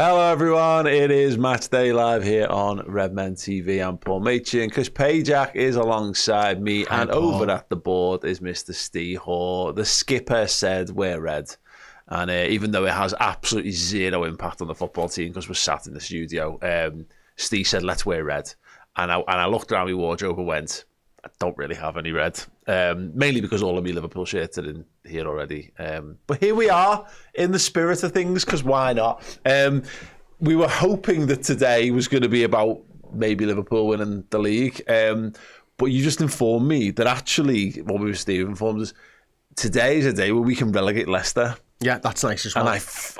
Hello everyone, it is Match Day Live here on Redmen TV. I'm Paul Machin. Chris Pajak is alongside me. Hi, and Paul. Over at the board is Mr. Steve Hoare. The skipper said we're red. And even though it has absolutely zero impact on the football team because we're sat in the studio, Steve said let's wear red. And I looked around my wardrobe and went, I don't really have any red. Mainly because all of my Liverpool shirts are in here already. But here we are in the spirit of things, because why not? We were hoping that today was going to be about maybe Liverpool winning the league. But you just informed me that actually, what we were Steve informed us, today is a day where we can relegate Leicester. Yeah, that's nice as well.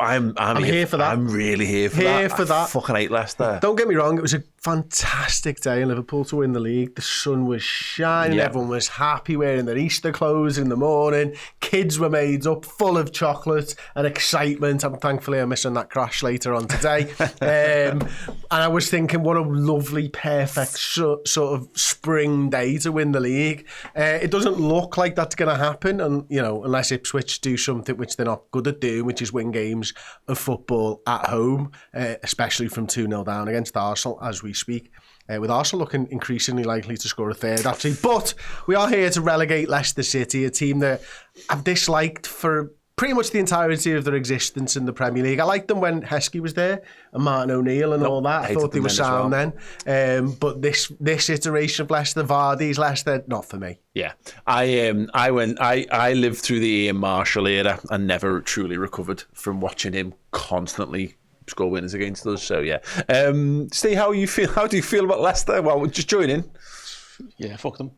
And I'm here for that. I'm really here for that. I fucking hate Leicester. Don't get me wrong, it was a fantastic day in Liverpool to win the league. The sun was shining, everyone was happy, wearing their Easter clothes in the morning. Kids were made up, full of chocolate and excitement. Thankfully, I'm missing that crash later on today. And I was thinking, what a lovely, perfect sort of spring day to win the league. It doesn't look like that's going to happen, and unless Ipswich do something which they're not good at doing, which is win games of football at home, especially from 2-0 down against Arsenal as we speak, with Arsenal looking increasingly likely to score a third actually. But we are here to relegate Leicester City, a team that I've disliked for pretty much the entirety of their existence in the Premier League. I liked them when Heskey was there and Martin O'Neill and all that. I thought they were sound then. But this iteration of Leicester, Vardy's Leicester, not for me. Yeah, I lived through the Ian Marshall era and never truly recovered from watching him constantly score winners against us. So yeah, Steve, how do you feel about Leicester? Well, just join in. Yeah, fuck them.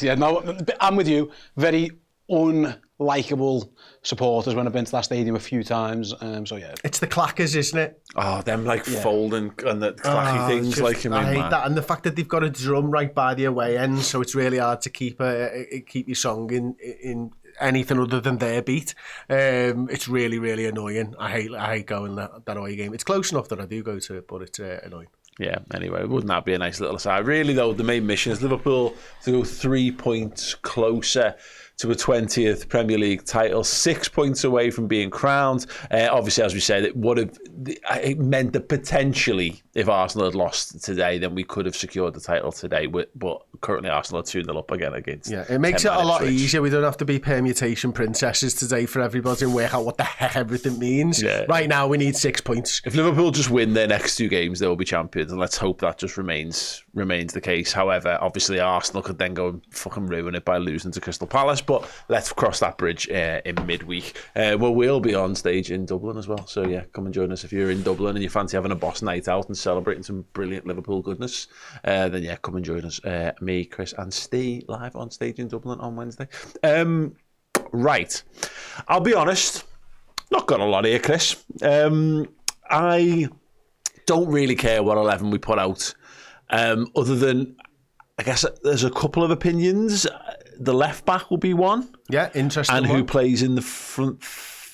yeah, no, I'm with you. Very unlikable supporters when I've been to that stadium a few times. So yeah, it's the clackers, isn't it? Oh, them folding and the clacky things. I hate that, and the fact that they've got a drum right by the away end, so it's really hard to keep your song in anything other than their beat. It's really, really annoying. I hate going that away game. It's close enough that I do go to it, but it's annoying. Yeah, anyway, wouldn't that be a nice little aside? Really, though, the main mission is Liverpool to go 3 points closer to a 20th Premier League title, 6 points away from being crowned. Obviously, as we said, it meant that potentially, if Arsenal had lost today, then we could have secured the title today. But currently, Arsenal are 2-0 up again against. Yeah, it makes it a lot easier. We don't have to be permutation princesses today for everybody and work out what the heck everything means. Yeah. Right now, we need 6 points. If Liverpool just win their next 2 games, they will be champions, and let's hope that just remains the case. However, obviously, Arsenal could then go and fucking ruin it by losing to Crystal Palace. But let's cross that bridge in midweek. We'll be on stage in Dublin as well. So yeah, come and join us if you're in Dublin and you fancy having a boss night out and celebrating some brilliant Liverpool goodness. Then yeah, come and join us. Me, Chris, and Steve live on stage in Dublin on Wednesday. Right, I'll be honest, not got a lot here, Chris. I don't really care what 11 we put out, other than I guess there's a couple of opinions. The left back will be one. Yeah, interesting. And who plays in the front?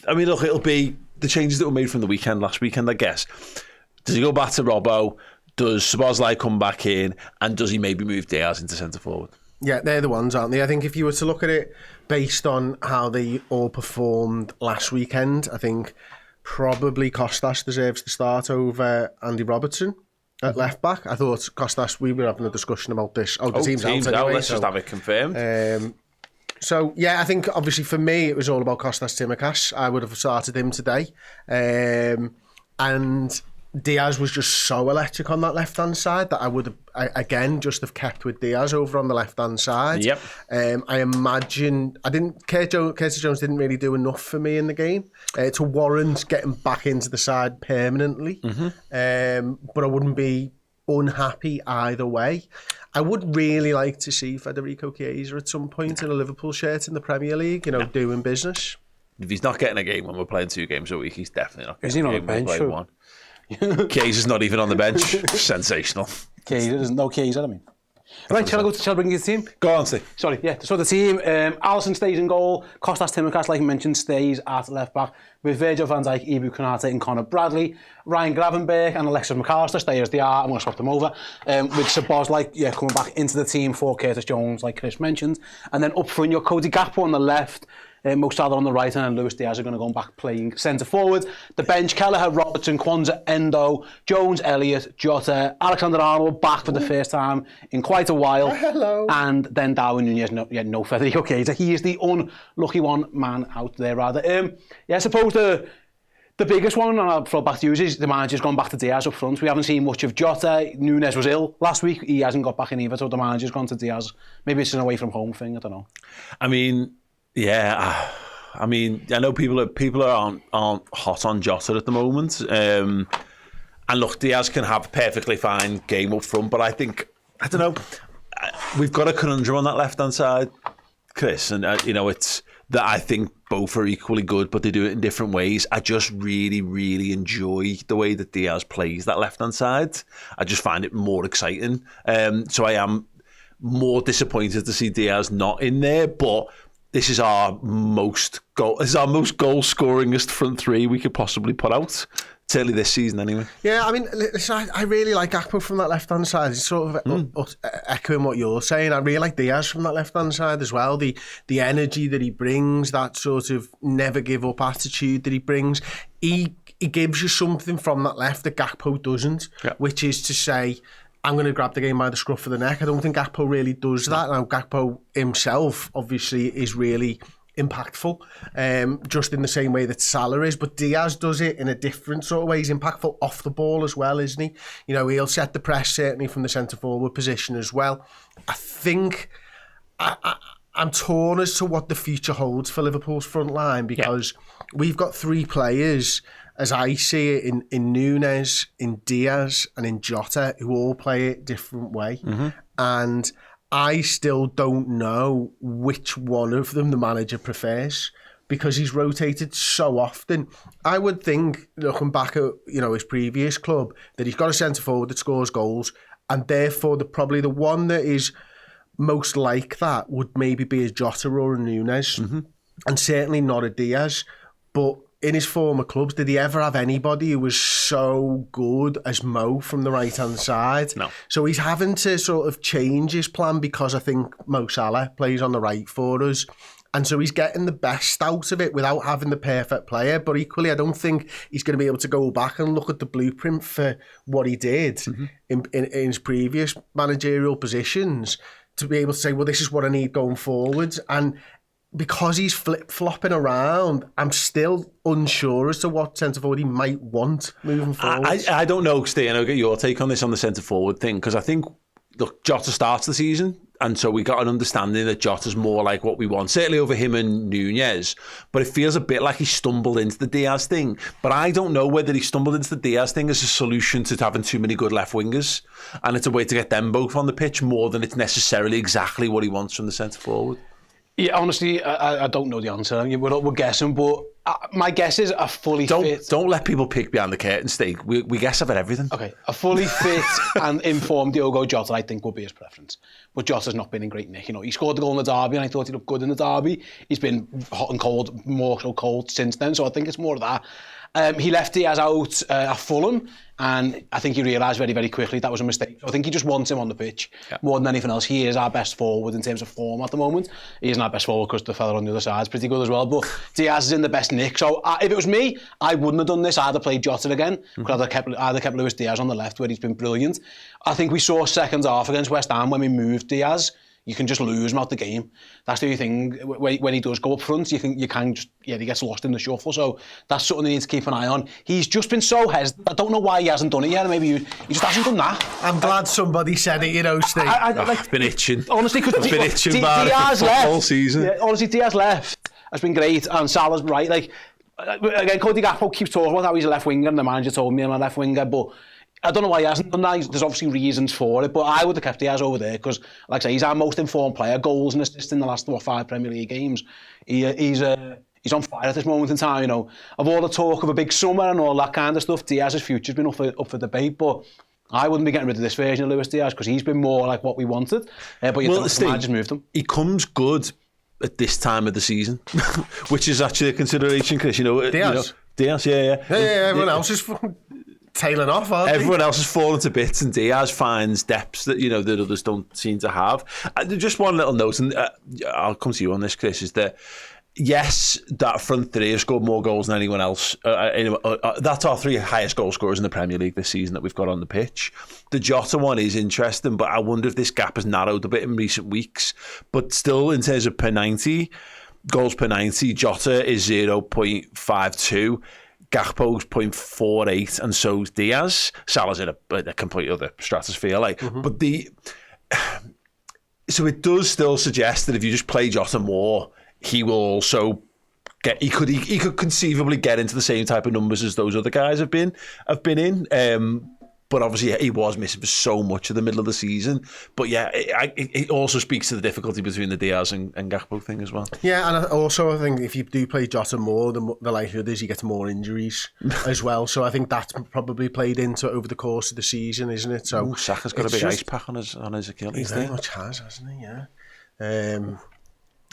I mean, look, it'll be the changes that were made from the last weekend, I guess. Does he go back to Robbo? Does Szoboszlai come back in? And does he maybe move Diaz into centre forward? Yeah, they're the ones, aren't they? I think if you were to look at it based on how they all performed last weekend, I think probably Kostas deserves to start over Andy Robertson at left back. I thought Kostas, we were having a discussion about this. The team's out anyway. Let's just have it confirmed. So yeah, I think obviously for me it was all about Kostas Tsimikas. I would have started him today, and Diaz was just so electric on that left hand side that I would have again just have kept with Diaz over on the left hand side. Yep. I imagine Curtis Jones didn't really do enough for me in the game to warrant getting back into the side permanently. But I wouldn't be unhappy either way. I would really like to see Federico Chiesa at some point in a Liverpool shirt in the Premier League, doing business. If he's not getting a game when we're playing 2 games a week, he's definitely not getting a game. Is he not on the bench? Chiesa's not even on the bench. Sensational. Chiesa, there's no Chiesa, I mean. Right, shall I bring you the team? Go on, Steve. Sorry, yeah. So the team, Alisson stays in goal. Kostas Tsimikas, like I mentioned, stays at left back. With Virgil van Dijk, Ibu Konate and Conor Bradley. Ryan Gravenberch and Alexis McAllister stay as they are. I'm going to swap them over. With Szoboszlai coming back into the team for Curtis Jones, like Chris mentioned. And then up front, you're Cody Gakpo on the left. Mo Salah on the right, and then Luis Diaz are going to go back playing centre forward. The bench: Kelleher, Robertson, Kwanzaa, Endo, Jones, Elliott, Jota, Alexander-Arnold back for the first time in quite a while. Hello. And then Darwin Núñez, no Federico Chiesa. He is the unlucky one man out there, rather. I suppose the biggest one, and I'll throw back to you, is the manager's gone back to Diaz up front. We haven't seen much of Jota. Núñez was ill last week. He hasn't got back in either, so the manager's gone to Diaz. Maybe it's an away from home thing, I don't know. I mean, yeah. I mean, I know people aren't hot on Jota at the moment. And look, Diaz can have a perfectly fine game up front, but I don't know, we've got a conundrum on that left-hand side, Chris, and it's that I think both are equally good, but they do it in different ways. I just really, really enjoy the way that Diaz plays that left-hand side. I just find it more exciting. So I am more disappointed to see Diaz not in there, but this is our most goal-scoringest front three we could possibly put out. Certainly this season, anyway. Yeah, I mean, listen, I really like Akpo from that left-hand side. It's sort of echoing what you're saying. I really like Diaz from that left-hand side as well. The energy that he brings, that sort of never-give-up attitude that he brings. He gives you something from that left that Gakpo doesn't, which is to say, I'm going to grab the game by the scruff of the neck. I don't think Gakpo really does that. Now, Gakpo himself, obviously, is really impactful, just in the same way that Salah is, but Diaz does it in a different sort of way. He's impactful off the ball as well, isn't he? He'll set the press certainly from the centre forward position as well. I think I'm torn as to what the future holds for Liverpool's front line, because we've got three players, as I see it, in Núñez, in Diaz and in Jota, who all play it a different way. And I still don't know which one of them the manager prefers, because he's rotated so often. I would think, looking back at his previous club, that he's got a centre forward that scores goals, and therefore probably the one that is most like that would maybe be a Jota or a Núñez, and certainly not a Diaz. But in his former clubs, did he ever have anybody who was so good as Mo from the right-hand side? No. So he's having to sort of change his plan, because I think Mo Salah plays on the right for us. And so he's getting the best out of it without having the perfect player. But equally, I don't think he's going to be able to go back and look at the blueprint for what he did in his previous managerial positions to be able to say, well, this is what I need going forward. And because he's flip-flopping around, I'm still unsure as to what centre-forward he might want moving forward. I don't know, Steve. I'll get your take on this on the centre-forward thing, because I think, look, Jota starts the season, and so we got an understanding that Jota's more like what we want, certainly over him and Núñez, but it feels a bit like he stumbled into the Diaz thing. But I don't know whether he stumbled into the Diaz thing as a solution to having too many good left wingers, and it's a way to get them both on the pitch more than it's necessarily exactly what he wants from the centre-forward. Yeah, honestly, I don't know the answer. We're guessing, but my guess is a fully fit... Don't let people peek behind the curtain, Steve. We guess about everything. Okay, a fully fit and informed Diogo Jota, I think, would be his preference. But Jota's not been in great nick. He scored the goal in the derby, and I thought he looked good in the derby. He's been hot and cold, more so cold since then, so I think it's more of that. He left Diaz out at Fulham, and I think he realised very, very quickly that was a mistake. So I think he just wants him on the pitch more than anything else. He is our best forward in terms of form at the moment. He isn't our best forward because the fella on the other side is pretty good as well. But Diaz is in the best nick. So if it was me, I wouldn't have done this. I'd have played Jota again. Because I'd have kept Luis Diaz on the left, where he's been brilliant. I think we saw second half against West Ham when we moved Diaz. You can just lose him out the game. That's the only thing. When he does go up front, he gets lost in the shuffle. So that's something they need to keep an eye on. He's just been so hesitant. I don't know why he hasn't done it yet. Maybe he just hasn't done that. I'm glad somebody said it, Steve. I've been itching. Honestly, because Diaz left all season. Yeah, honestly, Diaz left has been great, and Salah's right. Again, Cody Gakpo keeps talking about how he's a left winger, and the manager told me I'm a left winger, but I don't know why he hasn't done that. There's obviously reasons for it, but I would have kept Diaz over there because, like I say, he's our most informed player. Goals and assists in the last 5 Premier League games. He's on fire at this moment in time. Of all the talk of a big summer and all that kind of stuff, Diaz's future's been up for debate. But I wouldn't be getting rid of this version of Luis Diaz because he's been more like what we wanted. But I just moved him. He comes good at this time of the season, which is actually a consideration, Chris. Diaz, yeah. Everyone else is tailing off, aren't they? Everyone else has fallen to bits, and Diaz finds depths that that others don't seem to have. Just one little note, and I'll come to you on this, Chris, is that yes, that front three have scored more goals than anyone else. That's our three highest goal scorers in the Premier League this season that we've got on the pitch. The Jota one is interesting, but I wonder if this gap has narrowed a bit in recent weeks. But still, in terms of per 90, goals per 90, Jota is 0.52. Gakpo's 0.48, and so's Diaz. Salah's in a completely other stratosphere. But so it does still suggest that if you just play Jota more, he will also get. He could conceivably get into the same type of numbers as those other guys have been in. But obviously he was missing for so much of the middle of the season. But yeah, it also speaks to the difficulty between the Diaz and Gakpo thing as well. Yeah, and I think if you do play Jota more, the likelihood is he gets more injuries as well. So I think that's probably played into over the course of the season, isn't it? So Saka's got a big ice pack on his Achilles. He very much has, hasn't he? Yeah.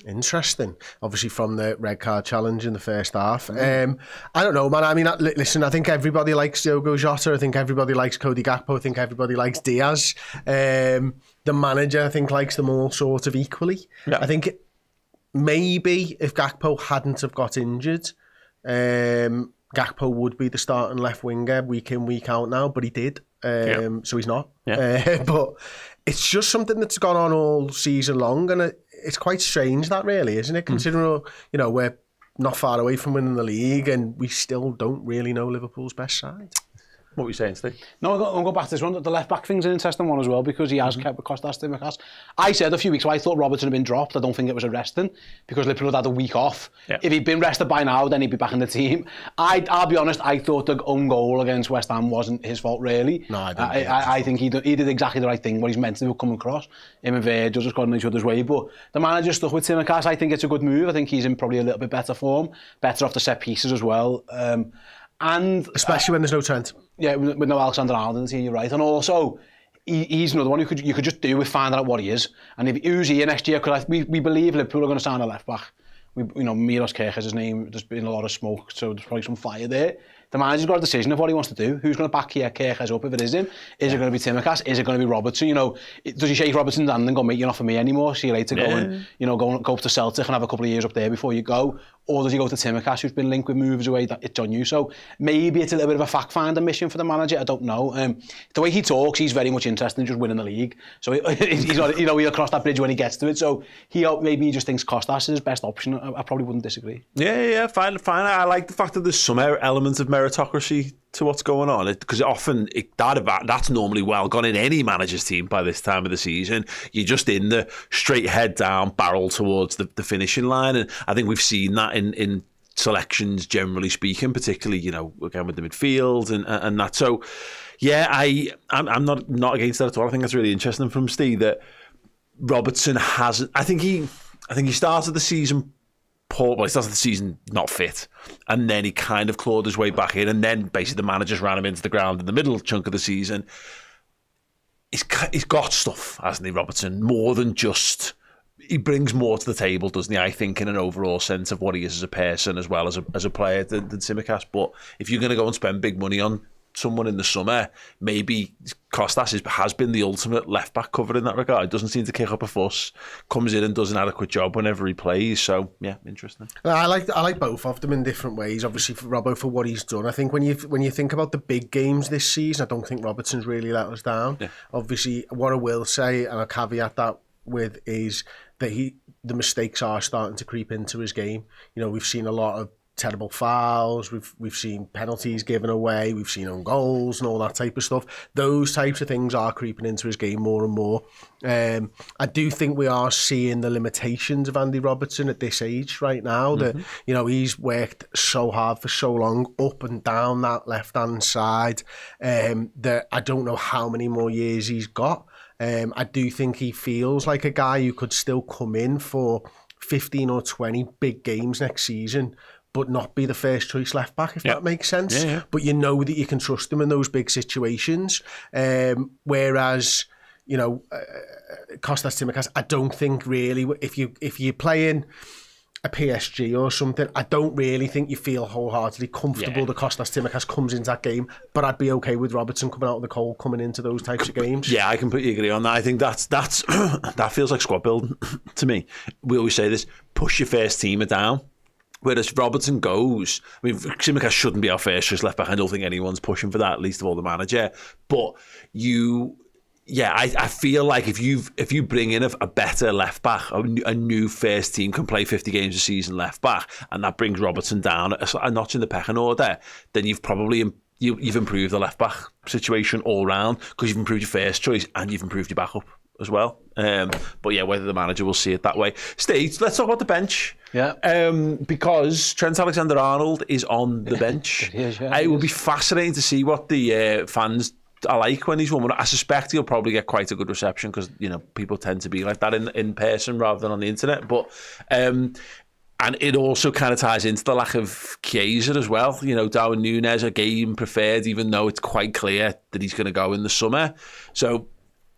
Interesting. Obviously from the red card challenge in the first half. I don't know, man. I mean, listen, I think everybody likes Diogo Jota. I think everybody likes Cody Gakpo. I think everybody likes Diaz. The manager, I think, likes them all sort of equally. Yeah. I think maybe if Gakpo hadn't have got injured, Gakpo would be the starting left winger week in, week out now, but he did. So he's not. Yeah. But it's just something that's gone on all season long, and it's quite strange, that really, isn't it? Considering, we're not far away from winning the league and we still don't really know Liverpool's best side. What were you saying, Steve? No, I'll go back to this one. The left-back thing's an interesting one as well, because he has kept with Kostas Tsimikas. I said a few weeks ago, I thought Robertson had been dropped. I don't think it was a resting, because Liverpool had had a week off. Yeah. If he'd been rested by now, then he'd be back in the team. I'll be honest, I thought the own goal against West Ham wasn't his fault, really. No, I think he did exactly the right thing, what he's meant to do, come across. Him and Virgil just got in each other's way. But the manager stuck with Tsimikas. I think it's a good move. I think he's in probably a little bit better form, better off the set pieces as well. And especially when there's no Trent. Yeah, with no Alexander-Arnold in the team, you're right. And also, he's another one who you could just do with finding out what he is. And if who's here next year, because we believe Liverpool are going to sign a left back. Milos Kerk is his name. There's been a lot of smoke, so there's probably some fire there. The manager's got a decision of what he wants to do. Who's going to back Kerk up if it is him? Is it going to be Tsimikas? Is it going to be Robertson? Does he shake Robertson's hand and go, mate, you're not for me anymore? See you later. Go and go up to Celtic and have a couple of years up there before you go. Or does he go to Tsimikas, who's been linked with moves away? That it's on you. So maybe it's a little bit of a fact-finder mission for the manager. I don't know. The way he talks, he's very much interested in just winning the league. So he's not, he'll cross that bridge when he gets to it. So maybe he just thinks Kostas is his best option. I probably wouldn't disagree. Yeah, fine. I like the fact that there's some elements of meritocracy to what's going on, because often that's normally well gone in any manager's team by this time of the season. You're just in the straight head down barrel towards the finishing line, and I think we've seen that in selections generally speaking, particularly again with the midfield and that. So yeah, I'm not against that at all. I think that's really interesting from Steve that Robertson hasn't. I think he started the season poor, but he started the season not fit, and then he kind of clawed his way back in, and then basically the manager ran him into the ground in the middle chunk of the season. He's got stuff, hasn't he, Robertson? More than just, he brings more to the table, doesn't he? I think in an overall sense of what he is as a person as well as a player than Tsimikas. But if you're going to go and spend big money on someone in the summer, maybe Kostas has been the ultimate left back cover in that regard. Doesn't seem to kick up a fuss, comes in and does an adequate job whenever he plays. So yeah, interesting. I like both of them in different ways. Obviously for Robbo, for what he's done, I think when you think about the big games this season, I don't think Robertson's really let us down. Yeah. Obviously, what I will say, and I'll caveat that with, is that the mistakes are starting to creep into his game. We've seen a lot of terrible fouls, we've seen penalties given away, we've seen own goals and all that type of stuff. Those types of things are creeping into his game more and more. I do think we are seeing the limitations of Andy Robertson at this age right now, that he's worked so hard for so long up and down that left hand side, that I don't know how many more years he's got. I do think he feels like a guy who could still come in for 15 or 20 big games next season, but not be the first choice left back, if that makes sense. Yeah. But you know that you can trust him in those big situations. Whereas, Kostas Tsimikas, I don't think really, if you're playing a PSG or something, I don't really think you feel wholeheartedly comfortable that Kostas Tsimikas comes into that game, but I'd be okay with Robertson coming out of the cold, coming into those types of games. Yeah, I completely agree on that. I think that's that feels like squad building to me. We always say this: push your first teamer down Whereas Robertson goes, I mean, Tsimikas shouldn't be our first choice left back. I don't think anyone's pushing for that, least of all the manager. But I feel like if you bring in a better left back, a new first team can play 50 games a season left back, and that brings Robertson down a notch in the pecking order, then you've probably you've improved the left back situation all round, because you've improved your first choice and you've improved your backup as well. But yeah, whether the manager will see it that way. Steve, let's talk about the bench. Yeah. Because Trent Alexander-Arnold is on the bench. It will be fascinating to see what the fans are like when he's warming up. I suspect he'll probably get quite a good reception, because people tend to be like that in person rather than on the internet. But and it also kind of ties into the lack of Chiesa as well. Darwin Núñez, a game preferred, even though it's quite clear that he's going to go in the summer. So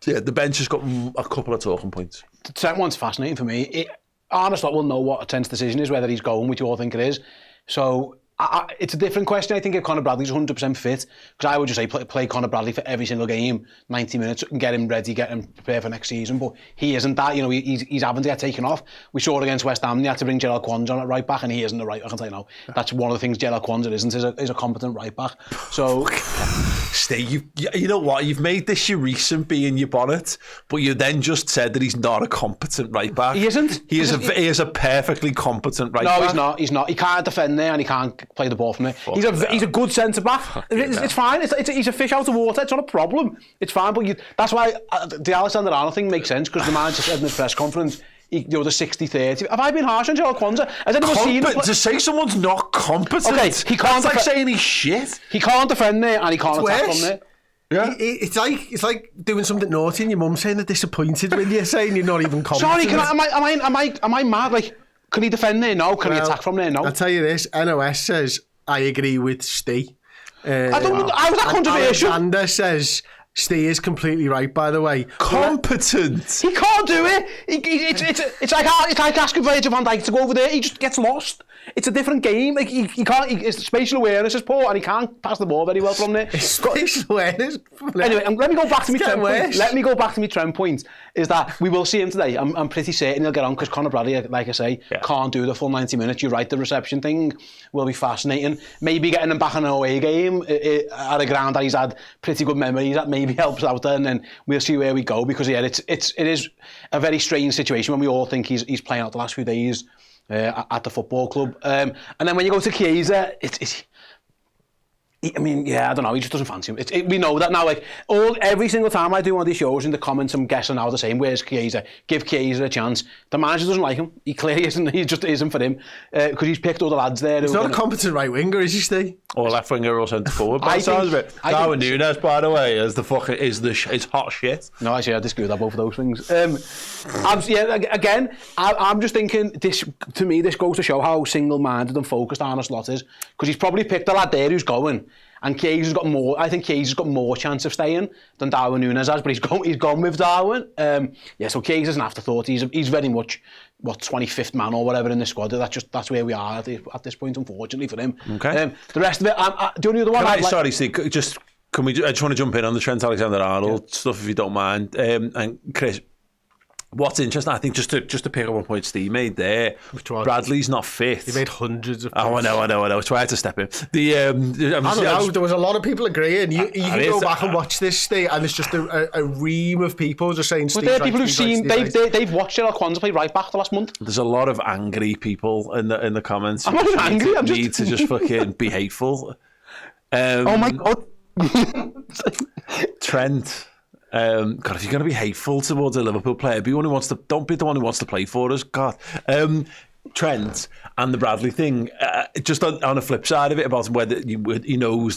yeah, the bench has got a couple of talking points. The Trent one's fascinating for me. Arne Slot will know what Trent's decision is, whether he's going, which you all think it is. So it's a different question, I think, if Conor Bradley's 100% fit, because I would just say play Conor Bradley for every single game, 90 minutes, and get him ready, get him prepared for next season. But he isn't that. He's having to get taken off. We saw it against West Ham. They had to bring Gerald Kwanzaa on at right back, and he isn't the right. I can tell you now. That's one of the things Gerald Kwanzaa isn't. Is a competent right back. So. Steve, you know what? You've made this your recent bee in your bonnet, but you then just said that he's not a competent right back. He isn't. He is a perfectly competent right back. No, he's not. He can't defend there, and he can't play the ball from there. He's a good centre back. It's fine. He's a fish out of water. It's not a problem. It's fine. But that's why the Alexander-Arnold thing makes sense, because the manager said in the press conference, the 60-30. Have I been harsh on Gerald Kwanzaa? Has anyone seen him? To say someone's not competent, okay, he can't. That's like saying he's shit. He can't defend there, and he can't attack from there. Yeah. It's like doing something naughty and your mum saying they're disappointed with you, saying you're not even competent. Sorry, am I mad? Like, can he defend there? No. Can he attack from there? No. I'll tell you this. NOS says I agree with Steve. How was that controversial? Alexander says Steve is completely right, by the way. Competent. He can't do it. It's like asking Virgil van Dijk to go over there. He just gets lost. It's a different game. Like he can't. His spatial awareness is poor, and he can't pass the ball very well from there. Spatial awareness. Anyway, let me go back to my Trent point. Let me go back to my Trent point. Is that we will see him today. I'm pretty certain he'll get on, because Conor Bradley, like I say, can't do the full 90 minutes. You're right. The reception thing will be fascinating. Maybe getting him back in an away game at a ground that he's had pretty good memories at maybe helps out there, and then we'll see where we go. Because it is a very strange situation when we all think he's playing out the last few days at the football club, and then when you go to Chiesa, I don't know. He just doesn't fancy him. We know that now. Like every single time I do one of these shows, in the comments, I'm guessing now the same. Where's Chiesa? Give Chiesa a chance. The manager doesn't like him. He clearly isn't. He just isn't for him, because he's picked other lads there. He's not a competent right winger, is he, Steve? Or left winger or centre forward. By the sounds of it, Darwin Núñez, by the way, is hot shit. No, actually, I disagree with both of those things. I'm just thinking this. To me, this goes to show how single-minded and focused Arne Slot is, because he's probably picked a lad there who's going. And Chiesa's got more. I think Chiesa's got more chance of staying than Darwin Núñez has, but he's gone with Darwin. So Chiesa's an afterthought. He's very much 25th man or whatever in the squad. That's where we are at this point, unfortunately for him. Okay. The rest of it, the only other one. Sorry, Steve. I just want to jump in on the Trent Alexander-Arnold stuff, if you don't mind. And Chris, what's interesting, I think, just to pick up one point Steve made there, Bradley's not fit. He made hundreds of points. Oh, I know. It's why I had to step in. I don't know. There was a lot of people agreeing. You can go back and watch this, Steve, and it's just a ream of people just saying Steve. There are people who've seen. They've watched Gerald Kwanzaa play right back the last month. There's a lot of angry people in the comments. I'm not angry. I'm need to just fucking be hateful. Oh my God. Trent. God, if you're going to be hateful towards a Liverpool player, don't be the one who wants to play for us. God. Trent and the Bradley thing, just on the flip side of it, about whether he knows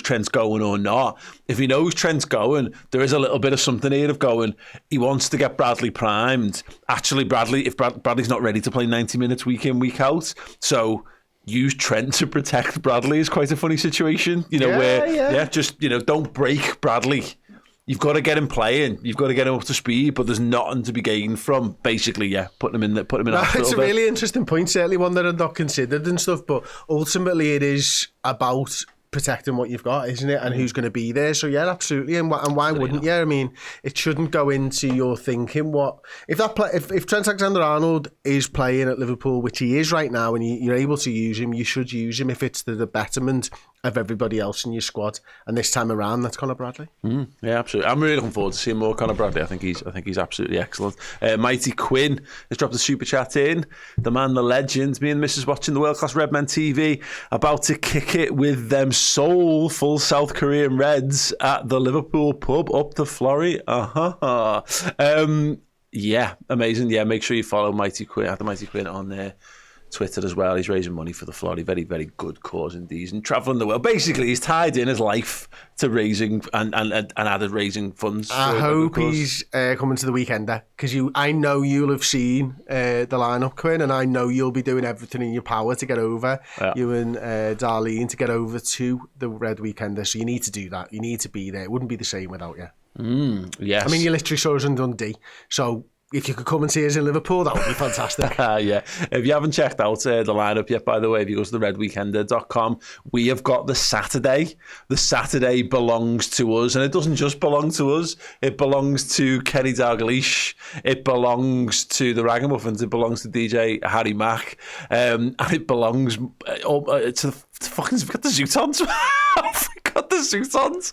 Trent's going or not. If he knows Trent's going, there is a little bit of something here of going, he wants to get Bradley primed. Actually, if Bradley's not ready to play 90 minutes week in, week out, so use Trent to protect Bradley is quite a funny situation. Don't break Bradley. You've got to get him playing. You've got to get him up to speed, but there's nothing to be gained from basically, putting him in. It's a really interesting point, certainly one that I've not considered and stuff. But ultimately, it is about protecting what you've got, isn't it? And who's going to be there. So yeah, absolutely. And why wouldn't you? I mean, it shouldn't go into your thinking if Trent Alexander-Arnold is playing at Liverpool, which he is right now, and you're able to use him, you should use him if it's to the betterment of everybody else in your squad. And this time around, that's Conor Bradley. Yeah, absolutely. I'm really looking forward to seeing more Conor Bradley. I think he's absolutely excellent. Mighty Quinn has dropped a super chat in. The man, the legend. Me and Mrs. watching the world class Redmen TV, about to kick it with them soulful South Korean Reds at the Liverpool pub up the Florrie. Yeah, amazing. Yeah, make sure you follow Mighty Quinn at the Mighty Quinn on there. Twitter as well. He's raising money for the Florrie. Very, very good cause indeed. And travelling the world. Basically, he's tied in his life to raising and added raising funds. I hope he's coming to the Weekender, because I know you'll have seen the lineup, Quinn, and I know you'll be doing everything in your power to get over. Yeah. You and Darlene to get over to the Red Weekender. So you need to do that. You need to be there. It wouldn't be the same without you. Yes. I mean, you literally saw us in Dundee. So if you could come and see us in Liverpool, that would be fantastic. Yeah. If you haven't checked out the lineup yet, by the way, if you go to the redweekender.com, we have got the Saturday. The Saturday belongs to us, and it doesn't just belong to us. It belongs to Kenny Dalglish. It belongs to the Ragamuffins. It belongs to DJ Harry Mack. And it belongs to the fucking... We've got the Zootons. We've got the Zootons.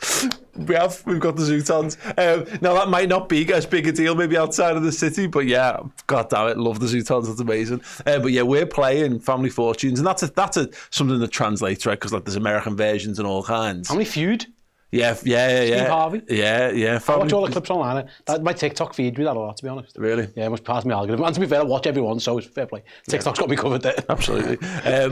We've got the Zootons. Now, that might not be as big a deal maybe outside of the city, but yeah, god damn it, love the Zootons. That's amazing. But yeah, we're playing Family Fortunes, and that's something that translates, right? Because like there's American versions and all kinds. How many Feud? Yeah. Steve Harvey? Yeah. I watch all the clips online. My TikTok feed me that a lot, to be honest. Really? Yeah, it must pass me algorithm. And to be fair, I watch everyone, so it's fair play. TikTok's got me covered there. Absolutely.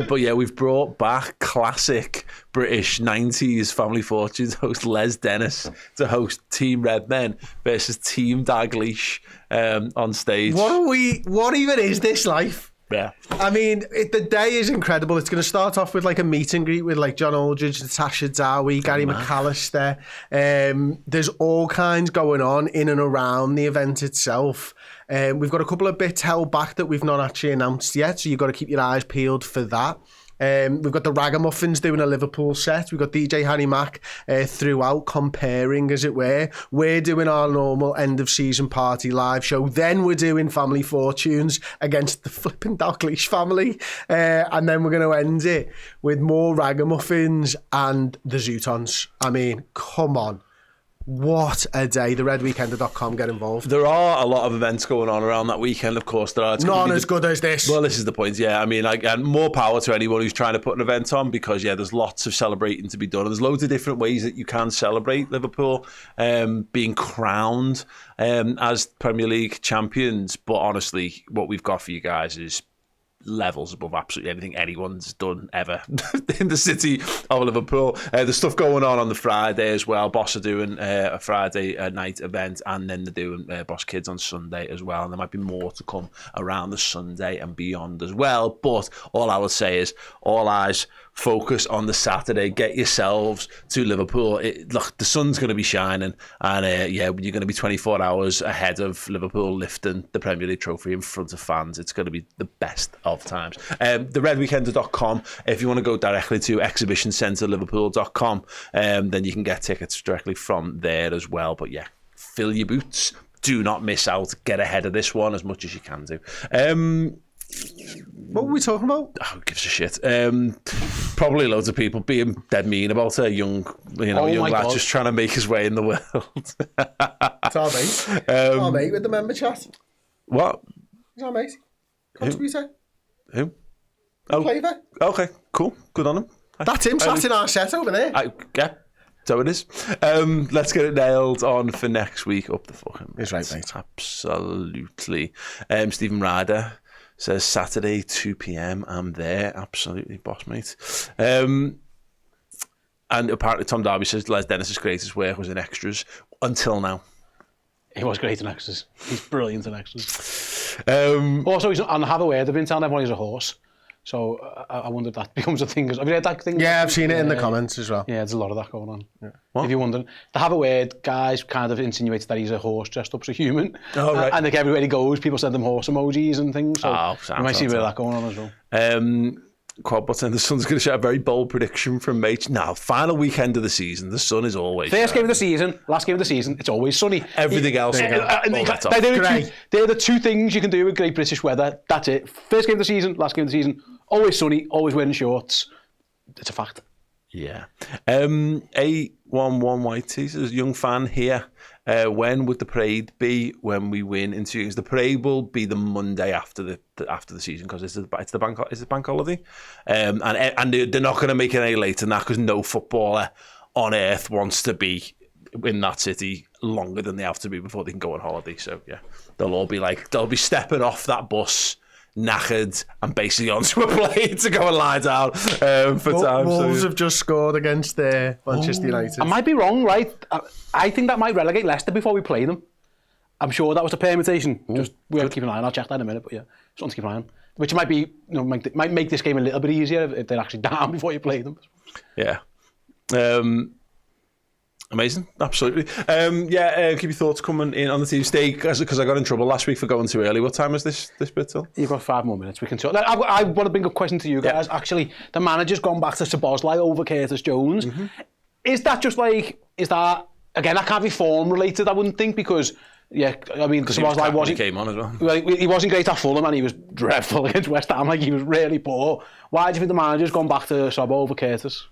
But yeah, we've brought back classic British 90s Family Fortunes host Les Dennis to host Team Redmen versus Team Dalglish on stage. What even is this life? Yeah. I mean, the day is incredible. It's going to start off with like a meet and greet with like John Aldridge, Natasha Dowie, Gary McAllister. There's all kinds going on in and around the event itself. We've got a couple of bits held back that we've not actually announced yet, so you've got to keep your eyes peeled for that. We've got the Ragamuffins doing a Liverpool set. We've got DJ Harry Mack throughout, comparing, as it were. We're doing our normal end of season party live show. Then we're doing Family Fortunes against the flipping Dalglish family. And then we're going to end it with more Ragamuffins and the Zootons. I mean, come on. What a day. The redweekender.com, get involved. There are a lot of events going on around that weekend, of course. There are. None as good as this. Well, this is the point, yeah. I mean, and more power to anyone who's trying to put an event on, because, yeah, there's lots of celebrating to be done. And there's loads of different ways that you can celebrate Liverpool being crowned as Premier League champions. But honestly, what we've got for you guys is levels above absolutely anything anyone's done ever in the city of Liverpool. There's stuff going on the Friday as well. Boss are doing a Friday night event, and then they're doing Boss Kids on Sunday as well. And there might be more to come around the Sunday and beyond as well. But all I will say is, all eyes focus on the Saturday. Get yourselves to Liverpool. Look, the sun's going to be shining, and you're going to be 24 hours ahead of Liverpool lifting the Premier League trophy in front of fans. It's going to be the best of times. The redweekender.com, if you want to go directly to exhibitioncentreliverpool.com, then you can get tickets directly from there as well. But yeah, fill your boots. Do not miss out. Get ahead of this one as much as you can do. What were we talking about? Oh, who gives a shit? Probably loads of people being dead mean about a young lad just trying to make his way in the world. It's our mate. Our mate with the member chat. What? It's our mate. Contributor. Who? Flavour. Okay, cool. Good on him. That's him sat in our set over there. Yeah, so it is. Let's get it nailed on for next week. Up the fucking... It's right, mate. Absolutely. Stephen Ryder says Saturday 2 p.m. I'm there. Absolutely, boss mate. And apparently Tom Darby says Les Dennis's greatest work was in extras until now. He was great in extras. He's brilliant in extras. Also, he's on Have a Word. They've been telling everyone he's a horse. So I wonder if that becomes a thing. Have you heard that thing? Yeah, I've seen it in the comments as well. Yeah, there's a lot of that going on. Yeah. If you're wondering, the Have a Word guys kind of insinuates that he's a horse dressed up as a human. Oh, right. And like everywhere he goes, people send them horse emojis and things. So you might see a bit of that going on as well. Quadbot saying the sun's going to show a very bold prediction from Mate. Now, final weekend of the season, the sun is always first game of the season, last game of the season, it's always sunny. Everything else. They're the two things you can do with great British weather. That's it. First game of the season, last game of the season, always sunny, always wearing shorts. It's a fact. Yeah. A11YT says, young fan here. When would the parade be when we win in 2 games? The parade will be the Monday after the season because it's the bank holiday, and they're not going to make it any later than that because no footballer on earth wants to be in that city longer than they have to be before they can go on holiday. So yeah, they'll be stepping off that bus knackered and basically onto a plane to go and lie down for time. Wolves have just scored against Manchester United. I might be wrong, right? I think that might relegate Leicester before we play them. I'm sure that was a permutation. Just we have to keep an eye on. I'll check that in a minute, but yeah, something to keep an eye on. Which might be, might make this game a little bit easier if they're actually down before you play them. Yeah. Amazing, absolutely. Keep your thoughts coming in on the team. Stay, because I got in trouble last week for going too early. What time is this bit till? You've got 5 more minutes. We can talk. I want to bring up a question to you guys. Yeah. Actually, the manager's gone back to Szoboszlai over Curtis Jones. Mm-hmm. Is that again, that can't be form related, I wouldn't think, because Szoboszlai wasn't. He came on as well. He wasn't great at Fulham and he was dreadful against West Ham. He was really poor. Why do you think the manager's gone back to Sobo over Curtis?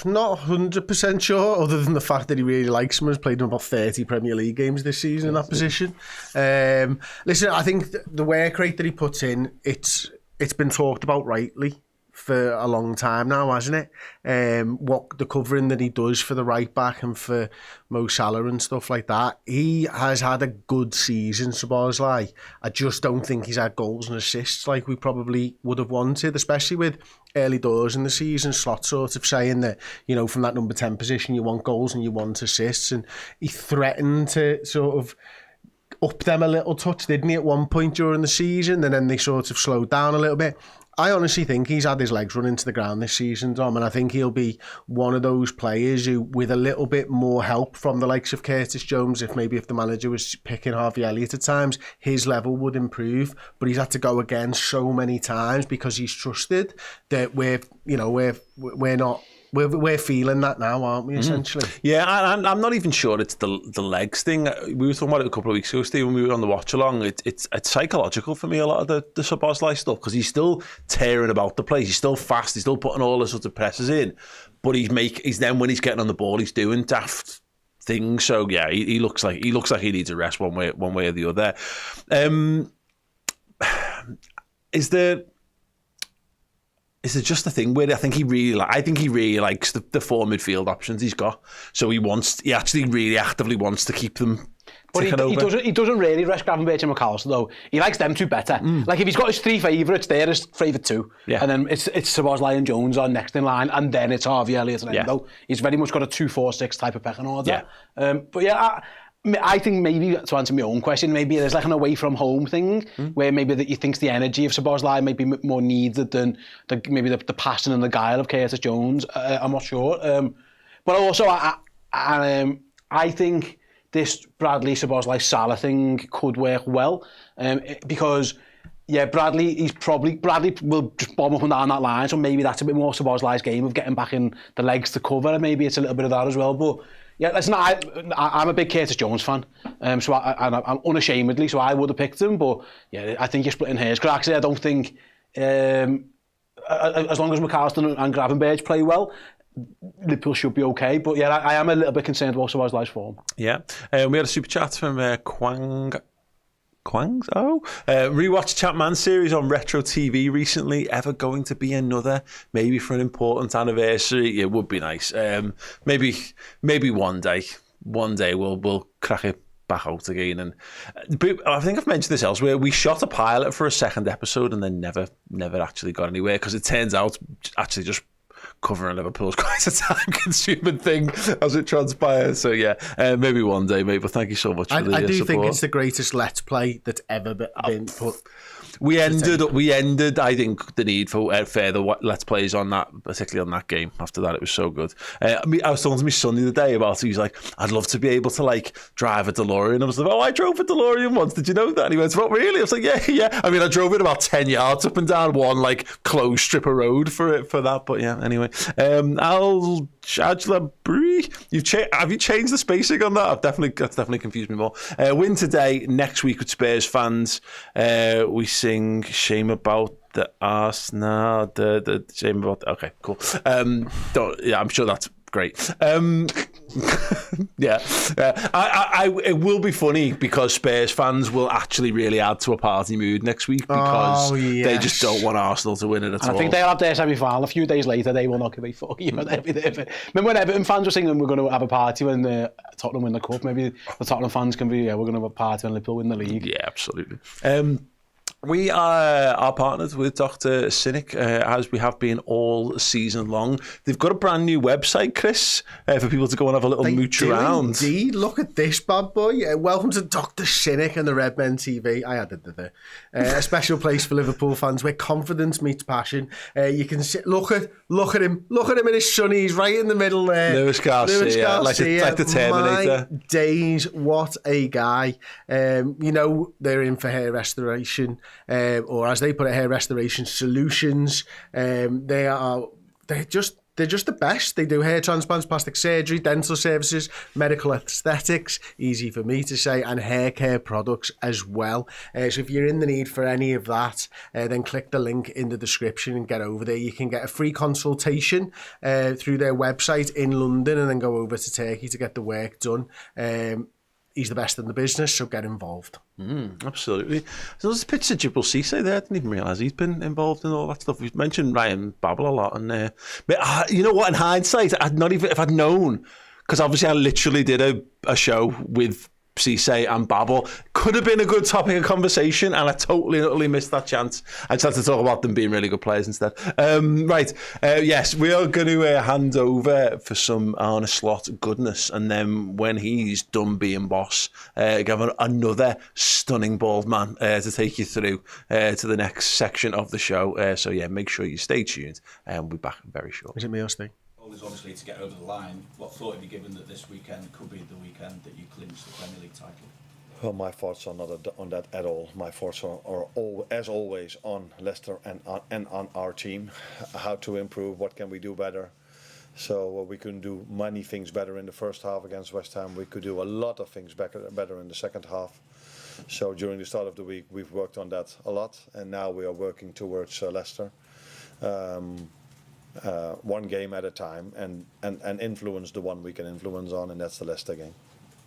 Not 100% sure, other than the fact that he really likes him. Has played in about 30 Premier League games this season in that position. Listen, I think the work rate that he puts in, it's been talked about rightly for a long time now, hasn't it? What the covering that he does for the right back and for Mo Salah and stuff like that. He has had a good season, Szoboszlai. I just don't think he's had goals and assists like we probably would have wanted, especially with early doors in the season. Slot sort of saying that, from that number 10 position, you want goals and you want assists. And he threatened to sort of up them a little touch, didn't he, at one point during the season? And then they sort of slowed down a little bit. I honestly think he's had his legs run into the ground this season, Dom, and I think he'll be one of those players who, with a little bit more help from the likes of Curtis Jones, if the manager was picking Harvey Elliott at times, his level would improve. But he's had to go again so many times because he's trusted that we're not. We're feeling that now, aren't we, essentially? Yeah, I'm not even sure it's the legs thing. We were talking about it a couple of weeks ago, Steve, when we were on the watch-along. It's psychological for me, a lot of the Szoboszlai stuff, because he's still tearing about the place. He's still fast. He's still putting all the sorts of presses in. But he's then, when he's getting on the ball, he's doing daft things. So, yeah, he looks like he needs a rest one way or the other. Is it just a thing where I think he really likes the 4 midfield options he's got. So he actually really actively wants to keep them. But he doesn't really rest Gravenberch and McAllister though. He likes them two better. Like if he's got his 3 favourites, they're his favourite 2. Yeah. And then it's Szoboszlai and Jones are next in line, and then it's Harvey Elliott and Endo. He's very much got a 2-4-6 type of pecking order. Yeah. But yeah, I think maybe, to answer my own question, maybe there's like an away from home thing where maybe that he thinks the energy of Szoboszlai might be more needed than maybe the passion and the guile of Curtis Jones. I'm not sure. But also, I think this Bradley Szoboszlai Salah thing could work well because Bradley will just bomb up and down that line, so maybe that's a bit more Szoboszlai's game of getting back in the legs to cover, and maybe it's a little bit of that as well. But yeah, listen, I'm a big Curtis Jones fan, so I'm unashamedly, so I would have picked him. But yeah, I think you're splitting hairs. Because actually, I don't think as long as McAllister and Gravenberch play well, Liverpool should be okay. But yeah, I am a little bit concerned about Szoboszlai's form. Yeah, we had a super chat from Quangs. Rewatched Chapman series on Retro TV recently. Ever going to be another? Maybe for an important anniversary? It would be nice. Maybe one day. One day we'll crack it back out again. And but I think I've mentioned this elsewhere. We shot a pilot for a second episode and then never actually got anywhere because it turns out actually just covering Liverpool is quite a time-consuming thing as it transpires. So yeah, maybe one day, mate. But thank you so much for the I do support. think it's the greatest Let's Play that's ever been put. We ended. I think the need for further let's plays on that, particularly on that game. After that, it was so good. I was talking to my son the other day about it. He's like, "I'd love to be able to like drive a DeLorean." I was like, "Oh, I drove a DeLorean once. Did you know that?" And he went, "What, really?" I was like, "Yeah." I mean, I drove it about 10 yards up and down one like closed strip of road for that. But yeah, anyway. Al-Shajla Bri, have you changed the spacing on that? That's definitely confused me more. Win today. Next week with Spurs fans, we sing "Shame About the Arsenal." The shame about. Okay, cool. I'm sure that's great. It will be funny because Spurs fans will actually really add to a party mood next week because they just don't want Arsenal to win it at all. I think they'll have their semi-final. A few days later, they will not give a fuck. Remember when Everton fans were singing, "We're going to have a party when Tottenham win the cup"? Maybe the Tottenham fans can be, we're going to have a party when Liverpool win the league. Yeah, absolutely. We are partnered with Dr. Cynic, as we have been all season long. They've got a brand new website, Chris, for people to go and have a little mooch around. Indeed. Look at this bad boy. Welcome to Dr. Cynic and the Redmen TV. I added a special place for Liverpool fans where confidence meets passion. You can look at him in his sunny. He's right in the middle there. Lewis Garcia, like the Terminator. My days, what a guy. They're in for hair restoration. Or as they put it, hair restoration solutions. They're just the best. They do hair transplants, plastic surgery, dental services, medical aesthetics, easy for me to say, and hair care products as well. So if you're in the need for any of that, then click the link in the description and get over there. You can get a free consultation through their website in London and then go over to Turkey to get the work done. He's the best in the business, so get involved. Absolutely. So there's a picture of Djibril Cissé there. I didn't even realise he's been involved in all that stuff. We've mentioned Ryan Babel a lot, and but you know what? In hindsight, if I'd known, because obviously I literally did a show with Cissé and Babel, could have been a good topic of conversation, and I totally missed that chance. I just had to talk about them being really good players instead. Yes, we are going to hand over for some Arne Slot goodness, and then when he's done being boss, give another stunning bald man to take you through to the next section of the show. So yeah, make sure you stay tuned, and we'll be back very shortly. Is it me or Steve? Is obviously to get over the line. What thought have you given that this weekend could be the weekend that you clinch the Premier League title? Well, my thoughts are not on that at all. My thoughts are all, as always, on Leicester and on our team. How to improve, what can we do better. So we couldn't do many things better in the first half against West Ham. We could do a lot of things better in the second half. So during the start of the week, we've worked on that a lot, and now we are working towards Leicester. One game at a time, and influence the one we can influence on, and that's the Leicester game.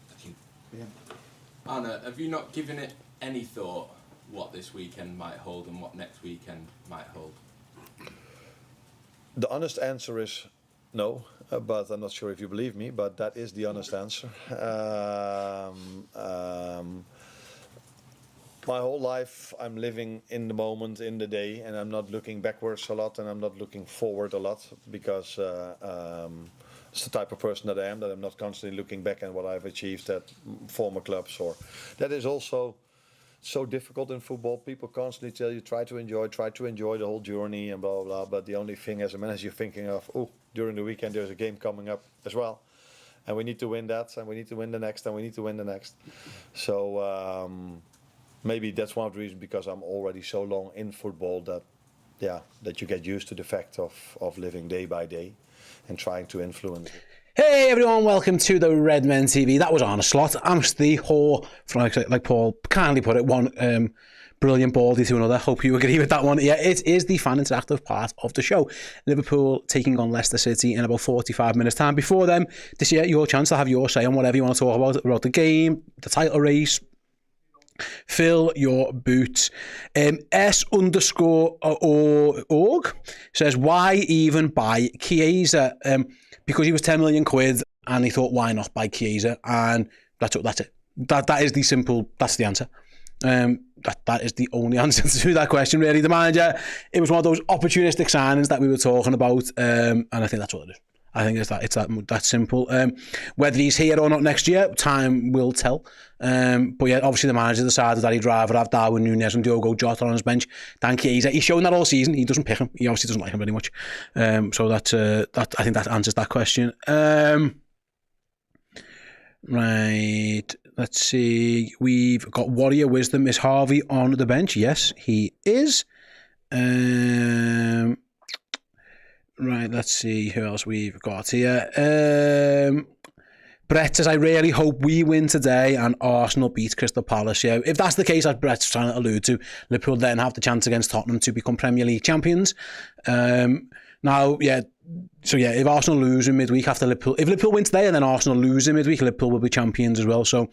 Thank you. Yeah. Anna, have you not given it any thought what this weekend might hold and what next weekend might hold? The honest answer is no, but I'm not sure if you believe me, but that is the honest answer. My whole life I'm living in the moment, in the day, and I'm not looking backwards a lot, and I'm not looking forward a lot, because it's the type of person that I am, that I'm not constantly looking back at what I've achieved at former clubs. Or that is also so difficult in football. People constantly tell you try to enjoy the whole journey and blah blah blah, but the only thing as a manager you're thinking of, during the weekend there's a game coming up as well, and we need to win that, and we need to win the next, and we need to win the next. So maybe that's one of the reasons, because I'm already so long in football that you get used to the fact of living day by day and trying to influence it. Hey everyone, welcome to the Redmen TV. That was Arne Slot. I'm the whore, like Paul kindly put it, one brilliant baldy to another. Hope you agree with that one. Yeah, it is the fan interactive part of the show. Liverpool taking on Leicester City in about 45 minutes time. Before them, this year, your chance to have your say on whatever you want to talk about the game, the title race. Fill your boots. S_org says, why even buy Chiesa? Because he was 10 million quid and he thought, why not buy Chiesa? And that's it. That is the simple, that's the answer. That is the only answer to that question, really. The manager, it was one of those opportunistic signings that we were talking about, and I think that's what it is. I think it's that simple. Whether he's here or not next year, time will tell. But yeah, obviously the manager decided that he'd rather have Darwin Núñez and Diogo Jota on his bench than Chiesa. He's shown that all season. He doesn't pick him. He obviously doesn't like him very much. So that I think that answers that question. Right, let's see. We've got Warrior Wisdom. Is Harvey on the bench? Yes, he is. Right, let's see who else we've got here. Brett says, I really hope we win today and Arsenal beat Crystal Palace. Yeah, if that's the case, as Brett's trying to allude to, Liverpool then have the chance against Tottenham to become Premier League champions. Now, yeah, so yeah, if Arsenal lose in midweek after Liverpool, if Liverpool win today and then Arsenal lose in midweek, Liverpool will be champions as well. So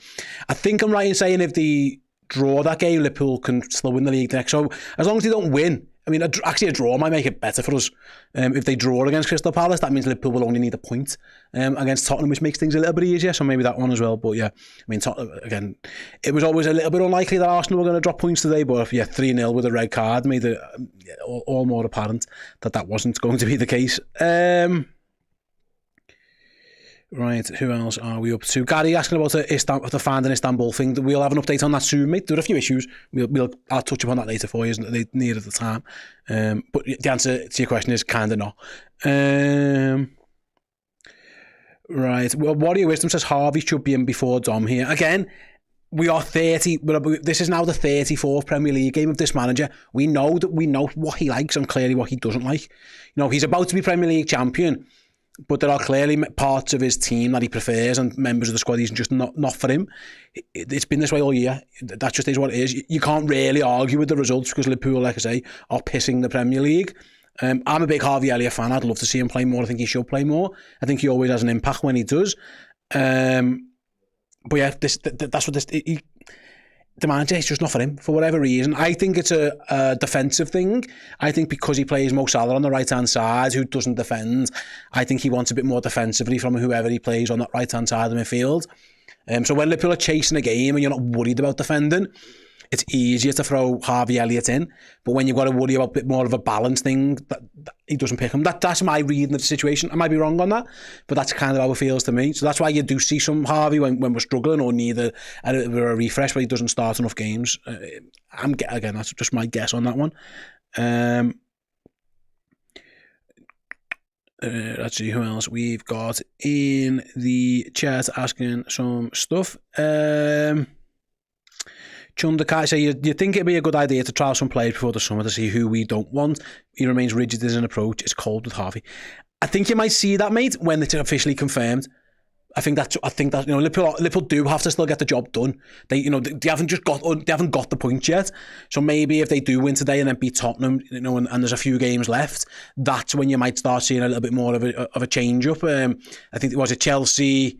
I think I'm right in saying if they draw that game, Liverpool can still win the league next. So as long as they don't win, I mean, actually a draw might make it better for us. If they draw against Crystal Palace, that means Liverpool will only need a point against Tottenham, which makes things a little bit easier. So maybe that one as well. But yeah, I mean, again, it was always a little bit unlikely that Arsenal were going to drop points today. But if 3-0 with a red card made it all more apparent that wasn't going to be the case. Right, who else are we up to? Gary asking about the fan in Istanbul thing. We'll have an update on that soon, mate. There are a few issues. I'll touch upon that later for you, near at the time. But the answer to your question is kind of not. Right, well, Warrior Wisdom says Harvey should be in before Dom here. Again, we are 30. This is now the 34th Premier League game of this manager. We know what he likes and clearly what he doesn't like. You know, he's about to be Premier League champion, but there are clearly parts of his team that he prefers and members of the squad he's just not for him. It's been this way all year. That just is what it is. You can't really argue with the results because Liverpool, like I say, are pissing the Premier League. I'm a big Harvey Elliott fan. I'd love to see him play more. I think he should play more. I think he always has an impact when he does. But yeah, that's what the manager is just not for him for whatever reason. I think it's a defensive thing. I think because he plays Mo Salah on the right-hand side, who doesn't defend, I think he wants a bit more defensively from whoever he plays on that right-hand side of the midfield. So when Liverpool are chasing a game and you're not worried about defending, it's easier to throw Harvey Elliott in. But when you've got to worry about a bit more of a balance thing, that he doesn't pick him. That's my reading of the situation. I might be wrong on that, but that's kind of how it feels to me. So that's why you do see some Harvey when we're struggling or need a refresh, but he doesn't start enough games. Again, that's just my guess on that one. Let's see who else we've got in the chat asking some stuff. Chundakai say, you think it'd be a good idea to trial some players before the summer to see who we don't want? He remains rigid in his approach. It's cold with Harvey. I think you might see that, mate, when it's officially confirmed. I think that Liverpool do have to still get the job done. They haven't got the points yet. So maybe if they do win today and then beat Tottenham, and there's a few games left, that's when you might start seeing a little bit more of a change up. I think it was Chelsea,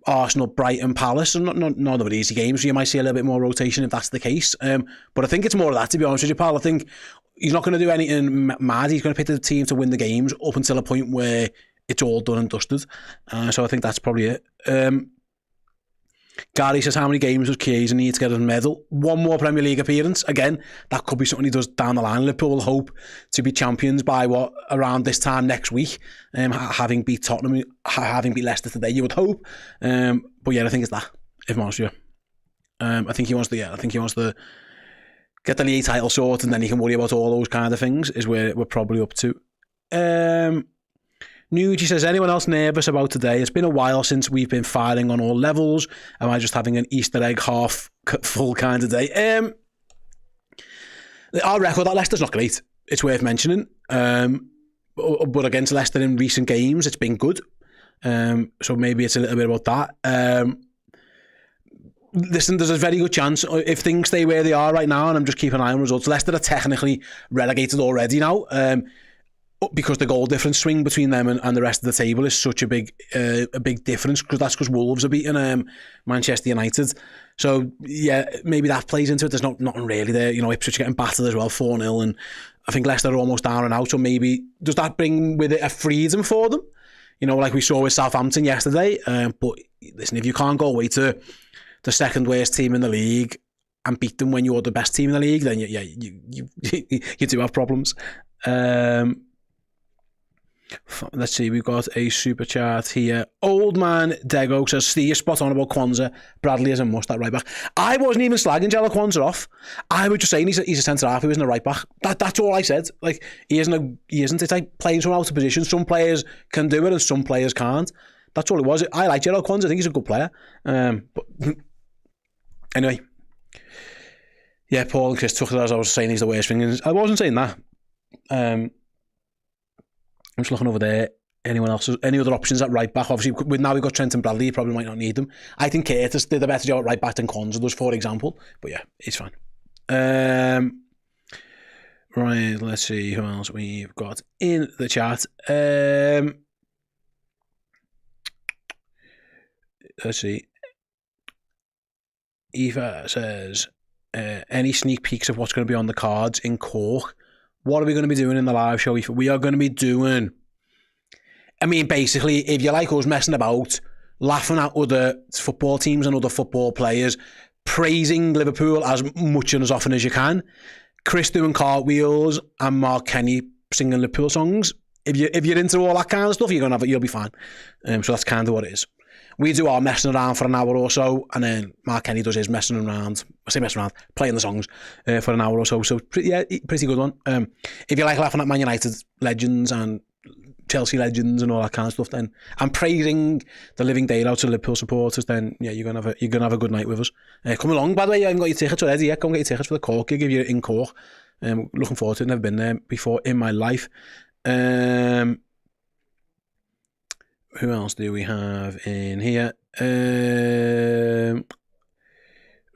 Arsenal, Brighton, Palace, and not of easy games, so you might see a little bit more rotation if that's the case. But I think it's more of that, to be honest with you, pal. I think he's not going to do anything mad. He's going to pick the team to win the games up until a point where it's all done and dusted. So I think that's probably it. Gary says, how many games does Chiesa need to get his medal? One more Premier League appearance. Again, that could be something he does down the line. Liverpool will hope to be champions by around this time next week, having beat Tottenham, having beat Leicester today, you would hope. But yeah, I think it's that, if I'm honest with you. I think he wants to get the league title sorted and then he can worry about all those kind of things, is where we're probably up to. Nuji says, anyone else nervous about today? It's been a while since we've been firing on all levels. Am I just having an Easter egg half full kind of day? Our record at Leicester's not great. It's worth mentioning. But against Leicester in recent games, it's been good. So maybe it's a little bit about that. Listen, there's a very good chance if things stay where they are right now, and I'm just keeping an eye on results, Leicester are technically relegated already now. Because the goal difference swing between them and the rest of the table is such a big difference, because that's because Wolves are beating Manchester United. So yeah, maybe that plays into it. There's nothing really there. Ipswich getting battered as well, 4-0, and I think Leicester are almost down and out. So maybe does that bring with it a freedom for them? Like we saw with Southampton yesterday. But listen, if you can't go away to the second worst team in the league and beat them when you're the best team in the league, then you do have problems. stuff. Let's see, we've got a super chat here. Old man Dego says, Steve, spot on about Kwanzaa. Bradley is a must at right back. I wasn't even slagging Jello Kwanzaa off. I was just saying he's a centre half who isn't a right back. That's all I said. Like, he isn't. It's like playing from out of position. Some players can do it and some players can't. That's all it was. I like Jello Kwanzaa. I think he's a good player. But anyway. Yeah, Paul and Chris took it as I was saying he's the worst thing. I wasn't saying that. I'm just looking over there. Anyone else? Any other options at right back? Obviously, now we've got Trent and Bradley, you probably might not need them. I think Curtis did a better job at right back than Kwanzaa does, for example. But yeah, it's fine. Right, let's see who else we've got in the chat. Let's see. Eva says, any sneak peeks of what's going to be on the cards in Cork? What are we going to be doing in the live show? We are going to be doing... I mean, basically, if you like us messing about, laughing at other football teams and other football players, praising Liverpool as much and as often as you can, Chris doing cartwheels and Mark Kenny singing Liverpool songs. If you're into all that kind of stuff, you'll be fine. So that's kind of what it is. We do our messing around for an hour or so, and then Mark Kenny does his messing around, playing the songs for an hour or so. So, pretty good one. If you like laughing at Man United legends and Chelsea legends and all that kind of stuff, then, and praising the living daylights of Liverpool supporters, then yeah, you're gonna have a good night with us. Come along, by the way, you haven't got your tickets already yet. Go and get your tickets for the Cork gig if you're in Cork. Looking forward to it. Never been there before in my life. Who else do we have in here?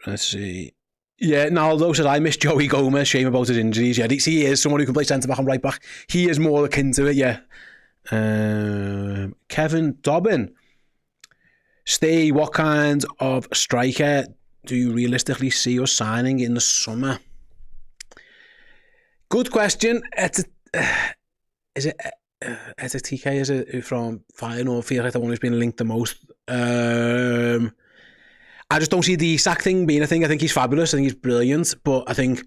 Let's see. Yeah, Naldo says, I miss Joey Gomez. Shame about his injuries. Yeah, he is someone who can play centre-back and right-back. He is more akin to it, yeah. Kevin Dobbin. Stay, what kind of striker do you realistically see us signing in the summer? Good question. Is it TK? Is it from Feyenoord? Feels like the one who's been linked the most. I just don't see the Isak thing being a thing. I think he's fabulous. I think he's brilliant. But I think,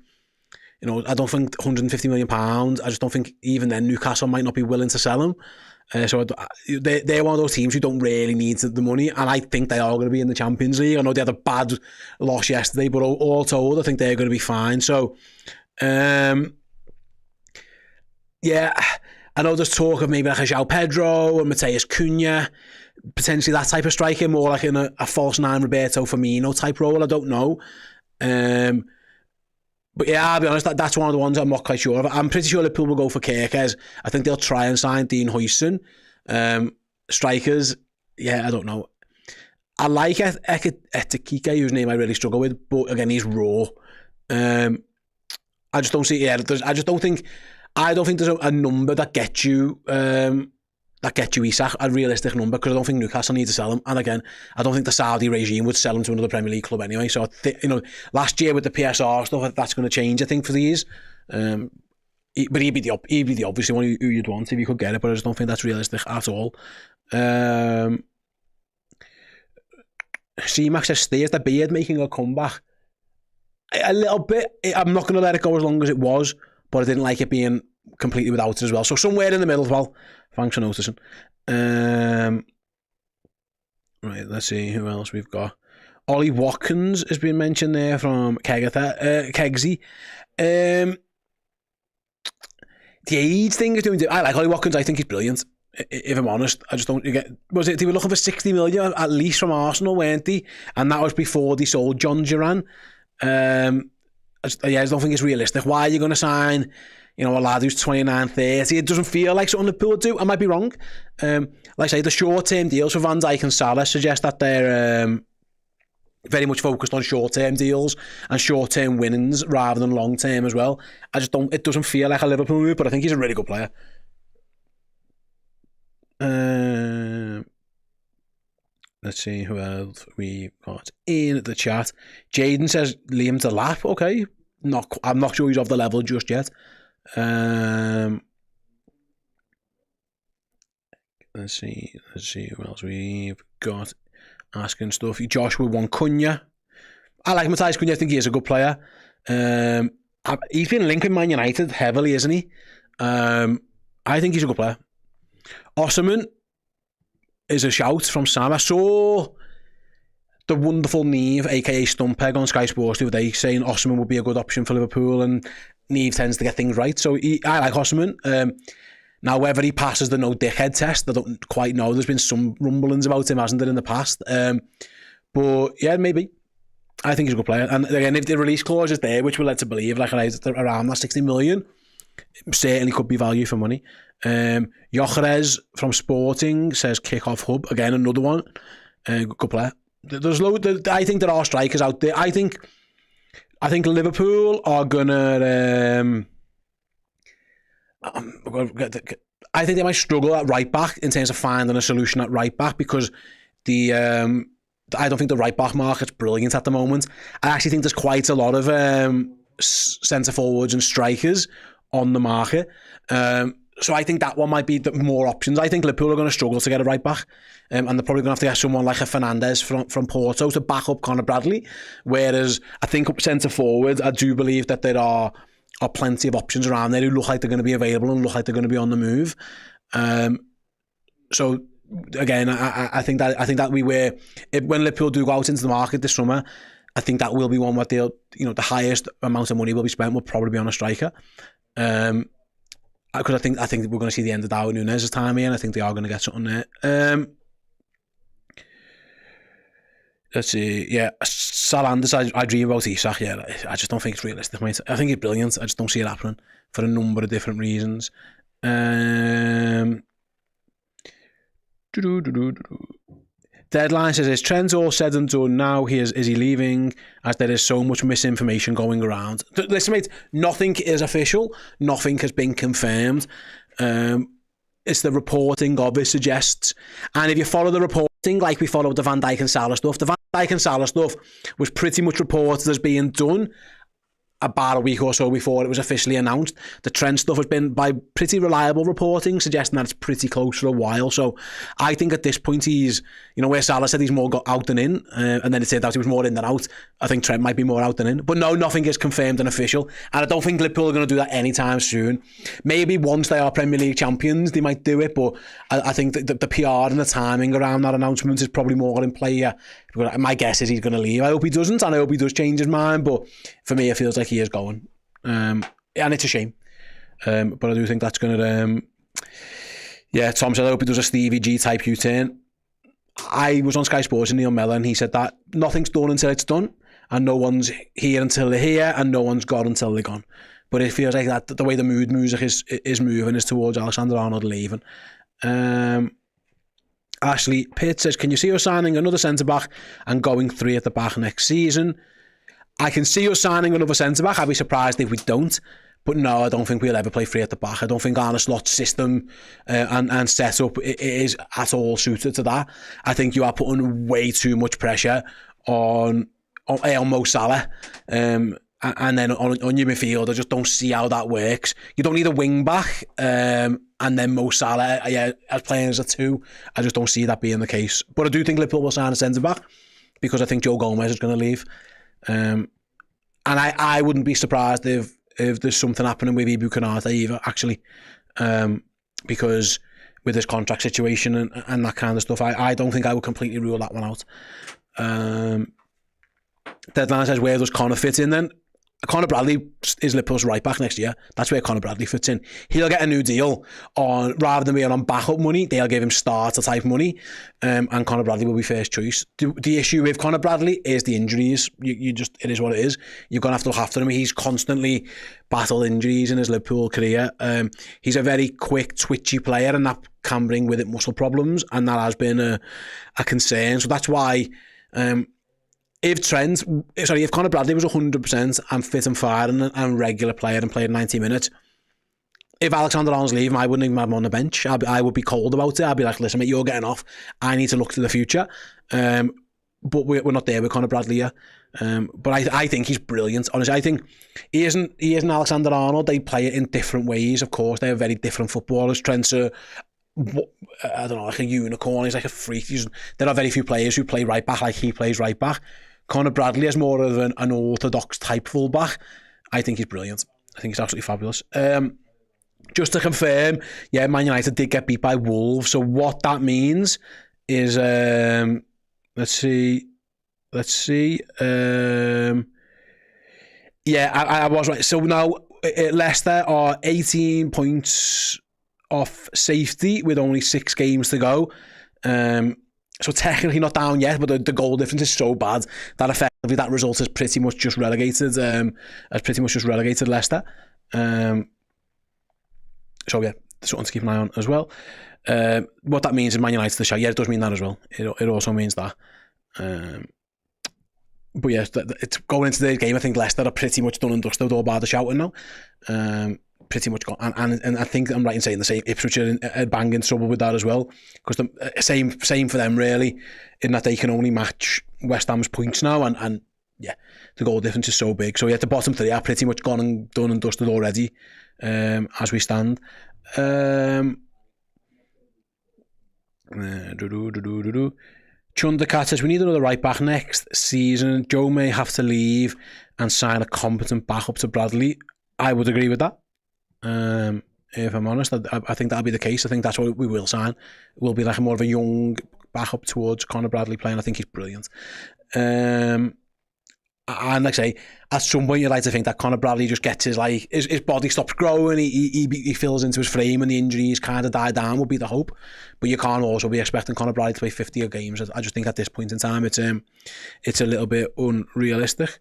I don't think £150 million. I just don't think even then Newcastle might not be willing to sell him. So they're one of those teams who don't really need the money. And I think they are going to be in the Champions League. I know they had a bad loss yesterday, but all told, I think they're going to be fine. So, yeah, I know there's talk of maybe like a João Pedro and Matheus Cunha, potentially that type of striker, more like in a false nine Roberto Firmino type role. I don't know. But yeah, I'll be honest, that's one of the ones I'm not quite sure of. I'm pretty sure Liverpool will go for Kerkez. I think they'll try and sign Dean Huijsen. Strikers, yeah, I don't know. I like Etikike, whose name I really struggle with, but again, he's raw. I just don't see, I don't think there's a number that gets you Isak, a realistic number, because I don't think Newcastle need to sell him. And again, I don't think the Saudi regime would sell him to another Premier League club anyway. So, last year with the PSR stuff, that's going to change, I think, for these. But he'd be the obvious one who you'd want if you could get it, but I just don't think that's realistic at all. C-Max says, is the beard making a comeback? A little bit. I'm not going to let it go as long as it was, but I didn't like it being completely without it as well. So somewhere in the middle as well. Thanks for noticing. Right, let's see who else we've got. Ollie Watkins has been mentioned there from Kegsy. The age thing is doing... I like Ollie Watkins. I think he's brilliant. If I'm honest, I just don't get... Was it they were looking for 60 million at least from Arsenal, weren't they? And that was before they sold John Duran. I just don't think it's realistic. Why are you going to sign, a lad who's 29, 30? It doesn't feel like something Liverpool would do. I might be wrong. Like I say, the short-term deals for Van Dijk and Salah suggest that they're very much focused on short-term deals and short-term winnings rather than long-term as well. It doesn't feel like a Liverpool move, but I think he's a really good player. Let's see who else we got in the chat. Jaden says Liam Delap. Okay, I'm not sure he's off the level just yet. Let's see who else we've got asking stuff. Joshua won Cunha. I like Matheus Cunha. I think he is a good player. He's been linked with Man United heavily, isn't he? I think he's a good player. Osimhen is a shout from Sam. I saw the wonderful Neve, aka Stumpeg, on Sky Sports the other day, saying Osimhen would be a good option for Liverpool, and Neve tends to get things right. So I like Osimhen. Now, whether he passes the no dickhead test, I don't quite know. There's been some rumblings about him, hasn't there, in the past? But yeah, maybe. I think he's a good player. And again, if the release clause is there, which we're led to believe, like around that 60 million, certainly could be value for money. Gyökeres from Sporting says kick-off hub. Again, another one. Good player. There's I think there are strikers out there. I think Liverpool are gonna. I think they might struggle at right back in terms of finding a solution at right back, because I don't think the right back market's brilliant at the moment. I actually think there's quite a lot of centre forwards and strikers on the market. So I think that one might be more options. I think Liverpool are going to struggle to get a right back, and they're probably going to have to get someone like a Fernandes from Porto to back up Conor Bradley. Whereas I think up centre forward, I do believe that there are plenty of options around there who look like they're going to be available and look like they're going to be on the move. So again, I think that when Liverpool do go out into the market this summer, I think that will be one where they'll, the highest amount of money will be spent will probably be on a striker. Because I think we're going to see the end of Darwin Núñez's time here, and I think they are going to get something there. Let's see. Yeah, Salanders, I dream about Isak. Yeah, I just don't think it's realistic, mate. I think it's brilliant. I just don't see it happening for a number of different reasons. Deadline says, is Trent all said and done now? Is he leaving? As there is so much misinformation going around. Listen, mate, nothing is official. Nothing has been confirmed. It's the reporting of it suggests. And if you follow the reporting like we followed the Van Dijk and Salah stuff, the Van Dijk and Salah stuff was pretty much reported as being done about a week or so before it was officially announced. The Trent stuff has been by pretty reliable reporting, suggesting that it's pretty close for a while. So I think at this point he's, where Salah said he's more got out than in, and then it turned out he was more in than out. I think Trent might be more out than in. But no, nothing is confirmed and official. And I don't think Liverpool are going to do that anytime soon. Maybe once they are Premier League champions, they might do it. But I think the PR and the timing around that announcement is probably more in play. Yeah. My guess is he's going to leave. I hope he doesn't, and I hope he does change his mind. But for me, it feels like he is going. And it's a shame. But I do think that's going to... Tom said, I hope he does a Stevie G type U-turn. I was on Sky Sports and Neil Mellor, and he said that nothing's done until it's done, and no one's here until they're here, and no one's gone until they're gone. But it feels like that the way the mood music is moving is towards Alexander-Arnold leaving. Ashley Pitt says, can you see us signing another centre-back and going 3 at the back next season? I can see us signing another centre-back. I'd be surprised if we don't. But no, I don't think we'll ever play 3 at the back. I don't think Arne Slot's system and setup is at all suited to that. I think you are putting way too much pressure on Mo Salah. And then on your midfield, I just don't see how that works. You don't need a wing-back. And then Mo Salah, as playing as a 2, I just don't see that being the case. But I do think Liverpool will sign a centre-back because I think Joe Gomez is going to leave. And I wouldn't be surprised if there's something happening with Ibu Konate either, actually. Because with this contract situation and that kind of stuff, I don't think I would completely rule that one out. Deadline says, where does Conor fit in then? Conor Bradley is Liverpool's right back next year. That's where Conor Bradley fits in. He'll get a new deal on, rather than being on backup money, they'll give him starter type money, and Conor Bradley will be first choice. The issue with Conor Bradley is the injuries. It is what it is. You're going to have to look after him. He's constantly battled injuries in his Liverpool career. He's a very quick, twitchy player, and that can bring with it muscle problems, and that has been a concern. So that's why... If Conor Bradley was 100% and fit and firing and regular player and played 90 minutes, if Alexander-Arnold's leaving, I wouldn't even have him on the bench. I would be cold about it. I'd be like, listen, mate, you're getting off. I need to look to the future. But we're not there with Conor Bradley yet. But I think he's brilliant. Honestly, I think he isn't Alexander-Arnold. They play it in different ways, of course. They're very different footballers. Trent's I don't know, like a unicorn. He's like a freak. There are very few players who play right back like he plays right back. Conor Bradley is more of an orthodox type fullback. I think he's brilliant. I think he's absolutely fabulous. just to confirm, yeah, Man United did get beat by Wolves. So what that means is, let's see. Yeah, I was right. So now Leicester are 18 points off safety with only 6 games to go. So technically not down yet, but the goal difference is so bad that effectively that result has pretty much just relegated. Leicester. So yeah, something to keep an eye on as well. What that means in Man United, the show, yeah, it does mean that as well. It also means that. But yeah, it's going into the game. I think Leicester are pretty much done and dusted all by the shouting now. Pretty much gone, and I think I'm right in saying the same. Ipswich are in banging trouble with that as well, because the same for them really, in that they can only match West Ham's points now, and yeah, the goal difference is so big. So yeah, the bottom 3 are pretty much gone and done and dusted already, as we stand. Chundakat says, we need another right back next season. Joe may have to leave and sign a competent backup to Bradley. I would agree with that. If I'm honest, I think that'll be the case. I think that's what we will sign. It will be like more of a young backup towards Conor Bradley playing. I think he's brilliant. And like I say, at some point you'd like to think that Conor Bradley just gets his body stops growing, he fills into his frame and the injuries kind of die down, would be the hope. But you can't also be expecting Conor Bradley to play 50 games. I just think at this point in time it's a little bit unrealistic.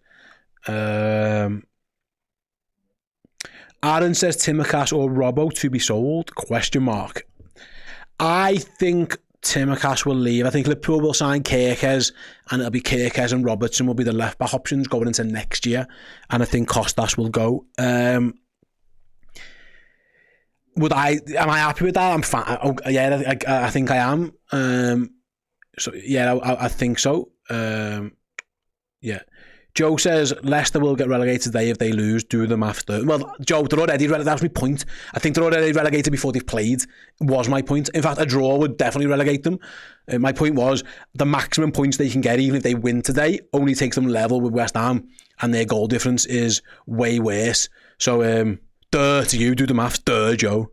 Aaron says Tsimikas or Robbo to be sold? ? I think Tsimikas will leave. I think Liverpool will sign Kerkez, and it'll be Kerkez and Robertson will be the left back options going into next year, and I think Kostas will go. Am I happy with that? I'm fine. Yeah, I think I am. So yeah, I think so. Yeah. Joe says Leicester will get relegated today if they lose. Do the maths. Well, Joe, they're already relegated. That's my point. I think they're already relegated before they've played. Was my point. In fact, a draw would definitely relegate them. My point was the maximum points they can get, even if they win today, only takes them level with West Ham, and their goal difference is way worse. So, duh to you. Do the maths. Duh, Joe.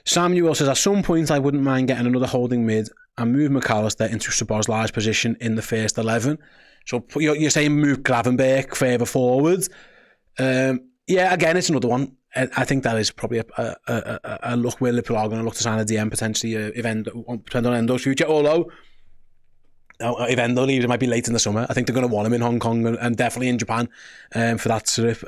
Samuel says, at some point I wouldn't mind getting another holding mid and move McAllister into Szoboszlai's position in the first 11. So you're saying move Gravenberch further forward. Yeah, again, it's another one. I think that is probably a look where Liverpool are going to look to sign a DM potentially, depending on Endo's future. Although, if Endo leaves, it might be late in the summer. I think they're going to want him in Hong Kong and definitely in Japan for that trip.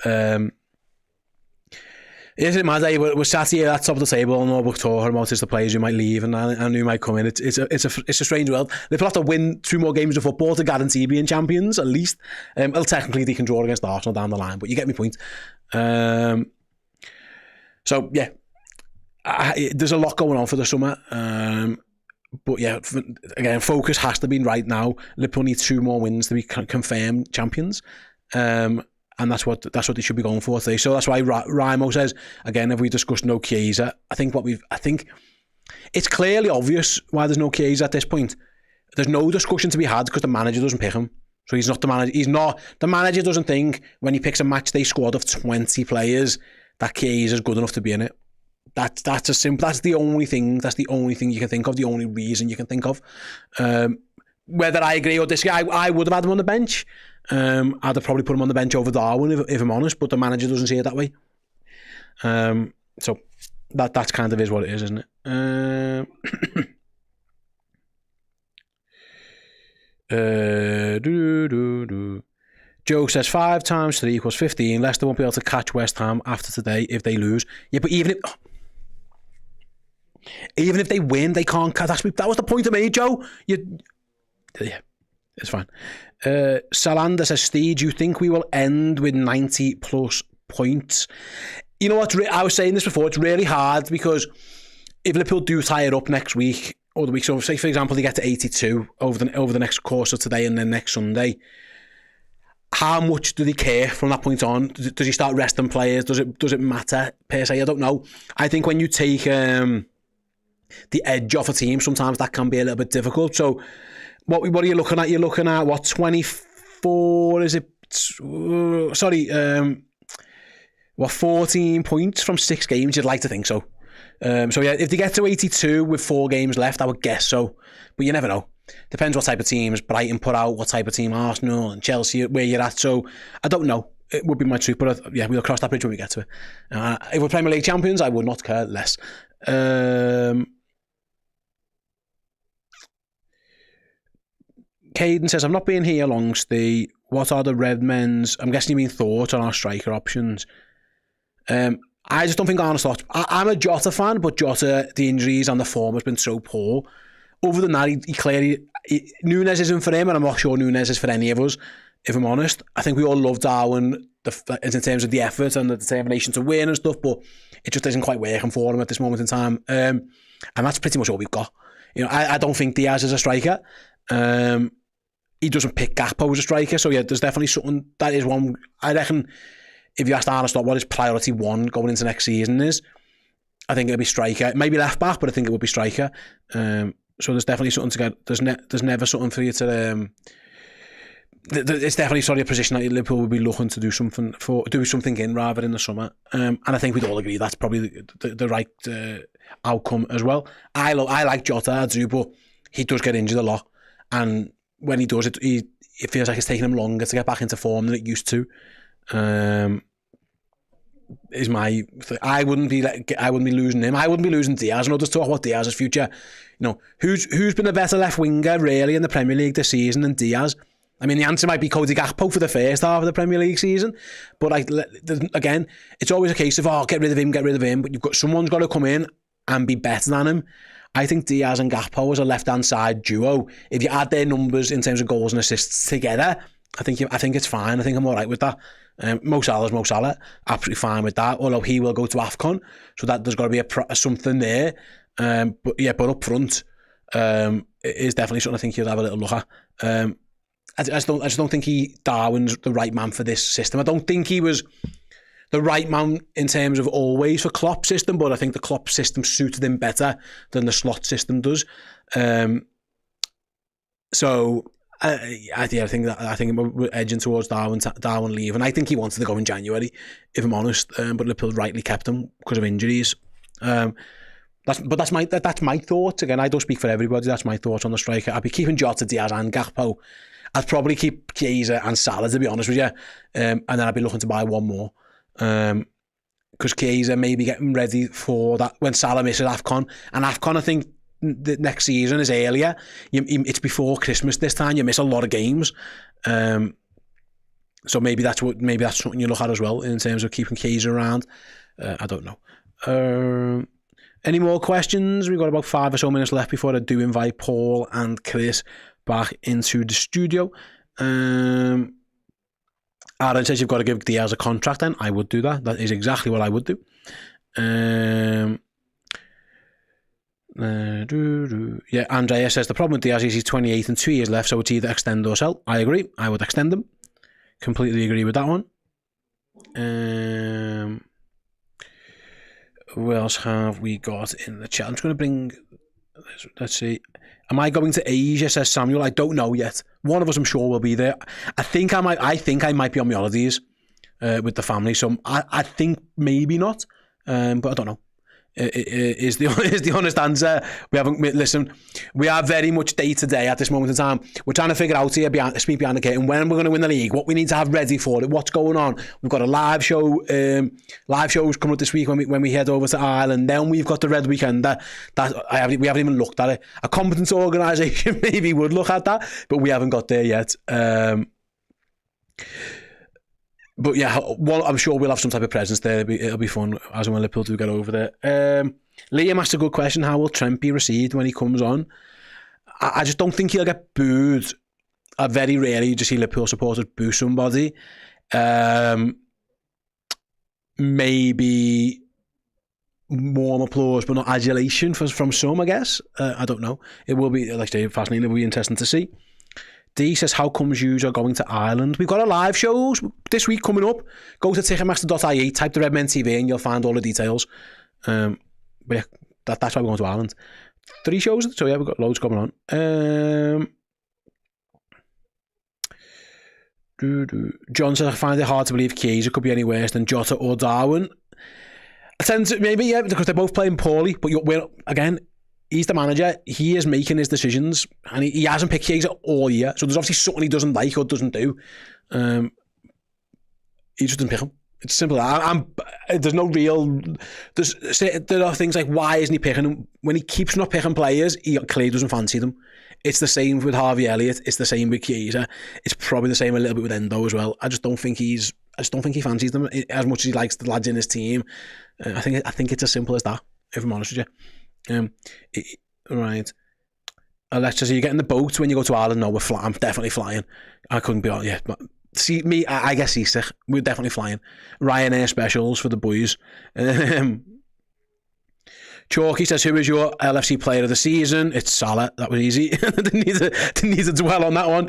Is it mad? We're sat here at the top of the table and all we're talking about is the players who might leave and who might come in. It's a strange world. Liverpool have to win 2 more games of football to guarantee being champions, at least. Well, technically they can draw against Arsenal down the line, but you get my point. So yeah, there's a lot going on for the summer. But yeah, again, focus has to be right now. Liverpool need 2 more wins to be confirmed champions. And that's what they should be going for today. So that's why Raimo says, again, if we discussed no Chiesa, I think it's clearly obvious why there's no Chiesa at this point. There's no discussion to be had because the manager doesn't pick him. So he's not the manager. The manager doesn't think when he picks a match day squad of 20 players that Chiesa is good enough to be in it. That's as simple. That's the only thing. That's the only thing you can think of. The only reason you can think of. Whether I agree or disagree, I would have had him on the bench. I'd have probably put him on the bench over Darwin if I'm honest, but the manager doesn't see it that way. So that's kind of is what it is, isn't it? Joe says 5 times 3 equals 15. Leicester won't be able to catch West Ham after today if they lose. Yeah, but even if they win, they can't catch. That was the point I made, Joe. Yeah, it's fine. Salander says, Steve, do you think we will end with 90 plus points? You know what? I was saying this before. It's really hard because if Liverpool do tie it up next week or the week, so say for example they get to 82 over the next course of today and then next Sunday, how much do they care from that point on? Does he start resting players? Does it matter per se? I don't know. I think when you take the edge off a team, sometimes that can be a little bit difficult. So what are you looking at? You're looking at what, 25 14 points from 6 games? You'd like to think so. So yeah, if they get to 82 with 4 games left, I would guess so. But you never know. Depends what type of teams Brighton put out, what type of team Arsenal and Chelsea, where you're at. So I don't know. It would be my truth, but yeah, we'll cross that bridge when we get to it. If we're Premier League champions, I would not care less. Caden says, I've not been here long, Steve. What are the Redmen's, I'm guessing you mean thoughts on our striker options? I just don't think Arne Slot. I'm a Jota fan, but Jota, the injuries and the form has been so poor. Other than that, he clearly... Nunes isn't for him, and I'm not sure Nunes is for any of us, if I'm honest. I think we all love Darwin in terms of the effort and the determination to win and stuff, but it just isn't quite working for him at this moment in time. And that's pretty much all we've got. You know, I don't think Diaz is a striker. He doesn't pick Gakpo as a striker, so yeah, there's definitely something. That is one. I reckon if you asked Arne Slot what his priority 1 going into next season is, I think it'll be striker. Maybe left back, but I think it would be striker. So there's definitely something to get. There's never something for you to. It's definitely a position that Liverpool would be looking to do something in rather in the summer. And I think we'd all agree that's probably the right outcome as well. I like Jota, I do, but he does get injured a lot, and when he does it feels like it's taking him longer to get back into form than it used to. I wouldn't be losing him. I wouldn't be losing Diaz. And I'll just talk about Diaz's future. You know, who's been a better left winger really in the Premier League this season than Diaz? I mean, the answer might be Cody Gakpo for the first half of the Premier League season, but again, it's always a case of get rid of him. But someone's got to come in and be better than him. I think Diaz and Gakpo as a left-hand side duo, if you add their numbers in terms of goals and assists together, I think it's fine. I think I'm all right with that. Mo Salah's Mo Salah, absolutely fine with that. Although he will go to AFCON, so that there's got to be a something there. But up front, it is definitely something I think you'll have a little look at. I just don't think Darwin's the right man for this system. I don't think he was the right man in terms of always for Klopp's system, but I think the Klopp system suited him better than the Slot system does. So I think we're edging towards Darwin leaving. I think he wanted to go in January, if I'm honest, but Liverpool rightly kept him because of injuries. That's my thoughts. Again, I don't speak for everybody. That's my thoughts on the striker. I'd be keeping Jota, Diaz and Gakpo. I'd probably keep Chiesa and Salah, to be honest with you, and then I'd be looking to buy one more, because Chiesa may be getting ready for that when Salah misses AFCON, and AFCON I think the next season is earlier. It's before Christmas this time. You miss a lot of games, so maybe that's something you look at as well in terms of keeping Chiesa around. I don't know. Any more questions? We've got about 5 or so minutes left before I do invite Paul and Chris back into the studio. Aaron says you've got to give Diaz a contract then. I would do that. That is exactly what I would do. Yeah, Andrea says the problem with Diaz is he's 28 and 2 years left, so it's either extend or sell. I agree. I would extend him. Completely agree with that one. Who else have we got in the chat? I'm just going to bring... Let's see. Am I going to Asia, says Samuel? I don't know yet. One of us, I'm sure, will be there. I think I might be on Maldives with the family, so I think maybe not, but I don't know. Is the honest answer. We are very much day to day at this moment in time. We're trying to figure out here, speak behind the curtain, when we're going to win the league, what we need to have ready for it, what's going on. We've got a live show, live shows coming up this week when we head over to Ireland. Then we've got the Red Weekend that we haven't even looked at it. A competent organisation maybe would look at that, but we haven't got there yet. But yeah, I'm sure we'll have some type of presence there. It'll be fun as and when Liverpool do get over there. Liam asked a good question. How will Trent be received when he comes on? I just don't think he'll get booed. Very rarely you just see Liverpool supporters boo somebody. Maybe warm applause, but not adulation from some, I guess. I don't know. It will be, like I say, fascinating. It will be interesting to see. D says, how comes you are going to Ireland? We've got a live shows this week coming up. Go to ticketmaster.ie, type the Redmen TV and you'll find all the details. But yeah, that's why we're going to Ireland. 3 shows, so yeah, we've got loads going on. John says, I find it hard to believe Chiesa could be any worse than Jota or Darwin. I tend to, maybe, yeah, because they're both playing poorly, but again, he's the manager, he is making his decisions, and he hasn't picked Chiesa all year, so there's obviously something he doesn't like or doesn't do. He just didn't pick him. It's simple. There's no real... There are things like, why isn't he picking him? When he keeps not picking players, he clearly doesn't fancy them. It's the same with Harvey Elliott. It's the same with Chiesa. It's probably the same a little bit with Endo as well. I just don't think he fancies them as much as he likes the lads in his team. I think it's as simple as that, if I'm honest with you. Right. Alexa, so you get in the boat when you go to Ireland? No, I'm definitely flying. I couldn't be on. Yeah, but see me. I guess seasick. We're definitely flying. Ryanair specials for the boys. Chalky says, who is your LFC player of the season? It's Salah. That was easy. didn't need to dwell on that one.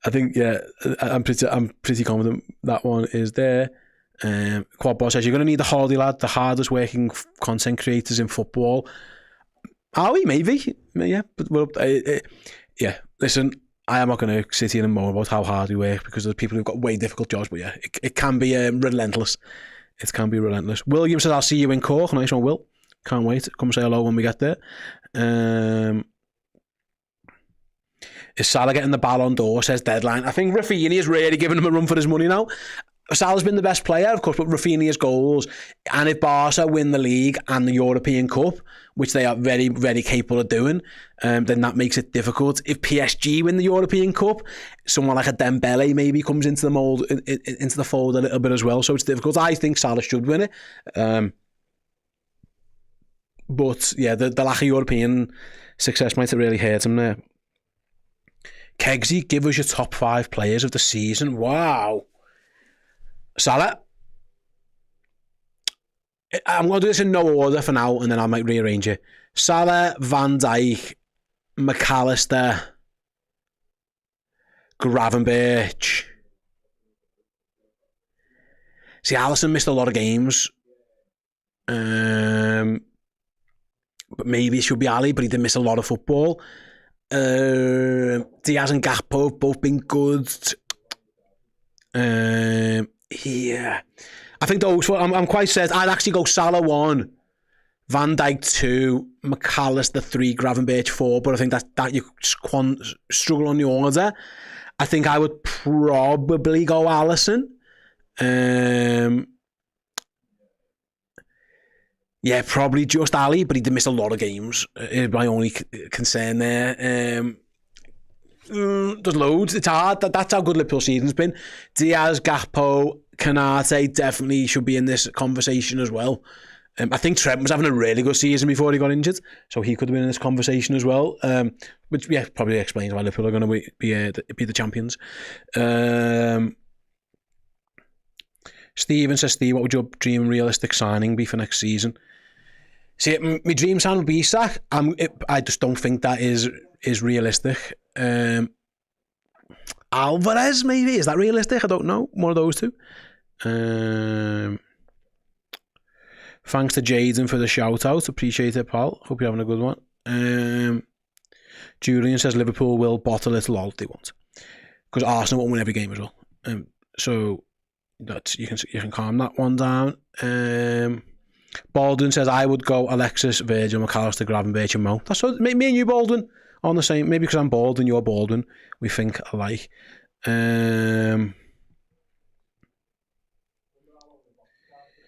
I think, yeah, I'm pretty confident that one is there. Quad Boss says, you're going to need the Hardy lad, the hardest working content creators in football. Are we? Maybe. Yeah. But yeah, listen, I am not going to sit here and moan about how hard we work because there's people who've got way difficult jobs, but yeah, it can be relentless. It can be relentless. William says, I'll see you in Cork. Nice one, Will. Can't wait. Come say hello when we get there. Is Salah getting the Ballon d'Or? Says Deadline. I think Rafinha is really giving him a run for his money now. Salah's been the best player, of course, but Rafinha's goals, and if Barca win the league and the European Cup, which they are very, very capable of doing, then that makes it difficult. If PSG win the European Cup, someone like a Dembele maybe comes into the mold, into the fold a little bit as well, so it's difficult. I think Salah should win it. But yeah, the lack of European success might have really hurt him there. Kegsy, give us your top 5 players of the season. Wow. Salah. I'm going to do this in no order for now, and then I might rearrange it. Salah, Van Dijk, McAllister, Gravenberch. See, Alisson missed a lot of games. But maybe it should be Ali, but he did miss a lot of football. Diaz and Gakpo have both been good. Yeah, I think those. I'm quite certain. I'd actually go Salah 1, Van Dijk 2, McAllister 3, Gravenberch 4. But I think that you struggle on the order. I think I would probably go Alisson. Yeah, probably just Ali, but he did miss a lot of games. My only concern there. There's loads. It's hard. That's how good Liverpool season's been. Diaz, Gakpo, Kanate definitely should be in this conversation as well. I think Trent was having a really good season before he got injured, so he could have been in this conversation as well. Which yeah, probably explains why Liverpool are going to be the champions. Steven says, Steve, what would your dream realistic signing be for next season? See, my dream sign would be Isak. I just don't think that is realistic. Alvarez, maybe? Is that realistic? I don't know. One of those two. Thanks to Jaden for the shout out. Appreciate it, pal. Hope you're having a good one. Julian says Liverpool will bottle it all they want. Because Arsenal won't win every game as well. So that's you can calm that one down. Baldwin says I would go Alexis, Virgil, McAllister, Gravenberch and Mo. That's what, me and you, Baldwin, on the same. Maybe because I'm Baldwin, you're Baldwin. We think alike.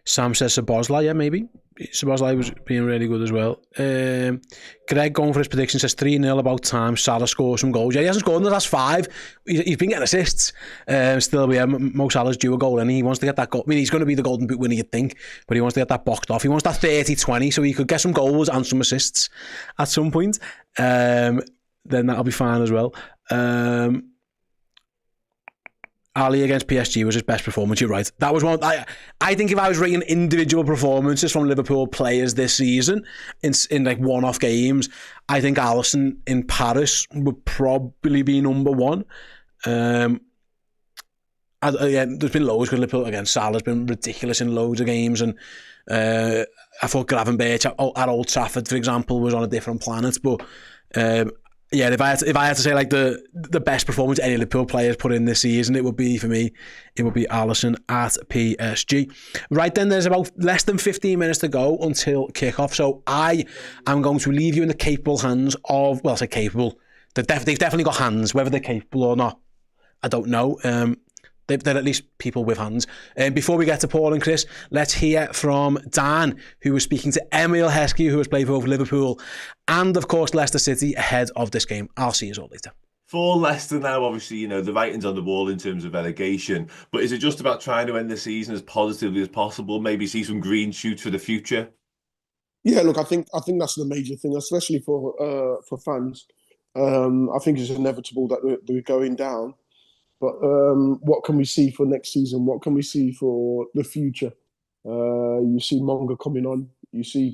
Sam says Szoboszlai, yeah, maybe. Szoboszlai was being really good as well. Greg going for his prediction says 3-0 about time. Salah scores some goals. Yeah, he hasn't scored in the last 5. He's been getting assists. Still, yeah, Mo Salah's due a goal and he wants to get that goal. I mean, he's going to be the Golden Boot winner, you'd think, but he wants to get that boxed off. He wants that 30-20 so he could get some goals and some assists at some point. Then that'll be fine as well. Ali against PSG was his best performance. You're right. That was one. I think if I was rating individual performances from Liverpool players this season in like one-off games, I think Alisson in Paris would probably be number 1. Yeah, there's been loads because Liverpool against Salah's been ridiculous in loads of games, and I thought Gravenberch at Old Trafford, for example, was on a different planet. But Yeah, if I had to say like the best performance any Liverpool players put in this season, it would be Alisson at PSG. Right then, there's about less than 15 minutes to go until kick-off, so I am going to leave you in the capable hands of, well, I say capable, they've definitely got hands, whether they're capable or not, I don't know. They're at least people with hands. Before we get to Paul and Chris, let's hear from Dan, who was speaking to Emile Heskey, who has played for both Liverpool and, of course, Leicester City ahead of this game. I'll see you all later. For Leicester now, obviously, you know, the writing's on the wall in terms of relegation, but is it just about trying to end the season as positively as possible, maybe see some green shoots for the future? Yeah, look, I think that's the major thing, especially for fans. I think it's inevitable that we're going down. But what can we see for next season? What can we see for the future? You see Monga coming on. You see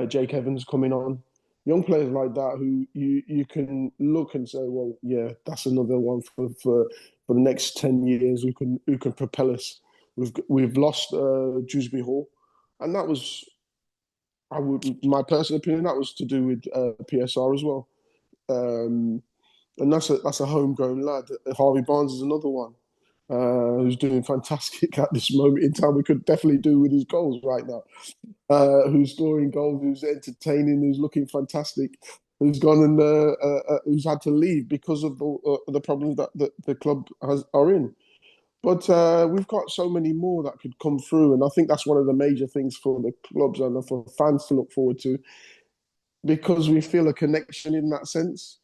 Jake Evans coming on. Young players like that who you can look and say, well, yeah, that's another one for the next 10 years who can propel us. We've lost Dewsbury Hall, and that was, my personal opinion, that was to do with PSR as well. And that's a homegrown lad. Harvey Barnes is another one who's doing fantastic at this moment in time. We could definitely do with his goals right now. Who's scoring goals, who's entertaining, who's looking fantastic, who's gone and who's had to leave because of the problems that the club are in. But we've got so many more that could come through, and I think that's one of the major things for the clubs and for fans to look forward to, because we feel a connection in that sense.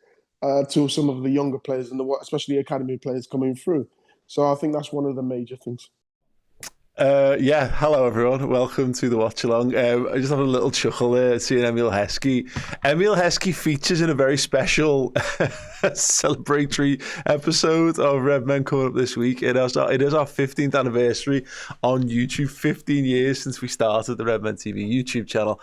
To some of the younger players and especially academy players coming through. So I think that's one of the major things. Yeah, hello everyone. Welcome to the Watchalong. I just have a little chuckle there seeing Emile Heskey. Emile Heskey features in a very special celebratory episode of Redmen coming up this week. It is our 15th anniversary on YouTube. 15 years since we started the Redmen TV YouTube channel.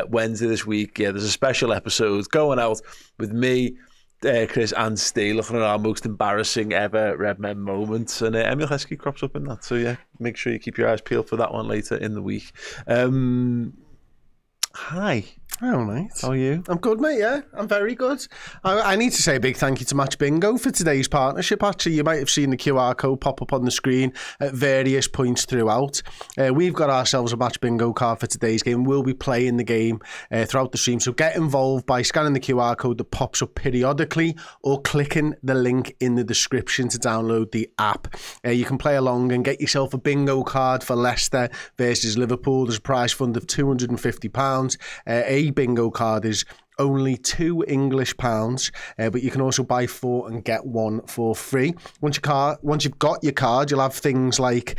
Wednesday this week, yeah, there's a special episode going out with me, Chris and Steve, looking at our most embarrassing ever Redmen moments, and Emile Heskey crops up in that, so yeah, make sure you keep your eyes peeled for that one later in the week. Hi. Hello, mate. How are you? I'm good, mate, yeah. I'm very good. I need to say a big thank you to Match Bingo for today's partnership, actually. You might have seen the QR code pop up on the screen at various points throughout. We've got ourselves a Match Bingo card for today's game. We'll be playing the game throughout the stream, so get involved by scanning the QR code that pops up periodically or clicking the link in the description to download the app. You can play along and get yourself a bingo card for Leicester versus Liverpool. There's a prize fund of £250. A bingo card is only £2 English, but you can also buy 4 and get 1 for free. Once you've got your card, you'll have things like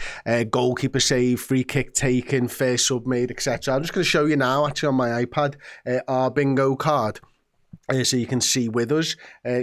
goalkeeper save, free kick taken, first sub made, etc. I'm just going to show you now, actually, on my iPad, our bingo card. So you can see with us.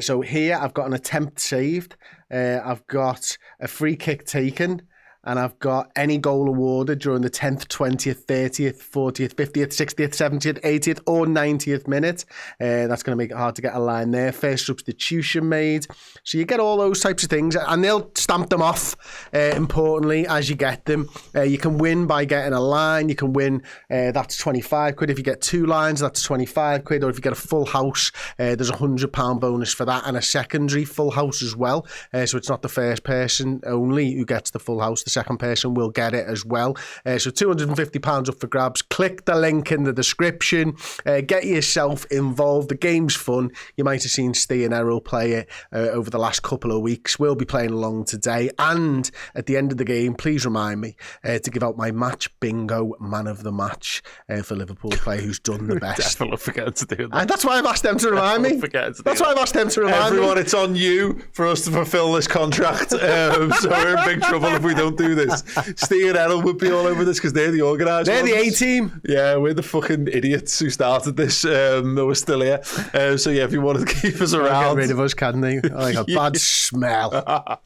So here I've got an attempt saved, I've got a free kick taken, and I've got any goal awarded during the 10th, 20th, 30th, 40th, 50th, 60th, 70th, 80th or 90th minute. That's going to make it hard to get a line there. First substitution made. So you get all those types of things, and they'll stamp them off, importantly, as you get them. You can win by getting a line. You can win, that's 25 quid. If you get 2 lines, that's 25 quid. Or if you get a full house, there's a £100 bonus for that, and a secondary full house as well. So it's not the first person only who gets the full house. The second person will get it as well. So £250 up for grabs. Click the link in the description. Get yourself involved. The game's fun. You might have seen Steve and Errol play it over the last couple of weeks. We'll be playing along today. And at the end of the game, please remind me to give out my Match Bingo Man of the Match for Liverpool player who's done the best. Definitely forget to do that. And that's why I've asked them to remind me. That's why I've asked them to remind me. Everyone, it's on you for us to fulfil this contract. So we're in big trouble if we don't do this. Steve and Errol would be all over this because they're the organisers. They're the A-team. Yeah, we're the fucking idiots who started this. We're still here. So yeah, if you want to keep us around, get rid of us, can they? Like a bad smell.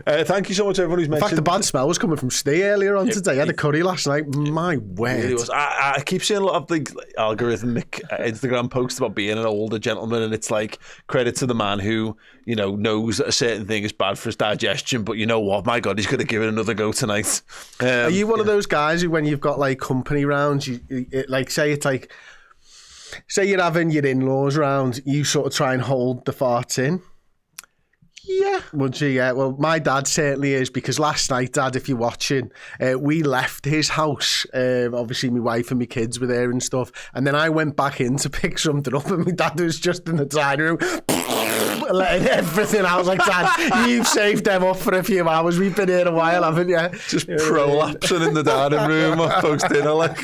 Thank you so much, everyone who's mentioned. In fact, the bad smell was coming from Steve earlier on today. I had a curry last night. My word. Really was. I keep seeing a lot of the algorithmic Instagram posts about being an older gentleman, and it's like, credit to the man who, you know, knows that a certain thing is bad for his digestion, but you know what? My God, he's going to give it another go tonight. Are you one of those guys who, when you've got like company rounds, you like say it's like say you're having your in-laws round, you sort of try and hold the farts in. Yeah. Would you? Yeah. Well, my dad certainly is, because last night, Dad, if you're watching, we left his house. Obviously, my wife and my kids were there and stuff. And then I went back in to pick something up, and my dad was just in the dining room, letting everything out. I was like, Dad, you've saved them up for a few hours. We've been here a while, haven't you? Just prolapsing in the dining room post-dinner, like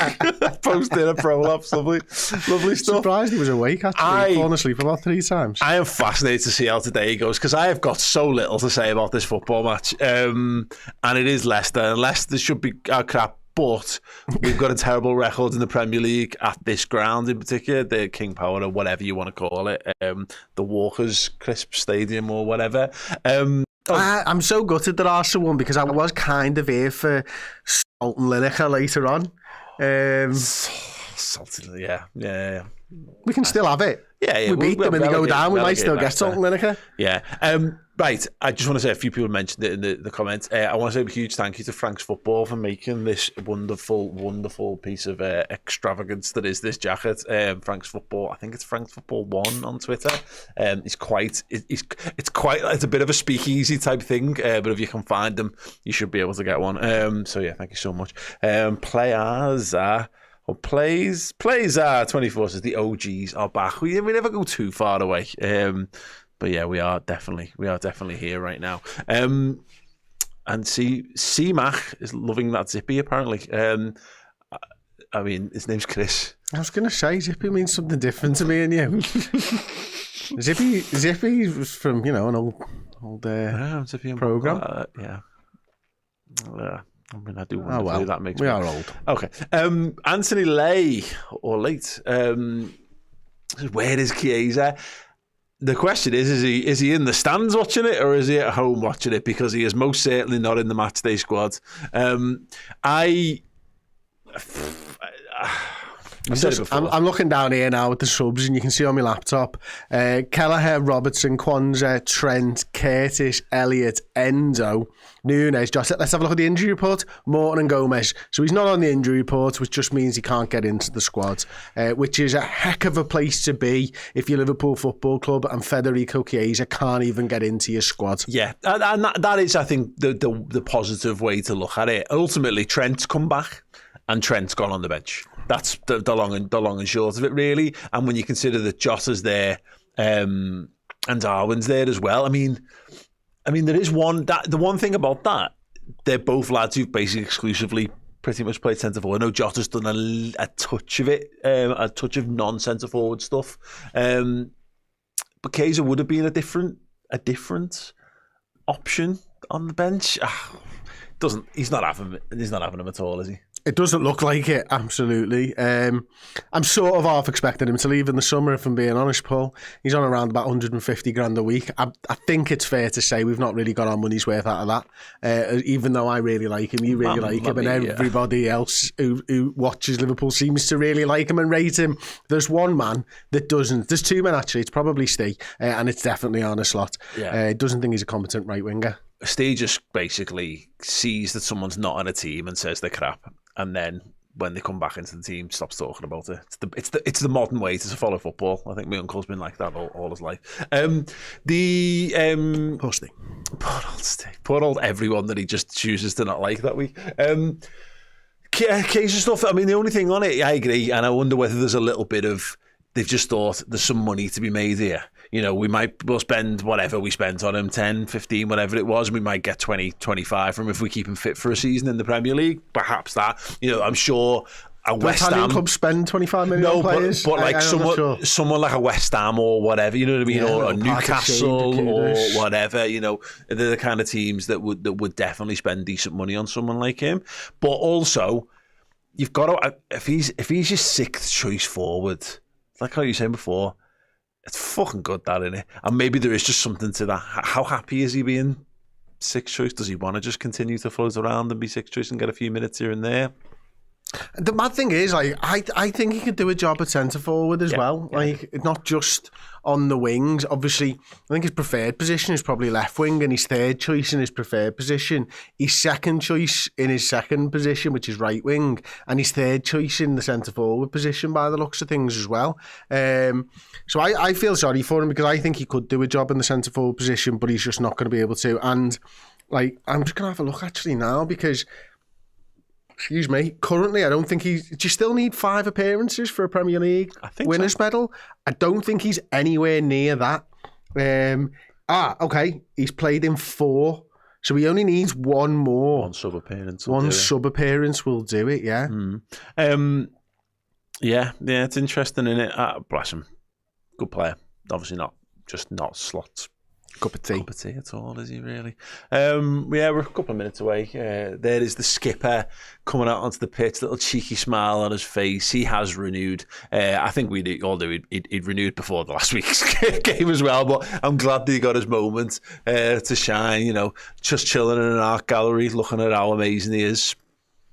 post-dinner prolapse. Lovely stuff. Surprised he was awake, actually. Fallen asleep about 3 times. I am fascinated to see how today goes, because I have got so little to say about this football match. And it is Leicester. And Leicester should be crap, but we've got a terrible record in the Premier League at this ground in particular, the King Power or whatever you want to call it, the Walker's Crisp Stadium or whatever. I'm so gutted that Arsenal won, because I was kind of here for Salt and Lineker later on. Salted, yeah. We can still have it. Yeah, we beat them and they go down. We might still get Salt and Lineker. Yeah. Right, I just want to say, a few people mentioned it in the comments. I want to say a huge thank you to Frank's Football for making this wonderful piece of extravagance that is this jacket. Frank's Football, I think it's Frank's Football 1 on Twitter. It's a bit of a speakeasy type thing, but if you can find them, you should be able to get one. So yeah, thank you so much. Plays 24 says the OGs are back. We never go too far away. But yeah, we are definitely here right now. And C-Mac is loving that Zippy, apparently. I mean, his name's Chris. I was going to say, Zippy means something different to me and you. Zippy was from, an old program. Yeah. I mean, I do want to do that. Makes we are old. Okay. Anthony Lay, or Late, where is Chiesa? The question is he in the stands watching it, or is he at home watching it? Because he is most certainly not in the matchday squad. I'm looking down here now at the subs, and you can see on my laptop Kelleher, Robertson, Kwanzaa, Trent, Curtis, Elliott, Endo, Nunes, Josh. Let's have a look at the injury report. Morton and Gomez. So he's not on the injury report, which just means he can't get into the squad, which is a heck of a place to be if you're Liverpool Football Club and Federico Chiesa can't even get into your squad. Yeah, and that is, I think, the positive way to look at it. Ultimately, Trent's come back and Trent's gone on the bench. That's the long and short of it, really. And when you consider that Jota's there and Darwin's there as well, I mean, there is the one thing about that, they're both lads who've basically exclusively pretty much played centre forward. I know Jota's done a touch of it, a touch of non-centre forward stuff. But Chiesa would have been a different option on the bench. He's not having him at all, is he? It doesn't look like it, absolutely. I'm sort of half expecting him to leave in the summer, if I'm being honest, Paul. He's on around about 150 grand a week. I think it's fair to say we've not really got our money's worth out of that. Even though I really like him, you really like him, and everybody else who watches Liverpool seems to really like him and rate him. There's one man that doesn't. There's two men, actually. It's probably Steve, and it's definitely Arne Slot. Doesn't think he's a competent right winger. Steve just basically sees that someone's not on a team and says they're crap. And then when they come back into the team, stops talking about it. It's the modern way to follow football. I think my uncle's been like that all his life. Poor Steve. Poor old everyone that he just chooses to not like that week. Case of stuff. I mean, the only thing on it, I agree, and I wonder whether there's a little bit of, they've just thought there's some money to be made here. We'll spend whatever we spent on him, 10, 15, whatever it was. We might get 20, 25 from him if we keep him fit for a season in the Premier League. Perhaps that. I'm sure a West Ham club spend 25 million on players. But like someone like a West Ham or whatever, you know what I mean, or a Newcastle or whatever. They're the kind of teams that would definitely spend decent money on someone like him. But also, you've got to, if he's your sixth choice forward, like how you were saying before, it's fucking good, that, isn't it? And maybe there is just something to that. How happy is he being sixth choice? Does he want to just continue to float around and be sixth choice and get a few minutes here and there? The mad thing is, like, I think he could do a job at centre forward as well. Like, not just on the wings. Obviously, I think his preferred position is probably left wing, and his third choice in his preferred position. His second choice in his second position, which is right wing, and his third choice in the centre forward position, by the looks of things as well. So I feel sorry for him, because I think he could do a job in the centre forward position, but he's just not going to be able to. And like, I'm just going to have a look actually now, because, excuse me, currently I don't think do you still need 5 appearances for a Premier League winners medal? I don't think he's anywhere near that. Okay, he's played in 4, so he only needs 1 more. 1 sub-appearance. One sub-appearance will do it, yeah. Yeah, it's interesting, isn't it? Bless him. Good player. Obviously not slots. Cup of tea at all, is he really? We're a couple of minutes away. There is the skipper coming out onto the pitch, little cheeky smile on his face. He has renewed. I think we all do. He'd renewed before the last week's game as well, but I'm glad that he got his moment to shine, you know, just chilling in an art gallery, looking at how amazing he is.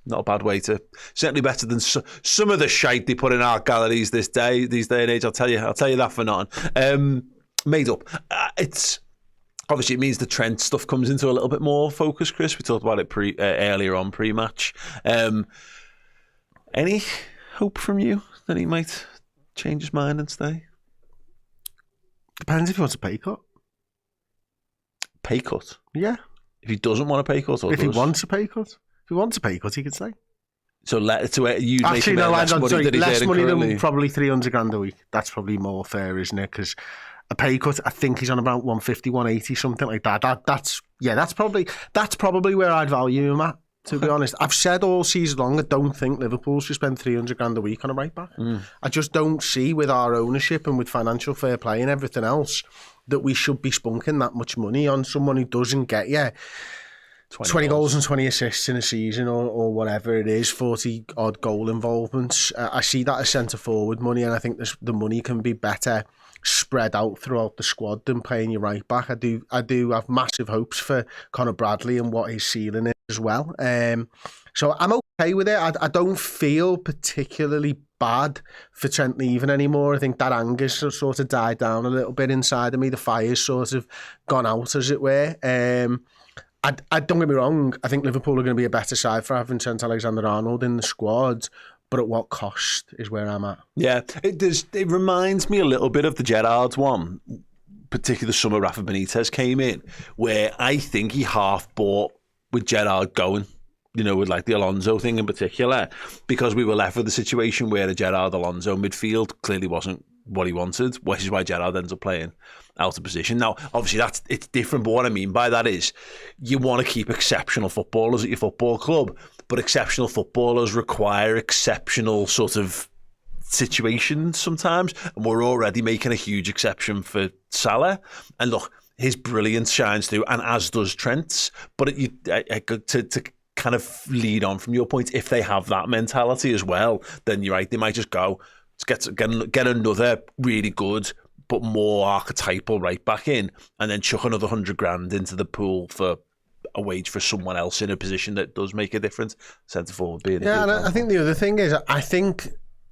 Not a bad way to, certainly better than some of the shite they put in art galleries these day and age. I'll tell you that for nothing. Made up. It's obviously, it means the Trent stuff comes into a little bit more focus, Chris. We talked about it earlier on pre-match. Any hope from you that he might change his mind and stay? Depends if he wants a pay cut. Pay cut? Yeah. If he doesn't want a pay cut, or if he wants a pay cut. If he wants a pay cut, he can stay. So you make him less money than probably 300 grand a week. That's probably more fair, isn't it? Because a pay cut, I think he's on about 150, 180, something like that. That's probably where I'd value him at, to be honest. I've said all season long, I don't think Liverpool should spend 300 grand a week on a right back. I just don't see, with our ownership and with financial fair play and everything else, that we should be spunking that much money on someone who doesn't get 20 goals and 20 assists in a season, or whatever it is, 40 odd goal involvements. I see that as centre forward money, and I think the money can be better spread out throughout the squad than playing your right back. I do have massive hopes for Conor Bradley and what his ceiling is as well. So I'm okay with it. I don't feel particularly bad for Trent leaving anymore. I think that anger's sort of died down a little bit inside of me. The fire's sort of gone out, as it were. I don't get me wrong, I think Liverpool are going to be a better side for having Trent Alexander-Arnold in the squad, but at what cost is where I'm at. Yeah, it reminds me a little bit of the Gerrard one, particularly the summer Rafa Benitez came in, where I think he half bought with Gerrard going, you know, with like the Alonso thing in particular, because we were left with a situation where a Gerrard-Alonso midfield clearly wasn't what he wanted, which is why Gerrard ends up playing out of position. Now, obviously, it's different, but what I mean by that is you want to keep exceptional footballers at your football club, but exceptional footballers require exceptional sort of situations sometimes, and we're already making a huge exception for Salah. And look, his brilliance shines through, and as does Trent's, but to kind of lead on from your point, if they have that mentality as well, then you're right, they might just go, let's get another really good but more archetypal right back in, and then chuck another 100 grand into the pool for a wage for someone else in a position that does make a difference. Centre forward being and I think the other thing is, I think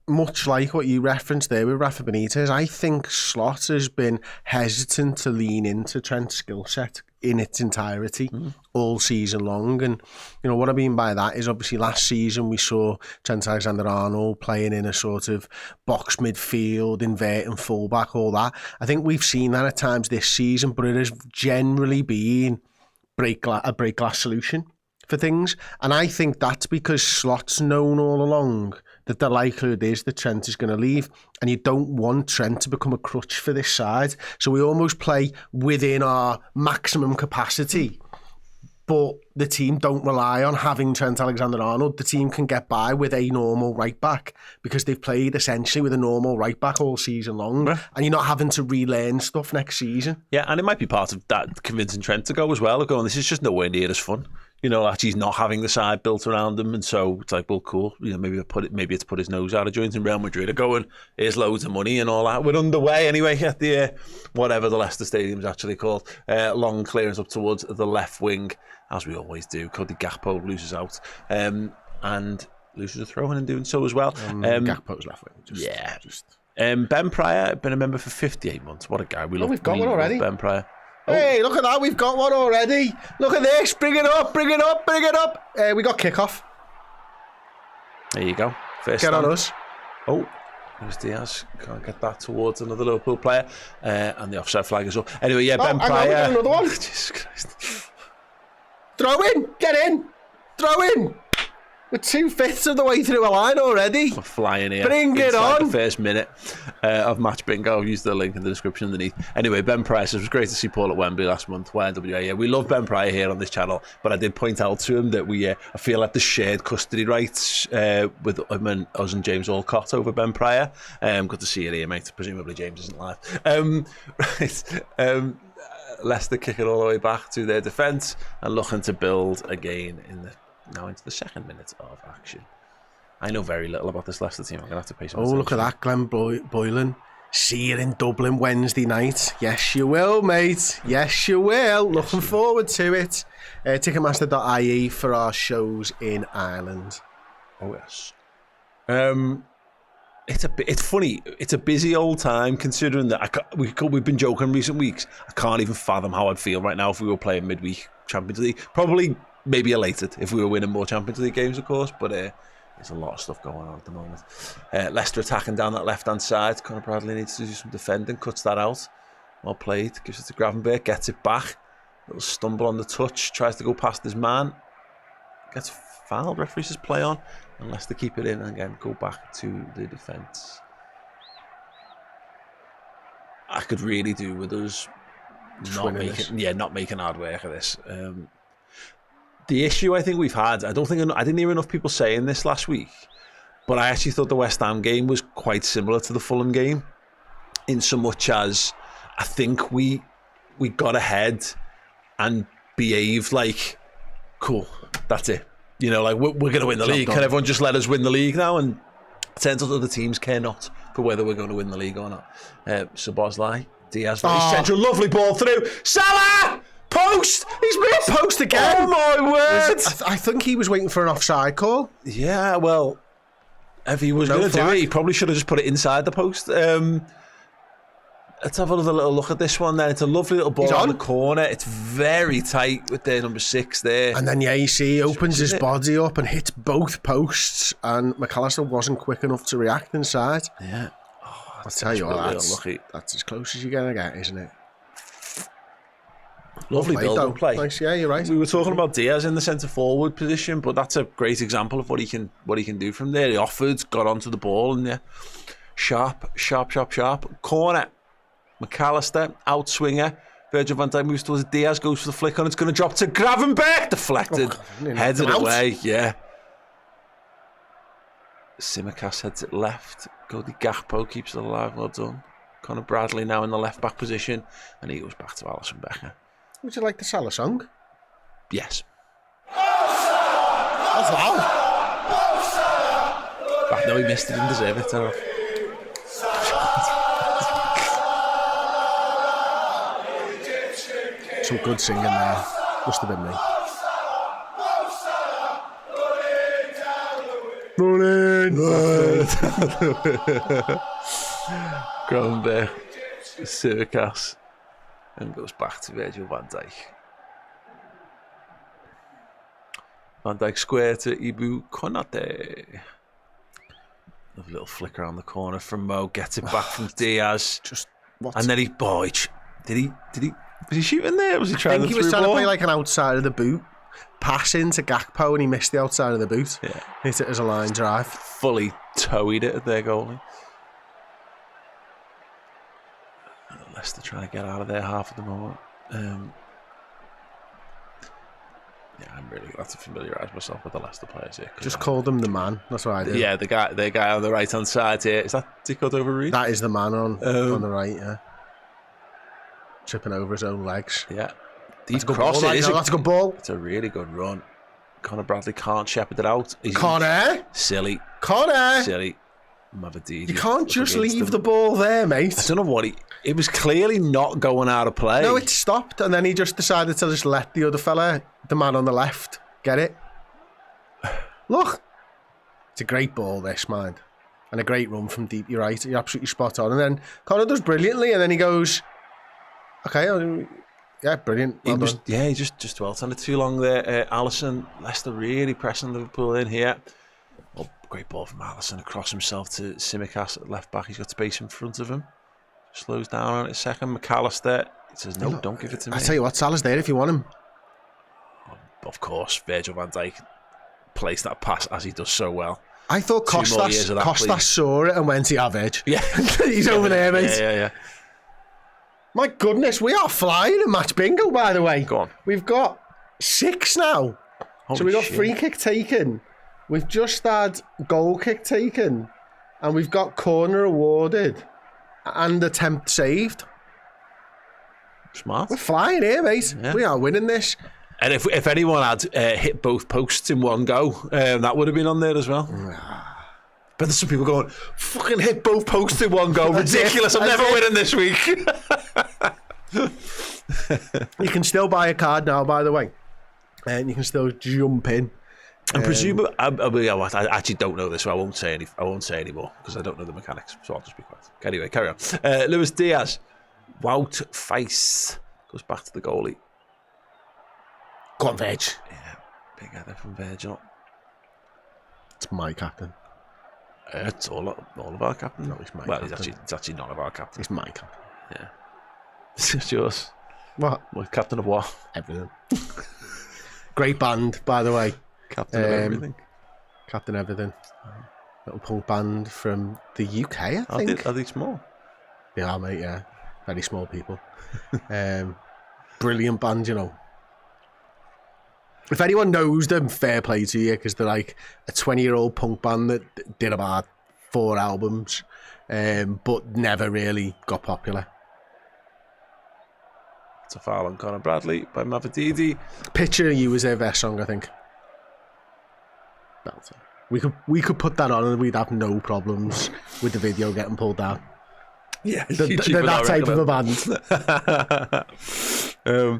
much like what you referenced there with Rafa Benitez, I think Slot has been hesitant to lean into Trent's skill set in its entirety all season long. And, you know, what I mean by that is obviously last season we saw Trent Alexander-Arnold playing in a sort of box midfield, inverting fullback, all that. I think we've seen that at times this season, but it has generally been a break glass solution for things. And I think that's because Slot's known all along that the likelihood is that Trent is going to leave, and you don't want Trent to become a crutch for this side. So we almost play within our maximum capacity, but the team don't rely on having Trent Alexander-Arnold. The team can get by with a normal right back because they've played essentially with a normal right back all season long, and you're not having to relearn stuff next season. Yeah, and it might be part of that convincing Trent to go as well, going, this is just nowhere near as fun. You know, actually he's not having the side built around him, and so it's like, well, cool. You know, maybe it's put his nose out of joint, and Real Madrid are going, here's loads of money and all that. We're underway anyway at the whatever the Leicester Stadium's actually called. Long clearance up towards the left wing, as we always do. Cody Gakpo loses out, and loses a throw-in and doing so as well. Gakpo's left wing. Ben Pryor, been a member for 58 months. What a guy. We've got one already. Ben Pryor. Hey, look at that. We've got one already. Look at this. Bring it up. We got kickoff. There you go. First Get stand. on us. Oh, there's Diaz. Can't get that towards another Liverpool player. And the offside flag as well. Anyway, yeah, Ben Pryor. We got another one. Jesus Christ. Throw in. Get in. Throw in. We're 2/5 of the way through a line already. We're flying here. Bring it Inside on. The first minute of match bingo. I'll use the link in the description underneath. Anyway, Ben Pryor says it was great to see Paul at Wembley last month. YNWA. Yeah, we love Ben Pryor here on this channel, but I did point out to him that I feel like the shared custody rights with him and us and James Alcott over Ben Pryor. Good to see you here, mate. Presumably James isn't live. Leicester kick it all the way back to their defence and looking to build again now into the second minute of action. I know very little about this Leicester team. I'm going to have to pay some attention. Look at that, Glenn Boylan. See you in Dublin Wednesday night. Yes, you will, mate. Yes, you will. Looking forward to it. Ticketmaster.ie for our shows in Ireland. Oh, yes. It's funny. It's a busy old time considering that we've been joking recent weeks. I can't even fathom how I'd feel right now if we were playing midweek Champions League. Probably maybe elated if we were winning more Champions League games, of course, but there's a lot of stuff going on at the moment. Leicester attacking down that left-hand side. Conor Bradley needs to do some defending, cuts that out. Well played, gives it to Gravenberch, gets it back. Little stumble on the touch, tries to go past his man. Gets fouled, referee says play on. And Leicester keep it in and again go back to the defence. I could really do with us not making hard work of this. The issue I think we've had, I didn't hear enough people saying this last week, but I actually thought the West Ham game was quite similar to the Fulham game, in so much as I think we got ahead and behaved like, cool, that's it. You know, like we're going to win the league. Can everyone just let us win the league now? And it turns out other teams care not for whether we're going to win the league or not. Szoboszlai, Diaz, very central, lovely ball through. Salah! Post! He's missed! Post again! Oh my word! I think he was waiting for an offside call. Yeah, well, if he was going to do it, he probably should have just put it inside the post. Let's have another little look at this one then. It's a lovely little ball on the corner. It's very tight with their number 6 there. And then, you see, he opens his body up and hits both posts, and McAllister wasn't quick enough to react inside. Yeah. I'll tell you what, that's as close as you're going to get, isn't it? Lovely build-up play. Nice, yeah, you're right. We were talking about Diaz in the centre forward position, but that's a great example of what he can do from there. He offered, got onto the ball, and sharp. Corner. McAllister, out swinger. Virgil van Dijk moves towards Diaz, goes for the flick on. It's going to drop to Gravenberch. Deflected. Headed away, yeah. Tsimikas heads it left. Cody Gakpo keeps it alive. Well done. Conor Bradley now in the left back position, and he goes back to Alisson Becker. Would you like the Salah song? Yes. That's loud. No, he missed it. He didn't deserve it. Some good singing there. Must have been me. Gravenberch, Tsimikas, and goes back to Virgil van Dijk. Van Dijk square to Ibu Konate. A little flick around the corner from Mo, gets it back from Diaz. And then did he was he shooting there? Was he trying? I think he was trying to play like an outside of the boot, pass into Gakpo, and he missed the outside of the boot. Yeah, hit it as a line drive. Fully towed it at their goalie. Leicester trying to get out of their half at the moment. Yeah, I'm really glad to familiarise myself with the Leicester players here. Just called him the man. That's what I did. Yeah, the guy on the right hand side here. Is that Dico Dover-Reid? That is the man on the right. Yeah, tripping over his own legs. Yeah, deep cross. That's a good ball. It's a really good run. Conor Bradley can't shepherd it out. Silly. You can't just leave the ball there, mate. I don't know what it was clearly not going out of play. No, it stopped, and then he just decided to just let the other fella, the man on the left, get it. Look, It's a great ball, this, mind. And a great run from deep. You're right. You're absolutely spot on. And then Connor does brilliantly, and then he goes, okay, yeah, brilliant. Well done. He just dwelt on it too long there. Alisson, Leicester really pressing Liverpool in here. Oh, great ball from Alisson across himself to Tsimikas at left back. He's got space in front of him. Slows down on it a second. McAllister says, no, don't give it to me. I tell you what, Salah's there if you want him. Of course, Virgil van Dijk plays that pass as he does so well. I thought Costas saw it and went, yeah, Virg. Yeah. He's over there, mate. Yeah. My goodness, we are flying in match bingo, by the way. Go on. We've got 6 now. Holy so we've got shit. free kick taken. We've just had goal kick taken. And we've got corner awarded. And attempt saved. Smart. We're flying here, mate. Yeah. We are winning this. And if anyone had hit both posts in one go, that would have been on there as well. But there's some people going, fucking hit both posts in one go. Ridiculous. I'm never winning this week. You can still buy a card now, by the way. And you can still jump in. And presumably, I actually don't know this, so I won't say anymore because I don't know the mechanics. So I'll just be quiet. Anyway, carry on. Luis Diaz, Wout Face goes back to the goalie. Go on, Veg. Yeah, big header from Virgil. It's my captain. It's all of our captain. No, it's my well, captain. it's actually none of our captain. It's my captain. Yeah. It's yours. What? Well, captain of what? Everything. Great band, by the way. Captain of everything. Captain Everything. Little punk band from the UK, I think. Are they small? They are, mate, yeah. Very small people. Brilliant band, you know. If anyone knows them, fair play to you, because they're like a 20-year-old punk band that did about 4 albums, but never really got popular. It's a foul on Conor Bradley by Mavididi. Picture You was their best song, I think. We could put that on and we'd have no problems with the video getting pulled down. Yeah, they're that type of a band.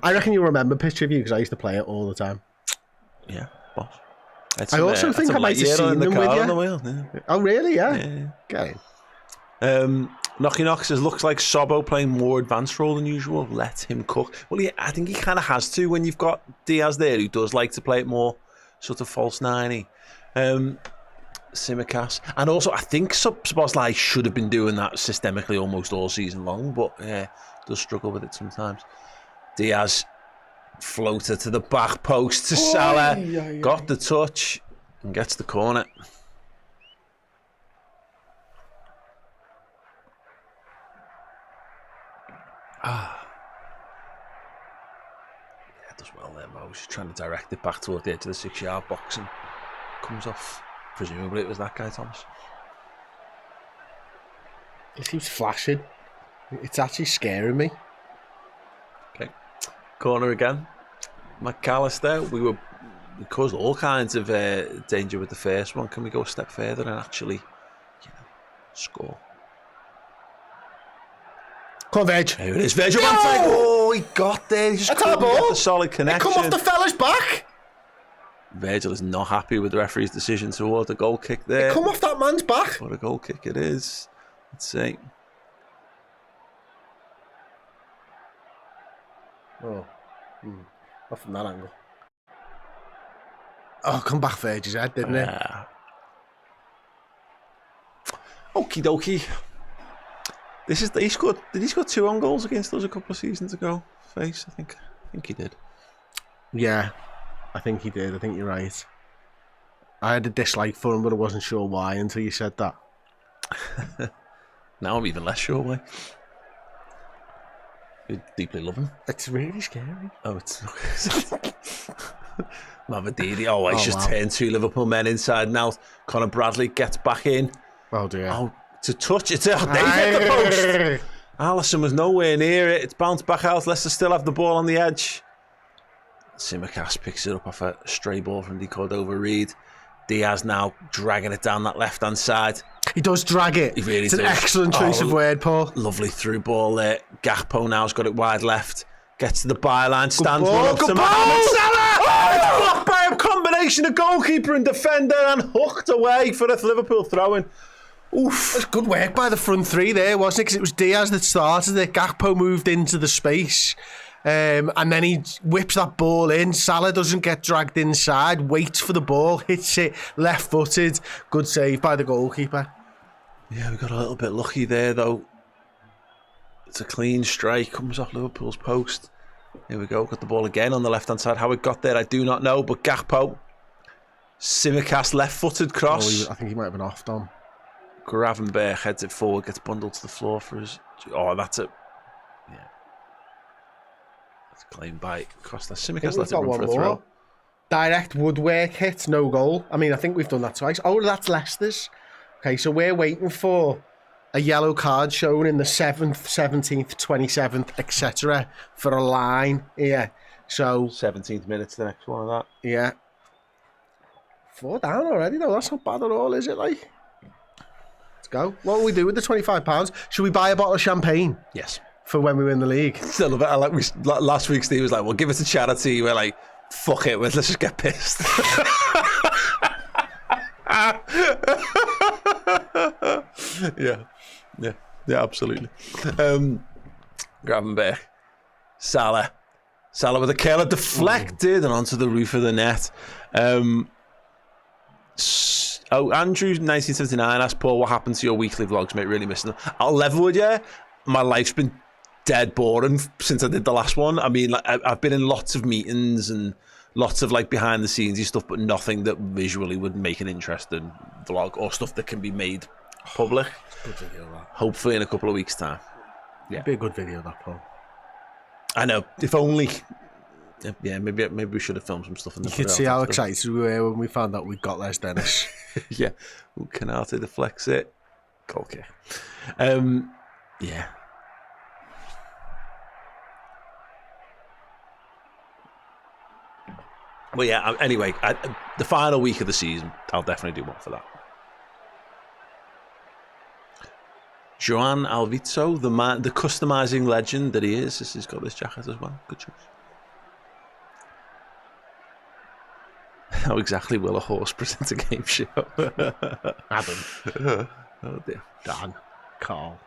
I reckon you'll remember Picture of You because I used to play it all the time. Yeah, boss. I also think I might have seen them with you. The wheel, yeah. Oh, really? Yeah. Yeah. Okay. Knocky Knock says, looks like Sobbo playing more advanced role than usual. Let him cook. Well, yeah, I think he kind of has to when you've got Diaz there, who does like to play it more sort of false 90. Tsimikas. And also, I think Szoboszlai should have been doing that systemically almost all season long, but yeah, does struggle with it sometimes. Diaz, floater to the back post to Salah. Got the touch and gets the corner. Yeah, does well there, Mo. She's trying to direct it back toward the edge of the 6-yard box and comes off. Presumably it was that guy, Thomas. He keeps flashing. It's actually scaring me. Okay. Corner again. McAllister. We caused all kinds of danger with the first one. Can we go a step further and actually, score? Come on, Veg. Here it is, Virgil van Dijk. Oh, he got there. He just couldn't get the solid connection. Come off the fella's back. Virgil is not happy with the referee's decision to award the goal kick there. Come off that man's back. What a goal kick it is. Let's see. Oh, not from that angle. Oh, come back, Virgil's head, didn't it? Okie dokie. Did he score 2 own goals against us a couple of seasons ago? Face, I think he did. Yeah, I think he did. I think you're right. I had a dislike for him, but I wasn't sure why until you said that. Now I'm even less sure why. You deeply love him. It's really scary. Oh, it's Mavididi. Oh, he's just turned 2 Liverpool men inside and out. Conor Bradley gets back in. Oh dear. Oh, to touch it. They hit the post. Alisson was nowhere near it. It's bounced back out. Leicester still have the ball on the edge. Tsimikas picks it up off a stray ball from De Cordova-Reid. Diaz now dragging it down that left-hand side. He does drag it. He really it's does. An excellent choice of word, Paul. Lovely through ball there. Gakpo now's got it wide left. Gets to the byline. Stands one up to Mohamed Salah. Oh, it's blocked by a combination combination of goalkeeper and defender and hooked away for a Liverpool throw-in. Oof. It was good work by the front three there, wasn't it? Because it was Diaz that started it. Gakpo moved into the space. And then he whips that ball in. Salah doesn't get dragged inside, waits for the ball, hits it left-footed. Good save by the goalkeeper. Yeah, we got a little bit lucky there, though. It's a clean strike, comes off Liverpool's post. Here we go, got the ball again on the left-hand side. How it got there, I do not know, but Gakpo. Simicast left-footed cross. I think he might have been off, Dom. Gravenberch heads it forward, gets bundled to the floor for his... Oh, that's it. Yeah. That's a clean bite. Costa Simicast lets it run for a throw. Direct woodwork hit, no goal. I mean, I think we've done that twice. Oh, that's Leicester's. Okay, so we're waiting for a yellow card shown in the 7th, 17th, 27th, etc. for a line. Yeah. So 17th minute to the next one of that. Yeah. 4 down already, though. That's not bad at all, is it? Like, let's go. What will we do with the £25? Should we buy a bottle of champagne? Yes. For when we win the league? Still a bit. Last week, Steve was like, "Well, give us a charity." We're like, "Fuck it, let's just get pissed." Yeah, absolutely. Gravenberch, Salah with a curler deflected and onto the roof of the net. Andrew 1979 asked Paul, "What happened to your weekly vlogs, mate? Really missing them." I'll level with you. My life's been dead boring since I did the last one. I mean, like, I've been in lots of meetings and lots of like behind the scenes stuff, but nothing that visually would make an interesting vlog or stuff that can be made public. Good video, that. Hopefully in a couple of weeks' time. Yeah, be a good video, that, Paul. I know. If only. Yeah, maybe we should have filmed some stuff. You could see how excited we were when we found out we got Les Dennis. Yeah, Canate deflects it. Goal kick. Yeah. Well, yeah. Anyway, the final week of the season, I'll definitely do one for that. Joan Alvito, the customizing legend that he is, he's got this jacket as well. Good choice. How exactly will a horse present a game show? Adam. Oh dear. Dan. Carl.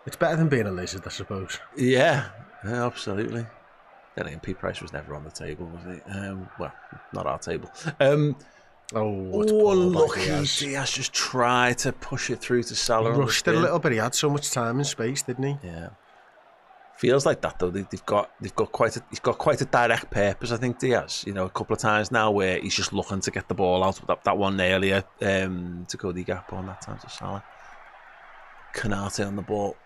It's better than being a lizard, I suppose. Yeah, absolutely. Then MP Price was never on the table, was he? Well, not our table. Look, Diaz just tried to push it through to Salah. He rushed it a little bit. He had so much time and space, didn't he? Yeah. Feels like that though. He's got quite a direct purpose. I think Diaz. You know, a couple of times now where he's just looking to get the ball out. That one earlier to Cody Gakpo on that time to Salah. Canate on the ball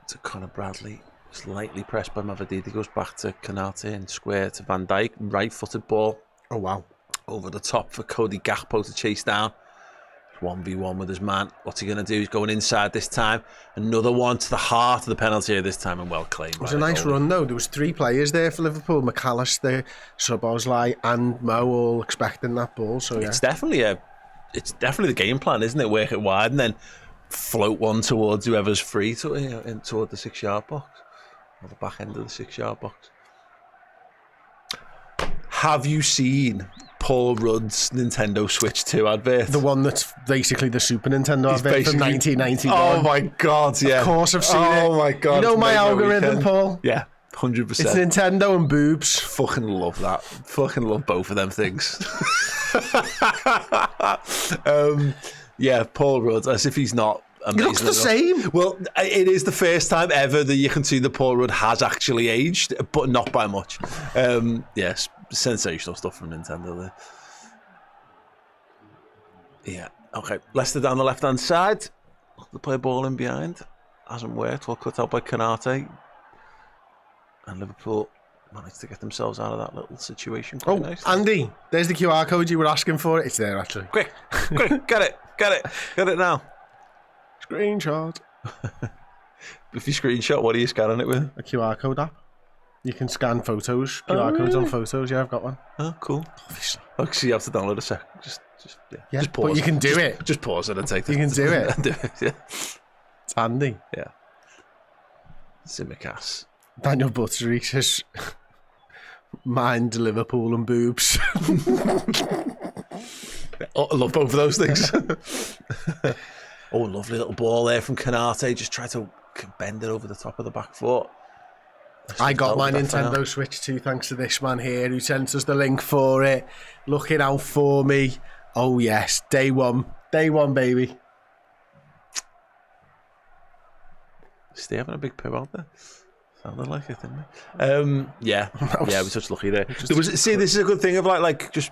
to Conor Bradley. Slightly pressed by Mavididi. Goes back to Canate and square to Van Dijk. Right-footed ball. Oh wow! Over the top for Cody Gakpo to chase down. 1v1 with his man. What's he going to do? He's going inside this time. Another one to the heart of the penalty area this time, and well claimed. It was a nice run though. There was 3 players there for Liverpool: McAllister, Szoboszlai, and Mo, all expecting that ball. So yeah, it's definitely the game plan, isn't it? Work it wide and then float one towards whoever's free toward the 6-yard box or the back end of the 6-yard box. Have you seen Paul Rudd's Nintendo Switch 2 advert? The one that's basically the Super Nintendo advert from 1991. Oh my God, yeah. Of course I've seen it. Oh my God. You know my algorithm, Paul? Yeah, 100%. It's Nintendo and boobs. Fucking love that. Fucking love both of them things. Yeah, Paul Rudd, as if he's not amazing. He looks the same. Well, it is the first time ever that you can see that Paul Rudd has actually aged, but not by much. Yes, sensational stuff from Nintendo there. Yeah, okay. Leicester down the left-hand side. They play ball in behind. Hasn't worked. Well cut out by Canate. And Liverpool managed to get themselves out of that little situation. Oh, nice. Andy, there's the QR code you were asking for. It's there, actually. Quick, get it now. Screenshot. If you screenshot, what are you scanning it with? A QR code app. You can scan photos, QR codes on photos. Yeah, I've got one. Oh, cool. Obviously, you have to download a sec. Just pause. But you can do it. Just pause it and take it. You can do it. Yeah. It's handy. Yeah. Simicast. Daniel Buttery says, Mind Liverpool and boobs. Oh, I love both of those things. Oh, lovely little ball there from Canate. Just tried to bend it over the top of the back foot. I got my Nintendo Switch 2 thanks to this man here who sent us the link for it. Looking out for me. Oh yes, day one, baby. Stay having a big poo out there. Sounded like it, didn't we? Yeah, we're such lucky there. This is a good thing of like just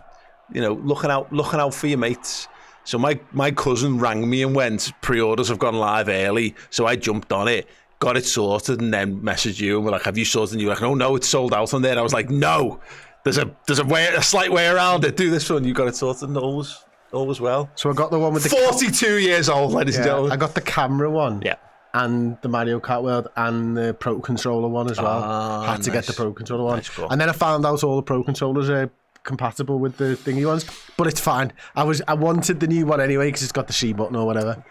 looking out for your mates. So my cousin rang me and went, pre-orders have gone live early, so I jumped on it, got it sorted, and then messaged you and we're like, have you sorted? And you were like, no, it's sold out on there. And I was like, no, there's a slight way around it. Do this one. You got it sorted, and always well. So I got the one with the 42 years old, ladies and gentlemen. I got the camera one. Yeah. And the Mario Kart World and the Pro Controller one as well. Had to get the Pro Controller one. Cool. And then I found out all the Pro Controllers are compatible with the thingy ones. But it's fine. I wanted the new one anyway because it's got the C button or whatever.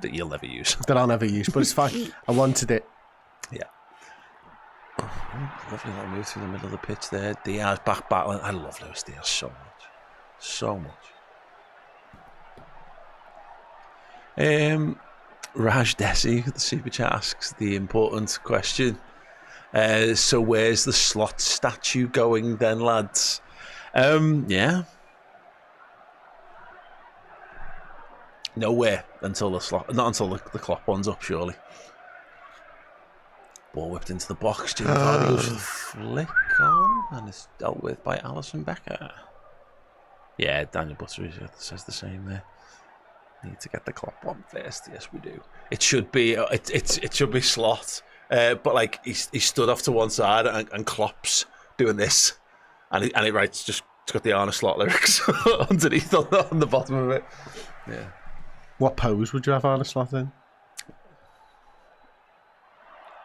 That you'll never use. That I'll never use, but it's fine. I wanted it. Yeah. Lovely little move through the middle of the pitch there. Diaz back battling. I love Luis Diaz so much. So much. Raj Desi, the super chat, asks the important question. So where's the slot statue going then, lads? Yeah. Nowhere until the slot, not until the clock one's up, surely. Ball whipped into the box. Jimmy Vardy goes for the flick on, and it's dealt with by Alisson Becker. Yeah, Daniel Butter says the same there. Need to get the clock one first. Yes, we do. It should be. It should be Slot, but like he stood off to one side and Klopp's doing this, and it writes just it's got the Arne Slot lyrics underneath on the bottom of it. Yeah. What pose would you have Arne Slot in?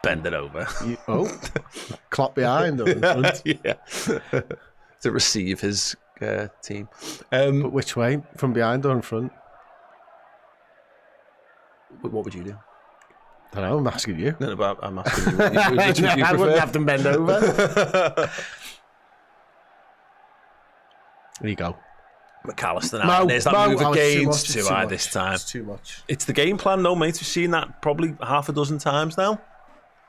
Bend it over. Klopp behind or in front? Yeah. To receive his team. But which way? From behind or in front? What would you do? I don't know, I'm asking you. No, but I'm asking you. Which would you prefer? I wouldn't have them bend over. There you go. McAllister now. There's that move again. It's too high this time. It's too much. It's the game plan, though, mate. We've seen that probably half a dozen times now.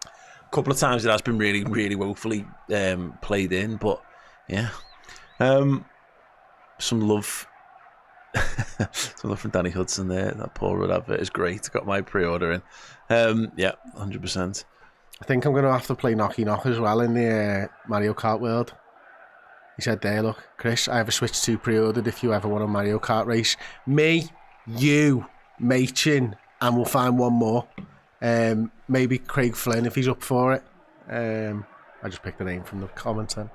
A couple of times it has been really, really woefully played in, but yeah. Some love. Some love from Danny Hudson there. That Paul Rudd advert is great. Got my pre-order in. Yeah, 100%. I think I'm going to have to play Knocky Knock as well in the Mario Kart World. He said there, look, Chris, I have a Switch 2 pre-ordered if you ever want a Mario Kart race. Me, you, Machin, and we'll find one more. Maybe Craig Flynn if he's up for it. I just picked the name from the comments then.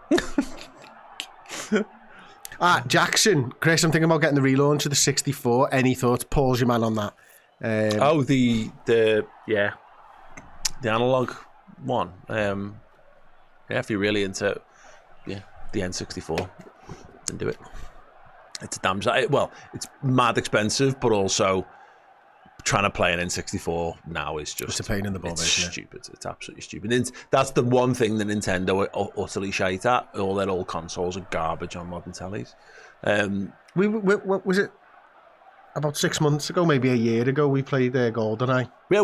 Jackson. Chris, I'm thinking about getting the relaunch of the 64. Any thoughts? Paul's your man on that. The analog one. Yeah, if you're really into the N64, then do it. It's a damn well, it's mad expensive, but also trying to play an N64 now is just it's a pain in the bum. It's stupid. It's absolutely stupid. And that's the one thing that Nintendo are utterly shite at. All their old consoles are garbage on modern tellies. What was it? About 6 months ago, maybe a year ago, we played GoldenEye. Yeah,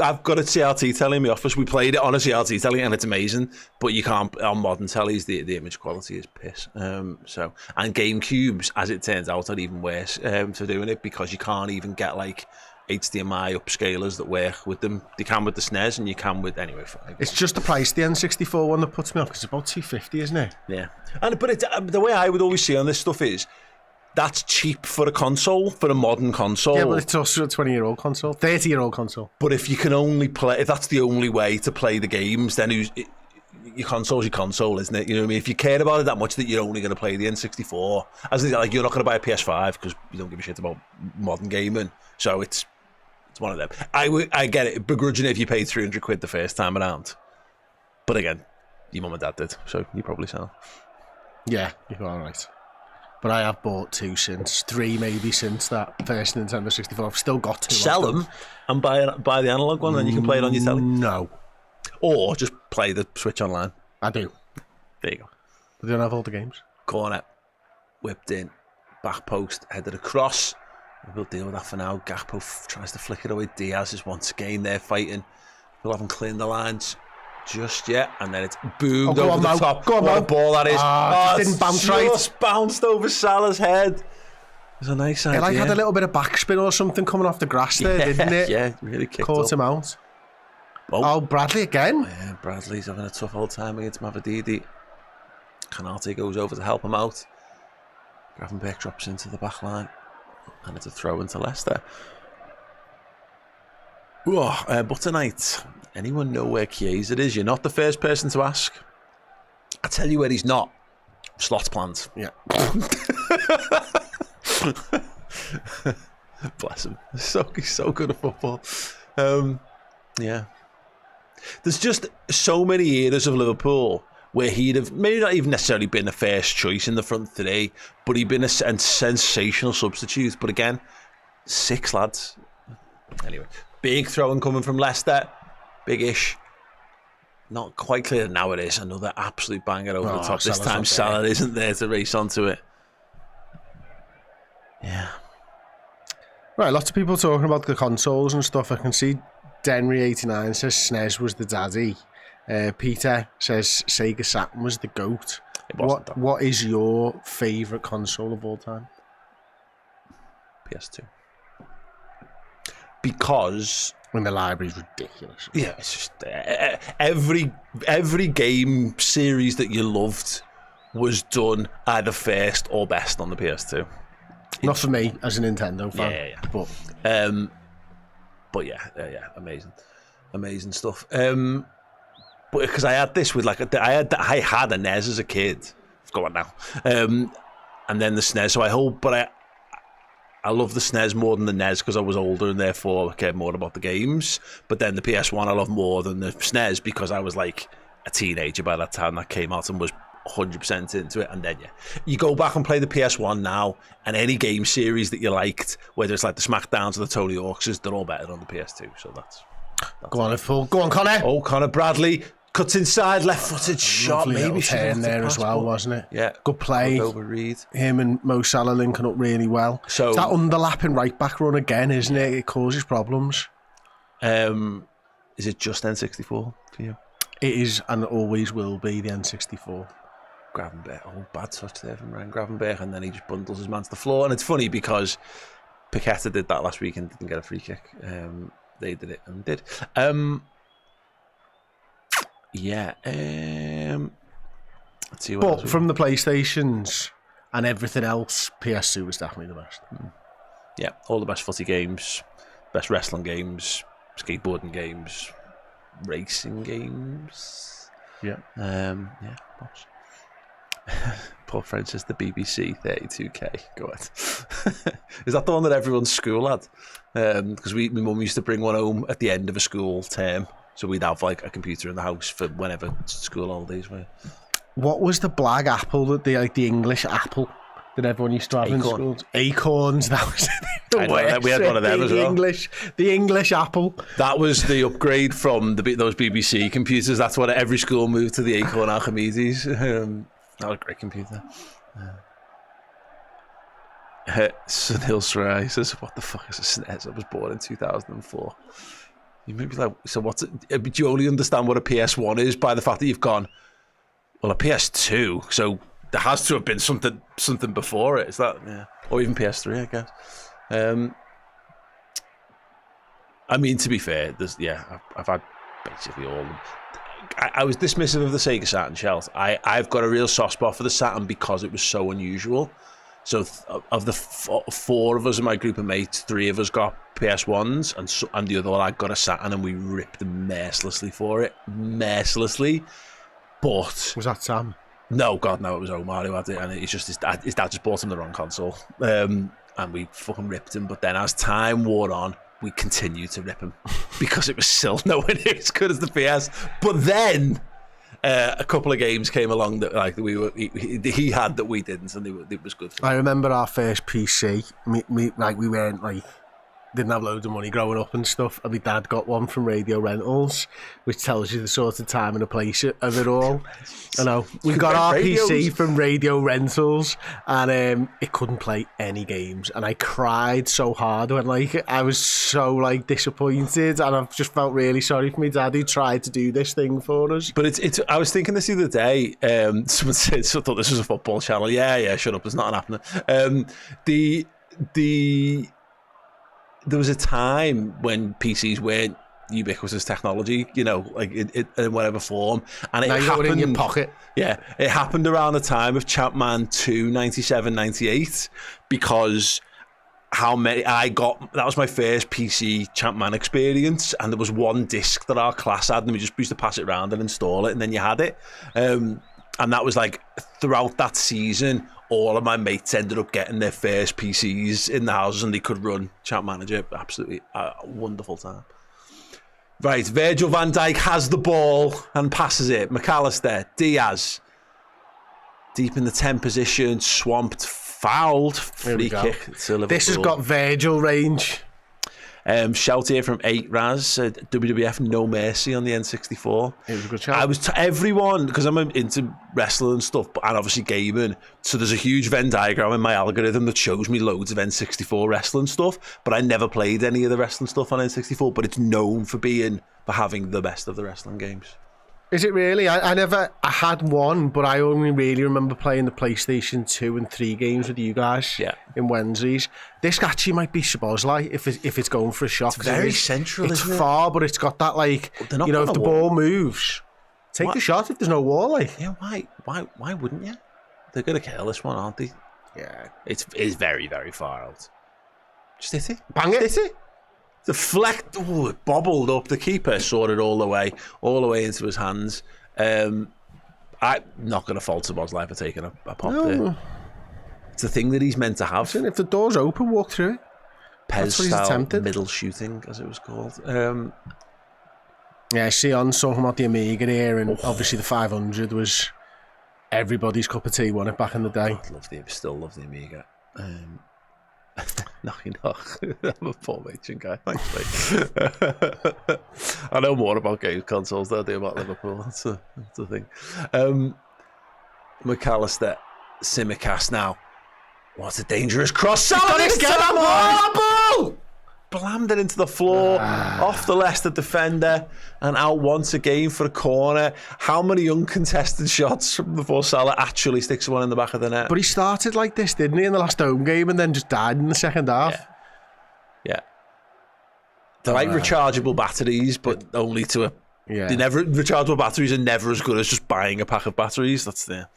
I've got a CRT telly in my office. We played it on a CRT telly, and it's amazing. But you can't on modern tellies. The image quality is piss. And GameCubes, as it turns out, are even worse for doing it because you can't even get like HDMI upscalers that work with them. You can with the SNES, and you can with anyway. It's just the price, the N64 one that puts me off. Because it's about $250, isn't it? Yeah, but the way I would always see on this stuff is. That's cheap for a console, for a modern console. Yeah, but it's also a 20-year-old console, 30-year-old console. But if you can only play, if that's the only way to play the games, then your console's your console, isn't it? You know what I mean? If you care about it that much that you're only going to play the N64, as in, like you're not going to buy a PS5 because you don't give a shit about modern gaming. So it's one of them. I get it, begrudging it if you paid £300 the first time around. But again, your mum and dad did, so you probably sell. Yeah, you're all right. But I have bought 2 since, 3 maybe since that first Nintendo 64. I've still got 2. Sell them and buy the analog one, and you can play it on your telly. No. Or just play the Switch online. I do. There you go. They don't have all the games. Corner, whipped in, back post, headed across. We'll deal with that for now. Gakpo tries to flick it away. Diaz is once again there fighting. We'll haven't cleared the lines just yet, and then it's boomed over the top. What a ball that is! Didn't bounce right. Just bounced over Salah's head. It was a nice idea. It had a little bit of backspin or something coming off the grass there, didn't it? Yeah, really kicked Caught up. him out. Oh, Bradley again. Yeah, Bradley's having a tough old time against Mavididi. Canate goes over to help him out. Gravenberch drops into the back line. And it's a throw into Leicester. But tonight, anyone know where Chiesa is? You're not the first person to ask. I tell you where he's not. Slots plans. Yeah. Bless him. He's so good at football. Yeah. There's just so many eras of Liverpool where he'd have maybe not even necessarily been the first choice in the front three, but he'd been a sensational substitute. But again, 6 lads. Anyway, big throw-in coming from Leicester. Big-ish. Not quite clear now it is. Another absolute banger over the top. This time Salah isn't there to race onto it. Yeah. Right, lots of people talking about the consoles and stuff. I can see Denry89 says SNES was the daddy. Peter says Sega Saturn was the GOAT. What is your favourite console of all time? PS2. Because when the library's ridiculous. Yeah, it's just every game series that you loved was done either first or best on the PS2. Not for me as a Nintendo fan. Yeah. But yeah, amazing stuff. But because I had this with I had a NES as a kid. Go on now. And then the SNES. So I love the SNES more than the NES because I was older and therefore I cared more about the games. But then the PS1 I love more than the SNES because I was like a teenager by that time that came out and was 100% into it. And then you go back and play the PS1 now, and any game series that you liked, whether it's like the Smackdowns or the Tony Hawk's, they're all better on the PS2. So that's go on, Liverpool. Go on, Connor. Oh, Connor Bradley cuts inside, left-footed shot. Maybe turn there as well, wasn't it? Yeah, good play. Over Reed. Him and Mo Salah linking up really well. So it's that underlapping right back run again, isn't it? It causes problems. Is it just N64 for you? It is and always will be the N64. Gravenberch, bad touch there from Ryan Gravenberch, and then he just bundles his man to the floor. And it's funny because Paqueta did that last week and didn't get a free kick. They did it and did. Let's see what from the PlayStations and everything else, PS2 was definitely the best. Yeah, all the best footy games, best wrestling games, skateboarding games, racing games. Yeah. Boss. Paul Francis, the BBC 32k. Go ahead. Is that the one that everyone's school had? Because my mum used to bring one home at the end of a school term, so we'd have like a computer in the house for whenever school holidays were. What was the black apple that the English apple that everyone used to have in schools? Acorns. That was the worst. We had one of them as well. The English apple. That was the upgrade from those BBC computers. That's what every school moved to, the Acorn Archimedes. That was a great computer. Sunil Sarai says, "What the fuck is a SNES? I was born in 2004." You may be like, so what's it? Do you only understand what a PS1 is by the fact that you've gone, well, a PS2, so there has to have been something before it. Is that, yeah, or even PS3, I guess. I mean, to be fair, I've had basically all of them. I was dismissive of the Sega Saturn, Chelsea. I've got a real soft spot for the Saturn because it was so unusual. So of the 4 of us in my group of mates, 3 of us got PS1s, and the other one I got a Saturn, and we ripped them mercilessly for it. Mercilessly. But was that Sam? No, God, no, it was Omar who had it, and it's just his dad just bought him the wrong console. And we fucking ripped him. But then as time wore on, we continued to rip him because it was still nowhere near as good as the PS. But then a couple of games came along that he had that we didn't, and it was good for I remember our first PC. We weren't like didn't have loads of money growing up and stuff, and my dad got one from Radio Rentals, which tells you the sort of time and the place of it all. I know. We got our PC from Radio Rentals, and it couldn't play any games, and I cried so hard when I was so disappointed, and I've just felt really sorry for my dad who tried to do this thing for us. But it's I was thinking this the other day. Someone said, I thought this was a football channel. Yeah, shut up. It's not happening. There was a time when PCs weren't ubiquitous technology, in whatever form, and now it you got it in your pocket. Yeah, it happened around the time of Champman 2, 97, 98, because that was my first PC Champman experience, and there was one disc that our class had, and we just used to pass it around and install it, and then you had it. And that was throughout that season, all of my mates ended up getting their first PCs in the houses, and they could run Champ Manager. Absolutely a wonderful time. Right, Virgil van Dijk has the ball and passes it. McAllister, Diaz, deep in the 10 position, swamped, fouled, free kick to Liverpool. This has got Virgil range. Shout here from 8 Raz, WWF No Mercy on the N64. It was a good shout. I was everyone, because I'm into wrestling and stuff, and obviously gaming, so there's a huge Venn diagram in my algorithm that shows me loads of N64 wrestling stuff, but I never played any of the wrestling stuff on N64, but it's known for having the best of the wrestling games. Is it really? I had one, but I only really remember playing the PlayStation 2 and 3 games with you guys in Wednesdays. This actually might be Szoboszlai if it's going for a shot. It's very central, it's isn't it? far, but it's got that if the ball moves, take the shot if there's no wall. Yeah, why wouldn't you? They're going to kill this one, aren't they? Yeah. It's very, very far out. Just hit it. Bang it. Hit it. Deflect, it bobbled up. The keeper saw it all the way into his hands. I'm not going to fault Szoboszlai for taking a pop there. It's the thing that he's meant to have. If the door's open, walk through it. Pez-style middle shooting, as it was called. Yeah, Sion's talking about the Amiga here, and obviously the 500 was everybody's cup of tea, wasn't it, back in the day? Still love the Amiga. Knock. I'm a poor matron guy. Thanks, mate. I know more about game consoles than I do about Liverpool. That's the thing. McAllister, Simicast now. What a dangerous cross. Ball! Blammed it into the floor, off the Leicester defender, and out once again for a corner. How many uncontested shots before Salah actually sticks one in the back of the net? But he started like this, didn't he, in the last home game, and then just died in the second half? Yeah. They're like rechargeable batteries, but only to a... Yeah. Rechargeable batteries are never as good as just buying a pack of batteries. That's the...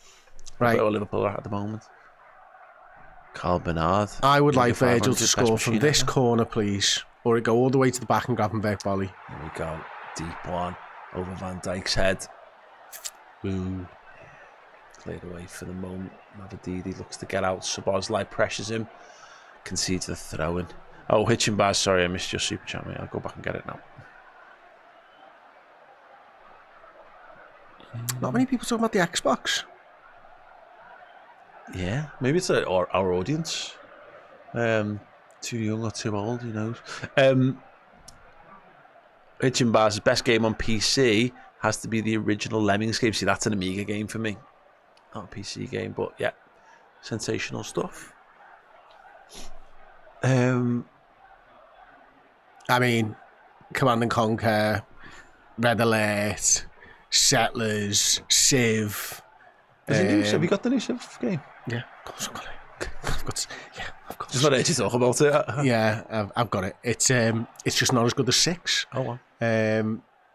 Right. Where Liverpool are at the moment. Carl Bernard. I would like Virgil to score from this corner, please. Or it go all the way to the back and Gravenberch volley. There we go. Deep one. Over Van Dijk's head. Boom. Cleared away for the moment. Mavididi looks to get out. Szoboszlai pressures him. Concedes the throw-in. Oh, Hitchenbaz, sorry, I missed your super chat, mate. I'll go back and get it now. Not many people talking about the Xbox. Yeah, maybe it's our audience. Too young or too old, who knows? Hitchenbaz's best game on PC has to be the original Lemmings game. See, that's an Amiga game for me. Not a PC game, but yeah. Sensational stuff. I mean, Command and Conquer, Red Alert, Settlers, Civ. Have you got the new Civ game? Yeah, of course I've got it. I've got it. Just not ready to talk about it. Yeah, I've got it. It's just not as good as 6. Oh wow.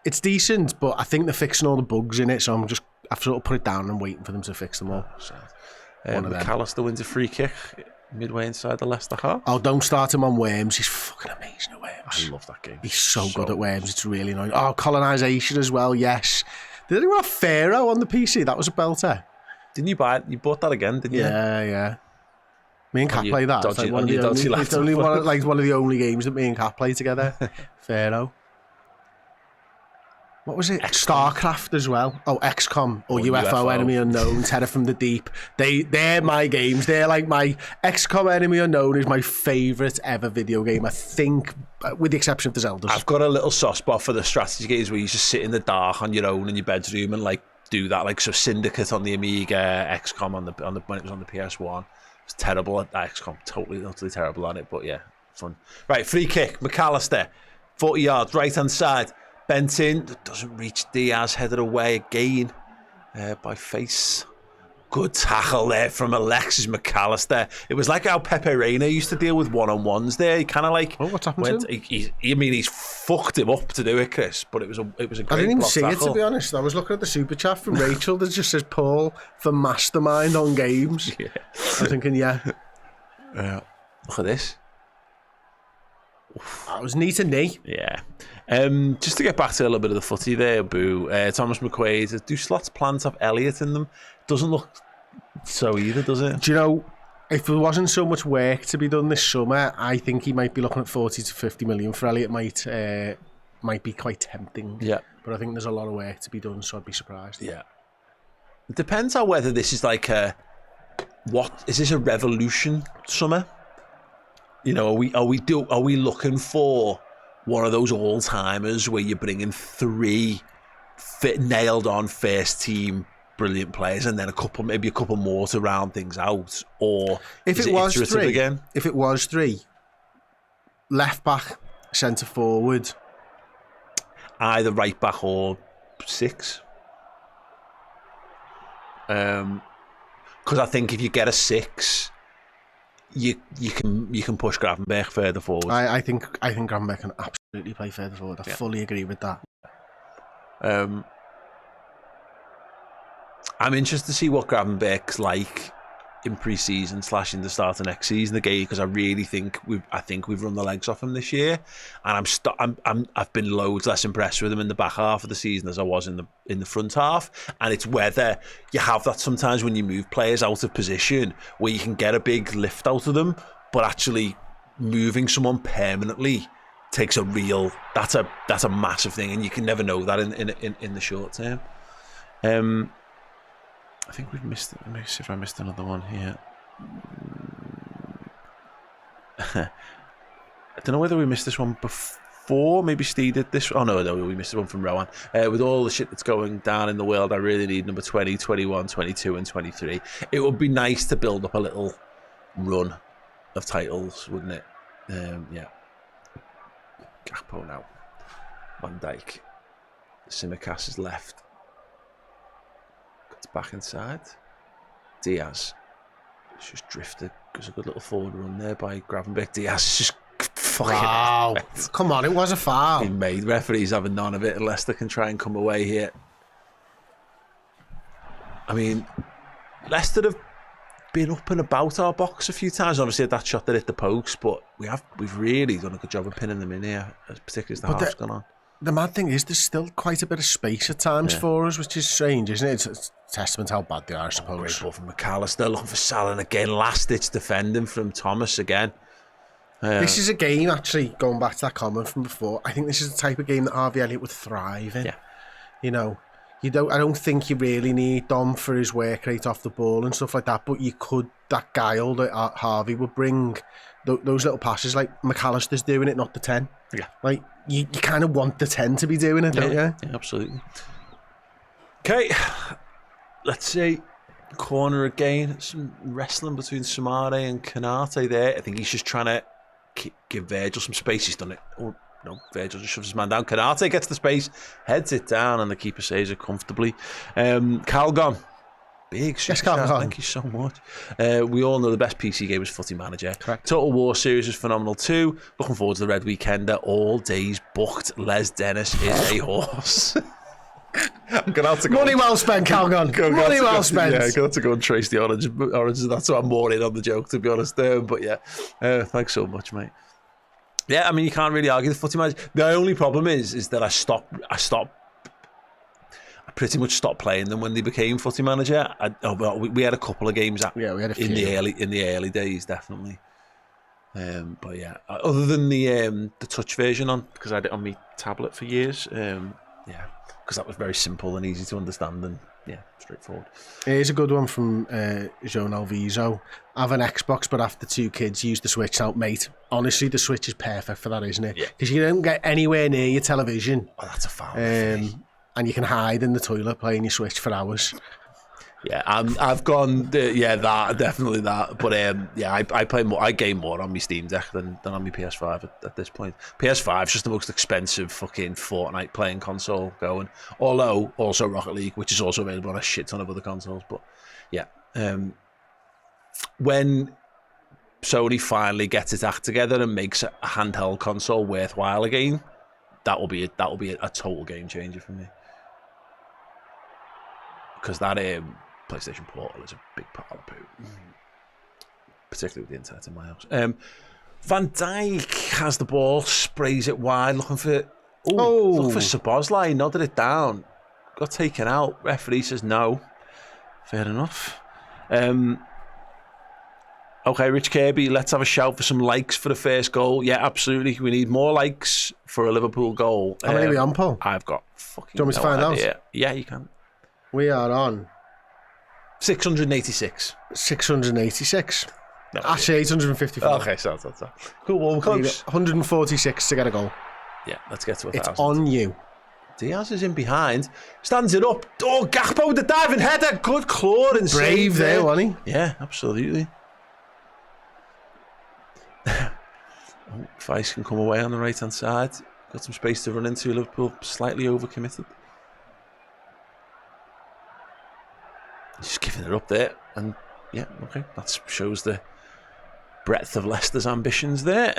It's decent, but I think they're fixing all the bugs in it, so I've sort of put it down and waiting for them to fix them all. McAllister wins a free kick midway inside the Leicester half. Oh, don't start him on Worms. He's fucking amazing at Worms. I love that game. He's so good at Worms. It's really annoying. Oh, colonisation as well. Yes. Did anyone have Pharaoh on the PC? That was a belter. Didn't you buy it? You bought that again, didn't you? Yeah. Me and Kat play that. Dodgy, it's only one of the only games that me and Kat play together. Pharaoh. What was it? StarCraft as well. Oh, XCOM or UFO, UFO. Enemy Unknown, Terror from the Deep. They're my games. They're like my XCOM Enemy Unknown is my favourite ever video game. I think, with the exception of the Zeldas. I've got a little soft spot for the strategy games where you just sit in the dark on your own in your bedroom and like do that. Like so, Syndicate on the Amiga, XCOM on the when it was on the PS1. It's terrible at XCOM. Totally, utterly terrible on it. But yeah, fun. Right, free kick. McAllister, 40 yards, right hand side. Bent in, doesn't reach Diaz, headed away again by Face. Good tackle there from Alexis McAllister. It was like how Pepe Reina used to deal with one-on-ones there. He kind of like... Oh, what's happened to him? He's fucked him up to do it, Chris, but it was a great I didn't even see tackle. it, to be honest. I was looking at the super chat from Rachel that just says Paul for mastermind on games. Yeah. I'm thinking, yeah. Look at this. That was knee to knee. Yeah. Just to get back to a little bit of the footy there, Boo. Thomas McQuaid, do slots plans have Elliott in them? Doesn't look so either, does it? Do you know, if there wasn't so much work to be done this summer, I think he might be looking at 40 to 50 million for Elliott. Might be quite tempting. Yeah. But I think there's a lot of work to be done, so I'd be surprised. Yeah. It depends on whether this is like is this a revolution summer? You know, are we looking for one of those all timers where you're bringing 3 nailed on first team brilliant players and then maybe a couple more to round things out, or if is it was iterative 3 again? If it was 3, left back, centre forward, either right back or 6. Because I think if you get a 6. You can push Gravenberch further forward. I think Gravenberch can absolutely play further forward. I fully agree with that. I'm interested to see what Gravenberch's like in pre-season / in the start of next season again, because I really think we've run the legs off him this year, and I've been loads less impressed with him in the back half of the season as I was in the front half. And it's whether you have that sometimes when you move players out of position where you can get a big lift out of them, but actually moving someone permanently takes that's a massive thing, and you can never know that in the short term. I think we've missed it. Let me see if I missed another one here. I don't know whether we missed this one before. Maybe Steve did this. Oh, no, we missed one from Rowan. With all the shit that's going down in the world, I really need number 20, 21, 22 and 23. It would be nice to build up a little run of titles, wouldn't it? Yeah. Gakpo now. Van Dijk. Simicast is left. Back inside. Diaz. It's just drifted. There's a good little forward run there by Gravenberch. Diaz is just fucking... Wow. Come on, it was a foul. He made. Referees having none of it, and Leicester can try and come away here. I mean, Leicester have been up and about our box a few times. Obviously, that shot that hit the post, but we've really done a good job of pinning them in here, particularly as the half's gone on. The mad thing is, there's still quite a bit of space at times for us, which is strange, isn't it? It's a testament to how bad they are, I suppose. Great ball from McAllister, looking for Salon again. Last-ditch defending from Thomas again. This is a game, actually, going back to that comment from before, I think this is the type of game that Harvey Elliott would thrive in. Yeah. You know, I don't think you really need Dom for his work rate off the ball and stuff like that, but you could, that guile that Harvey would bring, those little passes, like McAllister's doing it, not the 10. Yeah. Like, you kind of want the 10 to be doing it, don't you? Yeah, absolutely. Okay, let's see. Corner again. Some wrestling between Samare and Kanate there. I think he's just trying to give Virgil some space. He's done it. Oh, no, Virgil just shoves his man down. Kanate gets the space, heads it down, and the keeper saves it comfortably. Calgon. Big super chat. Thank you so much. We all know the best PC game is Footy Manager. Correct. Total War series is phenomenal too. Looking forward to the Red Weekender. All days booked. Les Dennis is a horse. I'm going to have to go. Money well spent, Calgon. Money well spent. Yeah, I'm going to have to go and trace the oranges. That's what I'm more in on the joke, to be honest. But yeah, thanks so much, mate. Yeah, I mean, you can't really argue the Footy Manager. The only problem is that I pretty much stopped playing them when they became Footy Manager. We had a couple of games we had a few. in the early days, definitely. But yeah, other than the touch version because I had it on my tablet for years. Yeah, because that was very simple and easy to understand and straightforward. Here's a good one from Joan Alviso. Have an Xbox, but after 2 kids, use the Switch out, mate. Honestly, the Switch is perfect for that, isn't it? Because you don't get anywhere near your television. Oh, that's a foul. And you can hide in the toilet playing your Switch for hours. Yeah, I've gone. That definitely that. But I play more. I game more on my Steam Deck than on my PS5 at this point. PS5 is just the most expensive fucking Fortnite playing console going. Although also Rocket League, which is also available on a shit ton of other consoles. But yeah, when Sony finally gets its act together and makes a handheld console worthwhile again, that will be a total game changer for me. Because that PlayStation Portal is a big part of the poo. Particularly with the internet in my house. Van Dijk has the ball, sprays it wide, looking for Szoboszlai, nodded it down. Got taken out. Referee says no. Fair enough. Okay, Rich Kirby, let's have a shout for some likes for the first goal. Yeah, absolutely. We need more likes for a Liverpool goal. How many are we on, Paul? I've got fucking Do you want me to find out? Yeah, you can. We are on 686. 686. Actually, 854. Okay, so. Cool, well, we're close. 146 to get a goal. Yeah, let's get to 1,000. It's on you. Diaz is in behind. Stands it up. Oh, Gakpo, the diving header. Good claw and brave there, wasn't he? Yeah, absolutely. Vice can come away on the right-hand side. Got some space to run into. Liverpool slightly overcommitted. Just giving it up there. And, yeah, okay. That shows the breadth of Leicester's ambitions there.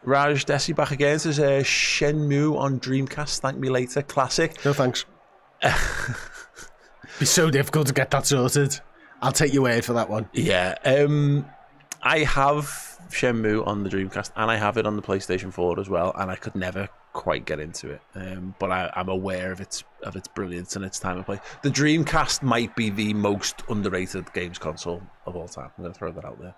Raj Desi back again. Says Shenmue on Dreamcast. Thank me later. Classic. No thanks. Be so difficult to get that sorted. I'll take your word for that one. Yeah. I have Shenmue on the Dreamcast and I have it on the PlayStation 4 as well, and I could never quite get into it. But I'm aware of its brilliance and its time and place. The Dreamcast might be the most underrated games console of all time. I'm going to throw that out there.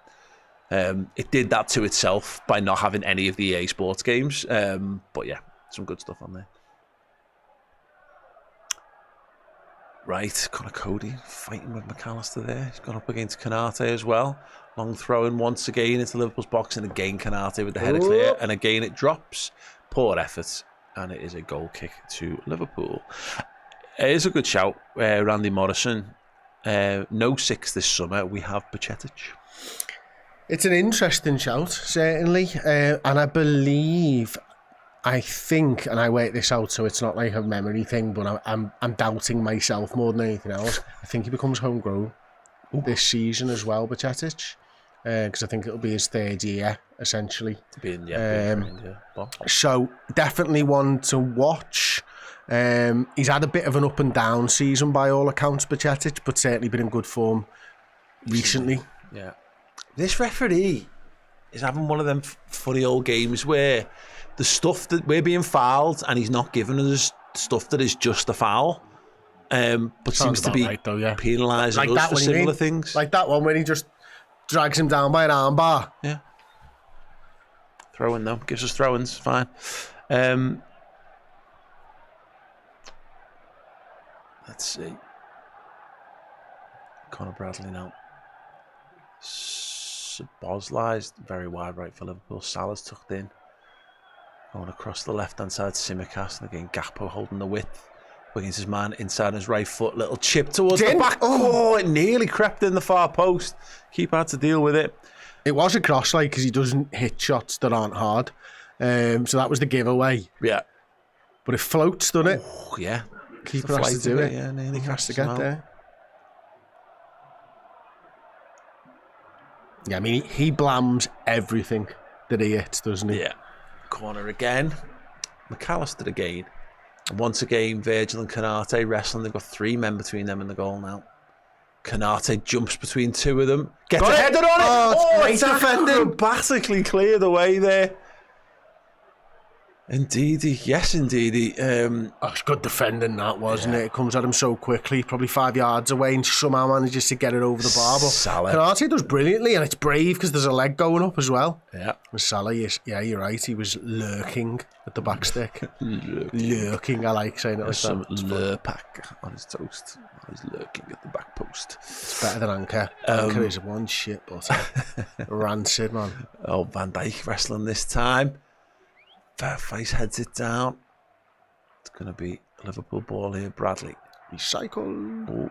It did that to itself by not having any of the EA Sports games. But yeah, some good stuff on there. Right, Connor Cody fighting with McAllister there. He's gone up against Kanate as well. Long throw in once again into Liverpool's box, and again Kanate with the header clear, and again it drops. Poor effort, and it is a goal kick to Liverpool. It is a good shout, Randy Morrison. No 6 this summer. We have Bajcetic. It's an interesting shout, certainly, and I think, and I worked this out, so it's not like a memory thing, but I'm doubting myself more than anything else. I think he becomes homegrown this season as well, Bajcetic, because I think it'll be his 3rd year, essentially. So definitely one to watch. He's had a bit of an up and down season by all accounts, Bajcetic, but certainly been in good form recently. Yeah. This referee is having one of them funny old games where the stuff that we're being fouled and he's not giving us stuff that is just a foul, but seems to be penalising us for similar things. Like that one when he just drags him down by an armbar. Yeah. Throw-in though. Gives us throw-ins. Fine. Let's see. Conor Bradley now. Szoboszlai's very wide right for Liverpool. Salah's tucked in. Going across the left-hand side, Tsimikas, and again Gakpo holding the width. Wiggins his man inside his right foot, little chip towards the back. Oh, it nearly crept in the far post. Keeper had to deal with it. It was a cross, like, because he doesn't hit shots that aren't hard. So that was the giveaway. Yeah. But it floats, doesn't it? Oh, yeah. Keeper has to do it. Yeah, nearly has to get there. Yeah, I mean, he blams everything that he hits, doesn't he? Yeah. Corner again. McAllister again. And once again, Virgil and Kanate wrestling. They've got 3 men between them and the goal now. Kanate jumps between 2 of them. Gets a header on it! Oh, it's acrobatically cleared away there. Indeedy, yes, indeedy. It's good defending, that, wasn't it? It comes at him so quickly, probably 5 yards away, and somehow manages to get it over the bar. But Salah. Konate does brilliantly, and it's brave because there's a leg going up as well. Yeah. And Salah, you're right, he was lurking at the back stick. Lurking, I like saying it like Some that. lurpak on his toast. He's lurking at the back post. It's better than Anchor. Anchor is one shit, but rancid, man. Oh, Van Dijk wrestling this time. Fairface heads it down. It's going to be a Liverpool ball here. Bradley. Recycle. Oh,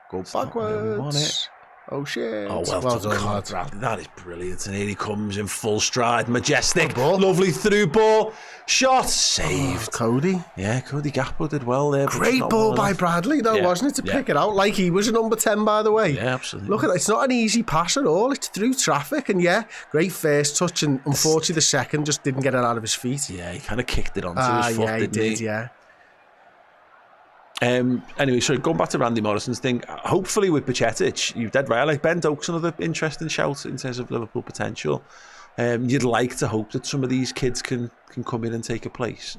Go not where we want backwards. it. Oh, shit. Oh, well done, lad. Bradley. That is brilliant. And here he comes in full stride. Majestic. Good ball. Lovely through ball. Shot. Saved. Cody. Yeah, Cody Gakpo did well there. but Great not ball well by enough. Bradley, though, Yeah, wasn't it, to yeah. pick it out? Like he was a number 10, by the way. Yeah, absolutely. Look at it. It's not an easy pass at all. It's through traffic. And yeah, great first touch. And unfortunately, the second just didn't get it out of his feet. Yeah, he kind of kicked it onto his foot, yeah, he didn't did, he? yeah. Anyway, so going back to Randy Morrison's thing, hopefully with Bajcetic, you're dead right. Like Ben Doak's another interesting shout in terms of Liverpool potential. You'd like to hope that some of these kids can come in and take a place.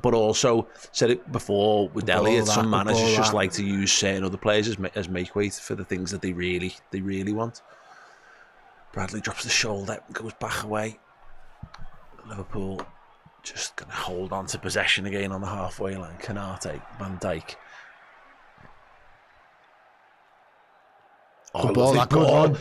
But also, said it before with Elliott, some managers just like to use certain other players as make weight for the things that they really want. Bradley drops the shoulder, goes back away. Liverpool just going to hold on to possession again on the halfway line. Konate, Van Dijk. Good ball, that good one.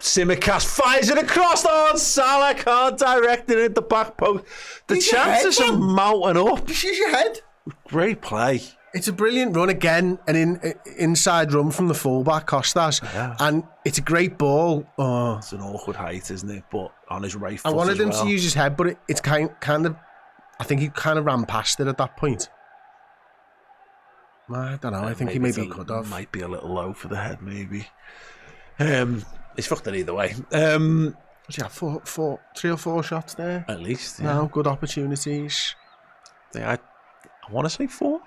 Simicast fires it across. Oh, Salah can't direct it at the back post. The Use your chances head, are mounting up. Just use your head. Great play. It's a brilliant run again, an inside run from the fullback, Costas. Yeah. And it's a great ball. Oh. It's an awkward height, isn't it? But on his right foot I wanted as him well. to use his head, but it's kind of... I think he kind of ran past it at that point. I don't know. I think he maybe could have. Might be a little low for the head, maybe. He's fucked it either way. Yeah, 3 or 4 shots there. At least, yeah. No, good opportunities. I want to say 4.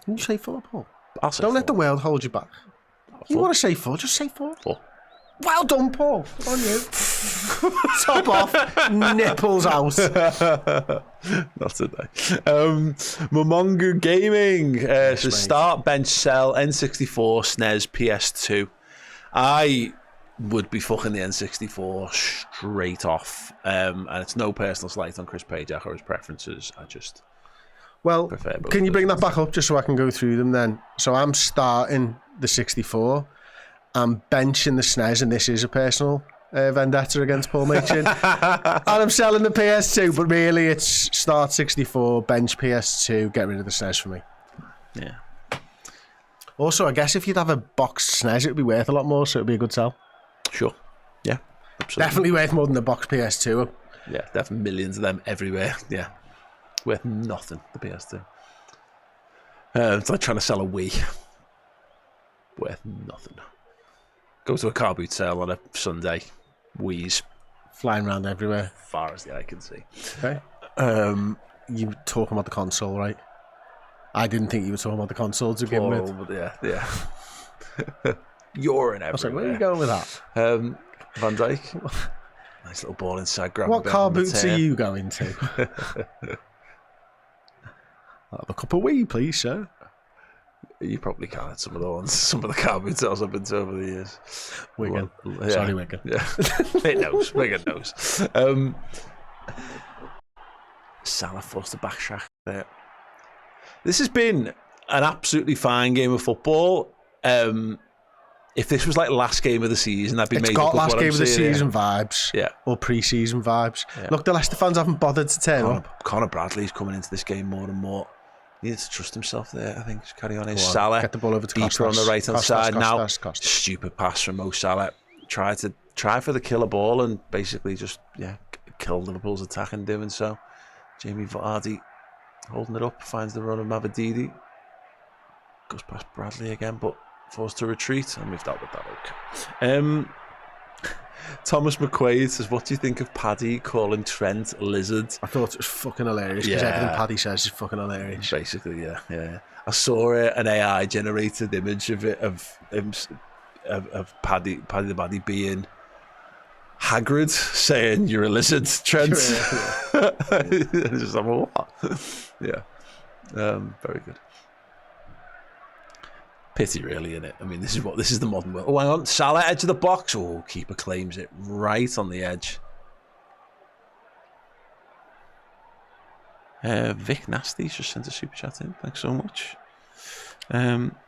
Can you say 4, Paul? I'll say Don't 4. let the world hold you back. You want to say 4? Just say 4. 4. Well done, Paul. Good on you. Top off, nipples out. Not today. Momongu Gaming. So start, bench, sell, N64, SNES, PS2. I would be fucking the N64 straight off. And it's no personal slight on Chris Pajak or his preferences. I just... Well, prefer both can you bring that versions. back up just so I can go through them then? So I'm starting the 64. I'm benching the SNES, and this is a personal vendetta against Paul Machin. And I'm selling the PS2, but really it's start 64, bench PS2, get rid of the SNES for me. Yeah. Also, I guess if you'd have a boxed SNES, it would be worth a lot more, so it would be a good sell. Sure. Yeah. Absolutely. Definitely worth more than the boxed PS2. Yeah, definitely millions of them everywhere. Yeah. Worth nothing, the PS2. It's like trying to sell a Wii. Worth nothing. Go to a car boot sale on a Sunday. Wii's Flying around everywhere. far as the eye can see. Okay. You were talking about the console, right? I didn't think you were talking about the console to begin with. But yeah. Urine everywhere. I was like, where are you going with that? Van Dijk. Nice little ball inside. Grab What car boots are you going to? I'll have a cup of Wii, please, sir. You probably can't at some of the ones. Some of the car boot sales I've been to over the years. Wigan. Yeah. Sorry, Wigan. Yeah. It knows. Wigan knows. Salah forced the back track there. This has been an absolutely fine game of football. If this was like last game of the season, I'd be It's made got up with last what game I'm of the seeing season here. vibes. Yeah. Or pre-season vibes. Yeah. Look, the Leicester fans haven't bothered to turn up. Conor Bradley's coming into this game more and more. He needs to trust himself there, I think. Just carry on. Go on, Salah. get the ball over to deeper on Costas. the right-hand Costas, side now. Costas. Stupid pass from Mo Salah. Try for the killer ball and basically just kill Liverpool's attack in doing so. Jamie Vardy holding it up, finds the run of Mavididi. Goes past Bradley again, but forced to retreat, and we've dealt with that. Okay. Thomas McQuaid says, what do you think of Paddy calling Trent Lizard? I thought it was fucking hilarious because everything Paddy says is fucking hilarious. Basically, yeah. I saw an AI generated image of it of Paddy the Baddy being Hagrid saying you're a lizard, Trent. Just like, what? Yeah. Very good. Pity, really, innit? I mean, this is the modern world. Oh, hang on, Salah, edge of the box. Oh, keeper claims it right on the edge. Vic Nasty's just sent a super chat in. Thanks so much.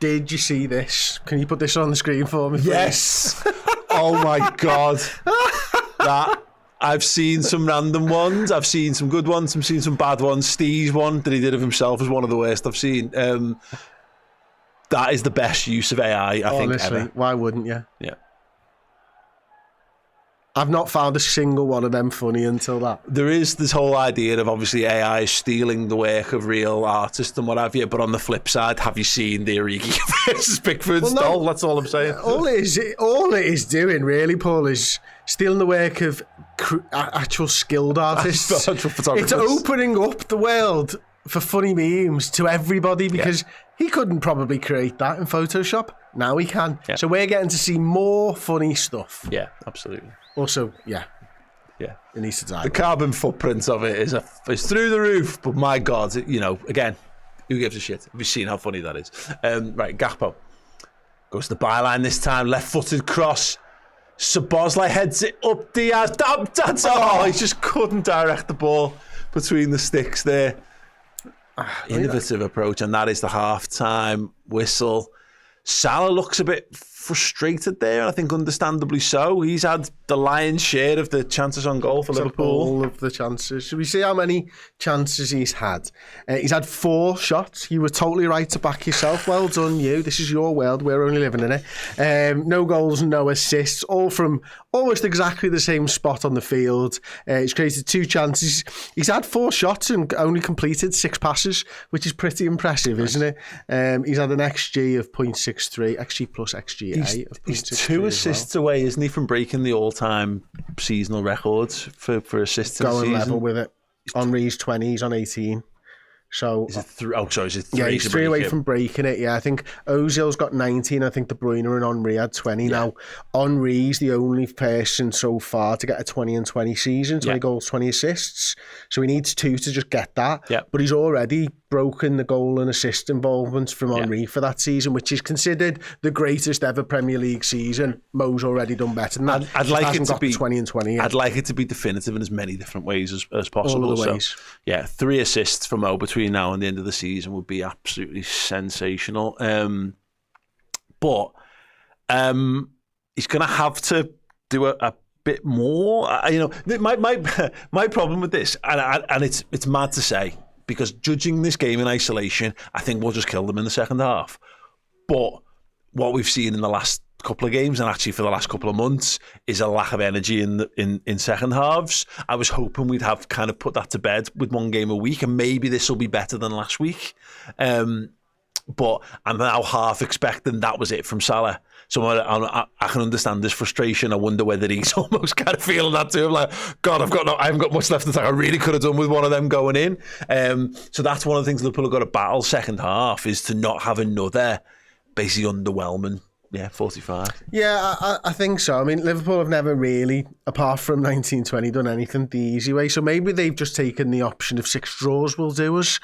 Did you see this? Can you put this on the screen for me, please? Yes. Oh my God. That I've seen some random ones. I've seen some good ones. I've seen some bad ones. Steve's one that he did of himself is one of the worst I've seen. That is the best use of AI, I think, ever. Why wouldn't you? Yeah. I've not found a single one of them funny until that. There is this whole idea of obviously AI stealing the work of real artists and what have you, but on the flip side, have you seen the Origi versus Pickford doll? That's all I'm saying. All it is doing, really, Paul, is stealing the work of actual skilled artists. Actual photographers. It's opening up the world for funny memes to everybody because he couldn't probably create that in Photoshop. Now he can. Yeah. So we're getting to see more funny stuff. Yeah, absolutely. Also, yeah, it needs to die. The carbon footprint of it is through the roof. But my God, again, who gives a shit? Have you seen how funny that is? Right, Gakpo goes to the byline this time, left-footed cross. Szoboszlai heads it up Diaz. He just couldn't direct the ball between the sticks there. Innovative approach, and that is the half-time whistle. Salah looks a bit frustrated there, and I think understandably so. He's had the lion's share of the chances on goal for Liverpool. All of the chances. Should we see how many chances he's had? He's had 4 shots. You were totally right to back yourself. Well done, you. This is your world. We're only living in it. No goals, no assists, all from almost exactly the same spot on the field. He's created 2 chances. He's had 4 shots and only completed 6 passes, which is pretty impressive, isn't it? He's had an XG of 0.63, XG plus XG. He's 2 assists away, isn't he, from breaking the all-time seasonal records for assists in the season? Going level with it. Henry's 20, he's on 18. So is it 3? Oh, sorry, is it 3? Yeah, he's 3 away from breaking it. Yeah, I think Ozil's got 19. I think De Bruyne and Henry had 20. Yeah. Now, Henry's the only person so far to get a 20 and 20 season, 20 goals, 20 assists. So he needs 2 to just get that. Yeah. But he's already broken the goal and assist involvement from Henry for that season, which is considered the greatest ever Premier League season. Mo's already done better than that. I'd like it to be 20 and 20. I'd like it to be definitive in as many different ways as possible. All of the ways. So, 3 assists for Mo between now and the end of the season would be absolutely sensational. But he's going to have to do a bit more. My problem with this, and it's mad to say, because judging this game in isolation, I think we'll just kill them in the second half. But what we've seen in the last couple of games, and actually for the last couple of months, is a lack of energy in second halves. I was hoping we'd have kind of put that to bed with 1 game a week, and maybe this will be better than last week. But I'm now half expecting that was it from Salah. So I can understand this frustration. I wonder whether he's almost kind of feeling that too. I'm like, God, I haven't got much left to take. I really could have done with one of them going in. So that's one of the things Liverpool have got to battle second half, is to not have another basically underwhelming 45. Yeah, I think so. I mean, Liverpool have never really, apart from 1920, done anything the easy way. So maybe they've just taken the option of 6 draws will do us,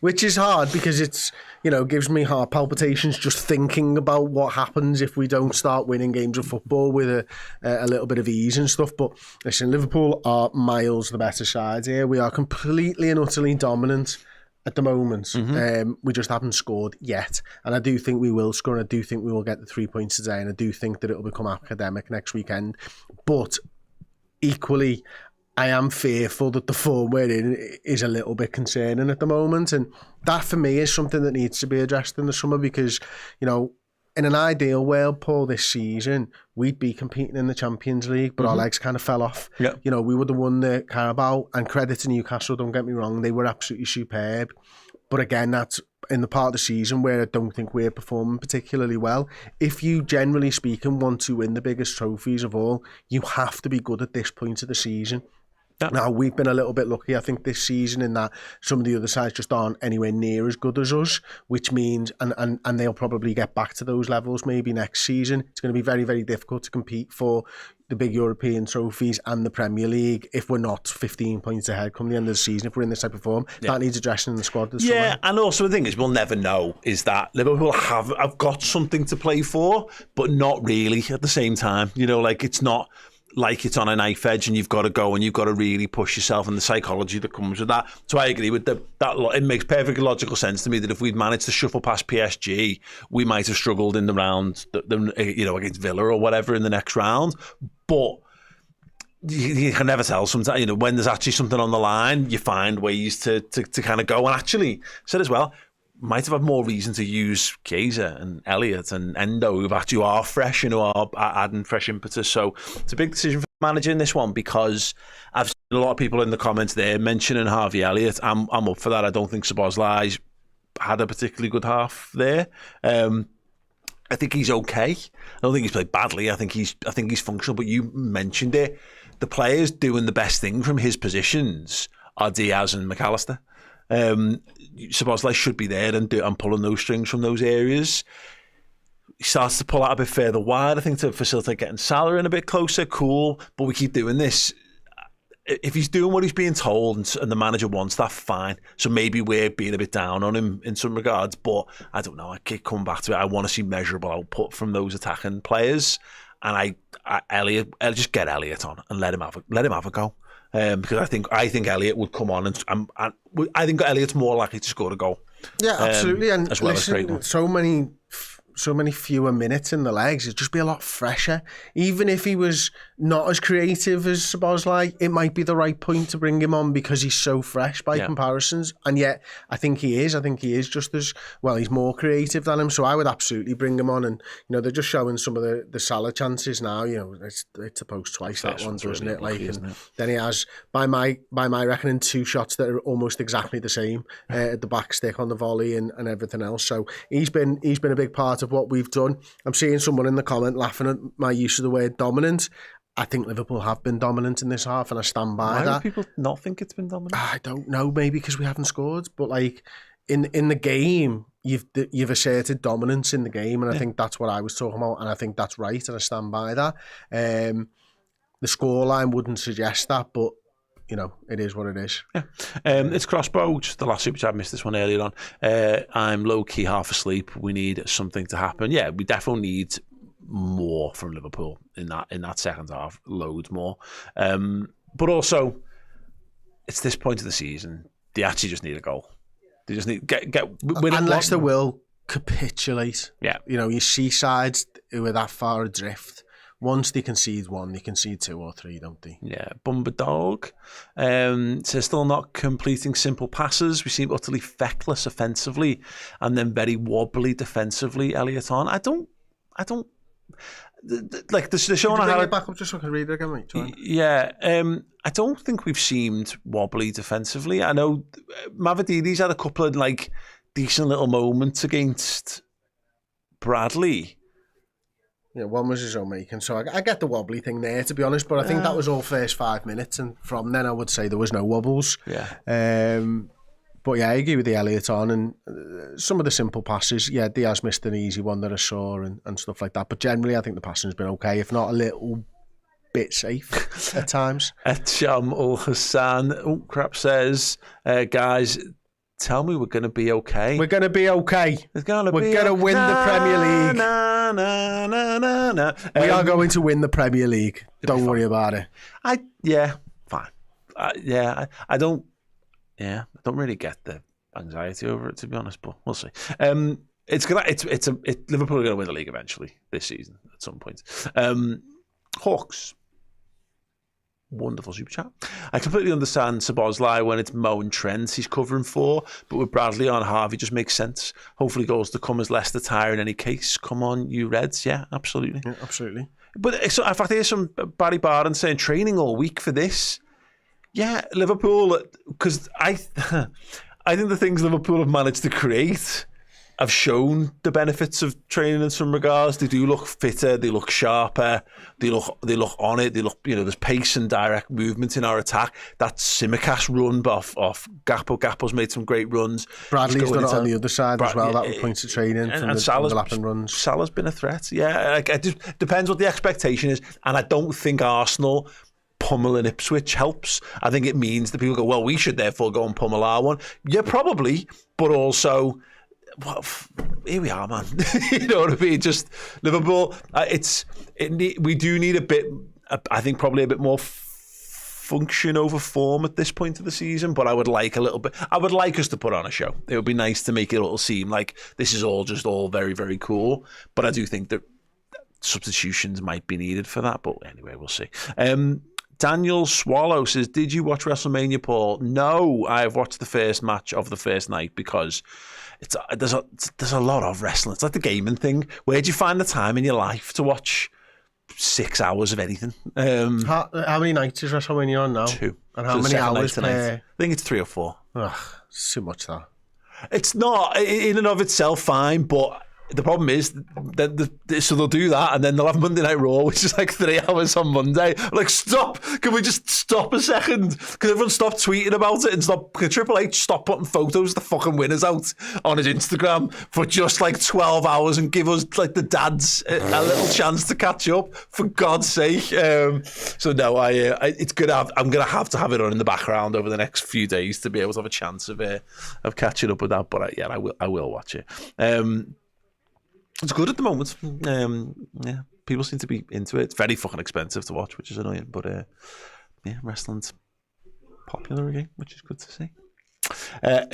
which is hard because it's, gives me heart palpitations just thinking about what happens if we don't start winning games of football with a little bit of ease and stuff. But listen, Liverpool are miles the better side here. We are completely and utterly dominant at the moment. Mm-hmm. We just haven't scored yet, and I do think we will score, and I do think we will get the 3 points today, and I do think that it'll become academic next weekend. But equally, I am fearful that the form we're in is a little bit concerning at the moment, and that for me is something that needs to be addressed in the summer, because in an ideal world, Paul, this season, we'd be competing in the Champions League, but our legs kind of fell off. Yeah. We would have won the Carabao, and credit to Newcastle, don't get me wrong, they were absolutely superb. But again, that's in the part of the season where I don't think we're performing particularly well. If you, generally speaking, want to win the biggest trophies of all, you have to be good at this point of the season. Yeah. Now, we've been a little bit lucky, I think, this season in that some of the other sides just aren't anywhere near as good as us, which means, and they'll probably get back to those levels maybe next season. It's going to be very, very difficult to compete for the big European trophies and the Premier League if we're not 15 points ahead come the end of the season. If we're in this type of form, that needs addressing in the squad this summer. And also the thing is, we'll never know, is that Liverpool have got something to play for, but not really at the same time. You know, like, it's not like it's on a knife edge and you've got to go and you've got to really push yourself, and the psychology that comes with that. So I agree with that. It makes perfect logical sense to me that if we'd managed to shuffle past PSG, we might have struggled in the round, against Villa or whatever in the next round. But you can never tell sometimes, when there's actually something on the line, you find ways to kind of go. And actually, said as well, might have had more reason to use Chiesa and Elliott and Endo, who actually are fresh and who are adding fresh impetus. So it's a big decision for managing this one, because I've seen a lot of people in the comments there mentioning Harvey Elliott. I'm up for that. I don't think Szoboszlai had a particularly good half there. I think he's okay. I don't think he's played badly. I think he's functional. But you mentioned it. The players doing the best thing from his positions are Diaz and McAllister. Szoboszlai should be there and pulling those strings from those areas. He starts to pull out a bit further wide, I think, to facilitate getting Salah in a bit closer. Cool, but we keep doing this. If he's doing what he's being told and the manager wants that, fine. So maybe we're being a bit down on him in some regards, but I don't know. I keep coming back to it. I want to see measurable output from those attacking players, and Elliott, just get Elliott on and let him have a go. Because I think Elliott would come on and I think Elliott's more likely to score a goal. Yeah, absolutely. And as well as Creighton. So many fewer minutes in the legs, it'd just be a lot fresher. Even if he was not as creative as Szoboszlai, it might be the right point to bring him on because he's so fresh by comparisons. And yet, I think he is just as well. He's more creative than him, so I would absolutely bring him on. And they're just showing some of the Salah chances now. It's a post twice, that one, isn't it? Then he has, by my reckoning, 2 shots that are almost exactly the same at the back stick on the volley and everything else. So he's been a big part of what we've done. I'm seeing someone in the comment laughing at my use of the word dominant. I think Liverpool have been dominant in this half, and I stand by that. Why do people not think it's been dominant? I don't know. Maybe because we haven't scored, but in the game, you've asserted dominance in the game, and I think that's what I was talking about, and I think that's right, and I stand by that. The scoreline wouldn't suggest that, but it is what it is. Yeah. It's Crossbow, just the last super chat. I missed this one earlier on. I'm low-key half asleep. We need something to happen. Yeah, we definitely need more from Liverpool in that second half. Loads more. But also, it's this point of the season. They actually just need a goal. They just need win. And Leicester will capitulate. Yeah. You see sides who are that far adrift. Once they concede 1, they concede 2 or 3, don't they? Yeah, Bumba Dog says still not completing simple passes. We seem utterly feckless offensively and then very wobbly defensively. Elliott on. I don't. Like the showing how it back up just so I can read it again, mate. Yeah, I don't think we've seemed wobbly defensively. I know Mavropanos had a couple of decent little moments against Bradley. Yeah, one was his own making, so I get the wobbly thing there, to be honest, but I think that was all first 5 minutes, and from then I would say there was no wobbles. Yeah. But yeah, I agree with the Elliott on, and some of the simple passes, yeah, Diaz missed an easy one that I saw and stuff like that, but generally I think the passing's been okay, if not a little bit safe at times. Etcham Ul-Hassan, says, guys, tell me we're going to be okay. We're going to be okay. We're going to win the Premier League. We are going to win the Premier League. Don't worry about it. Fine. I don't really get the anxiety over it, to be honest, but we'll see. Liverpool are going to win the league eventually this season at some point. Hawks. Wonderful super chat. I completely understand Szoboszlai when it's Mo and Trent he's covering for, but with Bradley on, Harvey just makes sense. Hopefully goals to come as Leicester tire in any case. Come on, you Reds. Yeah, absolutely. Yeah, absolutely. But in fact, there's some Barry Barden saying training all week for this. Yeah, Liverpool, because I think the things Liverpool have managed to create have shown the benefits of training in some regards. They do look fitter, they look sharper, they look on it, they look, there's pace and direct movement in our attack. That Tsimikas run off Gakpo. Gakpo's made some great runs. Bradley's done it on the other side as well, that points of training from the overlapping runs. Salah's been a threat, yeah. It just depends what the expectation is, and I don't think Arsenal pummeling Ipswich helps. I think it means that people go, well, we should therefore go and pummel our one. Yeah, probably, but also, well, here we are, man. You know what I mean? Just Liverpool. We do need a bit. I think probably a bit more function over form at this point of the season. But I would like a little bit. I would like us to put on a show. It would be nice to make it all seem like this is all very, very cool. But I do think that substitutions might be needed for that. But anyway, we'll see. Daniel Swallow says, did you watch WrestleMania, Paul? No, I've watched the first match of the first night because there's a lot of wrestling. It's like the gaming thing. Where do you find the time in your life to watch 6 hours of anything? How many nights is WrestleMania on now? 2. And how many hours per? I think it's 3 or 4. Ugh, it's too much that. It's not in and of itself fine, but the problem is that so they'll do that and then they'll have Monday Night Raw, which is like 3 hours on Monday. I'm like, stop! Can we just stop a second? Can everyone stop tweeting about it and can Triple H stop putting photos of the fucking winners out on his Instagram for just like 12 hours and give us like the dads a little chance to catch up, for God's sake. So no, it's good. I'm gonna have to have it on in the background over the next few days to be able to have a chance of catching up with that. But I will watch it. It's good at the moment. Yeah, people seem to be into it. It's very fucking expensive to watch, which is annoying. But wrestling's popular again, which is good to see.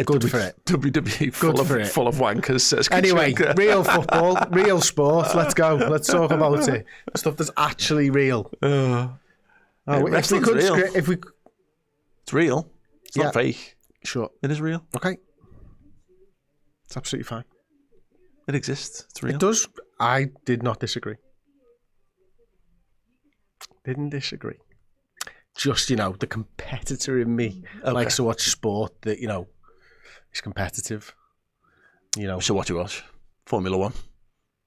Good for it. WWE full of wankers, says anyway, real football, real sport. Let's go. Let's talk about it. Stuff that's actually real. Wrestling's real. It's real. It's not fake. Sure. It is real. Okay. It's absolutely fine. It exists. It's real. It does. I did not disagree. Didn't disagree. Just, the competitor in me likes to watch sport that, is competitive. So what do you watch? Formula One.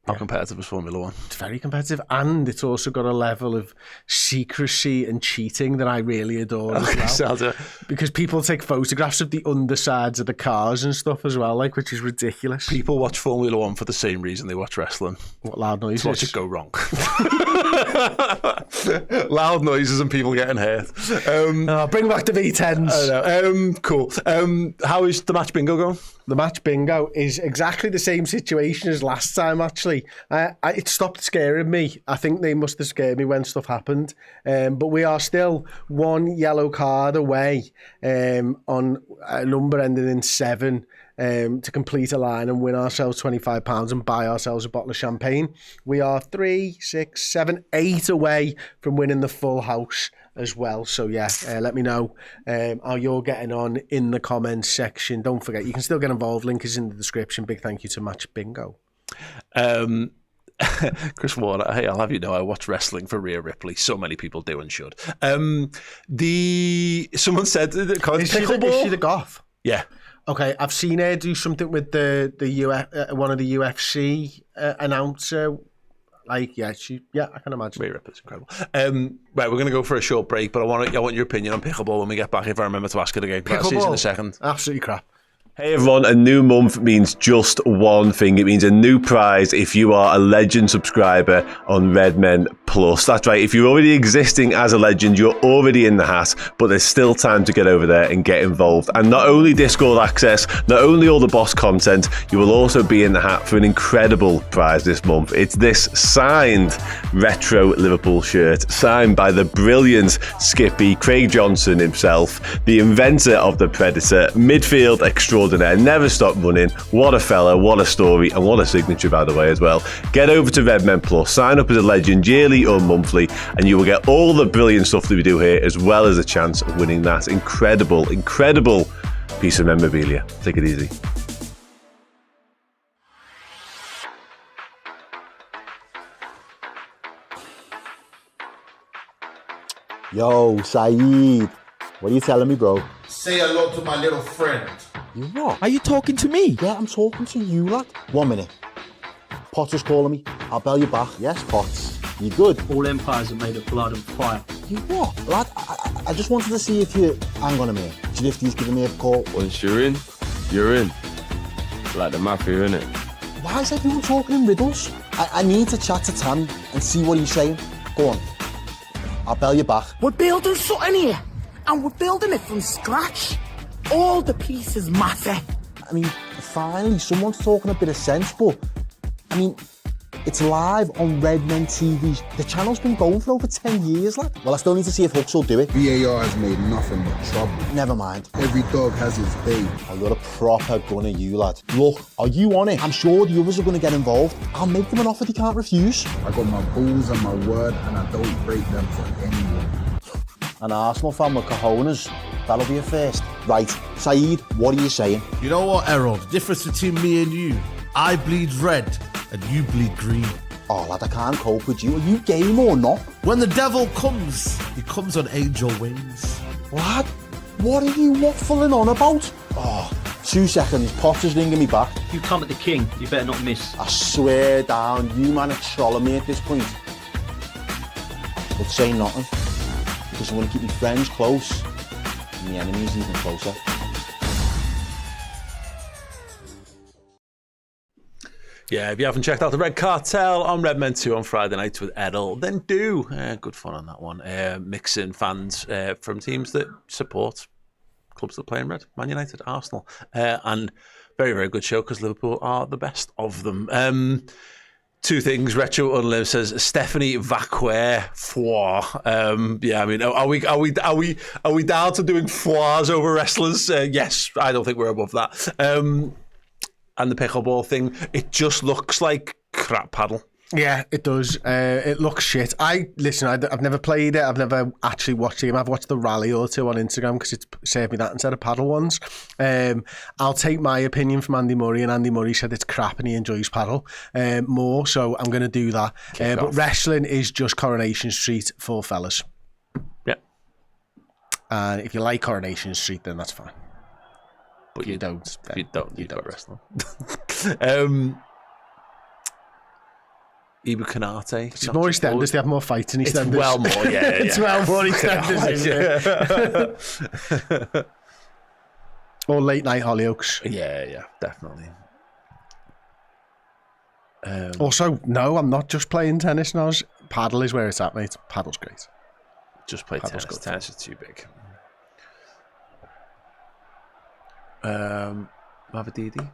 How competitive is Formula One? It's very competitive, and it's also got a level of secrecy and cheating that I really adore as well. Because people take photographs of the undersides of the cars and stuff as well, which is ridiculous. People watch Formula One for the same reason they watch wrestling. What, loud noises? To watch it go wrong. Loud noises and people getting hurt. Bring back the V10s. I know. Cool. How is the match bingo going? The match bingo is exactly the same situation as last time, actually. It stopped scaring me. I think they must have scared me when stuff happened. But we are still one yellow card away on a number ending in 7 to complete a line and win ourselves £25 and buy ourselves a bottle of champagne. We are 3, 6, 7, 8 away from winning the full house as well. So let me know how you're getting on in the comments section. Don't forget, you can still get involved. Link is in the description. Big thank you to Match Bingo. Chris Warner, hey, I'll have you know I watch wrestling for Rhea Ripley. So many people do and should. Someone said is she the goth? Yeah. Okay, I've seen her do something with the one of the UFC announcer. I can imagine. Rhea Ripley's incredible. Right, we're going to go for a short break, but I want your opinion on pickleball when we get back, if I remember to ask it again. Pickleball? I'll see you in a second. Absolutely crap. Hey everyone, a new month means just one thing. It means a new prize if you are a Legend subscriber on Redmen Plus. That's right, if you're already existing as a Legend, you're already in the hat, but there's still time to get over there and get involved. And not only Discord access, not only all the boss content, you will also be in the hat for an incredible prize this month. It's this signed retro Liverpool shirt, signed by the brilliant Skippy, Craig Johnson himself, the inventor of the Predator, midfield extraordinaire, never stop running. What a fella, what a story, and what a signature, by the way, as well. Get over to Redmen Plus, sign up as a Legend yearly or monthly, and you will get all the brilliant stuff that we do here, as well as a chance of winning that incredible piece of memorabilia. Take it easy. Yo, Saeed, what are you telling me, bro? Say hello to my little friend. You what? Are you talking to me? Yeah, I'm talking to you, lad. 1 minute. Potter's calling me. I'll bell you back. Yes, Potts. You good? All empires are made of blood and fire. You what? Lad, I just wanted to see if you... Hang on a minute. Jifty's giving me a call. Once you're in, you're in. Like the mafia, innit? Why is everyone talking in riddles? I need to chat to Tammy and see what he's saying. Go on. I'll bell you back. We're building something here, and we're building it from scratch. All the pieces matter. I mean, finally, someone's talking a bit of sense, but... I mean, it's live on Redmen TV. The channel's been going for over 10 years, lad. Well, I still need to see if Hooks will do it. VAR has made nothing but trouble. Never mind. Every dog has his day. I got a proper gunner, you lad. Look, are you on it? I'm sure the others are going to get involved. I'll make them an offer they can't refuse. I got my balls and my word, and I don't break them for anyone. An Arsenal fan with cojones. That'll be a first. Right, Saeed, what are you saying? You know what, Errol? The difference between me and you, I bleed red and you bleed green. Oh, lad, I can't cope with you. Are you game or not? When the devil comes, he comes on angel wings. Lad, what are you waffling on about? Oh, 2 seconds. Potter's ringing me back. You come at the king, you better not miss. I swear down, you man are trolling me at this point. But say nothing, because I want to keep my friends close and the enemies even closer. Yeah, if you haven't checked out the Red Cartel on Redmen 2 on Friday nights with Edel, then do. Good fun on that one. Mixing fans from teams that support clubs that play in red. Man United, Arsenal. And very, very good show because Liverpool are the best of them. 2 things. Retro Unlim says Stephanie Vacquer foie. Yeah, I mean, are we down to doing foies over wrestlers? Yes, I don't think we're above that. And the pickleball thing, it just looks like crap paddle. Yeah, it does. It looks shit. I've never played it. I've never actually watched the game. I've watched the rally or 2 on Instagram because it's saved me that instead of paddle ones. I'll take my opinion from Andy Murray, and Andy Murray said it's crap and he enjoys paddle more, so I'm going to do that. But wrestling is just Coronation Street for fellas. Yeah. And if you like Coronation Street, then that's fine. But you don't. You don't wrestling. Ibu Kanate. It's more EastEnders. They have more fights in EastEnders. It's well more, yeah. It's well more EastEnders, isn't it? Or late night Hollyoaks. Yeah, definitely. Also, no, I'm not just playing tennis now. Paddle is where it's at, mate. Paddle's great. Just play tennis. Tennis is too big. Mavadidi.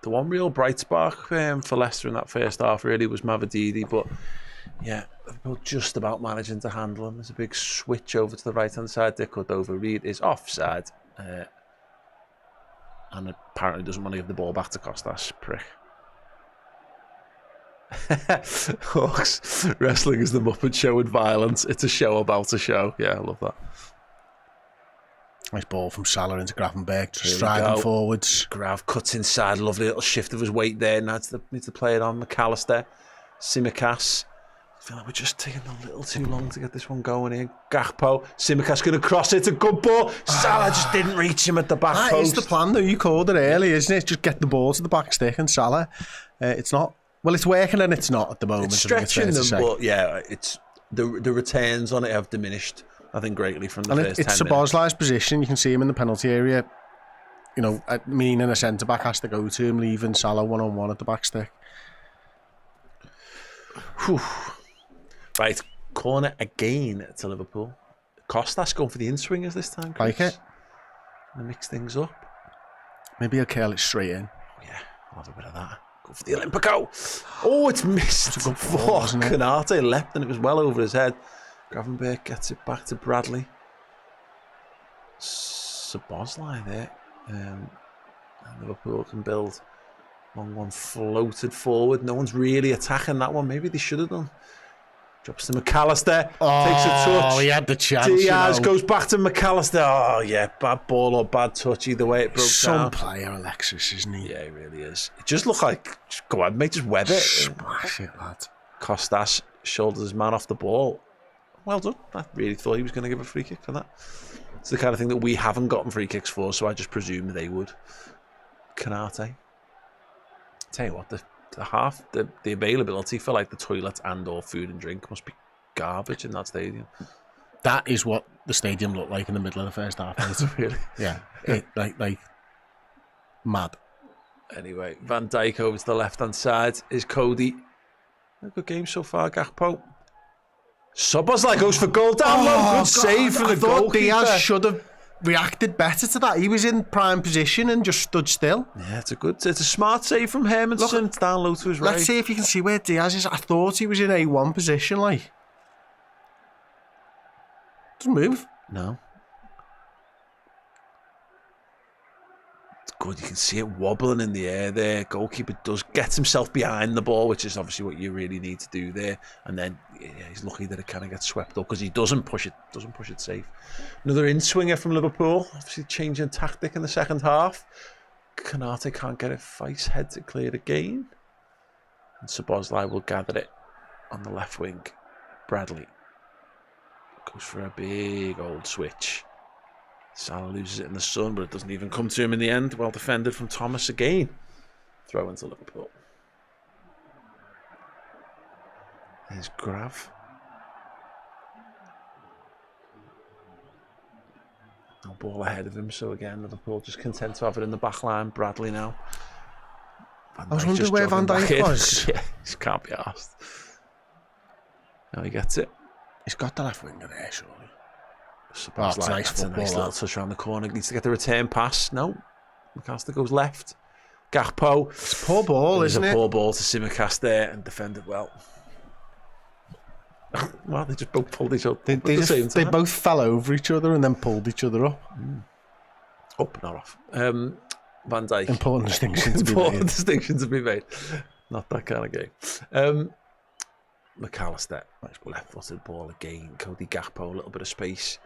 The one real bright spark for Leicester in that first half really was Mavadidi, but yeah, Liverpool just about managing to handle him. There's a big switch over to the right hand side. They could overread is offside, and apparently doesn't want to give the ball back to Costas. Prick. Hawks, wrestling is the Muppet Show with violence. It's a show about a show. Yeah, I love that. Nice ball from Salah into Gravenberch, striding forwards. Grav cuts inside, lovely little shift of his weight there. Now needs to play it on. McAllister, Tsimikas. I feel like we're just taking a little too long to get this one going here. Gakpo, Tsimikas going to cross it. A good ball. Salah just didn't reach him at the back post. That is the plan, though. You called it early, isn't it? Just get the ball to the back stick, and Salah. It's not. Well, it's working and it's not at the moment. It's stretching them, but yeah, it's the returns on it have diminished. I think greatly from the first 10 minutes. It's Szoboszlai's position. You can see him in the penalty area. You know, meaning a centre back has to go to him, leaving Salah 1-on-1 at the back stick. Whew. Right, corner again to Liverpool. Costas going for the in-swingers this time, Chris. Like it. And mix things up. Maybe he'll curl it straight in. Yeah, I'll have a bit of that. Go for the Olympico. Oh, it's missed. It's a good ball, wasn't it? Kanate leapt and it was well over his head. Gravenberch gets it back to Bradley. Szoboszlai there. And Liverpool can build. Long one floated forward. No one's really attacking that one. Maybe they should have done. Drops to McAllister. Takes a touch. Oh, he had the chance. Diaz goes back to McAllister. Oh, yeah. Bad ball or bad touch. Either way, it broke down. Some player, Alexis, isn't he? Yeah, he really is. It just looked like, go on, mate, just web it. Smash it, lad. Costas shoulders his man off the ball. Well done. I really thought he was going to give a free kick for that. It's the kind of thing that we haven't gotten free kicks for, so I just presume they would. Canate. Tell you what, the availability for like the toilets and or food and drink must be garbage in that stadium. That is what the stadium looked like in the middle of the first half. Really? Yeah. Like mad. Anyway, Van Dijk over to the left-hand side is Cody. A good game so far, Gakpo. Szoboszlai goes for goal down low. Good save from the goalkeeper. Diaz should have reacted better to that. He was in prime position and just stood still. Yeah, it's a smart save from Hermanson. It's down low to his right. Let's see if you can see where Diaz is. I thought he was in A1 position, like. Doesn't move. No. It's good. You can see it wobbling in the air there. Goalkeeper gets himself behind the ball, which is obviously what you really need to do there. And then he's lucky that it kind of gets swept up because he doesn't push it safe. Another in-swinger from Liverpool. Obviously changing tactic in the second half. Canate can't get it. Vice heads it cleared again. And Szoboszlai will gather it on the left wing. Bradley goes for a big old switch. Salah loses it in the sun, but it doesn't even come to him in the end. Well defended from Thomas again. Throw into Liverpool. There's Grav. No ball ahead of him, so again, Liverpool just content to have it in the back line. Bradley now. I was wondering where Van Dijk was. Yeah, he can't be asked. Now he gets it. He's got the left winger there, surely. It's nice little touch around the corner. Needs to get the return pass. No. McAllister goes left. Gakpo. It's a poor ball, isn't it? It's a poor ball to Tsimikas there and defended well. Well, they just both pulled each other. They both fell over each other and then pulled each other up. Up, not off. Van Dijk. Important distinction to be made. Important distinction to be made. Not that kind of game. McAllister, left-footed ball again. Cody Gakpo, a little bit of space.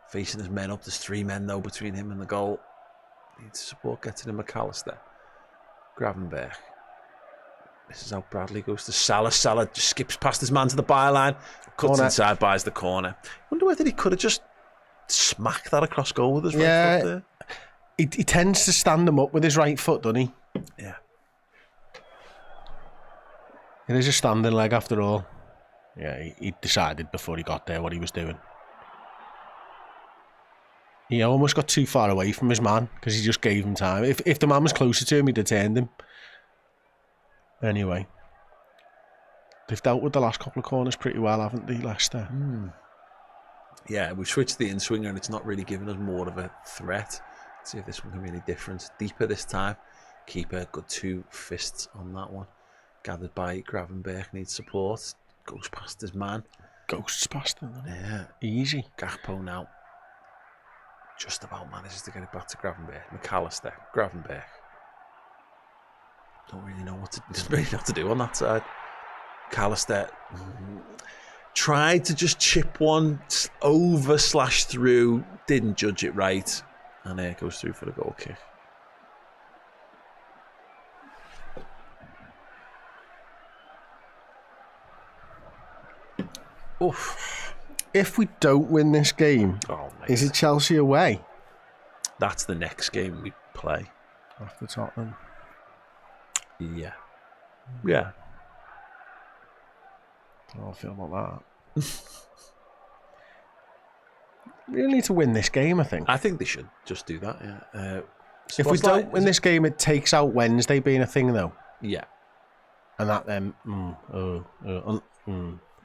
Facing his men up. There's 3 men, though, between him and the goal. Needs support getting in McAllister. Gravenberch. Misses out Bradley, goes to Salah. Salah just skips past his man to the byline. Cuts inside, buys the corner. Wonder whether he could have just smacked that across goal with his right foot there. He tends to stand him up with his right foot, doesn't he? Yeah. It is a standing leg after all. Yeah, he decided before he got there what he was doing. He almost got too far away from his man because he just gave him time. If the man was closer to him, he'd have turned him. Anyway, they've dealt with the last couple of corners pretty well, haven't they, Leicester? Yeah, we've switched the in-swinger and it's not really giving us more of a threat. Let's see if this one can be any different. Deeper this time. Keeper, good 2 fists on that one. Gathered by Gravenberch, needs support. Goes past his man. Ghosts past him. Yeah. Easy. Gakpo now. Just about manages to get it back to Gravenberch. McAllister. Gravenberch. Don't really know what to do on that side. McAllister tried to just chip one over / through. Didn't judge it right. And there goes through for the goal kick. Oof. If we don't win this game, is it Chelsea away? That's the next game we play. After Tottenham. Yeah. Yeah. How I feel about that. We really need to win this game, I think. I think they should just do that, yeah. If we don't win this game, it takes out Wednesday being a thing, though. Yeah. And that then...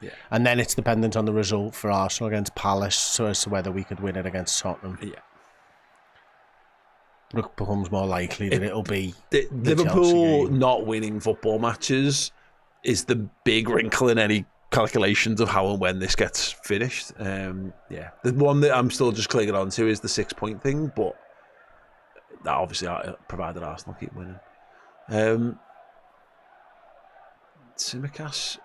Yeah. And then it's dependent on the result for Arsenal against Palace, so as to whether we could win it against Tottenham. Yeah. It becomes more likely that it'll be the Liverpool not winning football matches is the big wrinkle in any calculations of how and when this gets finished. Yeah, the one that I'm still just clinging on to is the 6-point thing, but that obviously provided Arsenal keep winning. Tsimikas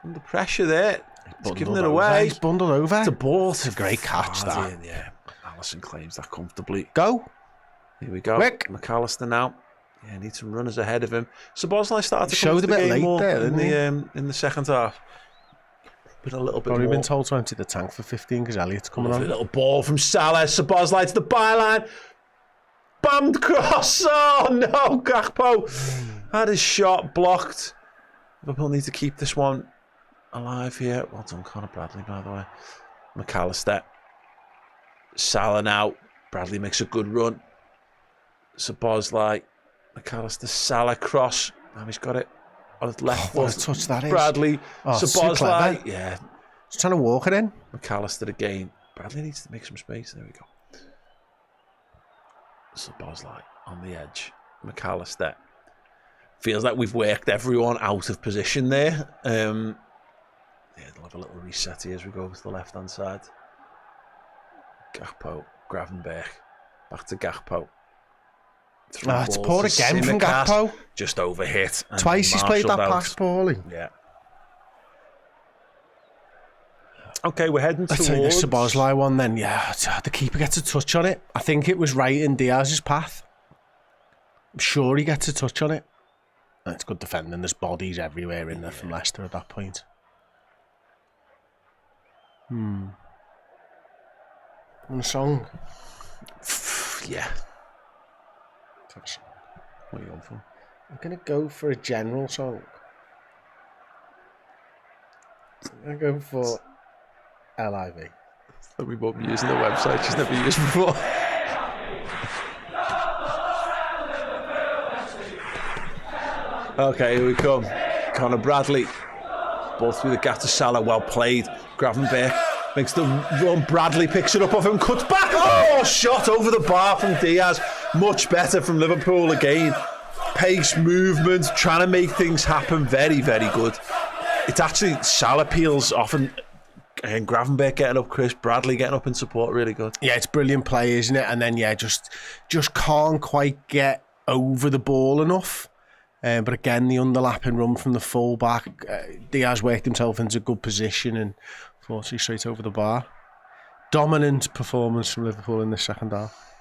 under pressure there. He's giving it away. He's bundled over. It's a ball. It's a great catch, that. Yeah. Alisson claims that comfortably. Go. Here we go. Quick. McAllister now. Yeah, needs some runners ahead of him. Szoboszlai started to showed a bit late there, didn't he? In the second half. Been a little bit Probably more. been told to empty the tank for 15 because Elliott's coming Lovely on. little ball from Salah. Szoboszlai to the byline. Bammed cross. Oh no, Gakpo had his shot blocked. Liverpool need to keep this one alive here. Well done, Conor Bradley, by the way. McAllister. Salah now. Bradley makes a good run. Szoboszlai. McAllister. Salah cross. Now he's got it on his left foot. What a touch that is. Bradley. Szoboszlai. Clever. Yeah. Just trying to walk it in. McAllister again. Bradley needs to make some space. There we go. Szoboszlai on the edge. McAllister. Feels like we've worked everyone out of position there. Yeah, they'll have a little reset here as we go to the left-hand side. Gakpo, Gravenberch. Back to Gakpo. It's poor again from Gakpo. Just overhit. Twice he's played that pass poorly. Yeah. Okay, we're heading towards... I think the Szoboszlai one then, yeah. The keeper gets a touch on it. I think it was right in Diaz's path. I'm sure he gets a touch on it. And it's good defending. There's bodies everywhere in there from Leicester at that point. On a song? Yeah. What are you going for? I'm going to go for a general song. I'm going to go for LIV. That we won't be using the website she's never used before. Okay, here we come. Conor Bradley. Ball through the gap to Salah. Well played. Gravenberch makes the run. Bradley picks it up off him. Cuts back. Oh, shot over the bar from Diaz. Much better from Liverpool again. Pace, movement, trying to make things happen. Very, very good. It's actually Salah peels often. And Gravenberch getting up, Chris Bradley getting up in support. Really good. Yeah, it's brilliant play, isn't it? And then, yeah, just can't quite get over the ball enough. But again, the underlapping run from the full-back, Diaz worked himself into a good position and fortunately straight over the bar. Dominant performance from Liverpool in the second half.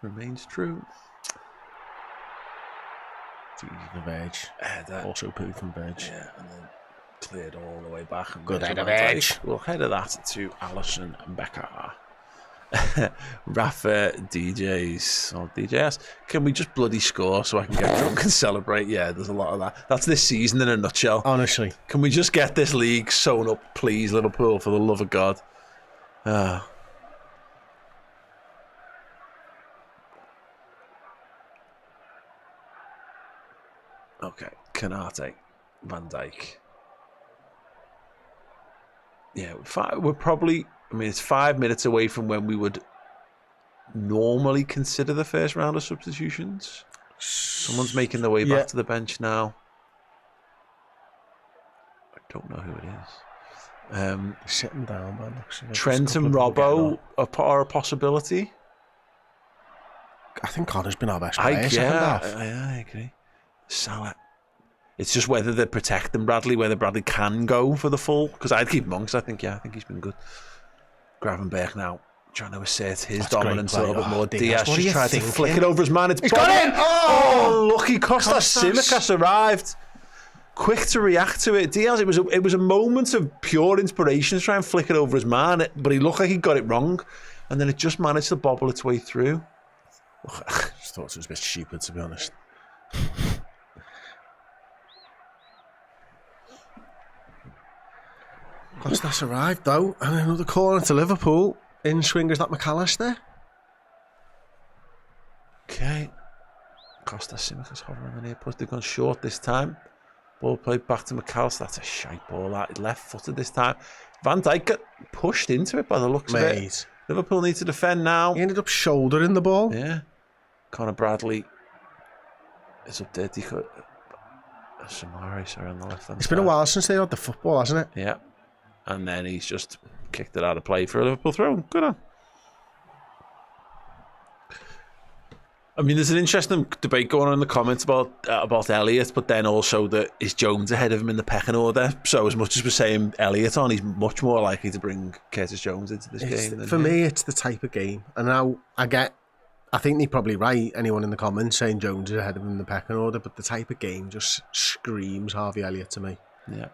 Remains true. The Verge. Also poo from Verge. Yeah, and then cleared all the way back. And good head of Verge. We'll head of that to Alisson and Becker. Rafa DJs or DJs, can we just bloody score so I can get drunk and celebrate? Yeah, there's a lot of that. That's this season in a nutshell. Honestly, can we just get this league sewn up, please, Liverpool, for the love of God? Okay, Kanate, Van Dijk. Yeah, we're probably... I mean, it's 5 minutes away from when we would normally consider the first round of substitutions. Someone's making their way back to the bench now. I don't know who it is. Sitting down, man. Trent and Robbo are a possibility. I think Connor's been our best player second half. I agree. Salah. It's just whether they protect them, Bradley, whether Bradley can go for the full. Because I'd keep him on, because I think he's been good. Gravenberch now trying to assert his dominance a little bit more. Diaz just tried to flick it over his man. It's got in! Oh, lucky Kostas Tsimikas arrived. Quick to react to it. Diaz, it was a moment of pure inspiration to try and flick it over his man, but he looked like he got it wrong, and then it just managed to bobble its way through. I just thought it was a bit stupid, to be honest. Kostas arrived though, and another corner to Liverpool. In swingers that McAllister. Okay. Kostas Tsimikas hovering on the near post. They've gone short this time. Ball played back to McAllister. That's a shite ball. That left-footed this time. Van Dijk got pushed into it by the looks of it. Liverpool need to defend now. He ended up shouldering the ball. Yeah. Conor Bradley is up there. Samari, sorry, on the left hand. It's been a while since they had the football, hasn't it? Yeah. And then he's just kicked it out of play for a Liverpool throw. Good on. I mean, there's an interesting debate going on in the comments about Elliott, but then also that is Jones ahead of him in the pecking order. So as much as we're saying Elliott on, he's much more likely to bring Curtis Jones into this game. For me, it's the type of game. And now I think they're probably right, anyone in the comments saying Jones is ahead of him in the pecking order, but the type of game just screams Harvey Elliott to me. Yeah.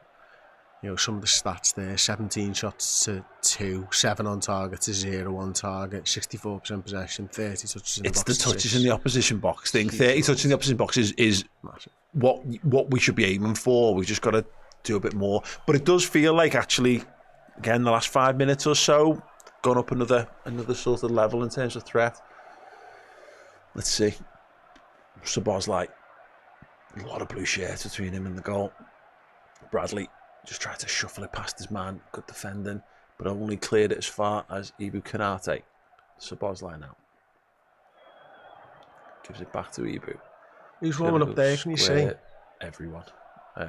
some of the stats there: 17 shots to 2, 7 on target to 0 on target, 64% possession, 30 touches in the box. It's the touches in the opposition box thing. 30 touches in the opposition box is what we should be aiming for. We've just got to do a bit more. But it does feel like, actually, again, the last 5 minutes or so, gone up another sort of level in terms of threat. Let's see. Szoboszlai, a lot of blue shirts between him and the goal. Bradley just tried to shuffle it past his man, good defending, but only cleared it as far as Ibu Konate. Szoboszlai now gives it back to Ibu. Who's warming up there? Can you see? Everyone. I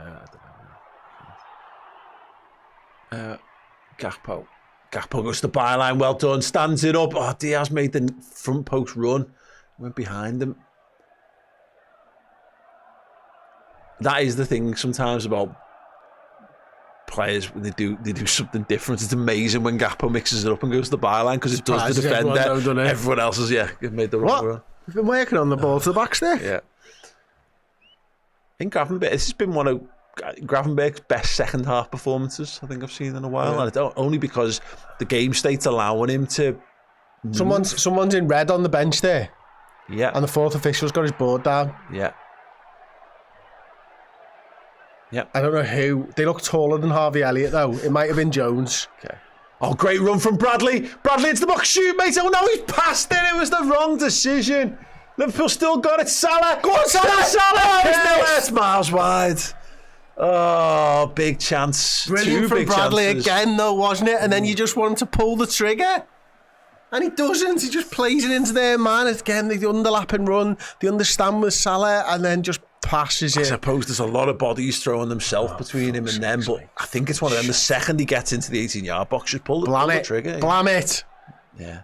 don't know. Gakpo. Gakpo goes to the byline. Well done. Stands it up. Oh, Diaz made the front post run. Went behind him. That is the thing sometimes about players when they do something different. It's amazing when Gakpo mixes it up and goes to the byline, because it does the defender. Everyone else has made the wrong run. We've been working on the ball to the back there. Yeah. I think Gravenberch, this has been one of Gravenberch's best second half performances I think I've seen in a while. And only because the game state's allowing him to move. Someone's in red on the bench there. Yeah. And the fourth official's got his board down. Yeah. Yeah. I don't know who. They look taller than Harvey Elliott though. It might have been Jones. Okay. Oh, great run from Bradley. Bradley into the box. Shoot, mate. Oh no, he's passed it. It was the wrong decision. Liverpool still got it. Salah. Go on, Salah. Salah. It's miles wide. Oh, big chance. Brilliant from Bradley again though, wasn't it? And then you just want him to pull the trigger. And he doesn't. He just plays it into their man. Again, the underlapping run. They understand with Salah and then just passes it. I suppose there's a lot of bodies throwing themselves between him and them, but I think it's one of them. The second he gets into the 18-yard box, just pull the trigger. Blam it. Yeah.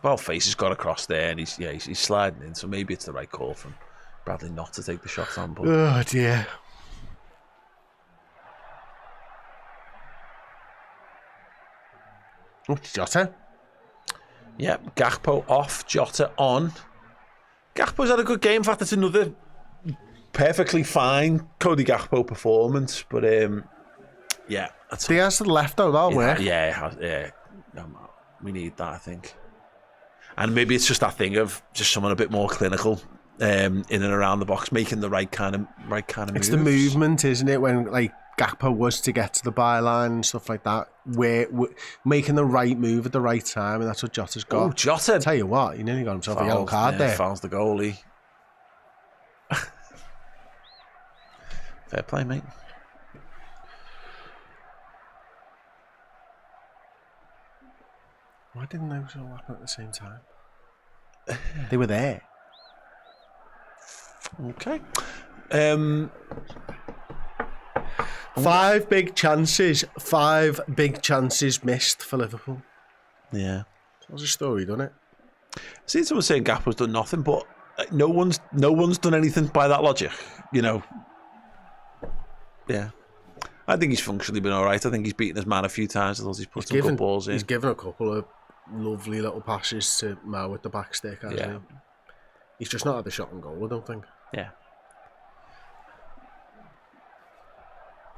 Well, Face has got across there and he's sliding in, so maybe it's the right call from Bradley not to take the shot on. But oh dear. Oh, Jota. Yeah, Gakpo off, Jota on. Gakpo's had a good game. In fact, it's another perfectly fine Cody Gakpo performance. But yeah, Diaz to the left though, that'll work. Yeah. We need that, I think. And maybe it's just that thing of just someone a bit more clinical in and around the box, making the right kind of moves. It's the movement, isn't it? When like Gakpo was to get to the byline and stuff like that, we're making the right move at the right time, and that's what Jota's got. Oh, Jota! Tell you what, he nearly got himself a yellow card there. Fouls the goalie. Fair play, mate. Why didn't those all happen at the same time? They were there. Okay. 5 big chances. 5 big chances missed for Liverpool. Yeah. That was a story, doesn't it? I see someone saying Gakpo's done nothing, but no one's done anything by that logic, you know. Yeah. I think he's functionally been all right. I think he's beaten his man a few times. I thought he's put some good balls in. He's given a couple of lovely little passes to Mo with the back stick, hasn't he? He's just not had the shot on goal, I don't think. Yeah.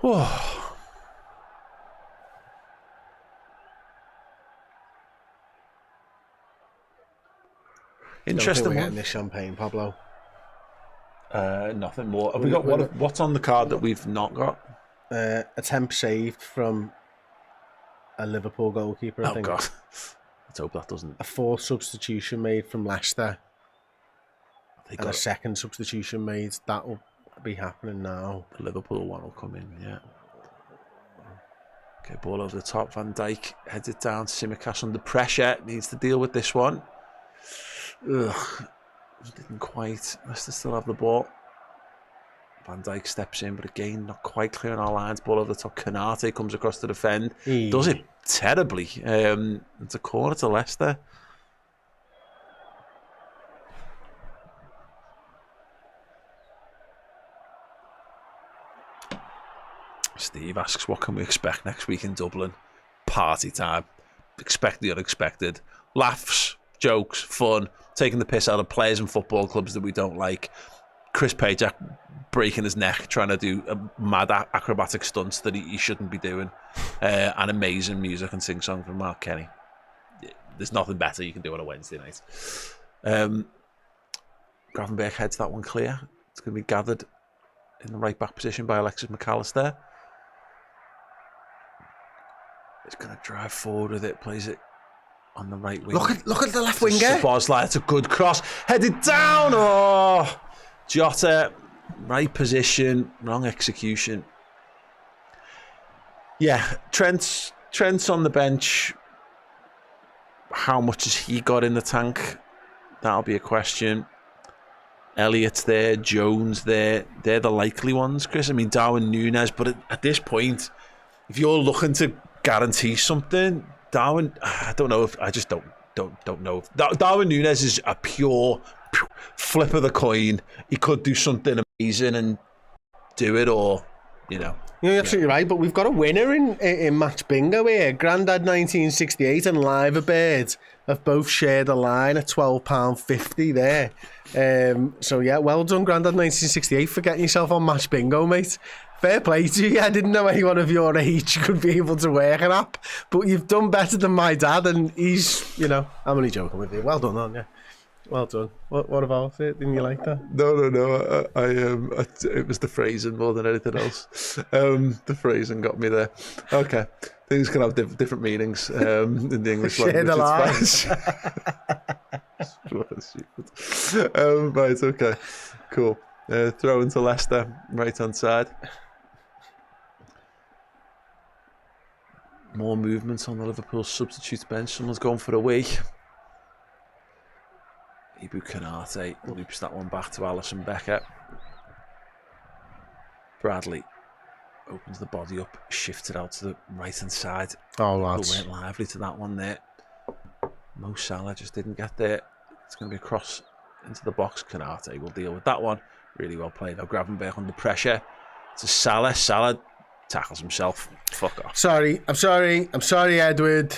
Oh. Interesting one. We're getting this champagne, Pablo. Nothing more. Have we got what's on the card that we've not got? Attempt saved from a Liverpool goalkeeper, I think. Oh God. Let's hope that doesn't. A 4th substitution made from Leicester. And a 2nd substitution made. That will be happening now. The Liverpool one will come in, yeah. Okay, ball over the top. Van Dijk heads it down. Tsimikas under pressure. Needs to deal with this one. Ugh. Didn't quite. Leicester still have the ball. Van Dijk steps in, but again, not quite clearing our lines. Ball over the top. Konate comes across to defend. Does it terribly. It's a corner to Leicester. Steve asks, what can we expect next week in Dublin? Party time. Expect the unexpected. Laughs, jokes, fun, taking the piss out of players and football clubs that we don't like. Chris Pajak breaking his neck trying to do mad acrobatic stunts that he shouldn't be doing, and amazing music and sing-song from Mark Kenny. There's nothing better you can do on a Wednesday night. Gravenberch heads that one clear. It's going to be gathered in the right back position by Alexis McAllister. He's going to drive forward with it, plays it on the right wing. Look at the left winger. Szoboszlai, it's a good cross. Headed down. Oh, Jota, right position, wrong execution. Yeah, Trent's on the bench. How much has he got in the tank? That'll be a question. Elliott's there, Jones there. They're the likely ones, Chris. I mean, Darwin Núñez, but at this point, if you're looking to guarantee something, Darwin, I don't know if I just don't know. Darwin Núñez is a pure flip of the coin. He could do something amazing and do it, or you're absolutely right. But we've got a winner in match bingo here. Grandad 1968 and Liver Bird have both shared a line at £12.50 there. So yeah, well done, Grandad 1968, for getting yourself on match bingo, mate. Fair play to you. I didn't know anyone of your age could be able to work an app, but you've done better than my dad, and he's, I'm only joking with you. Well done, aren't you? Well done. What about it? Didn't you like that? No. It was the phrasing more than anything else. The phrasing got me there. Okay, things can have different meanings in the English language. It's stupid. Right. Okay. Cool. Throw into Leicester, right hand side. More movements on the Liverpool substitute bench. Someone's gone for a wee. Ibu Konate loops that one back to Alison Becker. Bradley opens the body up, shifts it out to the right hand side. Oh, lads. Went lively to that one there. Mo Salah just didn't get there. It's going to be a cross into the box. Konate will deal with that one. Really well played. Now Gravenberch under pressure. To Salah. Salah tackles himself. Fuck off. I'm sorry, Edward.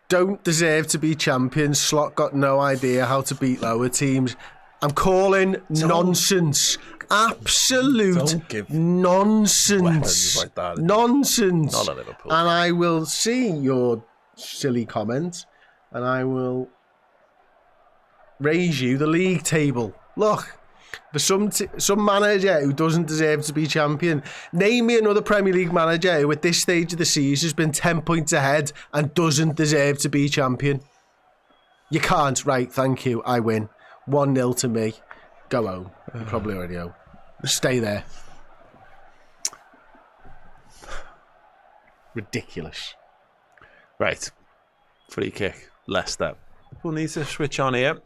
Don't deserve to be champions. Slot got no idea how to beat lower teams. I'm calling nonsense. Absolute nonsense. Like that, nonsense. Not a Liverpool. And I will see your silly comment, and I will raise you the league table. Look, for some manager who doesn't deserve to be champion, name me another Premier League manager who at this stage of the season has been 10 points ahead and doesn't deserve to be champion. You can't. Right, thank you. I win. 1-0 to me. Go home. You probably already home. Stay there. Ridiculous. Right. Free kick. Leicester. We'll need to switch on here.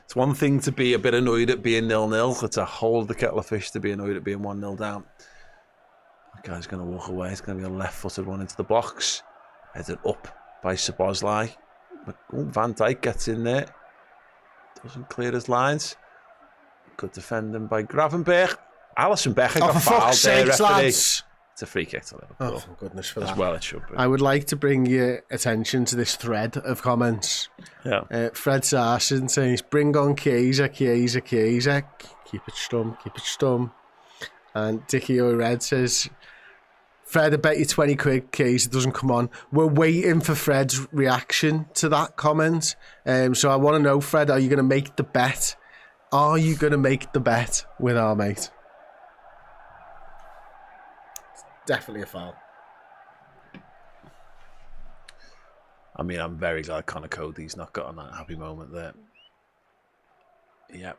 It's one thing to be a bit annoyed at being 0-0. It's a whole other kettle of fish to be annoyed at being 1-0 down. That guy's going to walk away. It's going to be a left-footed one into the box. Headed up by Szoboszlai. Van Dijk gets in there. Doesn't clear his lines. Good defending by Gravenberch. Alison Becker got fouled there, referee. Lads. It's a free kick to Liverpool. Oh, for goodness for that. As well it should be. I would like to bring your attention to this thread of comments. Yeah. Fred Sarson says, bring on Chiesa. Keep it stum. And Dickie O'Red says, Fred, I bet you 20 quid Chiesa doesn't come on. We're waiting for Fred's reaction to that comment. So I want to know, Fred, are you going to make the bet? Are you going to make the bet with our mate? Definitely a foul. I mean, I'm very glad Conor Cody's not got on that happy moment there. Yep.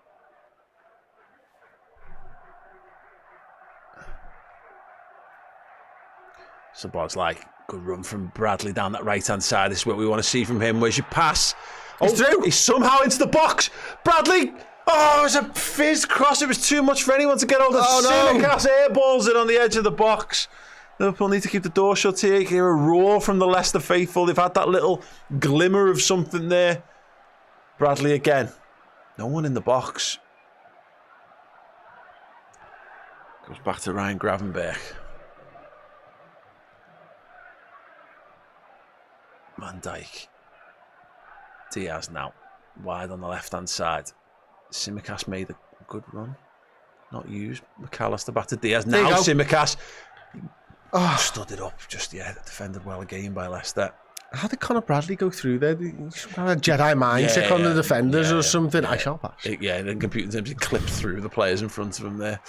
Szoboszlai, good run from Bradley down that right-hand side. This is what we want to see from him. Where's your pass? He's through. He's somehow into the box. Bradley! Oh, it was a fizz cross. It was too much for anyone to get hold of. Tsimikas airballs it on the edge of the box. Liverpool need to keep the door shut here. You hear a roar from the Leicester faithful. They've had that little glimmer of something there. Bradley again. No one in the box. Goes back to Ryan Gravenberch. Van Dijk. Diaz now. Wide on the left-hand side. Tsimikas made a good run. Not used. McAllister battered Diaz. There you Now go. Tsimikas stood it up. Just, defended well again by Leicester. How did Conor Bradley go through there? He's got a Jedi mindset on the defenders or something. I shall pass. Then computer terms, he clipped through the players in front of him there.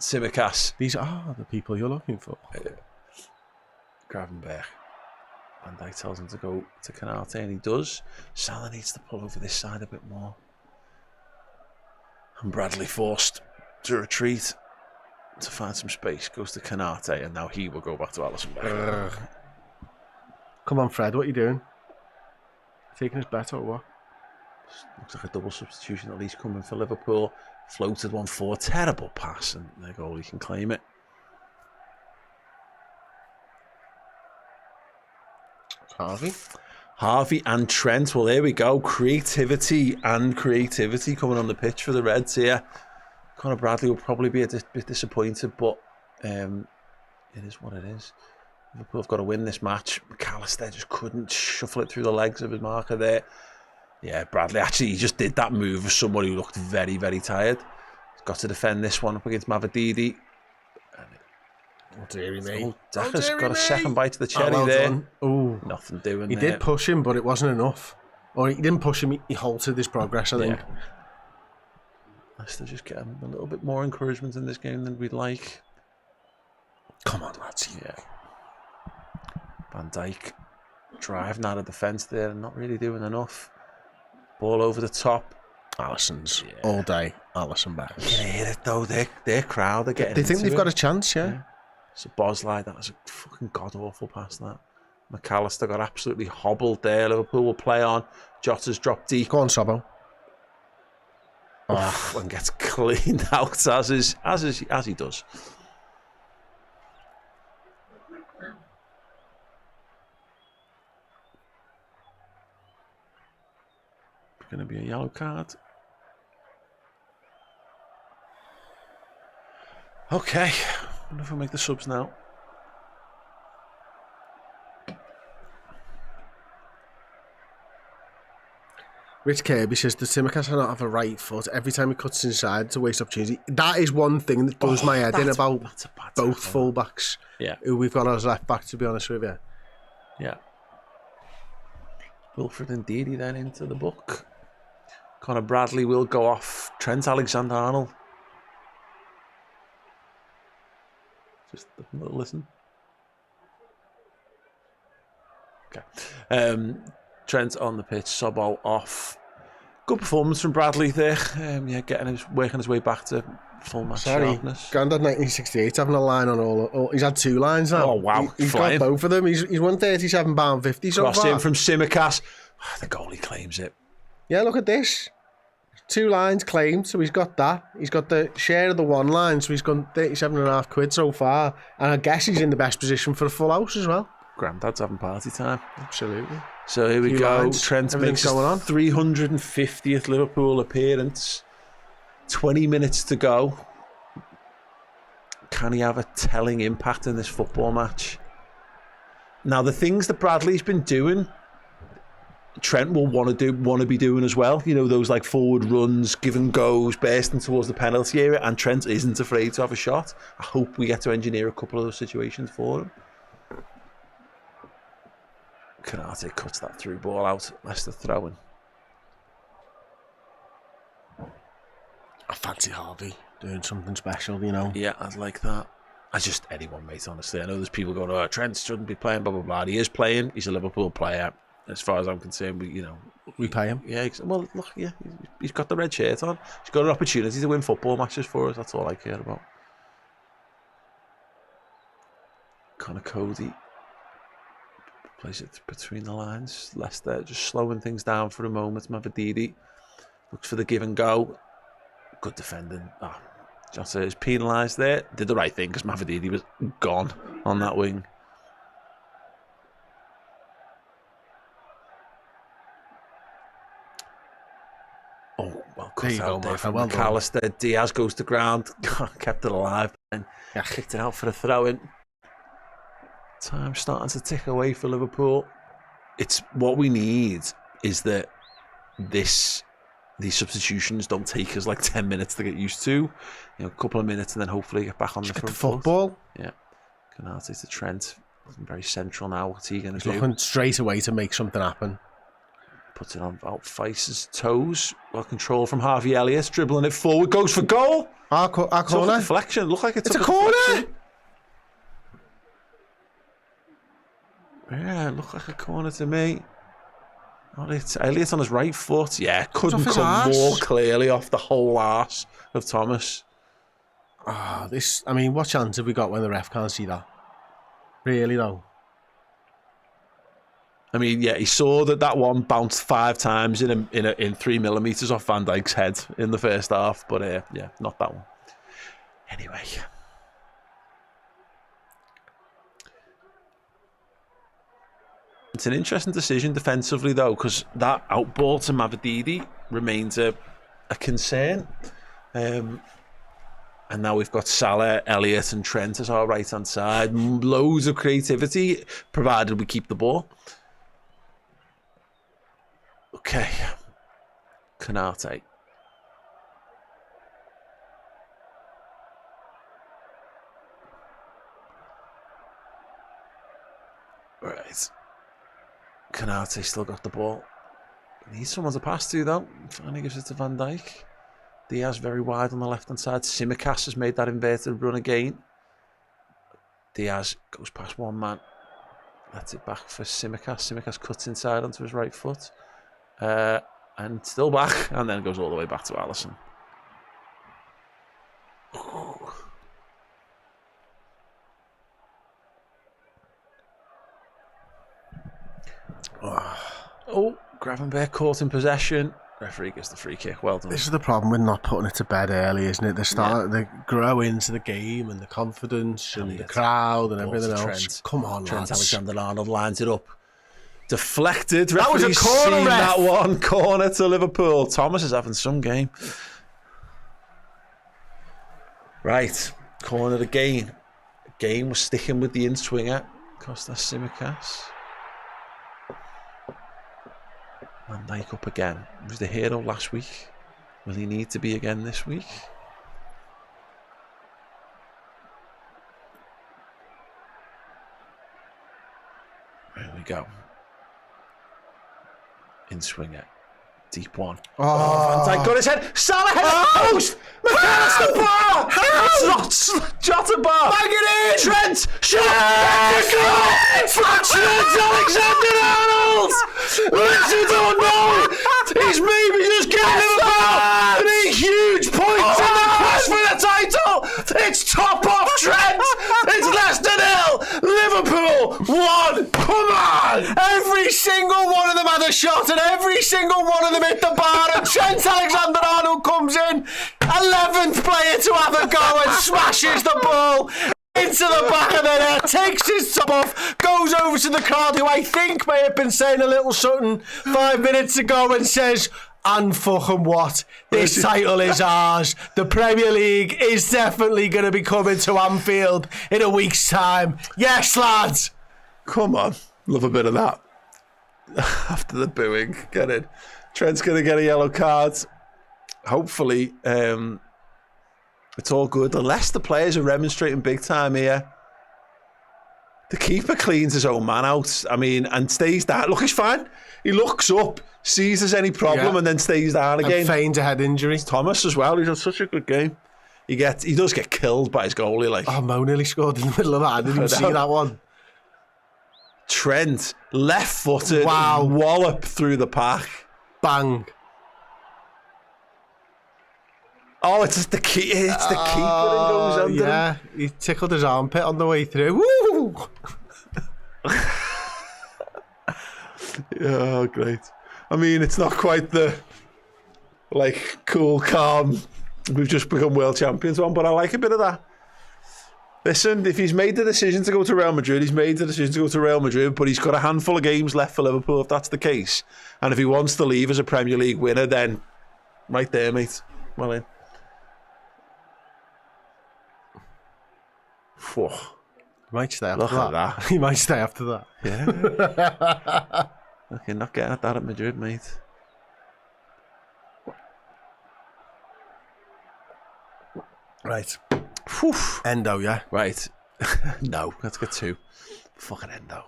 Tsimikas. These are the people you're looking for. Gravenberch. Van Dijk tells him to go to Canate, and he does. Salah needs to pull over this side a bit more. And Bradley forced to retreat to find some space. Goes to Canate, and now he will go back to Alisson. Come on, Fred, what are you doing? Taking his bet or what? Looks like a double substitution at least coming for Liverpool. Floated one forward. Terrible pass, and their goalie can claim it. Harvey and Trent. Well, there we go. Creativity coming on the pitch for the Reds here. Conor Bradley will probably be a bit disappointed, but it is what it is. Liverpool have got to win this match. McAllister just couldn't shuffle it through the legs of his marker there. Yeah, Bradley actually he just did that move as someone who looked very, very tired. He's got to defend this one up against Mavididi. Oh, dearie me. Daka's got a second bite to the cherry there. Oh, nothing doing He there. did push him, but it wasn't enough. Or he didn't push him, he halted his progress, I think. Leicester just getting a little bit more encouragement in this game than we'd like. Come on, lads. Yeah. Van Dijk driving out of defence there and not really doing enough. Ball over the top. Alisson's all day. Alisson back. You can hear it though. Their crowd are getting. They think they've got a chance, yeah. It's a Bosley. That was a fucking god awful pass. That McAllister got absolutely hobbled there. Liverpool will play on. Jota's dropped deep. Go on, Sobbo. And gets cleaned out as he does. Going to be a yellow card. Okay, I wonder if we'll make the subs now. Rich Kirby says, does Tsimikas not have a right foot? Every time he cuts inside, it's a waste opportunity. That is one thing that does my head in about both fullbacks who we've got as left back, to be honest with you. Yeah. Wilfred and Ndidi then into the book. Conor Bradley will go off. Trent Alexander-Arnold. Just a little listen. Okay. Trent on the pitch. Sobbo off. Good performance from Bradley there. Working his way back to full match sharpness. Grandad 1968 having a line on all. He's had 2 lines now. Oh wow! He's got both of them. He's won £37.50 so Cross far. in from Tsimikas. The goalie claims it. Yeah, look at this. 2 lines claimed, so he's got that. He's got the share of the 1 line, so he's gone £37.50 so far. And I guess he's in the best position for a full house as well. Granddad's having party time. Absolutely. So here we go. Lines. Trent makes his 350th Liverpool appearance. 20 minutes to go. Can he have a telling impact in this football match? Now, the things that Bradley's been doing, Trent will want to be doing as well. You know, those like forward runs, give and goes, bursting towards the penalty area, and Trent isn't afraid to have a shot. I hope we get to engineer a couple of those situations for him. Canate cuts that through ball out. Leicester throwing. I fancy Harvey doing something special, you know. Yeah, I'd like that. Anyone, mate, honestly. I know there's people going, oh, Trent shouldn't be playing, blah, blah, blah. He is playing. He's a Liverpool player. As far as I'm concerned, we pay him. Yeah, well, look, he's got the red shirt on. He's got an opportunity to win football matches for us. That's all I care about. Connor Cody plays it between the lines. Leicester just slowing things down for a moment. Mavididi looks for the give and go. Good defending. Jota is penalised there. Did the right thing because Mavididi was gone on that wing. Oh, well cut out there from McAllister. Diaz goes to ground. Kept it alive and kicked it out for a throw-in. Time starting to tick away for Liverpool. It's what we need is that this these substitutions don't take us like 10 minutes to get used to. A couple of minutes and then hopefully get back on the front football. Foot. Yeah. Canate to Trent. Very central now. What's he going to do? Looking straight away to make something happen. Puts it on Wout Weiss's toes. Well control from Harvey Elliott. Dribbling it forward. Goes for goal. Our corner. Deflection. Look like it's a corner. Yeah, look like a corner to me. Elliott on his right foot. Yeah, couldn't come more clearly off the whole arse of Thomas. What chance have we got when the ref can't see that? Really, though? He saw that one bounced 5 times in 3 millimeters off Van Dijk's head in the first half, but not that one. Anyway. It's an interesting decision defensively, though, because that outball to Mavididi remains a concern. And now we've got Salah, Elliott and Trent as our right-hand side. Loads of creativity, provided we keep the ball. Okay. Canate. Right. Canate still got the ball. Needs someone to pass to, though. Finally gives it to Van Dijk. Diaz very wide on the left-hand side. Tsimikas has made that inverted run again. Diaz goes past one man. Lets it back for Tsimikas. Tsimikas cuts inside onto his right foot. And still back. And then goes all the way back to Alisson. Gravenberch caught in possession. Referee gets the free kick. Well done. This is the problem with not putting it to bed early, isn't it? They grow into the game and the confidence and the crowd and everything else. Trent. Come on, Trent lads. Alexander-Arnold lines it up. Deflected. That was a Referee's corner, seen ref. that one. Corner to Liverpool. Thomas is having some game. Right. Corner again. Again, we're sticking with the in-swinger. Kostas Tsimikas. Van Dijk up again. He was the hero last week. Will he need to be again this week? There we go. In swinger. Deep one. Van Dijk got his head. Salah head at the post! McAllister bar! It's not Jota bar! Bang it in! Trent! Shot! Trent Alexander-Arnold! Listen don't know! He's maybe just getting about 3 huge points in the quest for the title! It's top off Trent! It's Leicester 0! Liverpool 1! Come on! Every single one of them had a shot and every single one of them hit the bar, and Trent Alexander-Arnold comes in, 11th player to have a go, and smashes the ball into the back of the net, takes his top off, goes over to the crowd, who I think may have been saying a little something 5 minutes ago, and says, and fucking what? This title is ours. The Premier League is definitely going to be coming to Anfield in a week's time. Yes, lads. Come on. Love a bit of that. After the booing. Get in. Trent's going to get a yellow card. Hopefully, it's all good. The Leicester players are remonstrating big time here. The keeper cleans his own man out. And stays down. Look, he's fine. He looks up, sees there's any problem, and then stays down again. And feigns a head injury. It's Thomas as well. He's had such a good game. He does get killed by his goalie. Mo nearly scored in the middle of that. I didn't even see that one. Trent, left-footed, wallop through the pack. Bang. Oh, it's the keeper that goes under him. Yeah, he tickled his armpit on the way through. Woo! Oh, great. It's not quite the cool, calm, we've just become world champions one, but I like a bit of that. Listen, if he's made the decision to go to Real Madrid, he's made the decision to go to Real Madrid, but he's got a handful of games left for Liverpool if that's the case. And if he wants to leave as a Premier League winner, then right there, mate. Well in. He might stay after Look at that. He might stay after that. Yeah. Okay, not getting at that at Madrid, mate. Right. Whew. Endo, yeah? Right. No, let's get 2. Fucking Endo.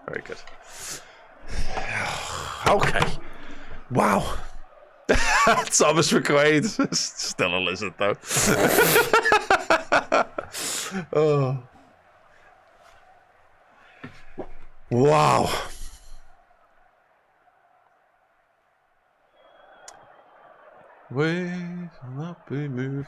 Very good. Okay. Wow. Thomas McQuaid. Still a lizard, though. Oh. Wow. Wait, will not be moved.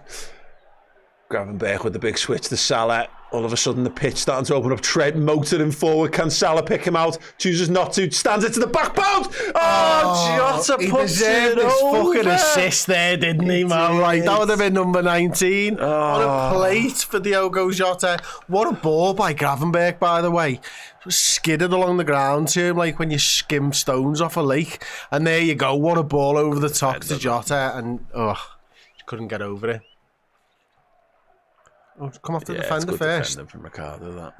Gravenberch with the big switch to Salah. All of a sudden, the pitch starting to open up. Trent motored him forward. Can Salah pick him out? Chooses not to. Stands it to the back post. Jota puts it his over. fucking assist there, didn't he, man? Right, that would have been number 19. What a plate for Diogo Jota. What a ball by Gravenberch, by the way. Skidded along the ground to him like when you skim stones off a lake. And there you go. What a ball over the top to Jota. And, just couldn't get over it. Oh, come off the defender first. Defending from Ricardo, that.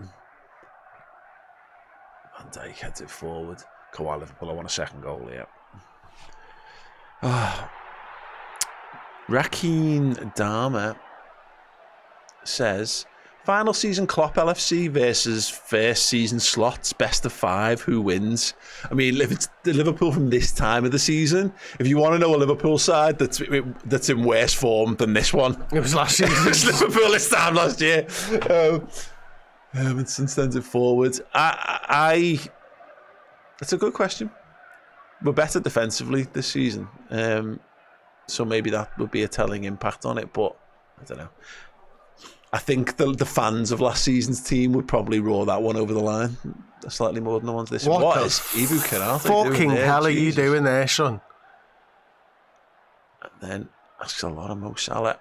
Van Dijk heads it forward. Come on, Liverpool, I want a second goal here. Rakin Dharma says, final season Klopp LFC versus first season slots, best of 5, who wins? I mean, if it's the Liverpool from this time of the season, if you want to know a Liverpool side that's in worse form than this one, it was last season. It's Liverpool this time last year. And since then it forward. It's a good question. We're better defensively this season, so maybe that would be a telling impact on it. But I don't know. I think the fans of last season's team would probably roar that one over the line slightly more than the ones this year. What is Ibu Konate fucking hell are you doing there, son? And then asks a lot of Mo Salah.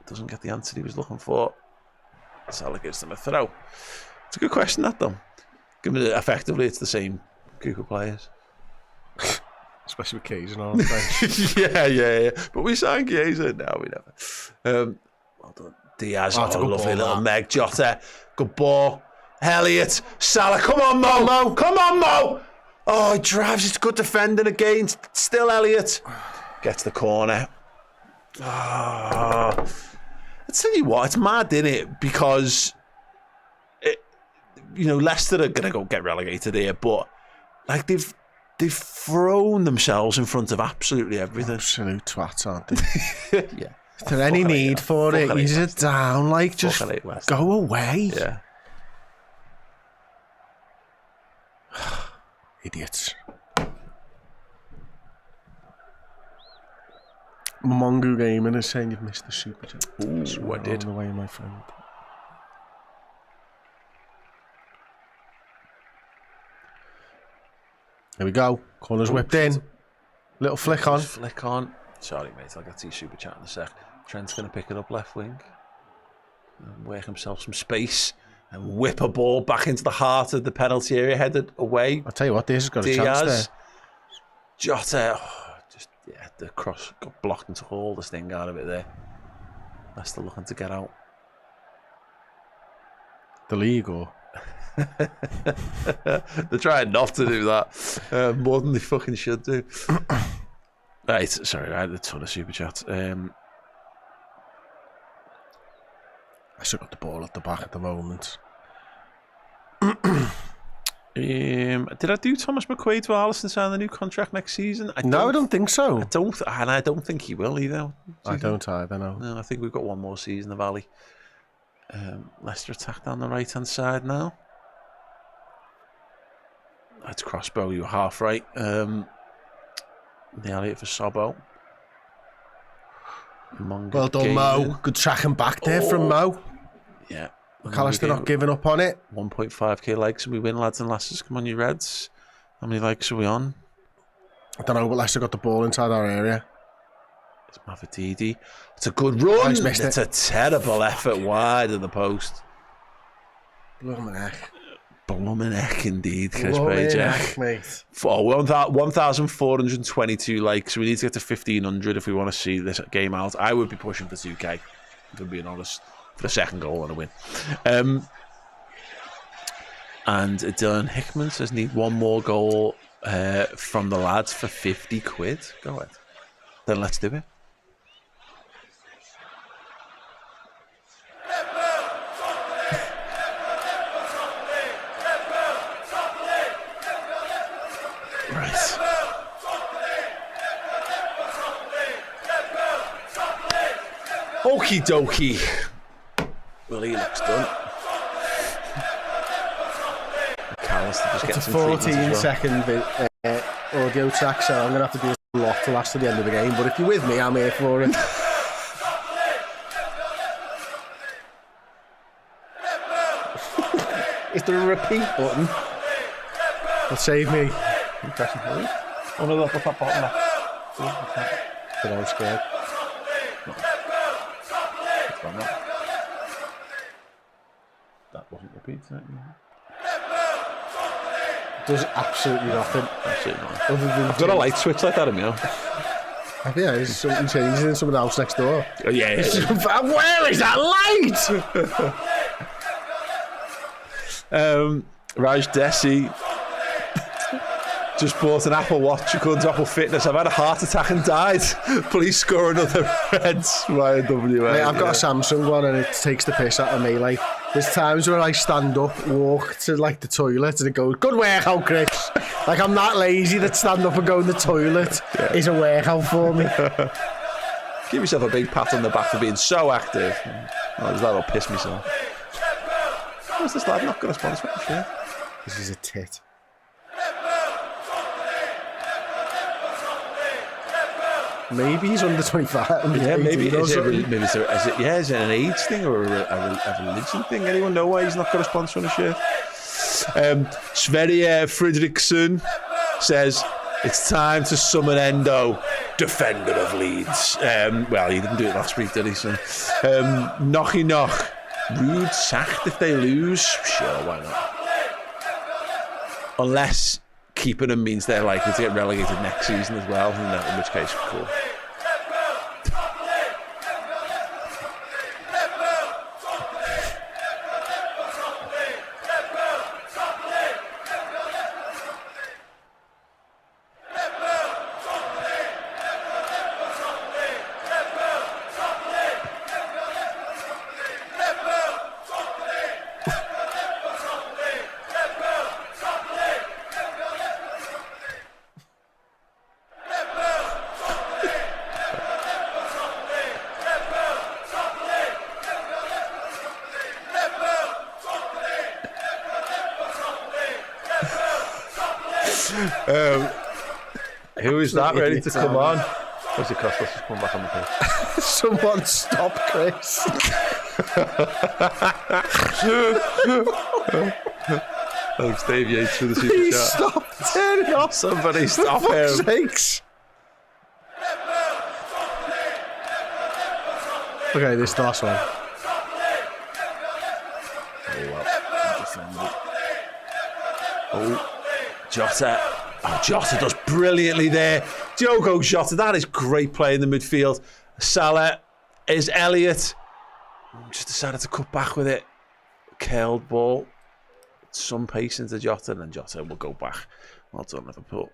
Doesn't get the answer he was looking for. Salah gives them a throw. It's a good question, that, though. Given that effectively it's the same group of players. Especially with Chiesa on the bench. yeah. But we signed Chiesa. No, we never. Well done. Diaz, lovely little Meg. Jota, good ball. Elliott, Salah, come on, Mo. Come on, Mo. Oh, he drives. It's good defending again. Still Elliott. Gets the corner. Oh. I tell you what, it's mad, isn't it? Because, Leicester are going to go get relegated here, but like they've thrown themselves in front of absolutely everything. Absolute twats, aren't they? Yeah. Is there any need for it? Use it down, like, just go away. Yeah. Idiots. Mongu Gaming is saying you've missed the super chat. Ooh, I did. On the way, my friend. There we go. Corner's whipped in. Little flick on. Flick on. Sorry, mate. I'll get to your super chat in a sec. Trent's going to pick it up left wing. And work himself some space. And whip a ball back into the heart of the penalty area, headed away. I'll tell you what, Diaz has got a Diaz. chance there. Jota. The cross got blocked and took all the sting out of it there. Leicester looking to get out. The league, or? They're trying not to do that. More than they fucking should do. Right, sorry, I had a ton of super chats. I still got the ball at the back at the moment. Did I do Thomas McQuaid to Alisson sign the new contract next season? I don't think so. I don't think he will either. I don't either, no. No, I think we've got one more season of Ali. Leicester attack down the right hand side now. That's Crossbow, you're half right. The Elliott for Sobbo. Well done, Mo. Good tracking back there from Mo. Yeah. McAllister not giving up on it. 1.5k likes and we win, lads and lasses. Come on, you Reds. How many likes are we on? I don't know, but Leicester got the ball inside our area. It's Mavadidi. It's a good run. It's a terrible effort wide of the post. Blooming heck. Blooming heck, indeed, Chris Blooming Page. heck, mate. For 1,422 likes. We need to get to 1,500 if we want to see this game out. I would be pushing for 2k, if I'm being honest, for the second goal and a win. And Dylan Hickman says, need one more goal from the lads for 50 quid. Go ahead. Then let's do it. Right. Okie dokie. Well, he looks done. It's a 14-second audio track, so I'm going to have to do a lot to last to the end of the game. But if you're with me, I'm here for it. Is there a repeat button? It'll save me. Oh no, what's that button? But I was scared. That wasn't repeated. Does absolutely nothing. Absolutely nothing. I've got a light switch like that in me. Yeah, there's something changing in someone's house next door. Oh, yeah. Where is that light? Raj Desi just bought an Apple Watch according to Apple Fitness. I've had a heart attack and died. Please score another Reds. Ryan WA. I've got a Samsung one and it takes the piss out of me. Like, there's times where I stand up, walk to like the toilet, and it goes, "Good workout, Chris." Like, I'm not lazy that stand up and go in the toilet is a workout for me. Give yourself a big pat on the back for being so active. Oh, that'll piss myself. What's this lad not going to sponsor me? This is a tit. Maybe he's under 25. Yeah, maybe is it an age thing or a religion thing? Anyone know why he's not got a sponsor on a shirt? Sverre Fridriksson says it's time to summon Endo, defender of Leeds. Well, he didn't do it last week, did he? So, knocky knock. Rude sacked if they lose. Sure, why not? Unless keeping them means they're likely to get relegated next season as well, in which case, cool. Who is that ready to come on? What's it cost? Let's just come back on the pitch. Someone stop Chris. Thanks, Dave Yates, for the super Please chat. stop. Turn it off. Somebody stop For fuck's him. sakes. Okay, this is the last one. Oh, well. Defended. Oh, Jota. Oh, Jota does brilliantly there. Diogo Jota, that is great play in the midfield. Salah is Elliott. Just decided to cut back with it. Curled ball. Some pace into Jota, and then Jota will go back. Well done, Liverpool.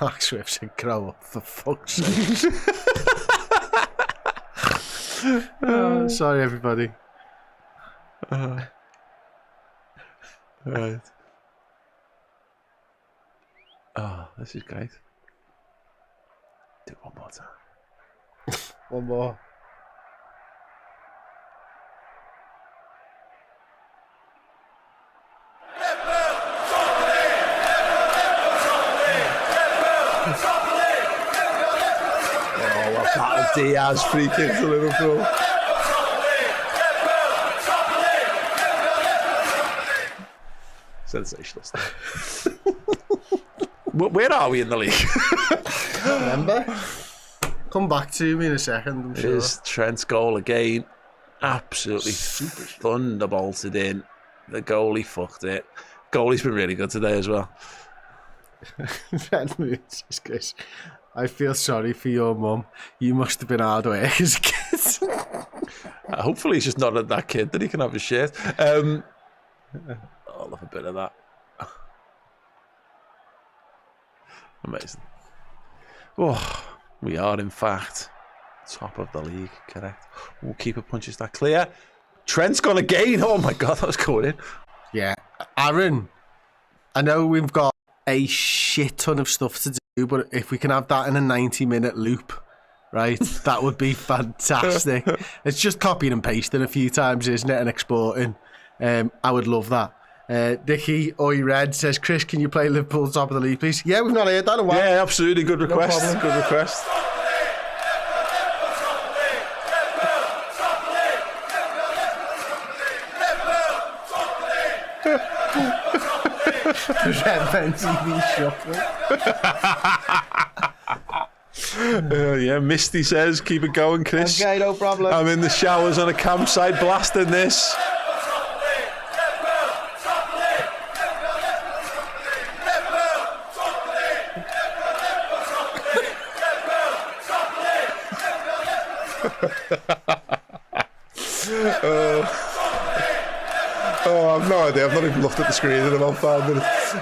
Mark Swift said, grow up, for fuck's sake. Sorry, everybody. Right. Oh, this is great. Do it one more time. One more. Oh, what a battle. Diaz free kick to Liverpool. Sensational stuff. Where are we in the league? Can't remember. Come back to me in a second, I'm sure. It is Trent's goal again. Absolutely thunderbolted in. The goalie fucked it. Goalie's been really good today as well. Chris, I feel sorry for your mum. You must have been hard work as a kid. Hopefully he's just not that kid that he can have his shirt. I'll have a bit of that. Amazing. Oh, we are in fact top of the league, correct? We'll keep it punches that clear. Trent's gone again. Oh my God, that was going in. Yeah. Aaron, I know we've got a shit ton of stuff to do, but if we can have that in a 90-minute loop, right, that would be fantastic. It's just copying and pasting a few times, isn't it, and exporting. I would love that. Dickie Oi Red says, Chris, can you play Liverpool top of the league, please? Yeah, we've not heard that in a while. Yeah, absolutely. Good request. No good request. Redmen TV shuffle. Yeah, Misty says, keep it going, Chris. Okay, no problem. I'm in the showers on a campsite blasting this. I've no idea. I've not even looked at the screen in about 5 minutes.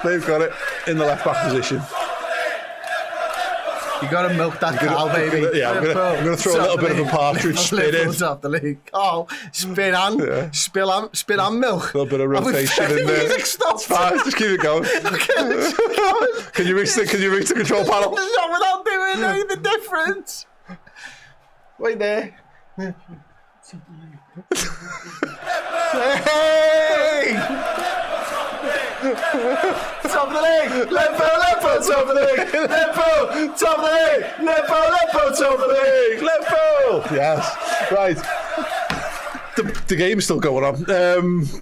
They've got it in the left back position. You got to milk that cow, baby. I'm going to throw a little bit of a partridge spin in. Top the league. Oh, spin and spin and milk. A little bit of rotation in there. Stop. Fine, just keep it going. Can you reach the control panel? Not without doing anything different. Wait there. Hey! Top of the league! Lepo, top of the league! Lepo, top of the league! Lepo, top of the league! Lepo! Yes, right. The game's still going on.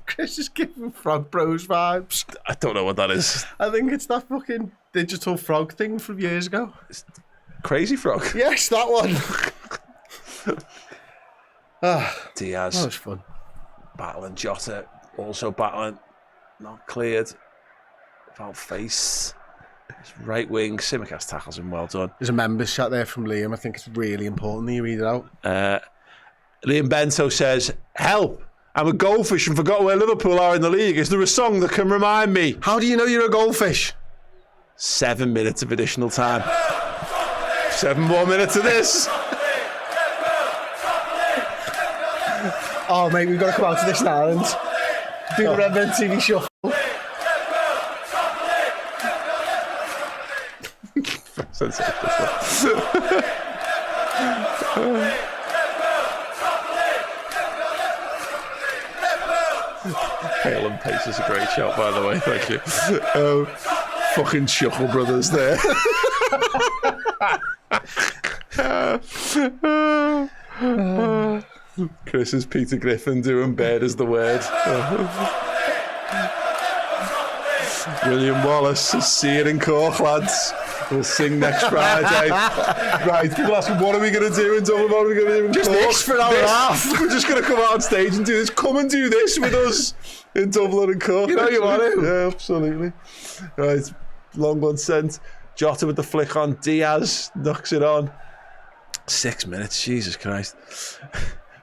Chris is giving Frog Bros vibes. I don't know what that is. I think it's that fucking digital frog thing from years ago. Crazy Frog? Yes, that one. Diaz. That was fun. Battling Jota. Also battling. Not cleared. Foul face. Right wing. Simicast tackles him. Well done. There's a members chat there from Liam. I think it's really important that you read it out. Liam Bento says, help! I'm a goldfish and forgot where Liverpool are in the league. Is there a song that can remind me? How do you know you're a goldfish? 7 minutes of additional time. 7 more minutes of this. Oh, mate, we've got to come out to this now and do the Redmen TV shuffle. Hale and Pace is a great shot, by the way. Thank you. Fucking Shuckle Brothers there. Chris is Peter Griffin doing bed as the word. William Wallace is seeing in Cork, lads. We'll sing next Friday. Right, people asking, what are we going to do in Dublin? What are we going to do in Just Cork? this for an hour and a half. We're just going to come out on stage and do this. Come and do this with us in Dublin and Cork. You know you want to. Yeah, absolutely. Right, long one sent. Jota with the flick on. Diaz knocks it on. 6 minutes, Jesus Christ.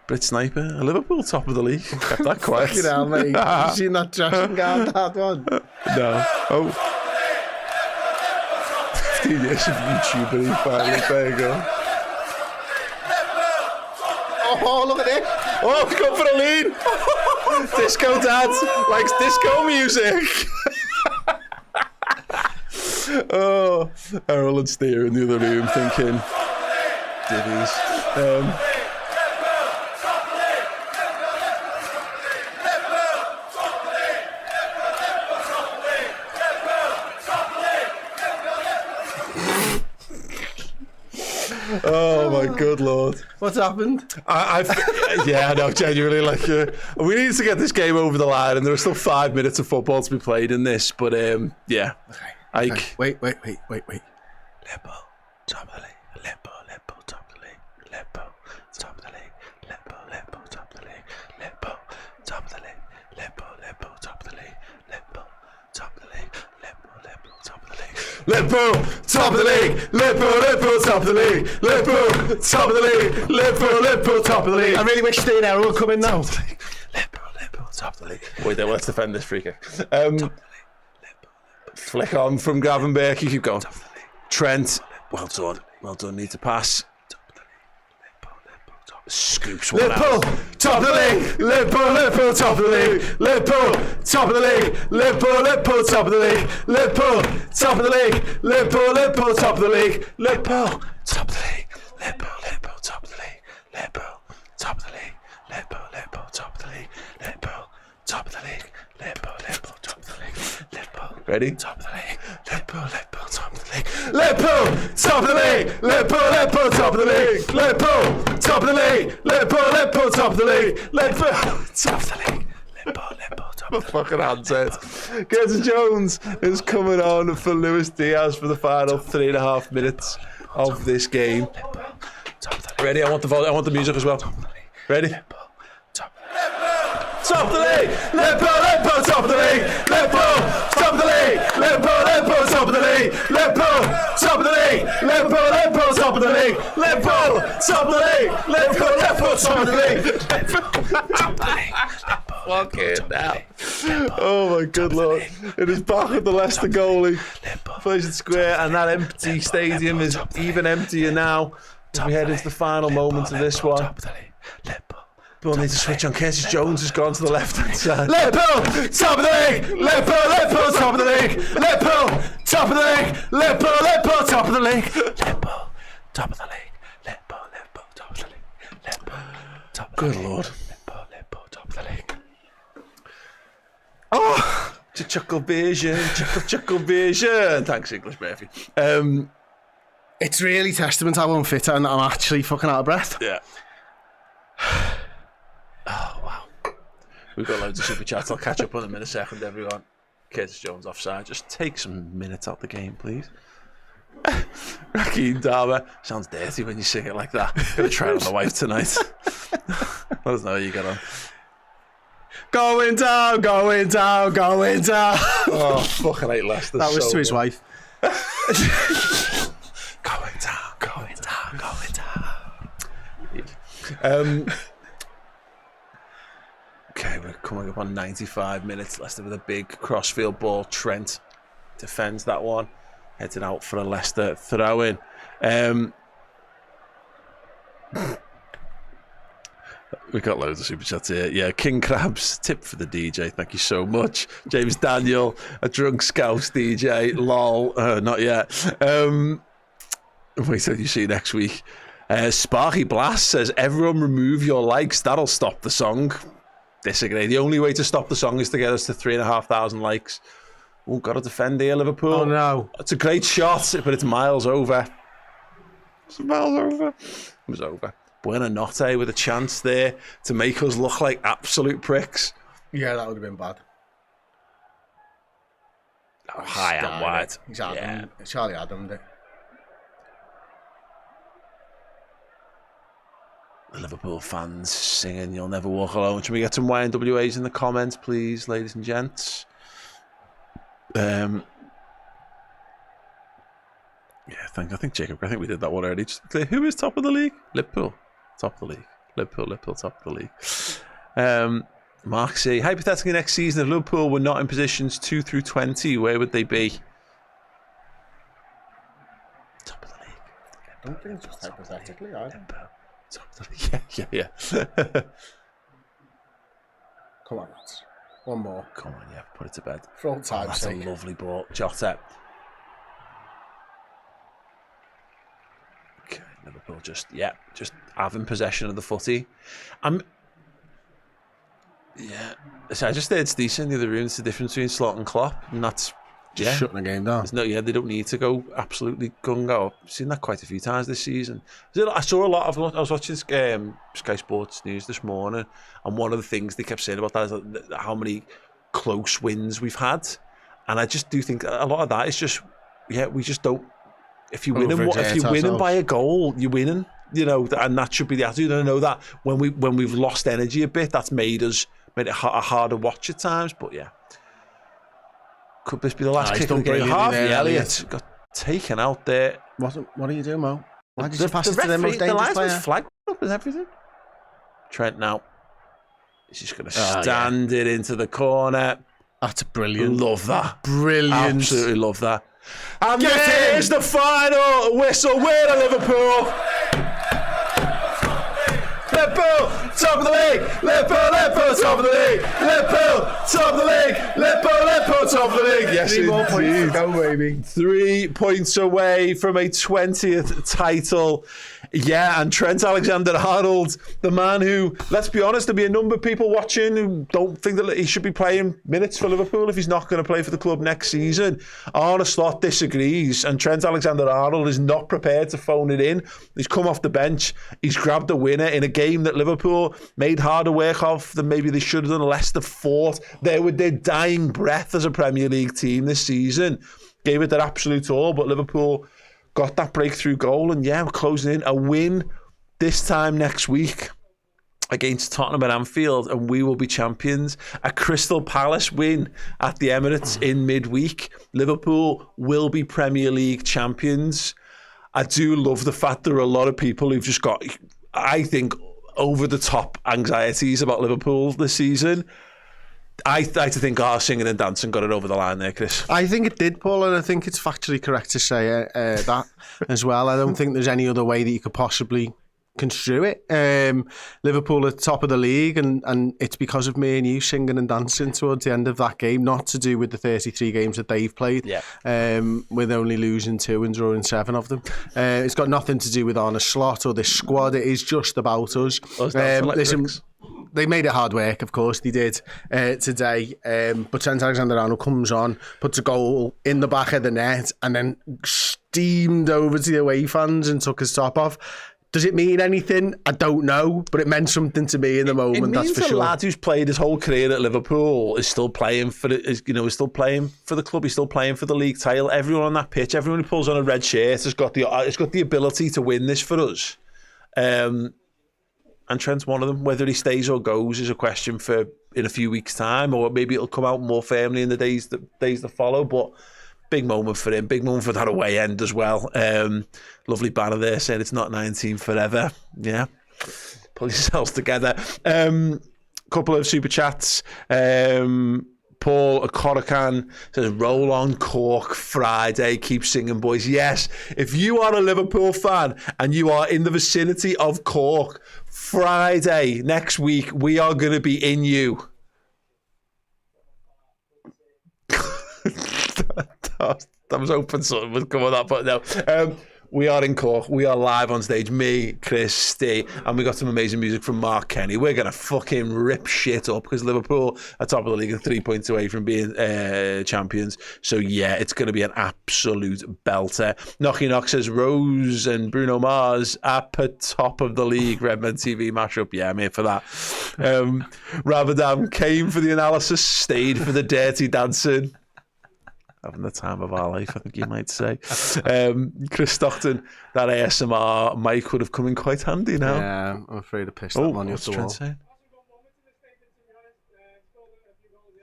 Brit Sniper, a Liverpool top of the league. Kept that quiet. Fucking hell, mate. Have you seen that Josh and Guard, that one? No. Oh. 15 years of YouTuber, finally. There you go. Oh, look at this. Oh, he's gone for a lead. Disco Dad likes disco music. Oh, Errol and Steer in the other room thinking, divvies. Oh my good lord! What's happened? Yeah, I know. Genuinely, we need to get this game over the line, and there are still 5 minutes of football to be played in this. But yeah, Okay. Wait. Lepo, top of the league. Lepo, top of the league. Lepo, top of the league. Lepo, top of the league. Lepo, top of the league. Lepo, top of the league. Lepo, top of the league. Lepo, top of the league. Liverpool, top of the league. Liverpool, top of the league. Liverpool, top of the league. Liverpool, top of the league. I really wish Dean Errol would come in now. Liverpool, top of the league. Wait there, let's defend this free kick. Flick on from Gravenberch, you keep going. Trent, well done, need to pass. Scoops one Liverpool, out. top of the league. Liverpool, top of the league. Liverpool, top of the league. Liverpool, top of the league. Liverpool, top of the league. Liverpool, top of the league. Liverpool, top of the league. Liverpool, top of the league. Liverpool, top of the league. Liverpool, top of the league. Liverpool, top of the league. Liverpool, top of the league. Liverpool, ready? Top of the league. Liverpool, top of the league. Liverpool, top of the league. Liverpool, top of the league. Liverpool, top of the league. Liverpool, top of the league. Liverpool, top of the league. Liverpool, top of the fucking handset. Curtis Jones is coming on for Luis Diaz for the final 3.5 minutes of this game. Ready? I want the music as well. Ready? Top of the league, Liverpool, top of the league, Liverpool, top of the league, Liverpool, top of the league, Liverpool, top of the league, Liverpool, top of the league, Liverpool, top of the league, Liverpool, top of the league. Fuck it now. Oh my good lord. It is back at the Leicester goalie. Pleasant Square, and that empty stadium is even emptier now as we head into the final moments of this one. We'll need to switch on. Curtis Jones has gone to the left-hand side. Liverpool, top of the league. Liverpool, top of the league. Liverpool, top of the league. Liverpool, top of the league. Liverpool, top of the league. Liverpool, top of the league. Liverpool, top of the league. Good lord. Liverpool, top of the league. Oh, chuckle vision. Thanks, English Murphy. It's really testament how unfit I'm actually fucking out of breath. Yeah. Oh, wow. We've got loads of super chats. I'll catch up on them in a second, everyone. Curtis Jones offside. Just take some minutes out the game, please. Raheem Darber. Sounds dirty when you sing it like that. I'm going to try it on the wife tonight. Let us know how you get on. Going down. Oh, fucking hate Leicester. That was so to his good. wife. Going down. Okay, we're coming up on 95 minutes. Leicester with a big crossfield ball. Trent defends that one. Heading out for a Leicester throw-in. We've got loads of super chats here. Yeah, King Krabs, tip for the DJ. Thank you so much. James Daniel, a drunk scouse DJ. Lol, not yet. Wait till you see next week. Sparky Blast says, everyone remove your likes. That'll stop the song. Disagree. The only way to stop the song is to get us to 3,500 likes. Oh, got to defend here, Liverpool. Oh, no. It's a great shot, but it's miles over. It's miles over. It was over. Buonanotte with a chance there to make us look like absolute pricks. Yeah, that would have been bad. Oh, high and wide. He's Adam. Yeah. Charlie Adam did. The Liverpool fans singing "You'll Never Walk Alone." Should we get some YNWAs in the comments, please, ladies and gents? Yeah, I think Jacob. I think we did that one already. Just clear. Who is top of the league? Liverpool, top of the league. Liverpool, top of the league. Mark C. Hypothetically, next season, if Liverpool were not in positions 2 through 20, where would they be? Top of the league. I don't think it's just hypothetically, either. Yeah. Come on, lads. One more. Come on, yeah, put it to bed. For all time's That's sake. a lovely ball. Jota. Okay, Liverpool just having possession of the footy. So I just said it's decent. The other room, it's the difference between Slot and Klopp, and that's shutting the game down. They don't need to go absolutely gung-ho. I've seen that quite a few times this season. I saw a lot of. I was watching Sky Sports News this morning, and one of the things they kept saying about that is how many close wins we've had, and I just do think a lot of that is just, we just don't. If you're winning by a goal, you're winning. And that should be the attitude. And I know that when we've lost energy a bit, that's made it a harder watch at times. But yeah. Could this be the last kick of the game? Harvey Elliott got taken out there. What are you doing, Mo? Why did The you pass it to the most the dangerous linesman's player? flag up and everything. Trent now. He's just going to stand it into the corner. That's brilliant. Love that. Brilliant. Absolutely love that. And this is the final whistle. We're at Liverpool. Liverpool, top of the league. Liverpool, top of the league. Liverpool, top of the league. Liverpool, top of the league. Yes, 3 more points to indeed. go, baby. 3 points away from a 20th title. Yeah, and Trent Alexander-Arnold, the man who, let's be honest, there'll be a number of people watching who don't think that he should be playing minutes for Liverpool if he's not going to play for the club next season. Arne Slot disagrees, and Trent Alexander-Arnold is not prepared to phone it in. He's come off the bench. He's grabbed the winner in a game that Liverpool made harder work of than maybe they should have done. Leicester fought there with their dying breath as a Premier League team this season. Gave it their absolute all, but Liverpool got that breakthrough goal, and yeah, we're closing in. A win this time next week against Tottenham at Anfield, and we will be champions. A Crystal Palace win at the Emirates in midweek. Liverpool will be Premier League champions. I do love the fact there are a lot of people who've just got, I think, over-the-top anxieties about Liverpool this season. I like to think our singing and dancing got it over the line there, Chris. I think it did, Paul, and I think it's factually correct to say that as well. I don't think there's any other way that you could possibly construe it. Liverpool at the top of the league, and it's because of me and you singing and dancing towards the end of that game, not to do with the 33 games that they've played, with only losing 2 and drawing 7 of them. It's got nothing to do with Arne Slot or this squad. It is just about us. Listen, they made it hard work, of course, they did today. But Trent Alexander-Arnold comes on, puts a goal in the back of the net, and then steamed over to the away fans and took his top off. Does it mean anything? I don't know, but it meant something to me in the moment. That's for sure. It means a lad who's played his whole career at Liverpool is still playing for is still playing for the club. He's still playing for the league title. Everyone on that pitch, everyone who pulls on a red shirt has got the ability to win this for us. And Trent's one of them. Whether he stays or goes is a question for in a few weeks' time, or maybe it'll come out more firmly in the days that follow. But big moment for him. Big moment for that away end as well. Lovely banner there saying it's not 19 forever. Yeah, pull yourselves together. Couple of super chats. Paul Akorokan says, roll on Cork Friday. Keep singing, boys. Yes, if you are a Liverpool fan and you are in the vicinity of Cork, Friday next week, we are going to be in you. I was hoping something would come on that, but no. We are in Cork. We are live on stage. Me, Chris, Steve, and we got some amazing music from Mark Kenny. We're going to fucking rip shit up because Liverpool are top of the league and 3 points away from being champions. So yeah, it's going to be an absolute belter. Knocky Knock says Rose and Bruno Mars at the top of the league. Redmen TV mashup. Yeah, I'm here for that. Rabadam came for the analysis, stayed for the dirty dancing. Having the time of our life, I think you might say. Chris Stockton, that ASMR mic would have come in quite handy now. Yeah, I'm afraid to piss that money off the wall. Saying?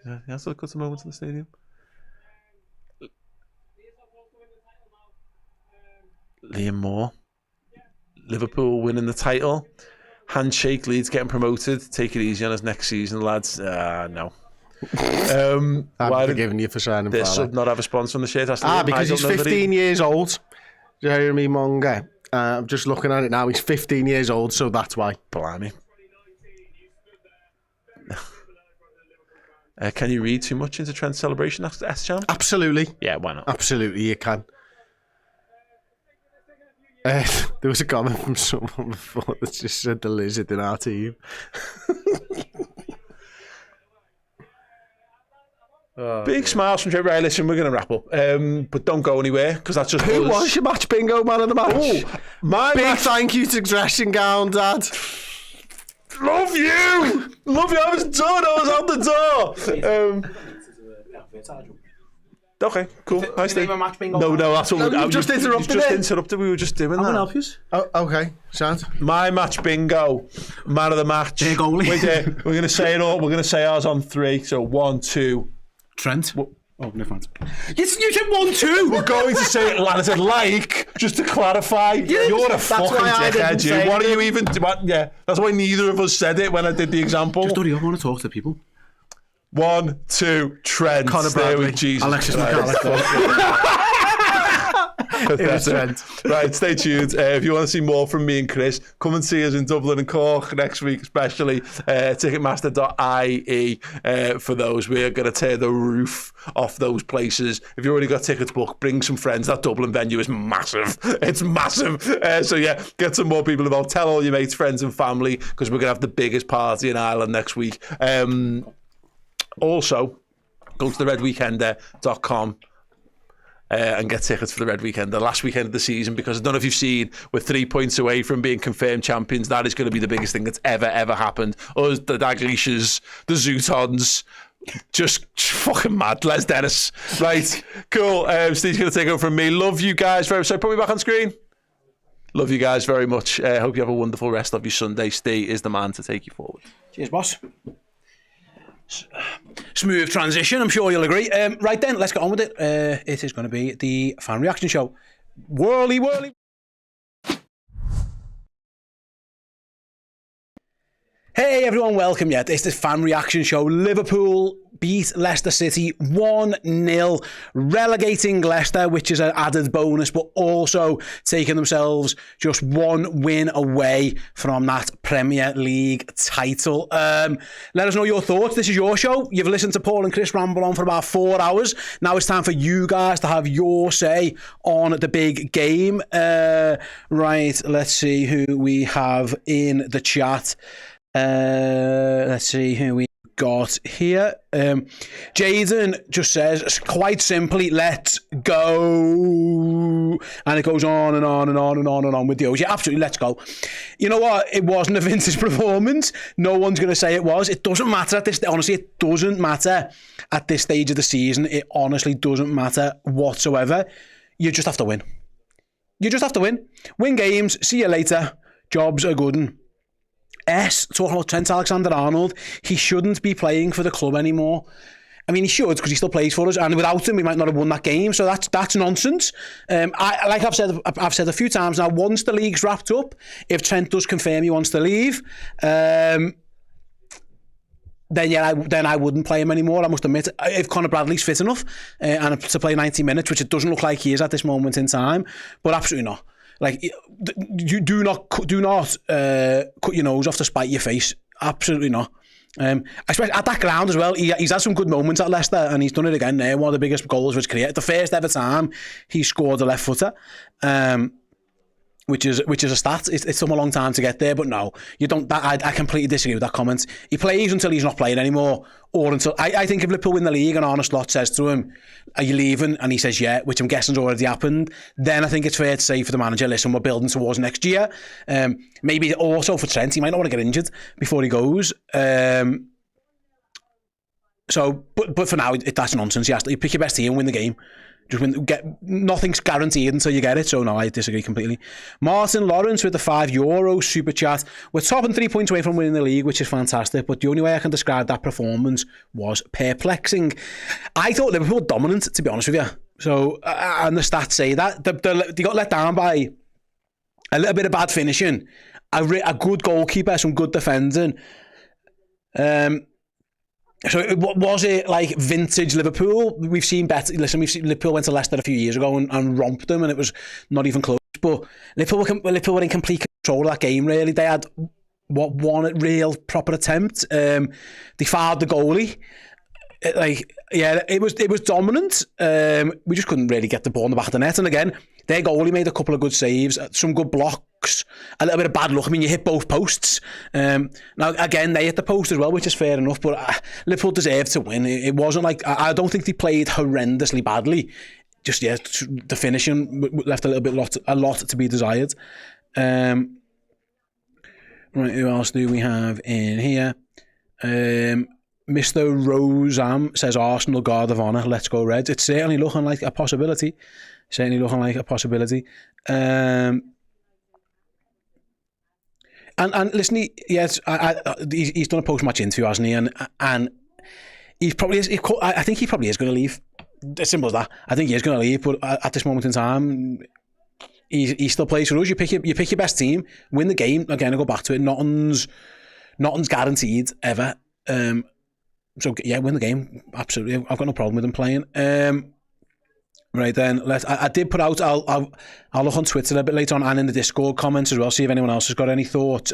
Yeah, he has got some moments in the stadium. Liam Moore. Liverpool winning the title. Handshake, Leeds getting promoted. Take it easy on us next season, lads. No. I'm forgiving you for signing this should not have a sponsor on the shirt. Because he's 15 years old, Jeremy Monga. I'm just looking at it now. He's 15 years old, so that's why. Blimey. Can you read too much into Trent's celebration, S-Chan? Absolutely. Yeah, why not? Absolutely, you can. There was a comment from someone before that just said the lizard in our team. Big smiles from Trent. Right, listen, we're going to wrap up. But don't go anywhere, because that's just Who was your match bingo man of the match? Oh, my Big thank you to Dressing Gown, Dad. Love you! Love you. I was done. I was out the door. Okay, cool. Nice day. No, that's all. You just interrupted it. Interrupted. We were just doing that. I'm going to help you. Oh, okay, sound. My match bingo. Man of the match. We're going to say it all. We're going to say ours on 3. So 1, 2. Trent. Oh, never mind. You said 1-2. We're going to say it, and I said just to clarify. You're a fucking dickhead, you. What are you even... Yeah, that's why neither of us said it when I did the example. Just hurry up, I want to talk to people. 1, 2, Trent. Conor Bradley. With Jesus Alexis Christ. Trent. Right, stay tuned. If you want to see more from me and Chris, come and see us in Dublin and Cork next week, especially ticketmaster.ie for those. We're going to tear the roof off those places. If you already got tickets booked, bring some friends. That Dublin venue is massive. It's massive. So yeah, get some more people involved. Tell all your mates, friends and family, because we're going to have the biggest party in Ireland next week. Also, go to the redweekender.com and get tickets for the Red Weekend, the last weekend of the season, because I don't know if you've seen, we're 3 points away from being confirmed champions. That is going to be the biggest thing that's ever happened. Us, the Dalgliishers, the Zootons, just fucking mad. Les Dennis. Right, cool. Steve's going to take over from me. Love you guys very much. So put me back on screen. Love you guys very much. Hope you have a wonderful rest of your Sunday. Steve is the man to take you forward. Cheers, boss. Smooth transition, I'm sure you'll agree. Right then, let's get on with it. It is going to be the fan reaction show. Whirly. Hey everyone, welcome. Yeah, it's the fan reaction show. Liverpool beat Leicester City 1-0, relegating Leicester, which is an added bonus, but also taking themselves just one win away from that Premier League title. Let us know your thoughts. This is your show. You've listened to Paul and Chris ramble on for about 4 hours. Now it's time for you guys to have your say on the big game. Right, let's see who we have in the chat. Let's see who we got here. Jaden just says, quite simply, let's go. And it goes on and on and on and on and on with the O's. Yeah, absolutely, let's go. You know what? It wasn't a vintage performance. No one's going to say it was. It doesn't matter at this... Honestly, it doesn't matter at this stage of the season. It honestly doesn't matter whatsoever. You just have to win. You just have to win. Win games. See you later. Jobs are good. Talking about Trent Alexander-Arnold, he shouldn't be playing for the club anymore. I mean, he should, because he still plays for us, and without him, we might not have won that game. So that's nonsense. I've said a few times now. Once the league's wrapped up, if Trent does confirm he wants to leave, then I wouldn't play him anymore. I must admit, if Conor Bradley's fit enough and to play 90 minutes, which it doesn't look like he is at this moment in time, but absolutely not. Like, you do not cut your nose off to spite your face. Absolutely not. Especially at that ground as well. He's had some good moments at Leicester, and he's done it again there. One of the biggest goals of his career. The first ever time he scored a left footer, which is a stat. It's come a long time to get there, but no, you don't. I completely disagree with that comment. He plays until he's not playing anymore, or until I think if Liverpool win the league and Arne Slot says to him, "Are you leaving?" and he says, "Yeah," which I'm guessing's already happened, then I think it's fair to say for the manager, "Listen, we're building towards next year." Maybe also for Trent, he might not want to get injured before he goes. So, but for now, that's nonsense. You pick your best team, win the game. Just win, nothing's guaranteed until you get it. So no, I disagree completely. Martin Lawrence with the €5 super chat. We're top and 3 points away from winning the league, which is fantastic. But the only way I can describe that performance was perplexing. I thought Liverpool were dominant, to be honest with you. So, and the stats say that they got let down by a little bit of bad finishing, a good goalkeeper, some good defending. So was it like vintage Liverpool? We've seen better. Listen, Liverpool went to Leicester a few years ago and romped them, and it was not even close. But Liverpool were in complete control of that game. Really, they had one real proper attempt. They fouled the goalie. It was dominant. We just couldn't really get the ball in the back of the net. And again, their goalie made a couple of good saves, some good blocks, a little bit of bad luck. I mean, you hit both posts. Now, again, they hit the post as well, which is fair enough, but Liverpool deserved to win. It wasn't like... I don't think they played horrendously badly. Just, yeah, the finishing left a lot to be desired. Right, who else do we have in here? Mr. Rosam says Arsenal Guard of Honour, let's go Reds. It's certainly looking like a possibility. And listen, he's done a post-match interview, hasn't he? And I think he probably is going to leave. as simple as that. I think he is going to leave, but at this moment in time, he still plays for us. You pick your best team, win the game. Again, I go back to it. Nothing's guaranteed ever. So yeah, win the game. Absolutely, I've got no problem with him playing. Right then, I did put out. I'll look on Twitter a bit later on and in the Discord comments as well. See if anyone else has got any thoughts.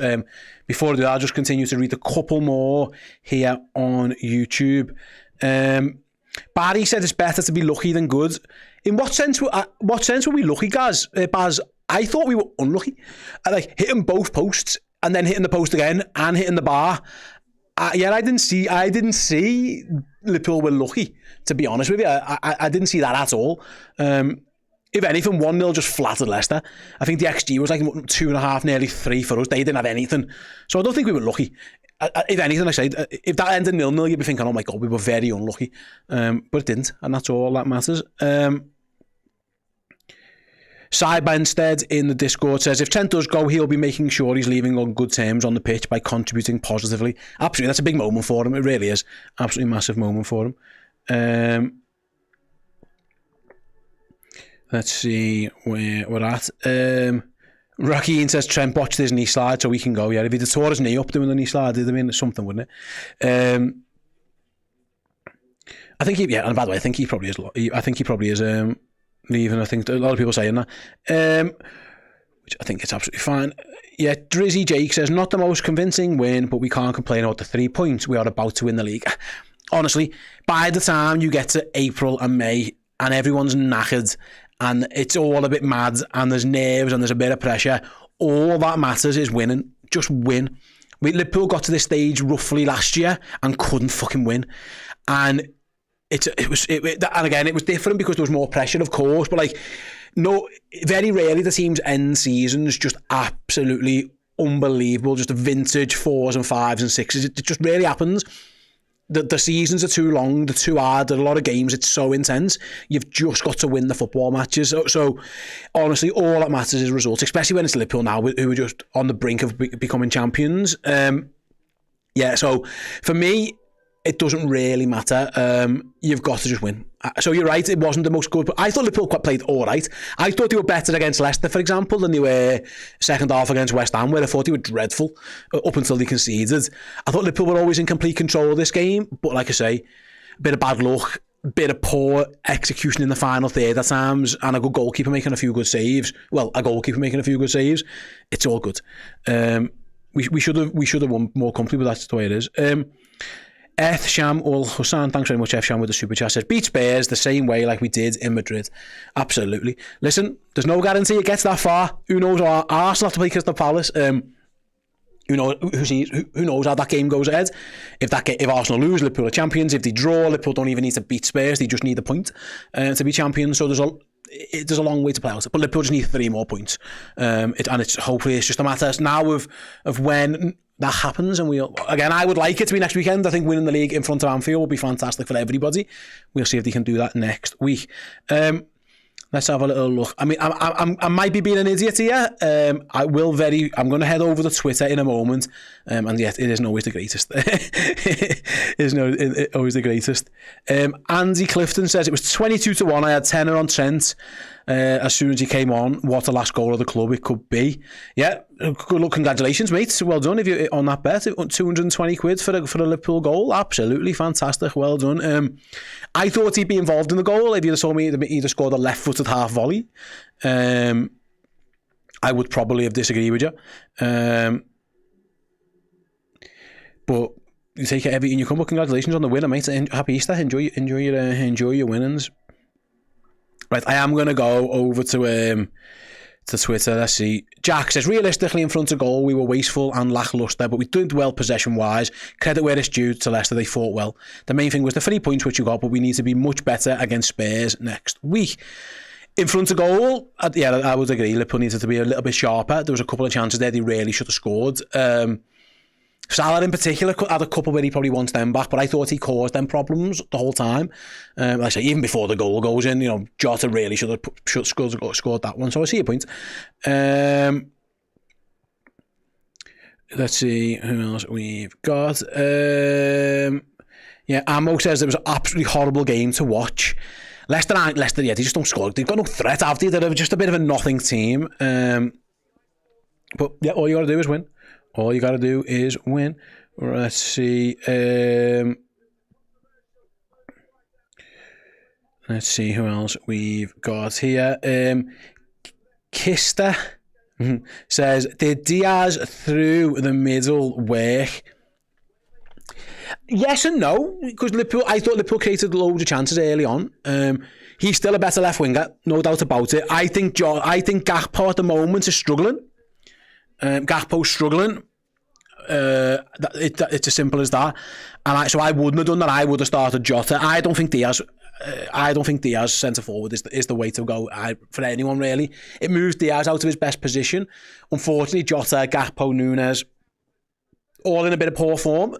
Before I do that, I'll just continue to read a couple more here on YouTube. Barry said it's better to be lucky than good. In what sense were we lucky, guys? Baz, I thought we were unlucky. Like hitting both posts and then hitting the post again and hitting the bar. Yeah, I didn't see Liverpool were lucky, to be honest with you. I didn't see that at all. If anything, 1-0 just flattered Leicester. I think the XG was like 2.5, nearly 3 for us. They didn't have anything. So I don't think we were lucky. If anything, I say, if that ended 0-0, you'd be thinking, oh my God, we were very unlucky. But it didn't, and that's all that matters. Cyber instead in the Discord says, if Trent does go, he'll be making sure he's leaving on good terms on the pitch by contributing positively. Absolutely, that's a big moment for him. It really is. Absolutely massive moment for him. Let's see where we're at. Raheem says Trent botched his knee slide so we can go. Yeah, if he'd have tore his knee up doing the knee slide, it'd have been something, wouldn't it? I think and by the way, I think he probably is leaving. I think a lot of people saying that, which I think it's absolutely fine. Yeah, Drizzy Jake says, not the most convincing win, but we can't complain about the 3 points. We are about to win the league. Honestly, by the time you get to April and May and everyone's knackered and it's all a bit mad and there's nerves and there's a bit of pressure, all that matters is winning. Just win. Liverpool got to this stage roughly last year and couldn't fucking win. And and again, it was different because there was more pressure, of course, but very rarely the teams end seasons just absolutely unbelievable, just a vintage 4s and 5s and 6s. It just rarely happens. The seasons are too long, they're too hard, there are a lot of games, it's so intense. You've just got to win the football matches. So honestly, all that matters is results, especially when it's Liverpool now, who are just on the brink of becoming champions. So for me, it doesn't really matter. You've got to just win. So you're right, it wasn't the most good, but I thought Liverpool played all right. I thought they were better against Leicester, for example, than they were second half against West Ham, where I thought they were dreadful up until they conceded. I thought Liverpool were always in complete control of this game, but like I say, a bit of bad luck, a bit of poor execution in the final third at times, and a good goalkeeper making a few good saves. Well, a goalkeeper making a few good saves. It's all good. We should have won more comfortably, but that's the way it is. Sham Ul Hussan, thanks very much, Sham, with the super chat, says, beat Spurs the same way like we did in Madrid. Absolutely. Listen, there's no guarantee it gets that far. Who knows? Arsenal have to play Crystal Palace. Who knows how that game goes ahead? If Arsenal lose, Liverpool are champions. If they draw, Liverpool don't even need to beat Spurs. They just need a point to be champions. So there's a long way to play out. But Liverpool just need 3 more points. Hopefully it's just a matter now of when that happens. And I would like it to be next weekend. I think winning the league in front of Anfield will be fantastic for everybody. We'll see if they can do that next week. Let's have a little look. I mean, I might be being an idiot here. I'm going to head over to Twitter in a moment. And yet, it isn't always the greatest. It isn't always the greatest. Andy Clifton says, it was 22-1. I had tenner on Trent as soon as he came on. What the last goal of the club it could be. Yeah, good luck. Congratulations, mate. Well done. If you're on that bet, 220 quid for a Liverpool goal. Absolutely fantastic. Well done. I thought he'd be involved in the goal. If you'd have told me he'd have scored a left-footed half volley, I would probably have disagreed with you. But you take it every in your come. Congratulations on the winner, mate. Happy Easter. Enjoy your winnings. Right, I am going to go over to Twitter. Let's see. Jack says, realistically, in front of goal, we were wasteful and lacklustre, but we did well possession-wise. Credit where it's due to Leicester, they fought well. The main thing was the 3 points which you got, but we need to be much better against Spurs next week. In front of goal, I would agree. Liverpool needed to be a little bit sharper. There was a couple of chances there they really should have scored. Salah in particular had a couple where he probably wants them back, but I thought he caused them problems the whole time. Like I say, even before the goal goes in, Jota really should have scored that one. So I see your point. Let's see who else we've got. Ammo says it was an absolutely horrible game to watch. Leicester, yeah, they just don't score. They've got no threat, have they? They're just a bit of a nothing team. But yeah, all you got to do is win. All you got to do is win. Let's see. Let's see who else we've got here. Kister says, did Diaz through the middle work? Yes and no, because I thought Liverpool created loads of chances early on. He's still a better left winger, no doubt about it. I think Gakpo at the moment is struggling. Gakpo's struggling. It's as simple as that. And so I wouldn't have done that. I would have started Jota. I don't think Diaz centre forward is the way to go for anyone really. It moves Diaz out of his best position. Unfortunately, Jota, Gakpo, Nunes, all in a bit of poor form.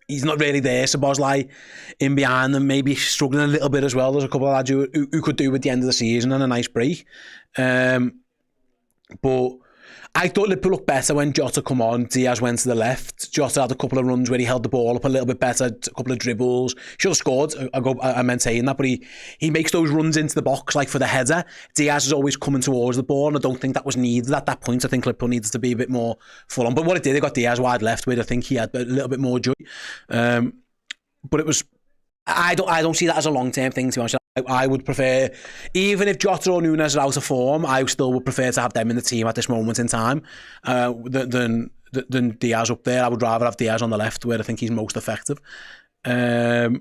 He's not really there. Szoboszlai in behind them, maybe struggling a little bit as well. There's a couple of lads who could do with the end of the season and a nice break. But I thought Liverpool looked better when Jota come on. Diaz went to the left. Jota had a couple of runs where he held the ball up a little bit better, a couple of dribbles. Should have scored. I maintain that, but he makes those runs into the box like for the header. Diaz is always coming towards the ball, and I don't think that was needed at that point. I think Liverpool needed to be a bit more full on. But what it did, they got Diaz wide left, where I think he had a little bit more joy. But it was. I don't see that as a long term thing, to be honest. I would prefer, even if Jota or Nunes are out of form, I still would prefer to have them in the team at this moment in time than Diaz up there. I would rather have Diaz on the left, where I think he's most effective. We'll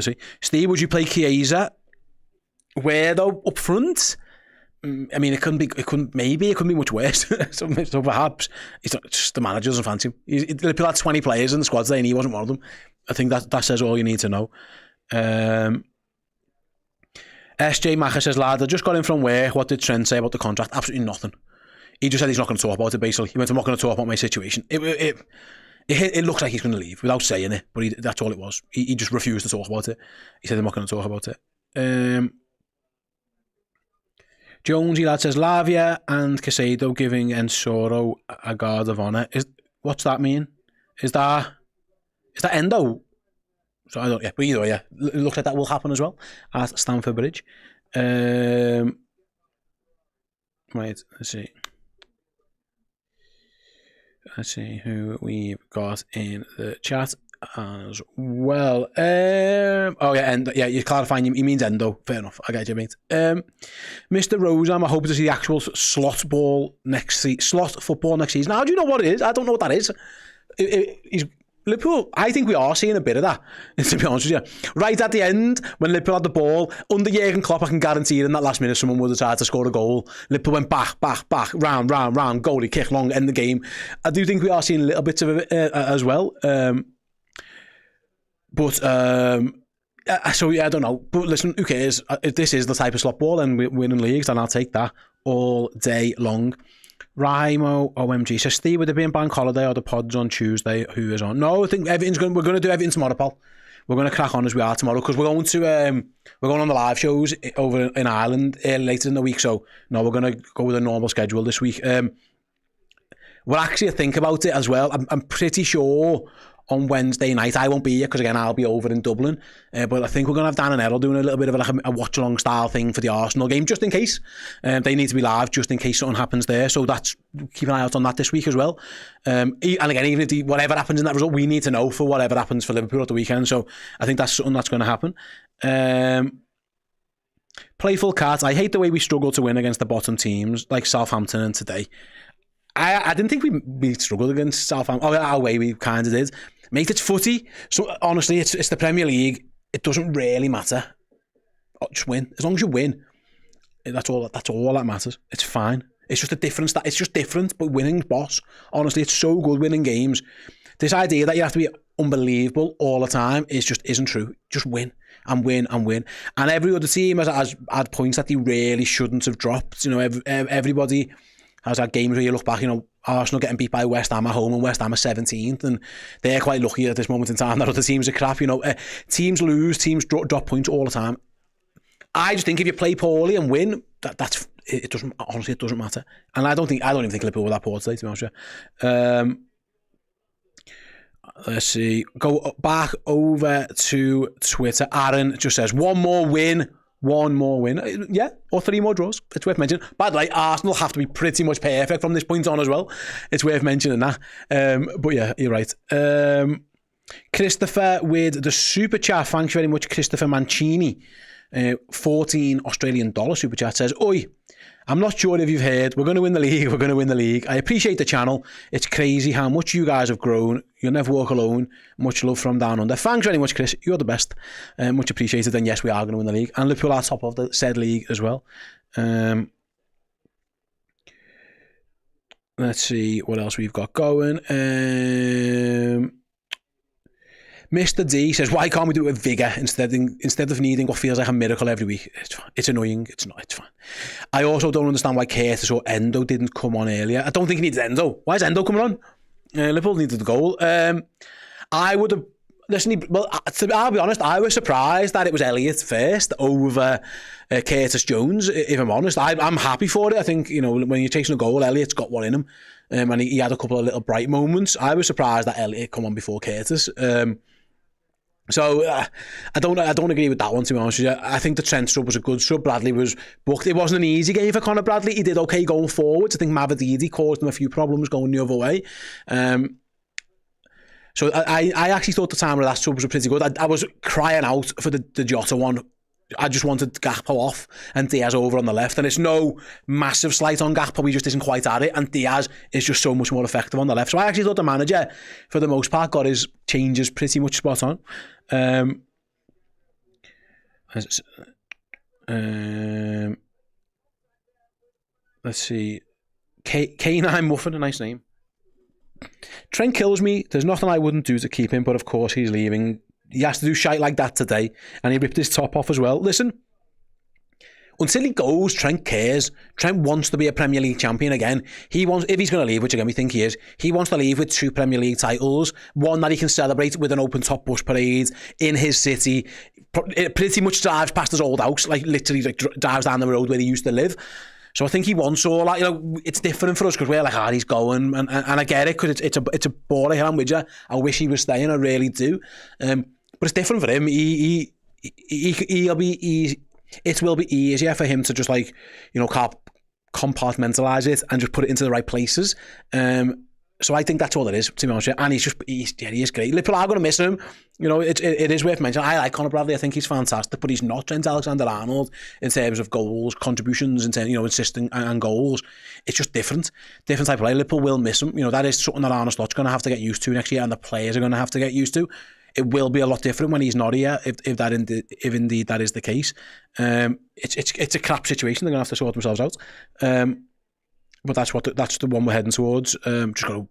see. Steve, would you play Chiesa? Where though? Up front? I mean, it couldn't be much worse. so perhaps it's just the manager doesn't fancy him. Liverpool had 20 players in the squad today, and he wasn't one of them. I think that says all you need to know. SJ Macher says, lad, I just got in from work. What did Trent say about the contract? Absolutely nothing. He just said he's not going to talk about it, basically. He went, I'm not going to talk about my situation. It looks like he's going to leave without saying it, but that's all it was. He just refused to talk about it. He said, I'm not going to talk about it. Jonesy lad says, Lavia and Casado giving Ensoro a guard of honour. What's that mean? Is that Endo? So I don't, yeah, but either way, yeah, it looks like that will happen as well at Stamford Bridge. Right, let's see who we've got in the chat as well. Oh yeah, Endo, yeah, you're clarifying, he means Endo. Fair enough, I get you, mate. Mr. Rosam, I hope to see the actual slot football next season. How do you know what it is? I don't know what that is. He's Liverpool, I think we are seeing a bit of that, to be honest with you. Right at the end, when Liverpool had the ball, under Jurgen Klopp, I can guarantee in that last minute someone would have tried to score a goal. Liverpool went back, round, goalie, kick long, end the game. I do think we are seeing little bits of it as well. So yeah, I don't know. But listen, who cares? If this is the type of slot ball and we're winning leagues, then I'll take that all day long. Rimo OMG says, Steve, would there be a bank holiday or the pod's on Tuesday? Who is on? No, I think we're going to do everything tomorrow, pal. We're going to crack on as we are tomorrow because we're going on the live shows over in Ireland later in the week. So no, we're going to go with a normal schedule this week. We'll actually think about it as well. I'm pretty sure on Wednesday night I won't be here because again I'll be over in Dublin, but I think we're going to have Dan and Errol doing a little bit of a watch-along style thing for the Arsenal game just in case. They need to be live just in case something happens there, so keep an eye out on that this week as well. And again, even if whatever happens in that result, we need to know for whatever happens for Liverpool at the weekend, so I think that's something that's going to happen. Playful Cat, I hate the way we struggle to win against the bottom teams like Southampton and today. I didn't think we struggled against Southampton. Our way we kind of did. Mate, it's footy. So honestly, it's the Premier League. It doesn't really matter. Just win. As long as you win, that's all that matters. It's fine. It's just a difference. It's just different, but winning's boss. Honestly, it's so good winning games. This idea that you have to be unbelievable all the time isn't true. Just win and win and win. And every other team has had points that they really shouldn't have dropped. You know, everybody has had games where you look back, you know, Arsenal getting beat by West Ham at home and West Ham are 17th and they're quite lucky at this moment in time that other teams are crap. You know, teams lose, teams drop points all the time. I just think if you play poorly and win, it doesn't matter. And I don't even think Liverpool were that poor today, to be honest with you. Let's see. Go back over to Twitter. Aaron just says, one more win. Yeah, or 3 more draws. It's worth mentioning. By the way, Arsenal have to be pretty much perfect from this point on as well. It's worth mentioning that. But yeah, you're right. Christopher with the super chat. Thanks very much, Christopher Mancini. $14 Australian super chat says, Oi, I'm not sure if you've heard, we're going to win the league. I appreciate the channel. It's crazy how much you guys have grown. You'll never walk alone. Much love from down under. Thanks very much, Chris. You're the best. Much appreciated. And yes, we are going to win the league. And Liverpool are top of the said league as well. Let's see what else we've got going. Mr. D says, why can't we do it with vigour instead of needing what feels like a miracle every week? It's annoying. It's not. It's fine. I also don't understand why Curtis or Endo didn't come on earlier. I don't think he needed Endo. Why is Endo coming on? Liverpool needed the goal. I would have... Listen, I'll be honest, I was surprised that it was Elliott first over Curtis Jones, if I'm honest. I'm happy for it. I think, when you're chasing a goal, Elliott's got one in him. And he had a couple of little bright moments. I was surprised that Elliott come on before Curtis. So I don't agree with that one, to be honest with you. I think the Trent sub was a good sub. Bradley was booked. It wasn't an easy game for Conor Bradley. He did okay going forwards. I think Mavididi caused him a few problems going the other way. So I actually thought the time of that subs were pretty good. I was crying out for the Jota one. I just wanted Gakpo off and Diaz over on the left. And it's no massive slight on Gakpo. He just isn't quite at it. And Diaz is just so much more effective on the left. So I actually thought the manager, for the most part, got his changes pretty much spot on. Let's see. K9 Muffin, a nice name. Trent kills me. There's nothing I wouldn't do to keep him, but of course he's leaving. He has to do shite like that today, and he ripped his top off as well. Listen, until he goes, Trent cares. Trent wants to be a Premier League champion again. He wants, if he's going to leave, which again we think he is, he wants to leave with 2 Premier League titles, one that he can celebrate with an open top bus parade in his city. It pretty much drives past his old house, literally drives down the road where he used to live. So I think he wants all that. It's different for us because we're like, he's going, and I get it because it's a ball here. I'm with you. I wish he was staying. I really do. But it's different for him. He'll be easy. It will be easier for him to just compartmentalize it and just put it into the right places. So I think that's all it is, to be honest with you. And he is great. Liverpool are going to miss him. It is worth mentioning. I like Conor Bradley. I think he's fantastic, but he's not Trent Alexander-Arnold in terms of goals, contributions, in terms, assisting and goals. It's just different type of play. Liverpool will miss him. That is something that Arne Slot's going to have to get used to next year, and the players are going to have to get used to. It will be a lot different when he's not here, if indeed that is the case. It's a crap situation. They're going to have to sort themselves out. But that's the one we're heading towards. Just got to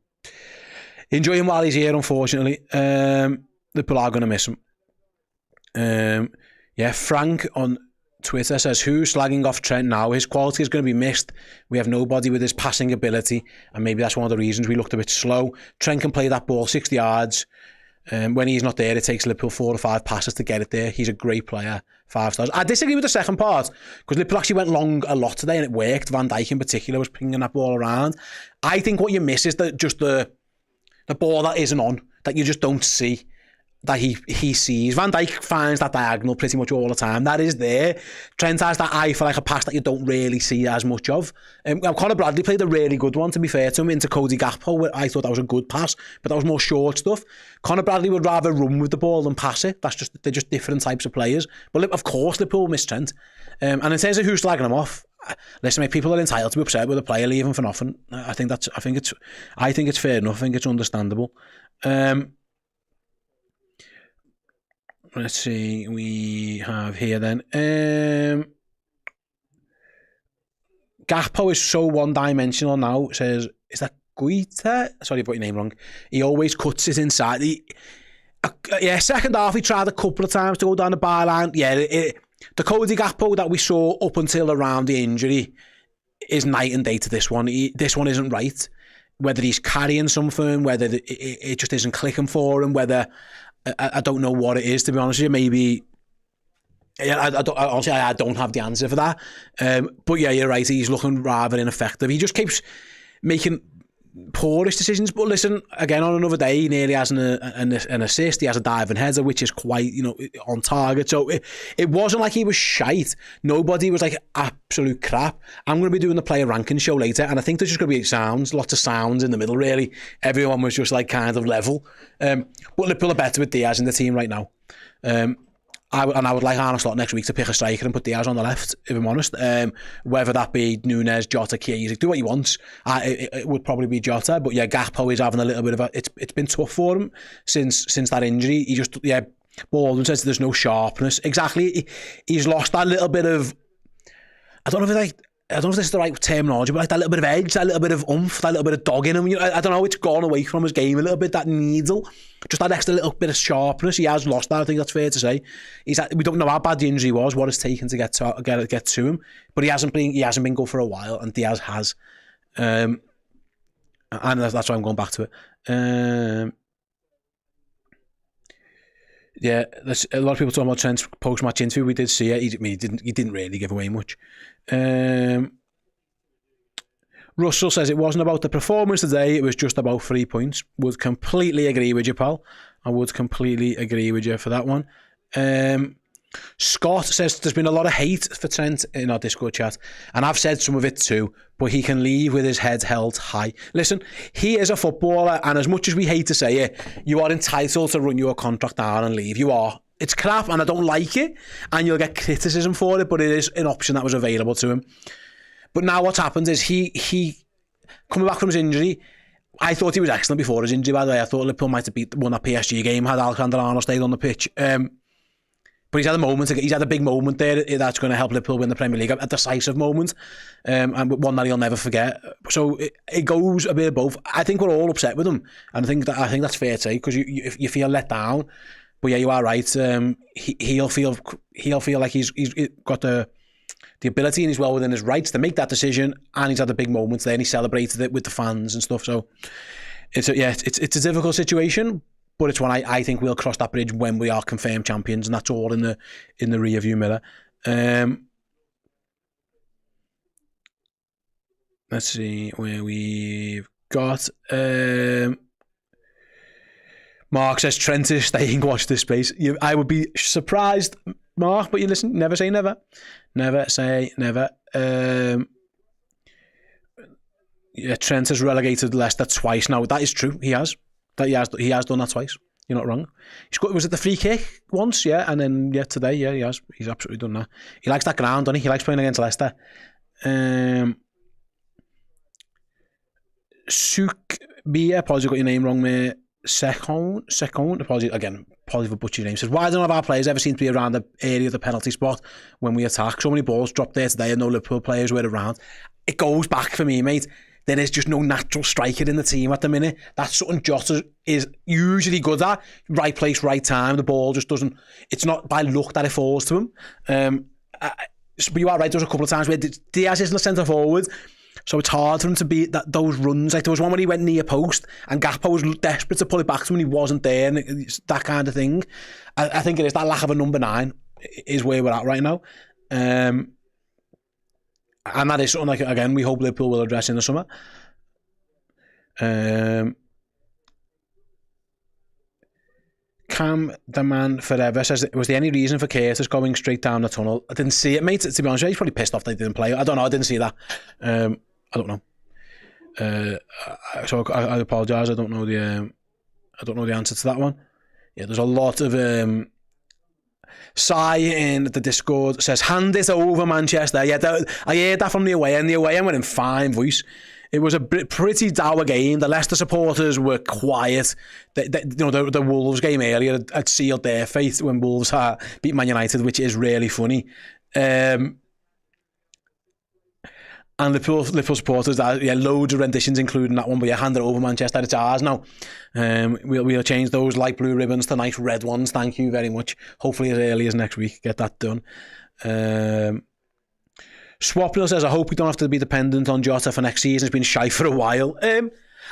enjoy him while he's here, unfortunately. Liverpool are going to miss him. Frank on Twitter says, who's slagging off Trent now? His quality is going to be missed. We have nobody with his passing ability, and maybe that's one of the reasons we looked a bit slow. Trent can play that ball 60 yards. When he's not there, it takes Liverpool 4 or 5 passes to get it there. He's a great player, 5 stars. I disagree with the second part because Liverpool actually went long a lot today and it worked. Van Dijk in particular was pinging that ball around. I think what you miss is the ball that isn't on, that you just don't see, that he sees. Van Dijk finds that diagonal pretty much all the time. That is there. Trent has that eye for a pass that you don't really see as much of. Conor Bradley played a really good one, to be fair to him, into Cody Gakpo, where I thought that was a good pass, but that was more short stuff. Conor Bradley would rather run with the ball than pass it. They're just different types of players. But of course, Liverpool miss Trent. And in terms of who's slagging him off, listen, mate, people are entitled to be upset with a player leaving for nothing. I think it's fair enough. I think it's understandable. Let's see, we have here then. Gakpo is so one-dimensional now. It says, is that Guita? Sorry, I got your name wrong. He always cuts it inside. Second half, he tried a couple of times to go down the byline. The Cody Gakpo that we saw up until around the injury is night and day to this one. This one isn't right. Whether he's carrying something, whether it just isn't clicking for him, whether... I don't know what it is, to be honest with you. Maybe... honestly, I don't have the answer for that. But yeah, you're right. He's looking rather ineffective. He just keeps making poorish decisions. But listen, again, on another day, he nearly has an assist. He has a diving header, which is quite, on target. So it wasn't like he was shite. Nobody was like absolute crap. I'm going to be doing the player ranking show later, and I think there's just going to be lots of sounds in the middle, really. Everyone was just like kind of level. But Liverpool are better with Diaz in the team right now. I would like Arne Slot next week to pick a striker and put Diaz on the left, if I'm honest. Whether that be Nunes, Jota, Chiesa, do what he wants. It would probably be Jota, but yeah, Gakpo is having a little bit of a... It's been tough for him since that injury. He just, Baldwin says there's no sharpness. Exactly. He's lost that little bit of... I don't know if this is the right terminology, but like that little bit of edge, that little bit of oomph, that little bit of dog in him. I don't know, it's gone away from his game a little bit, that needle. Just that extra little bit of sharpness. He has lost that, I think that's fair to say. We don't know how bad the injury was, what it's taken to get to him. But he hasn't been good for a while, and Diaz has. And that's why I'm going back to it. Yeah, there's a lot of people talking about Trent's post-match interview. We did see it. He didn't really give away much. Russell says it wasn't about the performance today, it was just about 3 points. Would completely agree with you, pal. I would completely agree with you for that one. Scott says there's been a lot of hate for Trent in our Discord chat, and I've said some of it too, but he can leave with his head held high. Listen, he is a footballer, and as much as we hate to say it, you are entitled to run your contract down and leave. You are. It's crap, and I don't like it, and you'll get criticism for it, but it is an option that was available to him. But now what's happened is he coming back from his injury, I thought he was excellent before his injury, by the way. I thought Liverpool might have won that PSG game had Alexander-Arnold stayed on the pitch. But he's had a big moment there that's going to help Liverpool win the Premier League, a decisive moment, and one that he'll never forget. So it goes a bit of both. I think we're all upset with him, and I think that's fair to say, because you feel let down. But yeah, you are right. He'll feel like he's got the ability, and he's well within his rights to make that decision, and he's had a big moment there, and he celebrated it with the fans and stuff. So it's a difficult situation. But it's one I think we'll cross that bridge when we are confirmed champions, and that's all in the rearview mirror. Let's see where we've got. Mark says Trent is staying. Watch this space. I would be surprised, Mark, but you listen. Never say never. Never say never. Yeah, Trent has relegated Leicester twice now. That is true. He has. He has done that twice. You're not wrong. Was it the free kick once? Yeah, and then today, he has. He's absolutely done that. He likes that ground, doesn't he? He likes playing against Leicester. Suk Bia, apologies, I got your name wrong, mate. Second, apologies for butchering your name. Says, why don't all of our players ever seem to be around the area of the penalty spot when we attack? So many balls dropped there today, and no Liverpool players were around. It goes back for me, mate. There is just no natural striker in the team at the minute. That's something Jota is usually good at. Right place, right time. The ball just doesn't... It's not by luck that it falls to him. But you are right, there was a couple of times where Diaz isn't a centre-forward, so it's hard for him to be those runs. Like there was one when he went near post, and Gakpo was desperate to pull it back to him, and he wasn't there, and it's that kind of thing. I think it is that lack of a number 9 is where we're at right now. And that is something like, again, we hope Liverpool will address in the summer. Cam the man forever says, was there any reason for Curtis going straight down the tunnel? I didn't see it, mate. To be honest with you, he's probably pissed off they didn't play. I don't know. I didn't see that. I don't know. So I apologise. I don't know the answer to that one. Yeah, there's a lot of Sai in the Discord says, hand it over Manchester. Yeah, I heard that from the away end. The away end went in fine voice. It was a pretty dour game. The Leicester supporters were quiet. The Wolves game earlier had sealed their fate when Wolves beat Man United, which is really funny. And Liverpool supporters, loads of renditions including that one, but hand it over Manchester, it's ours now. We'll change those light blue ribbons to nice red ones, thank you very much. Hopefully as early as next week, get that done. Swapnil says, I hope we don't have to be dependent on Jota for next season. It's been shy for a while.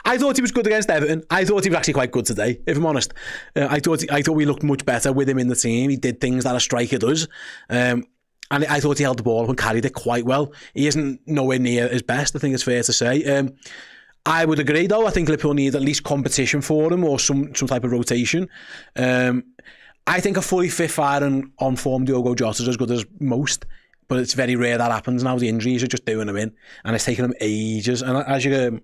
I thought he was good against Everton. I thought he was actually quite good today, if I'm honest. I thought we looked much better with him in the team. He did things that a striker does. And I thought he held the ball up and carried it quite well. He isn't nowhere near his best, I think it's fair to say. I would agree, though. I think Liverpool need at least competition for him or some type of rotation. I think a fully fit, fire and on-form Diogo Jota is as good as most, but it's very rare that happens now. The injuries are just doing him in, and it's taking him ages. And as you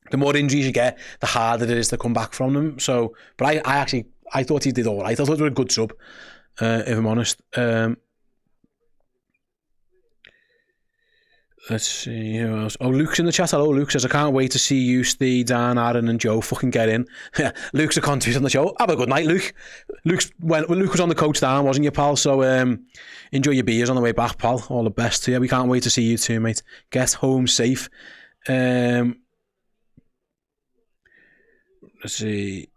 the more injuries you get, the harder it is to come back from them. So, but I thought he did all right. I thought it was a good sub, if I'm honest. Let's see who else. Oh, Luke's in the chat. Hello, Luke says, I can't wait to see you, Steve, Dan, Aaron and Joe fucking get in. Luke's a contributor on the show. Have a good night, Luke. Luke was on the coach down, wasn't you, pal? So enjoy your beers on the way back, pal. All the best to you. We can't wait to see you too, mate. Get home safe. Let's see.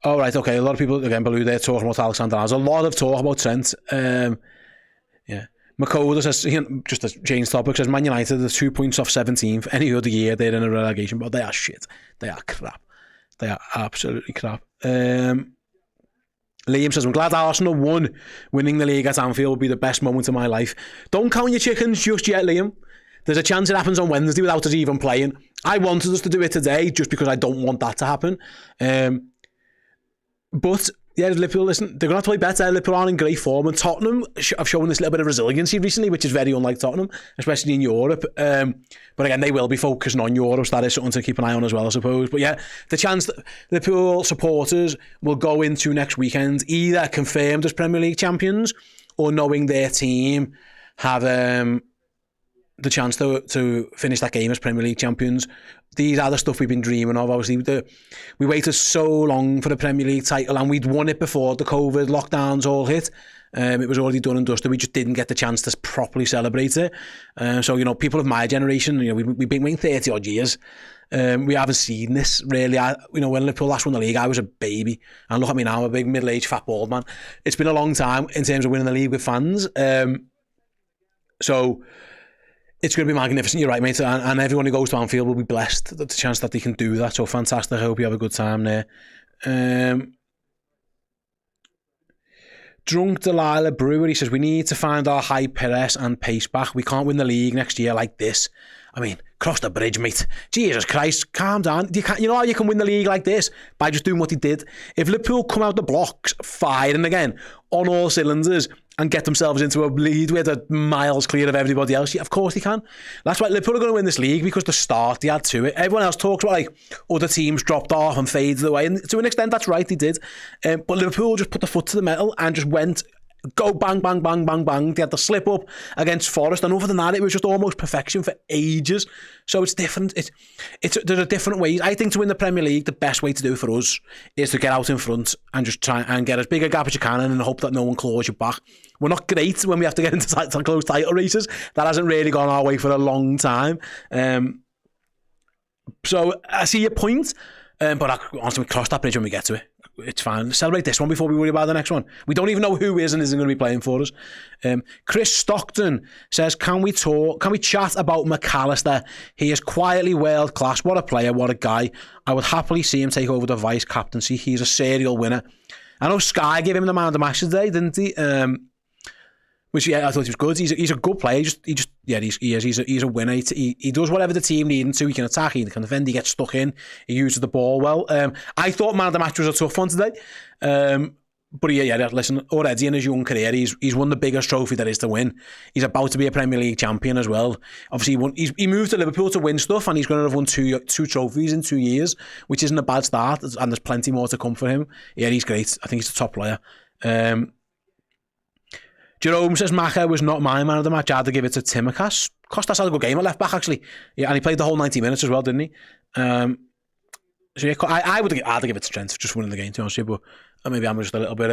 Oh, right, okay. A lot of people, again, below there talking about Alexander. There's a lot of talk about Trent. Yeah. Makoda says, just to change topic, says Man United are 2 points off 17th. Any other year, they're in a relegation, but they are shit. They are crap. They are absolutely crap. Liam says, I'm glad Arsenal won. Winning the league at Anfield will be the best moment of my life. Don't count your chickens just yet, Liam. There's a chance it happens on Wednesday without us even playing. I wanted us to do it today just because I don't want that to happen. But yeah, Liverpool, listen, they're going to have to play better. Liverpool aren't in great form, and Tottenham have shown this little bit of resiliency recently, which is very unlike Tottenham, especially in Europe. But again, they will be focusing on Europe, so that is something to keep an eye on as well, I suppose. But yeah, the chance that Liverpool supporters will go into next weekend either confirmed as Premier League champions or knowing their team have the chance to finish that game as Premier League champions. These are the stuff we've been dreaming of. Obviously, we waited so long for the Premier League title, and we'd won it before the COVID lockdowns all hit. It was already done and dusted. We just didn't get the chance to properly celebrate it. So, people of my generation, we've been waiting 30 odd years. We haven't seen this really. When Liverpool last won the league, I was a baby, and look at me now, I'm a big middle-aged fat bald man. It's been a long time in terms of winning the league with fans. So it's going to be magnificent, you're right, mate, and everyone who goes to Anfield will be blessed the chance that they can do that. So fantastic. I hope you have a good time there. Drunk Delilah Brewer, he says, we need to find our high press and pace back. We can't win the league next year like this. I mean, cross the bridge, mate. Jesus Christ, calm down. You know how you can win the league like this? By just doing what he did. If Liverpool come out the blocks firing again on all cylinders and get themselves into a lead where they're miles clear of everybody else, yeah, of course they can. That's why Liverpool are going to win this league, because the start they had to it. Everyone else talks about other teams dropped off and faded away, and to an extent that's right, they did. But Liverpool just put the foot to the metal and just went go bang, bang, bang, bang, bang. They had the slip up against Forest, and other than that, it was just almost perfection for ages. So it's different. There are different ways. I think to win the Premier League, the best way to do it for us is to get out in front and just try and get as big a gap as you can, and hope that no one claws you back. We're not great when we have to get into close title races. That hasn't really gone our way for a long time. So I see your point, but honestly, we cross that bridge when we get to it. It's fine. Celebrate this one before we worry about the next one. We don't even know who is and isn't going to be playing for us. Chris Stockton says, can we chat about McAllister? He is quietly world class. What a player, what a guy. I would happily see him take over the vice captaincy. He's a serial winner. I know Sky gave him the man of the match today, didn't he? Which, yeah, I thought he was good. He's a good player. He's a winner. He does whatever the team need him to. He can attack, he can defend, he gets stuck in, he uses the ball well. I thought man of the match was a tough one today. But yeah, listen, already in his young career, he's won the biggest trophy there is to win. He's about to be a Premier League champion as well. Obviously, he moved to Liverpool to win stuff, and he's going to have won two trophies in 2 years, which isn't a bad start, and there's plenty more to come for him. Yeah, he's great. I think he's a top player. Jerome says, Maka was not my man of the match. I had to give it to Timikas. Costas had a good game at left back, actually. Yeah, and he played the whole 90 minutes as well, didn't he? So yeah, I would have to give it to Trent for just winning the game, to be honest with you, but maybe I'm just a little bit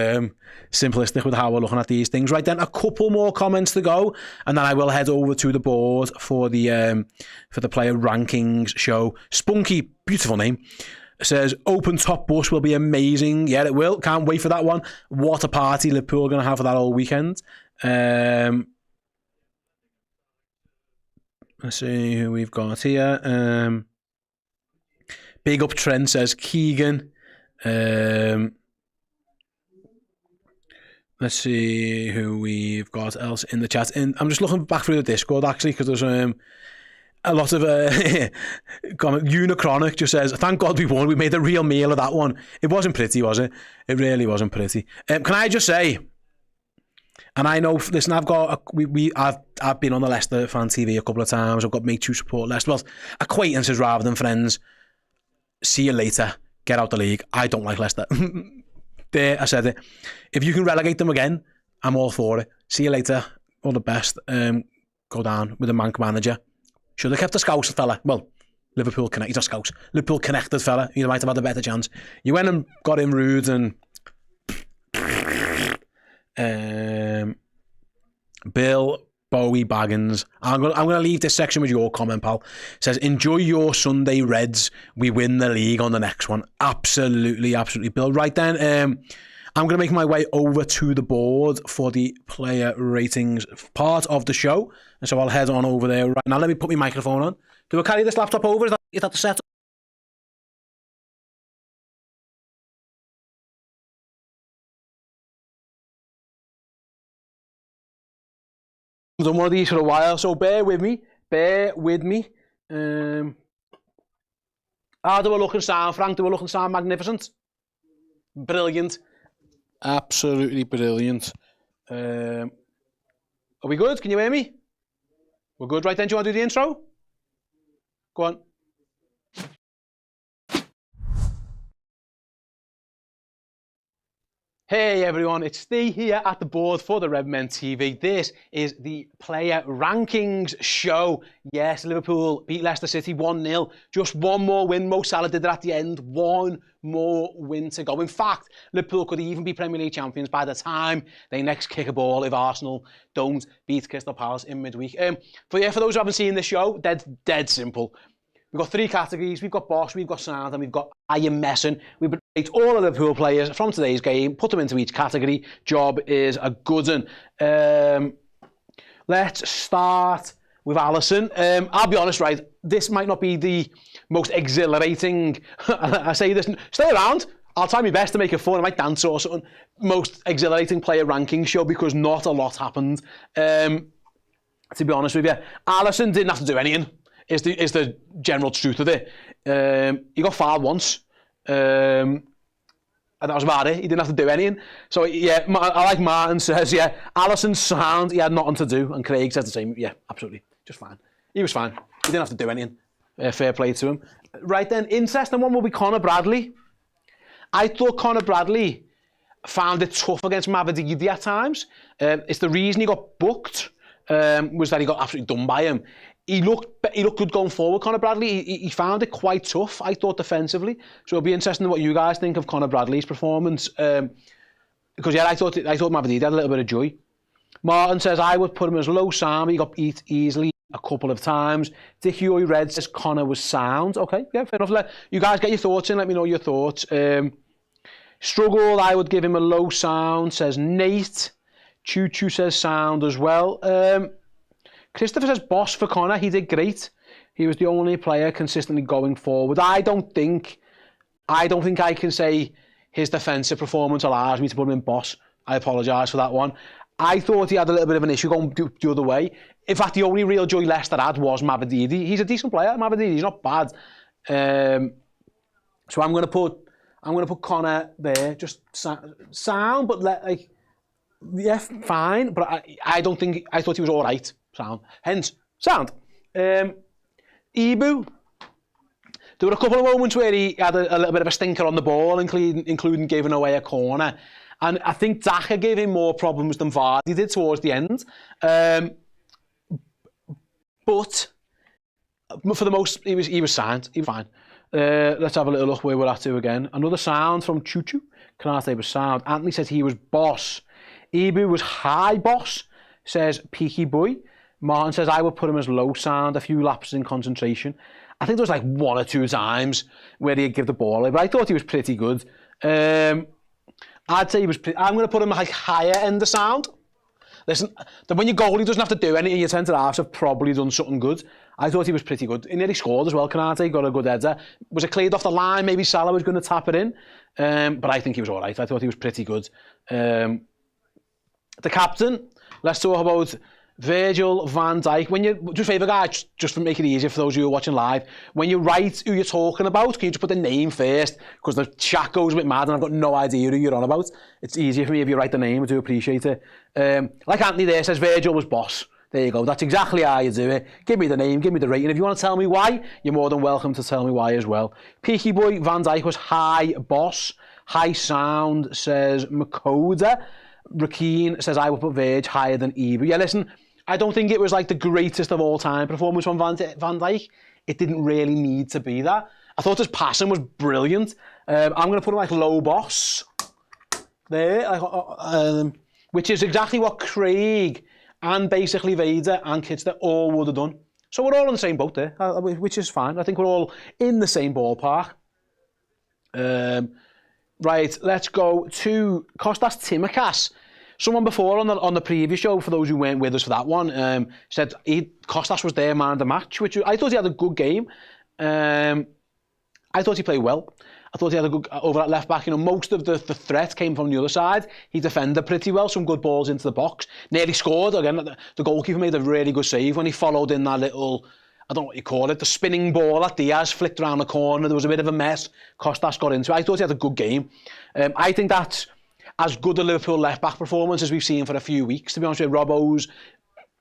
simplistic with how we're looking at these things. Right then, a couple more comments to go, and then I will head over to the board for the player rankings show. Spunky, beautiful name, says, open top bus will be amazing. Yeah, it will. Can't wait for that one. What a party Liverpool are going to have for that all weekend. Let's see who we've got here. Big up Trent, says Keegan. Let's see who we've got else in the chat. And I'm just looking back through the Discord, actually, because there's a lot of Unichronic just says, thank God we won. We made a real meal of that one. It wasn't pretty, was it? It really wasn't pretty. Can I just say, and I know, listen, I've been on the Leicester fan TV a couple of times. I've got mates who support Leicester. Well, acquaintances rather than friends. See you later. Get out the league. I don't like Leicester. There, I said it. If you can relegate them again, I'm all for it. See you later. All the best. Go down with a mank manager. Should have kept the Scouse fella. Well, Liverpool connected. He's not Scouse. Liverpool connected fella. You might have had a better chance. You went and got him rude and Bill Bowie Baggins. I'm gonna leave this section with your comment, pal. Says, enjoy your Sunday Reds. We win the league on the next one. Absolutely, Bill. Right then, I'm gonna make my way over to the board for the player ratings part of the show. And so I'll head on over there right now. Let me put my microphone on. Do I carry this laptop over? Is that the setup? I've done one of these for a while, so bear with me. How do I look and sound, Frank? Do I look and sound magnificent? Brilliant. Absolutely brilliant. Are we good? Can you hear me? We're good, right then? Do you want to do the intro? Go on. Hey everyone, it's Steve here at the board for the Redmen TV. This is the player rankings show. Yes, Liverpool beat Leicester City 1-0. Just one more win. Mo Salah did it at the end. One more win to go. In fact, Liverpool could even be Premier League champions by the time they next kick a ball if Arsenal don't beat Crystal Palace in midweek. For those who haven't seen the show, dead simple. We've got three categories. We've got Boss, we've got Sound, and we've got I Am Messing. We've rate all of the Liverpool players from today's game, put them into each category. Job is a good one. Let's start with Alisson. I'll be honest, right? This might not be the most exhilarating. I say this, stay around. I'll try my best to make it fun. I might dance or something. Most exhilarating player rankings show because not a lot happened. To be honest with you, Alisson didn't have to do anything. Is the general truth of it. He got fouled once, and that was about it. He didn't have to do anything. So yeah, I like Martin says, yeah, Alisson's sound, he had nothing to do, and Craig says the same. Yeah, absolutely, just fine. He was fine. He didn't have to do anything. Fair play to him. Right then, interesting one will be Conor Bradley. I thought Conor Bradley found it tough against Mavididi at times. It's the reason he got booked was that he got absolutely done by him. He looked good going forward, Conor Bradley. He found it quite tough, I thought, defensively. So it'll be interesting what you guys think of Conor Bradley's performance. Because, yeah, I thought Mavididi had a little bit of joy. Martin says, I would put him as low Sam. He got beat easily a couple of times. Dickie Red says Conor was sound. Okay, yeah, fair enough. You guys get your thoughts in. Let me know your thoughts. Struggle, I would give him a low sound, says Nate. Choo Choo says sound as well. Christopher says boss for Conor. He did great. He was the only player consistently going forward. I don't think I can say his defensive performance allows me to put him in boss. I apologise for that one. I thought he had a little bit of an issue going the other way. In fact, the only real joy Leicester had was Mavididi. He's a decent player. Mavididi's not bad. So I'm going to put Conor there. Just sound, but yeah, fine. But I thought he was all right. Sound. Hence, sound. Ibu. There were a couple of moments where he had a little bit of a stinker on the ball, including giving away a corner. And I think Daka gave him more problems than Vardy did towards the end. But for the most, he was sound. He was fine. Let's have a little look where we're at to again. Another sound from Choo Choo. Kanate was sound. Anthony said he was boss. Ibu was high boss, says Peaky Boy. Martin says, I would put him as low sound, a few lapses in concentration. I think there was like one or two times where he'd give the ball away, but I thought he was pretty good. I'd say he was I'm going to put him like higher end of sound. Listen, when your goalie doesn't have to do anything, your centre-halves have probably done something good. I thought he was pretty good. He nearly scored as well, Kanate, got a good header. Was it cleared off the line? Maybe Salah was going to tap it in. But I think he was all right. I thought he was pretty good. the captain. Let's talk about Virgil van Dijk. When you, just favour guys, just to make it easier for those of you who are watching live, when you write who you're talking about, can you just put the name first? Because the chat goes a bit mad and I've got no idea who you're on about. It's easier for me if you write the name. I do appreciate it. Like Anthony there says, Virgil was boss. There you go. That's exactly how you do it. Give me the name, give me the rating. If you want to tell me why, you're more than welcome to tell me why as well. Peaky Boy Van Dijk was high boss. High sound says Makoda. Rakeen says I would put Virg higher than Ibu. Yeah, listen, I don't think it was like the greatest of all time performance from Van Dijk. It didn't really need to be that. I thought his passing was brilliant. I'm going to put him like low boss. There. Which is exactly what Craig and basically Vader and Kitster all would have done. So we're all on the same boat there, which is fine. I think we're all in the same ballpark. Right, let's go to Kostas Tsimikas. Someone before on the previous show, for those who weren't with us for that one, said Kostas was their man of the match, which I thought he had a good game. I thought he played well. I thought he had a good over at left back. You know, most of the threat came from the other side. He defended pretty well, some good balls into the box. Nearly scored. Again, the goalkeeper made a really good save when he followed in that little, I don't know what you call it, the spinning ball that Diaz flicked around the corner. There was a bit of a mess. Kostas got into it. I thought he had a good game. I think that's as good a Liverpool left-back performance as we've seen for a few weeks, to be honest with you. Robbo's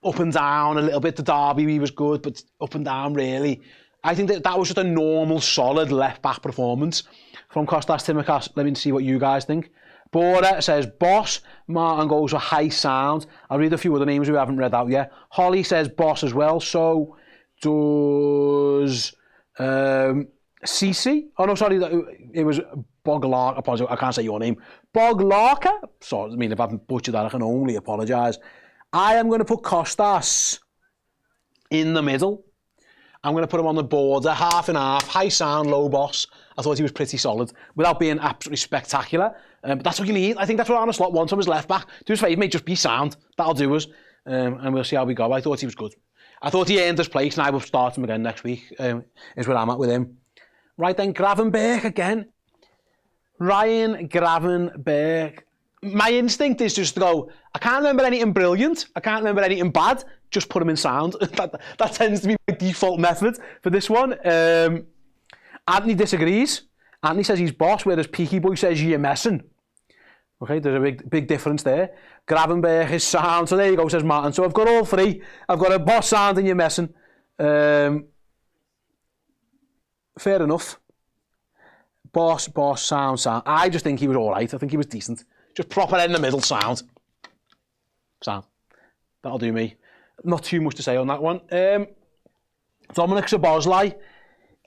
up and down a little bit. The Derby, he was good, but up and down, really. I think that was just a normal, solid left-back performance from Kostas Tsimikas. Let me see what you guys think. Bora says boss. Martin goes for high sound. I'll read a few other names we haven't read out yet. Holly says boss as well. So does Cece. Oh no, sorry, it was Boglark. Apologize, I can't say your name. Boglarka. Sorry, I mean, if I haven't butchered that, I can only apologise. I am going to put Kostas in the middle. I'm going to put him on the border, half and half, high sound, low boss. I thought he was pretty solid, without being absolutely spectacular. But that's what you need. I think that's what Arne Slot wants from his left back. Do us a favour, mate, just be sound. That'll do us. And we'll see how we go. I thought he was good. I thought he earned his place, and I will start him again next week, is where I'm at with him. Right then, Gravenberg again. Ryan Gravenberg. My instinct is just to go, I can't remember anything brilliant. I can't remember anything bad. Just put him in sound. that tends to be my default method for this one. Anthony disagrees. Anthony says he's boss, whereas Peaky Boy says you're messing. Okay, there's a big difference there. Gravenberg is sound. So there you go, says Martin. So I've got all three. I've got a boss sound and you're messing. Fair enough. Boss, sound. I just think he was all right. I think he was decent. Just proper in the middle sound. That'll do me. Not too much to say on that one. Dominic Szoboszlai.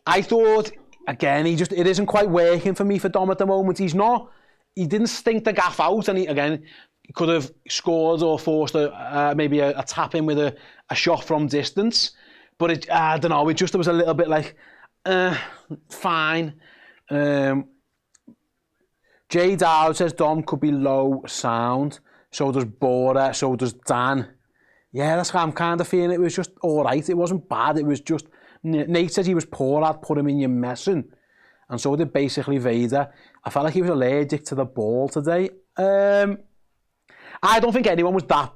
I thought, again, it isn't quite working for me for Dom at the moment. He didn't stink the gaff out, and he could have scored or forced maybe a tap in with a shot from distance. But I don't know, there was a little bit like, fine. Jay Dowd says Dom could be low sound. So does Bora, so does Dan. Yeah, that's how I'm kind of feeling. It was just all right. It wasn't bad. It was just... Nate says he was poor. I'd put him in your messing. And so did basically Vader. I felt like he was allergic to the ball today. I don't think anyone was that...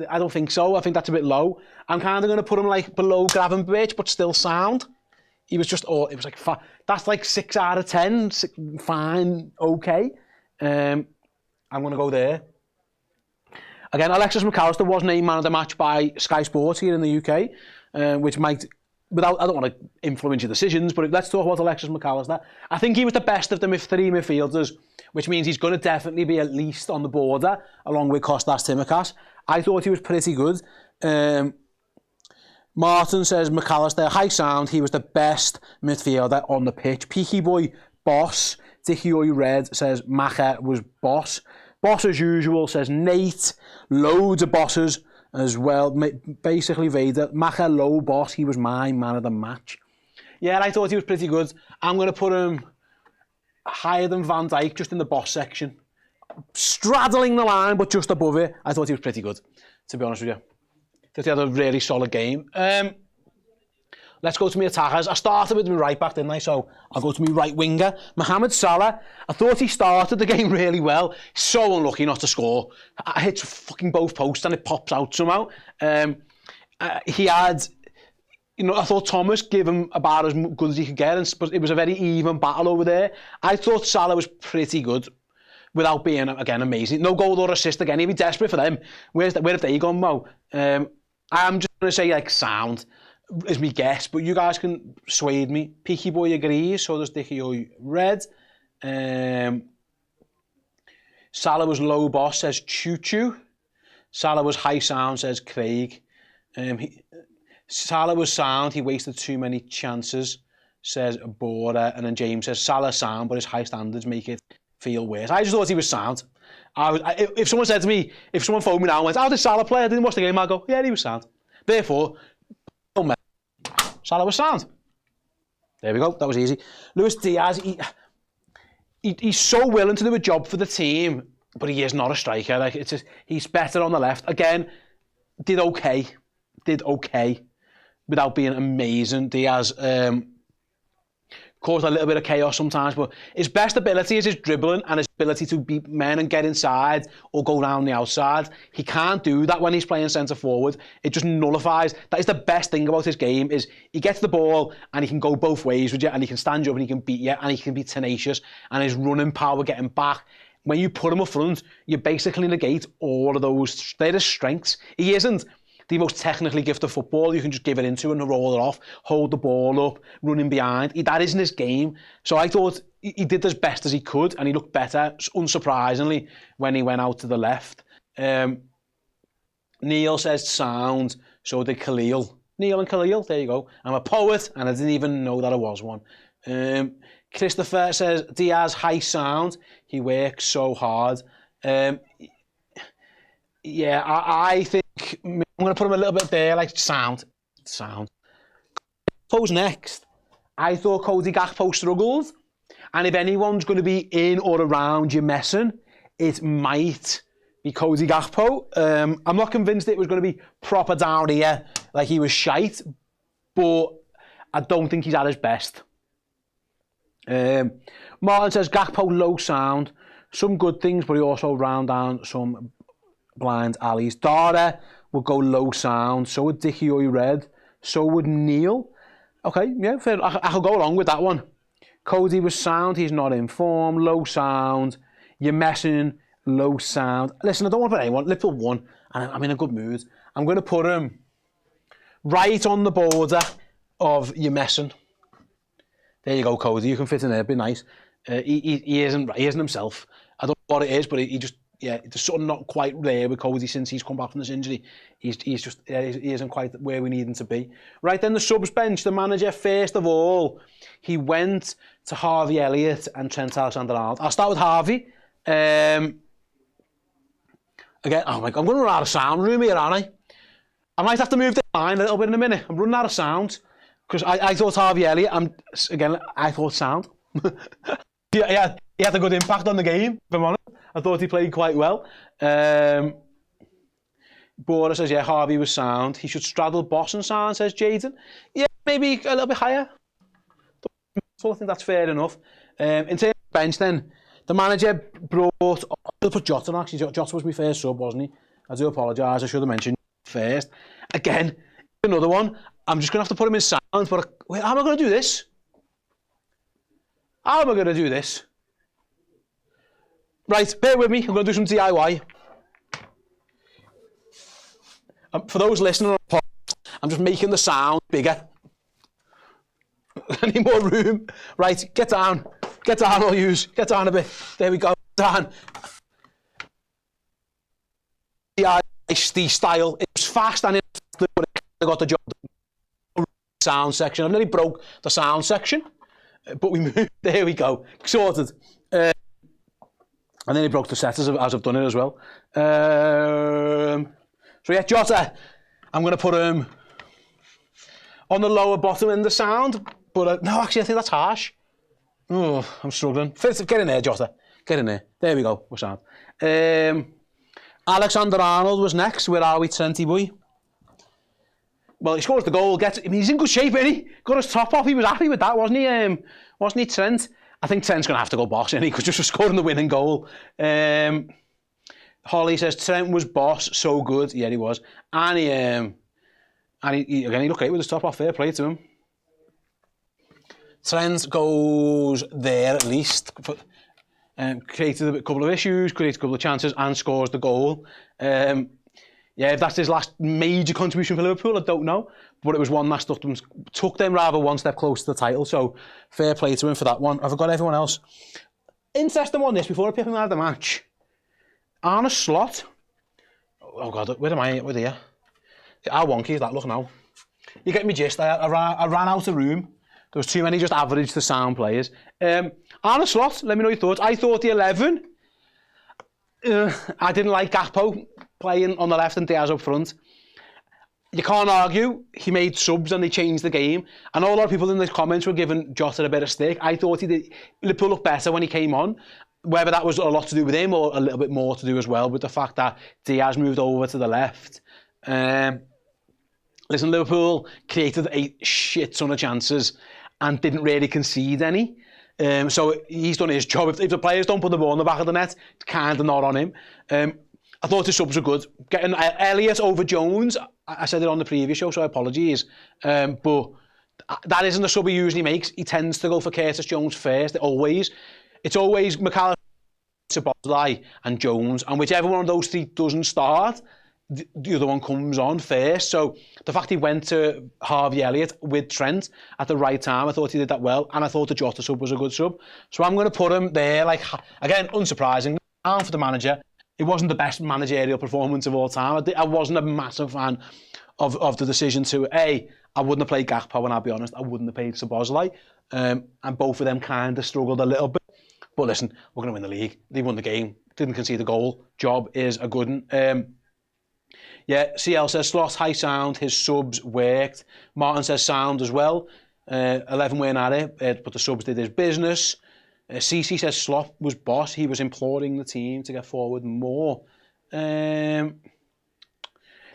I don't think so. I think that's a bit low. I'm kind of going to put him like below Gravenberch, but still sound. He was just... it was like... That's like 6 out of 10. Fine. Okay. I'm going to go there. Again, Alexis McAllister was named man of the match by Sky Sports here in the UK, which might, I don't want to influence your decisions, but let's talk about Alexis McAllister. I think he was the best of the three midfielders, which means he's going to definitely be at least on the border, along with Kostas Tsimikas. I thought he was pretty good. Martin says McAllister, high sound, he was the best midfielder on the pitch. Peaky Boy, boss. Dickie Oy Red says Macher was boss. Boss as usual, says Nate. Loads of bosses as well. Basically Vader. Macher low boss. He was my man of the match. Yeah, I thought he was pretty good. I'm going to put him higher than Van Dijk, just in the boss section. Straddling the line, but just above it. I thought he was pretty good, to be honest with you. I thought he had a really solid game. Let's go to my attackers. I started with my right back, didn't I? So I'll go to my right winger. Mohamed Salah. I thought he started the game really well. So unlucky not to score. I hit fucking both posts and it pops out somehow. He had... I thought Thomas gave him about as good as he could get, but it was a very even battle over there. I thought Salah was pretty good without being, again, amazing. No goal or assist again. He'd be desperate for them. Where have they gone, Mo? I'm just going to say, like, sound is my guess, but you guys can sway me. Peaky Boy agrees, so does Dickie O Red. Salah was low boss, says Choo Choo. Salah was high sound, says Craig. Salah was sound, he wasted too many chances, says Bora. And then James says, Salah sound, but his high standards make it feel worse. I just thought he was sound. If someone said to me, if someone phoned me now and went, how did Salah play? I didn't watch the game, I'd go, yeah, he was sound. Therefore, Salah was sound. There we go, that was easy. Luis Diaz, he's so willing to do a job for the team, but he is not a striker. Like, it's just, he's better on the left. Again, did okay. Without being amazing. Diaz caused a little bit of chaos sometimes, but his best ability is his dribbling and his ability to beat men and get inside or go down the outside. He can't do that when he's playing centre forward. It just nullifies. That is the best thing about his game, is he gets the ball and he can go both ways with you, and he can stand you up and he can beat you, and he can be tenacious, and his running power getting back. When you put him up front, you basically negate all of those. They're his strengths. He isn't the most technically gifted football you can just give it into and roll it off, hold the ball up, running behind. That isn't his game. So I thought he did as best as he could, and he looked better, unsurprisingly, when he went out to the left. Neil says sound, so did Khalil. Neil and Khalil, there you go. I'm a poet, and I didn't even know that I was one. Christopher says Diaz high sound, he works so hard. Yeah, I think I'm going to put him a little bit there, like sound. Gakpo's next. I thought Cody Gakpo struggled, and if anyone's going to be in or around you messing, it might be Cody Gakpo. I'm not convinced it was going to be proper down here, like he was shite, but I don't think he's at his best. Martin says Gakpo low sound, some good things, but he also round down some blind alleys. Dara would go low sound, so would Dickie Oy Red, so would Neil. Okay, yeah, fair. I'll go along with that one. Cody was sound, he's not in form, low sound. You're messing, low sound. Listen, I don't want to put anyone, Liverpool won, and I'm in a good mood. I'm going to put him right on the border of you're messing. There you go, Cody, you can fit in there, be nice. He isn't himself. I don't know what it is, but he just, yeah, there's something not quite there with Cody since he's come back from this injury. He isn't quite where we need him to be. Right, then the subs bench, the manager, first of all, he went to Harvey Elliott and Trent Alexander-Arnold. I'll start with Harvey. Again, oh my God, I'm going to run out of sound room here, aren't I? I might have to move the line a little bit in a minute. I'm running out of sound. Because I thought Harvey Elliott, I thought sound. He had a good impact on the game, if I'm honest. I thought he played quite well. Bora says, yeah, Harvey was sound. He should straddle Boss and sound, says Jaden. Yeah, maybe a little bit higher. So I think that's fair enough. In terms of bench then, the manager brought... I'll put Jota on, actually. Jota was my first sub, wasn't he? I do apologise, I should have mentioned first. Again, another one. I'm just going to have to put him in sound, but wait, how am I going to do this? How am I going to do this? Right, bear with me, I'm going to do some DIY. For those listening on the podcast, I'm just making the sound bigger. I need more room. Right, get down all yous, get down a bit. There we go, down. DIY style, it was fast and but I got the job done. Sound section. I nearly broke the sound section, but we moved. There we go, sorted. And then he broke the set as I've done it as well. So yeah, Jota, I'm going to put him on the lower bottom in the sound, but no, actually I think that's harsh. Oh, I'm struggling. Get in there, Jota. Get in there. There we go. We're sound. Alexander-Arnold was next. Where are we, Trenty boy? Well, he scores the goal, he's in good shape, isn't he? Got his top off, he was happy with that, wasn't he? Wasn't he, Trent? I think Trent's going to have to go boss, isn't he? Because just for scoring the winning goal. Holly says, Trent was boss, so good. Yeah, he was. And he looked great with his top off, fair play to him. Trent goes there at least. Created a couple of issues, created a couple of chances, and scores the goal. Yeah, if that's his last major contribution for Liverpool, I don't know. But it was one that took them rather one step closer to the title. So fair play to him for that one. Have I got everyone else? Interesting on this before I pick him out of the match. Arne Slot. Oh God, where am I? Where are you? How wonky is that? Look now. You get me gist. I ran out of room. There was too many just average to sound players. Arne Slot, let me know your thoughts. I thought the 11. I didn't like Gakpo playing on the left and Diaz up front. You can't argue. He made subs and they changed the game. I know a lot of people in the comments were giving Jota a bit of stick. I thought Liverpool looked better when he came on. Whether that was a lot to do with him or a little bit more to do as well with the fact that Diaz moved over to the left. Listen, Liverpool created a shit ton of chances and didn't really concede any. So he's done his job. If the players don't put the ball in the back of the net, it's kind of not on him. I thought the subs were good. Getting Elliott over Jones, I said it on the previous show, so apologies. But that isn't the sub he usually makes. He tends to go for Curtis Jones first, always. It's always McAllister, Szoboszlai and Jones, and whichever one of those three doesn't start, the other one comes on first. So the fact he went to Harvey Elliott with Trent at the right time, I thought he did that well, and I thought the Jota sub was a good sub. So I'm going to put him there, like, again, unsurprising. And for the manager, it wasn't the best managerial performance of all time. I wasn't a massive fan of the decision to, I wouldn't have played Gakpo, and I'll be honest, I wouldn't have played Szoboszlai. And both of them kind of struggled a little bit. But listen, we're going to win the league. They won the game, didn't concede a goal. Job is a good one. Yeah, CL says, Slot, high sound, his subs worked. Martin says sound as well. 11 weren't at it, but the subs did his business. CC says Slot was boss. He was imploring the team to get forward more. Liam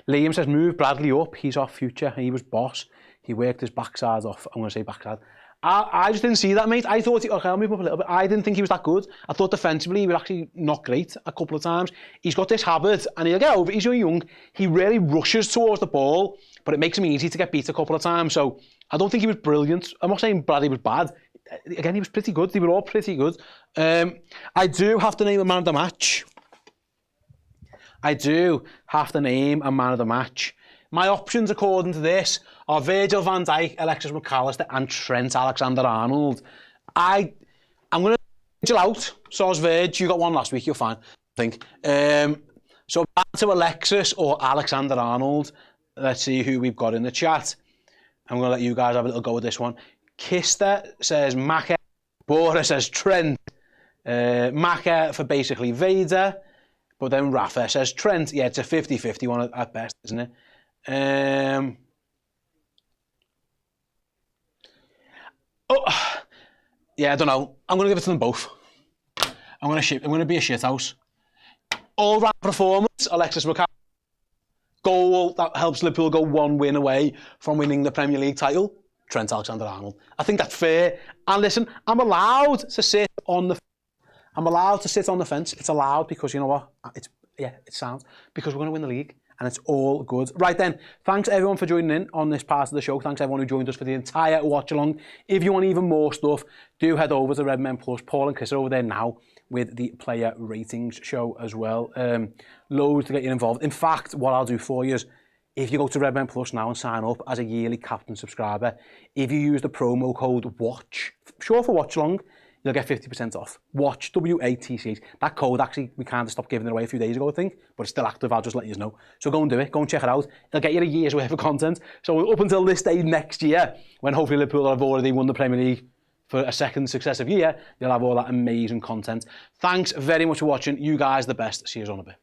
says, move Bradley up. He's our future. He was boss. He worked his backside off. I'm going to say backside. I just didn't see that, mate. I thought, okay, I'll move up a little bit. I didn't think he was that good. I thought defensively he was actually not great a couple of times. He's got this habit, and he'll get over it. He's young. He really rushes towards the ball, but it makes him easy to get beat a couple of times. So I don't think he was brilliant. I'm not saying Bradley was bad. Again, he was pretty good. They were all pretty good. I do have to name a man of the match. My options, according to this, are Virgil van Dijk, Alexis McAllister, and Trent Alexander-Arnold. I'm going to Virgil out. So's Virg. You got one last week. You're fine, I think. So back to Alexis or Alexander-Arnold. Let's see who we've got in the chat. I'm going to let you guys have a little go with this one. Kister says Maka. Bora says Trent. Maka for basically Vader. But then Rafa says Trent. Yeah, it's a 50-50 one at best, isn't it? Yeah, I don't know. I'm going to give it to them both. I'm going to be a shithouse. All-round performance, Alexis McAllister. Goal that helps Liverpool go one win away from winning the Premier League title, Trent Alexander-Arnold. I think that's fair. And listen, I'm allowed to sit on the fence. It's allowed because, you know what? It sounds. Because we're going to win the league. And it's all good. Right then, thanks everyone for joining in on this part of the show. Thanks everyone who joined us for the entire watch-along. If you want even more stuff, do head over to Redmen Plus. Paul and Chris are over there now with the player ratings show as well. Loads to get you involved. In fact, what I'll do for you is, if you go to Redmen Plus now and sign up as a yearly captain subscriber, if you use the promo code WATCH, short for Watchalong, you'll get 50% off. Watch, W-A-T-C-H. That code, actually, we kind of stopped giving it away a few days ago, I think, but it's still active. I'll just let you know. So go and do it. Go and check it out. It'll get you a year's worth of content. So up until this day next year, when hopefully Liverpool have already won the Premier League for a second successive year, you'll have all that amazing content. Thanks very much for watching. You guys the best. See you on a bit.